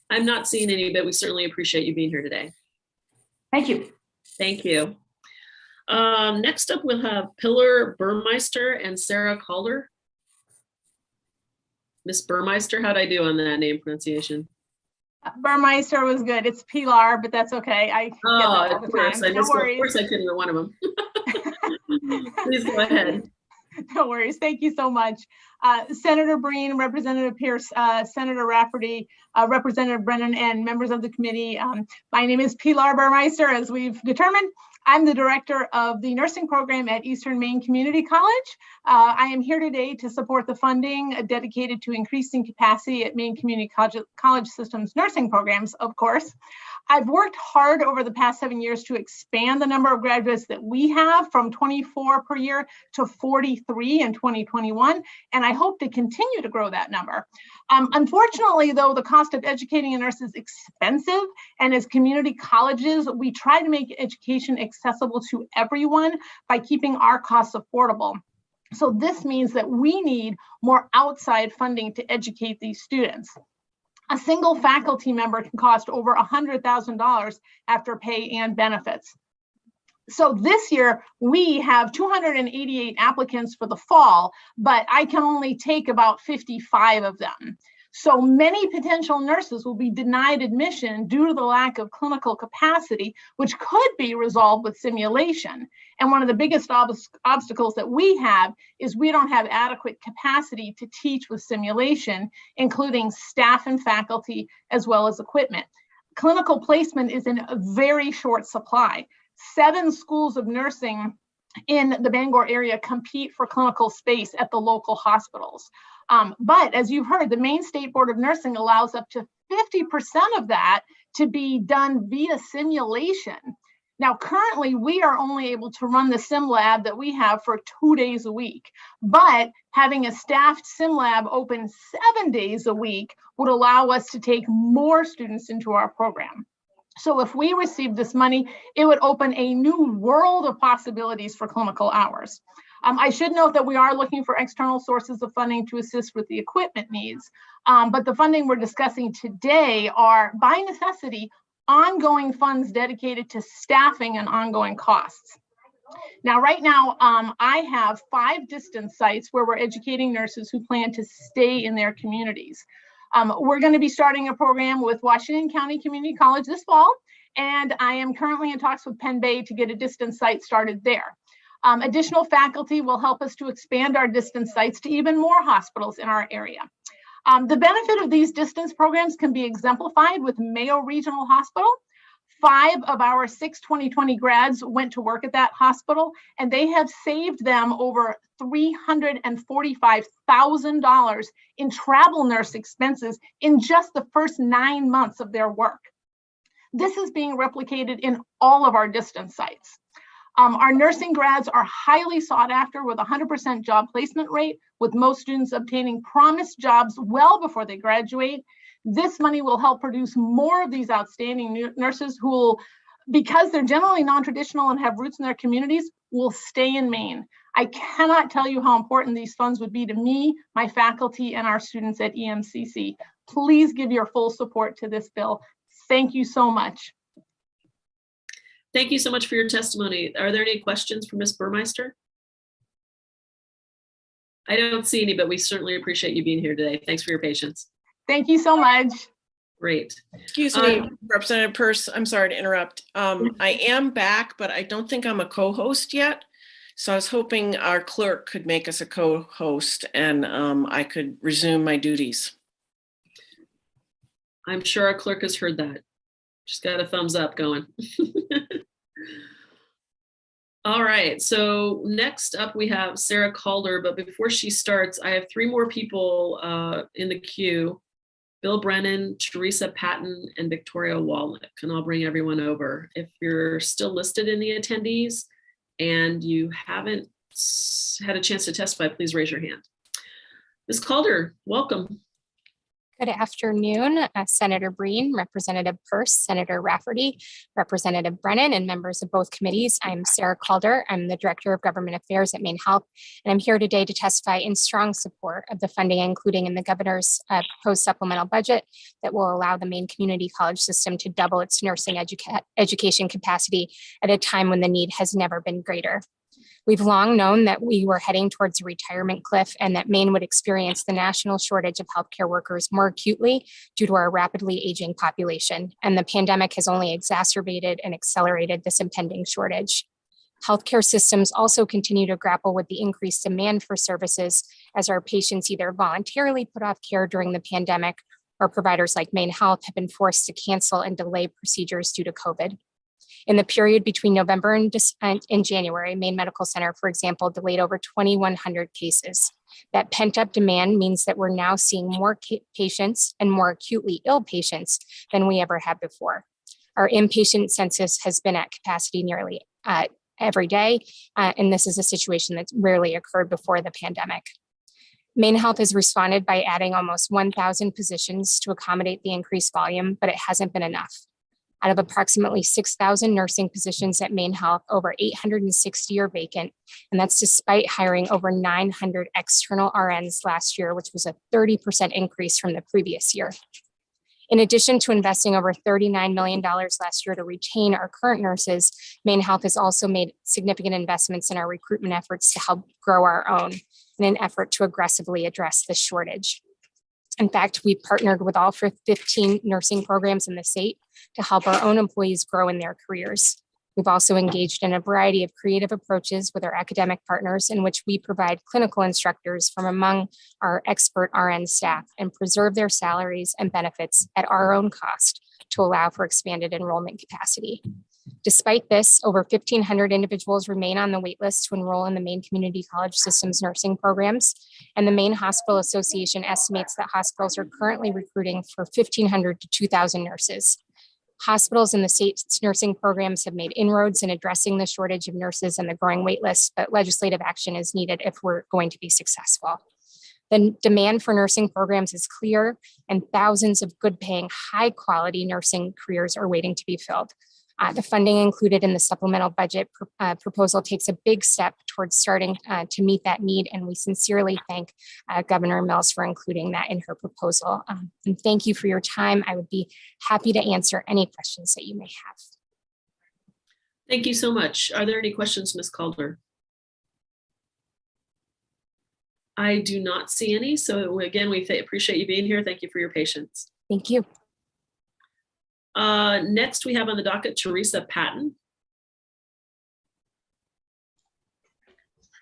I'm not seeing any, but we certainly appreciate you being here today. Thank you. Thank you. Next up, we'll have Pilar Burmeister and Sarah Calder. Ms. Burmeister, how'd I do on that name pronunciation? Burmeister was good. It's Pilar, but that's okay. I get that all the time. No worries. Of course I couldn't hear one of them. Please go ahead. No worries. Thank you so much. Senator Breen, Representative Pierce, Senator Rafferty, Representative Brennan, and members of the committee. My name is Pilar Burmeister, as we've determined. I'm the director of the nursing program at Eastern Maine Community College. I am here today to support the funding dedicated to increasing capacity at Maine Community College System's nursing programs, of course. I've worked hard over the past 7 years to expand the number of graduates that we have from 24 per year to 43 in 2021, and I hope to continue to grow that number. Unfortunately, though, the cost of educating a nurse is expensive, and as community colleges, we try to make education accessible to everyone by keeping our costs affordable. So this means that we need more outside funding to educate these students. A single faculty member can cost over $100,000 after pay and benefits. So this year, we have 288 applicants for the fall, but I can only take about 55 of them. So many potential nurses will be denied admission due to the lack of clinical capacity, which could be resolved with simulation. And one of the biggest obstacles that we have is we don't have adequate capacity to teach with simulation, including staff and faculty, as well as equipment. Clinical placement is in a very short supply. 7 schools of nursing in the Bangor area compete for clinical space at the local hospitals. But as you've heard, the Maine State Board of Nursing allows up to 50% of that to be done via simulation. Now, currently, we are only able to run the sim lab that we have for 2 days a week, but having a staffed sim lab open 7 days a week would allow us to take more students into our program. So if we receive this money, it would open a new world of possibilities for clinical hours. I should note that we are looking for external sources of funding to assist with the equipment needs, but the funding we're discussing today are, by necessity, ongoing funds dedicated to staffing and ongoing costs. Now, right now, I have 5 distance sites where we're educating nurses who plan to stay in their communities. We're going to be starting a program with Washington County Community College this fall, and I am currently in talks with Penn Bay to get a distance site started there. Additional faculty will help us to expand our distance sites to even more hospitals in our area. The benefit of these distance programs can be exemplified with Mayo Regional Hospital. 5 of our 6 2020 grads went to work at that hospital, and they have saved them over $345,000 in travel nurse expenses in just the first 9 months of their work. This is being replicated in all of our distance sites. Our nursing grads are highly sought after with 100% job placement rate, with most students obtaining promised jobs well before they graduate. This money will help produce more of these outstanding nurses who will, because they're generally non-traditional and have roots in their communities, will stay in Maine. I cannot tell you how important these funds would be to me, my faculty, and our students at EMCC. Please give your full support to this bill. Thank you so much. Thank you so much for your testimony. Are there any questions for Ms. Burmeister? I don't see any, but we certainly appreciate you being here today. Thanks for your patience. Thank you so much. Great. Excuse me, Representative Peirce, I'm sorry to interrupt. I am back, but I don't think I'm a co-host yet. So I was hoping our clerk could make us a co-host and I could resume my duties. I'm sure our clerk has heard that. Just got a thumbs up going. All right, so next up we have Sarah Calder, but before she starts, I have 3 more people in the queue. Bill Brennan, Teresa Patton, and Victoria Walnick, and I'll bring everyone over. If you're still listed in the attendees and you haven't had a chance to testify, please raise your hand. Ms. Calder, welcome. Good afternoon, Senator Breen, Representative Peirce, Senator Rafferty, Representative Brennan, and members of both committees. I'm Sarah Calder. I'm the Director of Government Affairs at Maine Health, and I'm here today to testify in strong support of the funding, including in the governor's proposed supplemental budget that will allow the Maine Community College system to double its nursing education capacity at a time when the need has never been greater. We've long known that we were heading towards a retirement cliff and that Maine would experience the national shortage of healthcare workers more acutely due to our rapidly aging population. And the pandemic has only exacerbated and accelerated this impending shortage. Healthcare systems also continue to grapple with the increased demand for services as our patients either voluntarily put off care during the pandemic or providers like Maine Health have been forced to cancel and delay procedures due to COVID. In the period between November and January, Maine Medical Center, for example, delayed over 2,100 cases. That pent-up demand means that we're now seeing more patients and more acutely ill patients than we ever have before. Our inpatient census has been at capacity nearly every day, and this is a situation that's rarely occurred before the pandemic. Maine Health has responded by adding almost 1,000 positions to accommodate the increased volume, but it hasn't been enough. Out of approximately 6,000 nursing positions at Maine Health, over 860 are vacant, and that's despite hiring over 900 external RNs last year, which was a 30% increase from the previous year. In addition to investing over $39 million last year to retain our current nurses, Maine Health has also made significant investments in our recruitment efforts to help grow our own in an effort to aggressively address this shortage. In fact, we partnered with all 15 nursing programs in the state to help our own employees grow in their careers. We've also engaged in a variety of creative approaches with our academic partners in which we provide clinical instructors from among our expert RN staff and preserve their salaries and benefits at our own cost to allow for expanded enrollment capacity. Despite this, over 1,500 individuals remain on the wait list to enroll in the Maine Community College System's nursing programs, and the Maine Hospital Association estimates that hospitals are currently recruiting for 1,500 to 2,000 nurses. Hospitals in the state's nursing programs have made inroads in addressing the shortage of nurses and the growing wait list, but legislative action is needed if we're going to be successful. The demand for nursing programs is clear, and thousands of good-paying, high-quality nursing careers are waiting to be filled. The funding included in the supplemental budget proposal takes a big step towards starting to meet that need, and we sincerely thank Governor Mills for including that in her proposal. And thank you for your time. I would be happy to answer any questions that you may have. Thank you so much. Are there any questions, Ms. Calder? I do not see any. So again, we appreciate you being here. Thank you for your patience. Thank you. Next, we have on the docket Teresa Patton.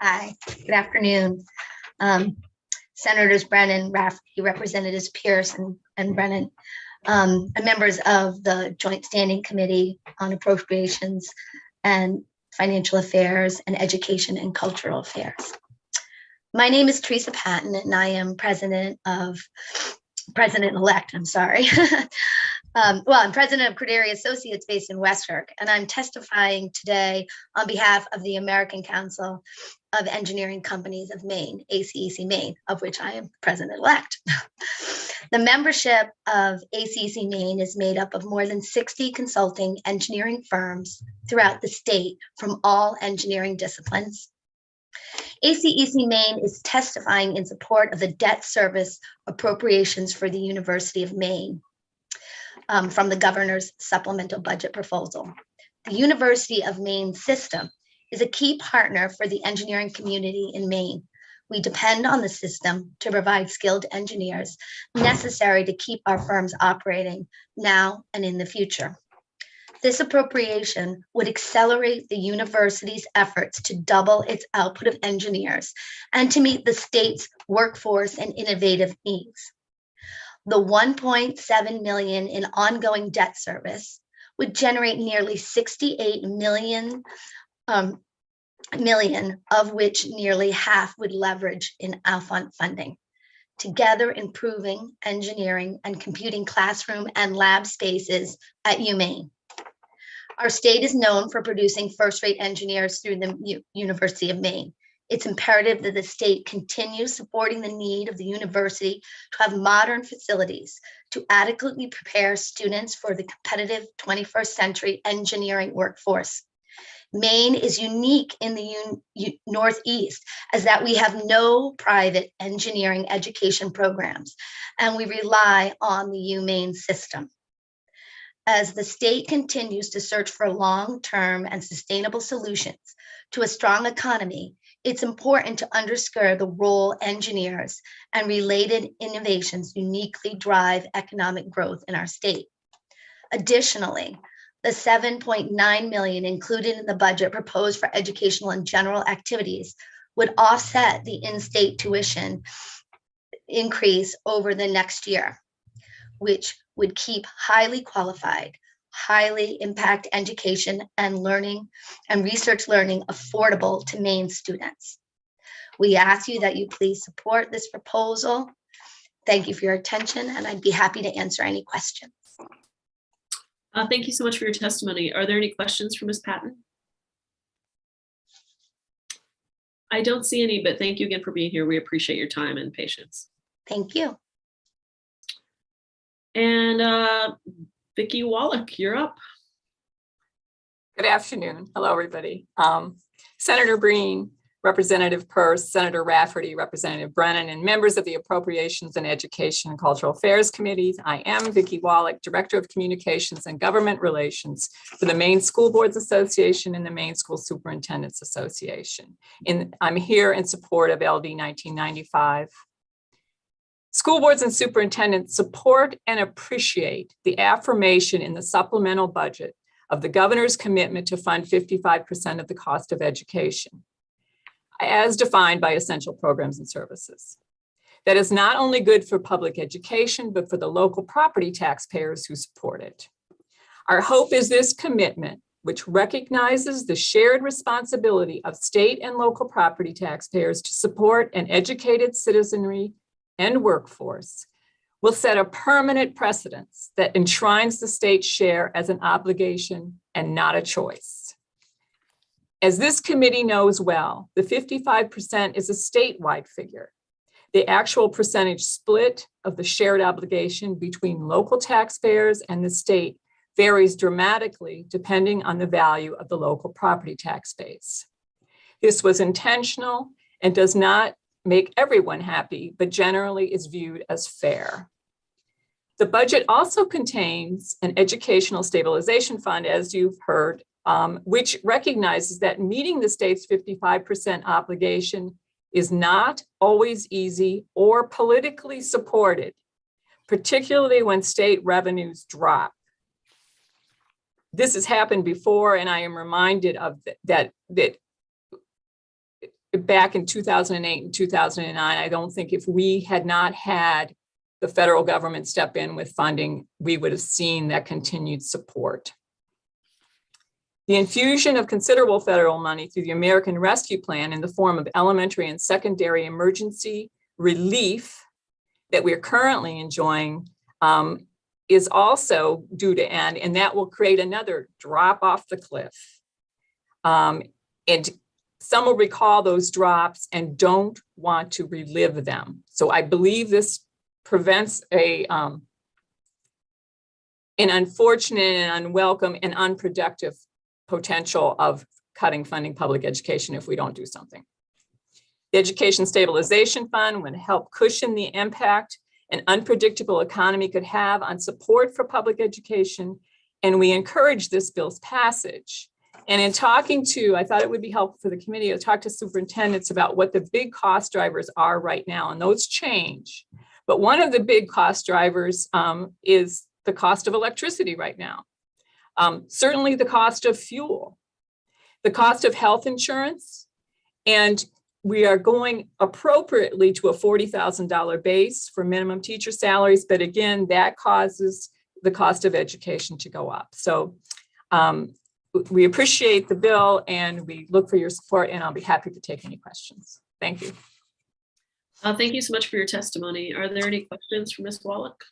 Hi, good afternoon. Senators Brennan, Rafferty, Representatives Peirce and Brennan, and members of the Joint Standing Committee on Appropriations and Financial Affairs and Education and Cultural Affairs. My name is Teresa Patton, and I am President-elect, I'm sorry. I'm president of Crederi Associates based in Westbrook, and I'm testifying today on behalf of the American Council of Engineering Companies of Maine, ACEC Maine, of which I am president-elect. The membership of ACEC Maine is made up of more than 60 consulting engineering firms throughout the state from all engineering disciplines. ACEC Maine is testifying in support of the debt service appropriations for the University of Maine from the governor's supplemental budget proposal. The University of Maine system is a key partner for the engineering community in Maine. We depend on the system to provide skilled engineers necessary to keep our firms operating now and in the future. This appropriation would accelerate the university's efforts to double its output of engineers and to meet the state's workforce and innovative needs. The $1.7 million in ongoing debt service would generate nearly $68 million million, of which nearly half would leverage in Alfont funding, together improving engineering and computing classroom and lab spaces at UMaine. Our state is known for producing first-rate engineers through the University of Maine. It's imperative that the state continue supporting the need of the university to have modern facilities to adequately prepare students for the competitive 21st century engineering workforce. Maine is unique in the Northeast as that we have no private engineering education programs, and we rely on the UMaine system. As the state continues to search for long-term and sustainable solutions to a strong economy, it's important to underscore the role engineers and related innovations uniquely drive economic growth in our state. Additionally, the $7.9 million included in the budget proposed for educational and general activities would offset the in-state tuition increase over the next year, which would keep highly qualified, highly impact education and learning and research learning affordable to Maine students. We ask you that you please support this proposal. Thank you for your attention, and I'd be happy to answer any questions. Thank you so much for your testimony. Are there any questions for Ms. Patton? I don't see any, but thank you again for being here. We appreciate your time and patience. Thank you. And Vicki Wallach, you're up. Good afternoon. Hello, everybody. Senator Breen, Representative Peirce, Senator Rafferty, Representative Brennan, and members of the Appropriations and Education and Cultural Affairs Committees. I am Vicki Wallach, Director of Communications and Government Relations for the Maine School Boards Association and the Maine School Superintendents Association. I'm here in support of LD 1995. School boards and superintendents support and appreciate the affirmation in the supplemental budget of the governor's commitment to fund 55% of the cost of education, as defined by essential programs and services. That is not only good for public education, but for the local property taxpayers who support it. Our hope is this commitment, which recognizes the shared responsibility of state and local property taxpayers to support an educated citizenry and workforce, will set a permanent precedence that enshrines the state's share as an obligation and not a choice. As this committee knows well, the 55% is a statewide figure. The actual percentage split of the shared obligation between local taxpayers and the state varies dramatically depending on the value of the local property tax base. This was intentional and does not make everyone happy, but generally is viewed as fair. The budget also contains an educational stabilization fund, as you've heard, which recognizes that meeting the state's 55% obligation is not always easy or politically supported, particularly when state revenues drop. This has happened before, and I am reminded of that back in 2008 and 2009, I don't think if we had not had the federal government step in with funding, we would have seen that continued support. The infusion of considerable federal money through the American Rescue Plan in the form of elementary and secondary emergency relief that we're currently enjoying is also due to end, and that will create another drop off the cliff. And some will recall those drops and don't want to relive them. So I believe this prevents an unfortunate and unwelcome and unproductive potential of cutting funding public education if we don't do something. The Education Stabilization Fund would help cushion the impact an unpredictable economy could have on support for public education, and we encourage this bill's passage. And in talking to, I thought it would be helpful for the committee to talk to superintendents about what the big cost drivers are right now, and those change. But one of the big cost drivers is the cost of electricity right now. Certainly the cost of fuel, the cost of health insurance, and we are going appropriately to a $40,000 base for minimum teacher salaries, but again, that causes the cost of education to go up. So we appreciate the bill and we look for your support, and I'll be happy to take any questions. Thank you. Thank you so much for your testimony. Are there any questions for Ms. Wallach?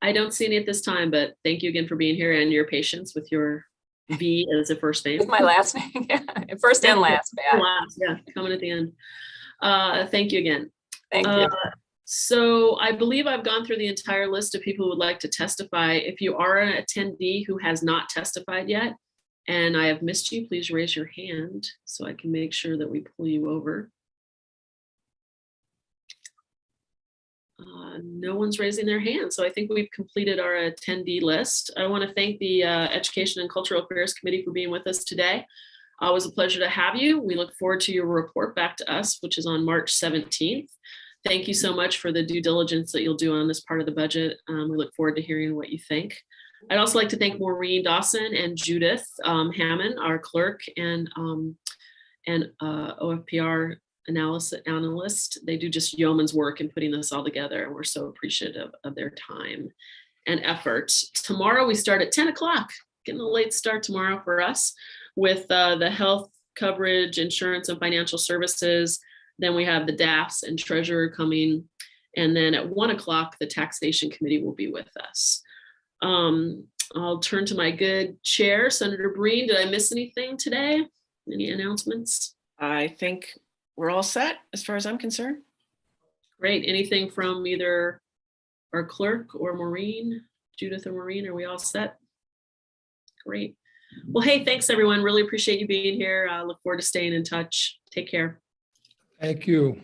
I don't see any at this time, but thank you again for being here and your patience with your V as a first name. With my last name, yeah. First and last. Yeah, coming at the end. Thank you again. Thank you. So I believe I've gone through the entire list of people who would like to testify. If you are an attendee who has not testified yet, and I have missed you, please raise your hand so I can make sure that we pull you over. No one's raising their hand, so I think we've completed our attendee list. I want to thank the Education and Cultural Affairs Committee for being with us today. It was a pleasure to have you. We look forward to your report back to us, which is on March 17th. Thank you so much for the due diligence that you'll do on this part of the budget. We look forward to hearing what you think. I'd also like to thank Maureen Dawson and Judith Hammond, our clerk and OFPR analyst. They do just yeoman's work in putting this all together, and we're so appreciative of their time and effort. Tomorrow we start at 10 o'clock, getting a late start tomorrow for us with the health coverage, insurance and financial services. Then we have the DAFs and treasurer coming. And then at 1 o'clock, the taxation committee will be with us. I'll turn to my good chair, Senator Breen. Did I miss anything today? Any announcements? I think we're all set as far as I'm concerned. Great. Anything from either our clerk or Maureen, Judith or Maureen? Are we all set? Great. Well, hey, thanks everyone. Really appreciate you being here. I look forward to staying in touch. Take care. Thank you.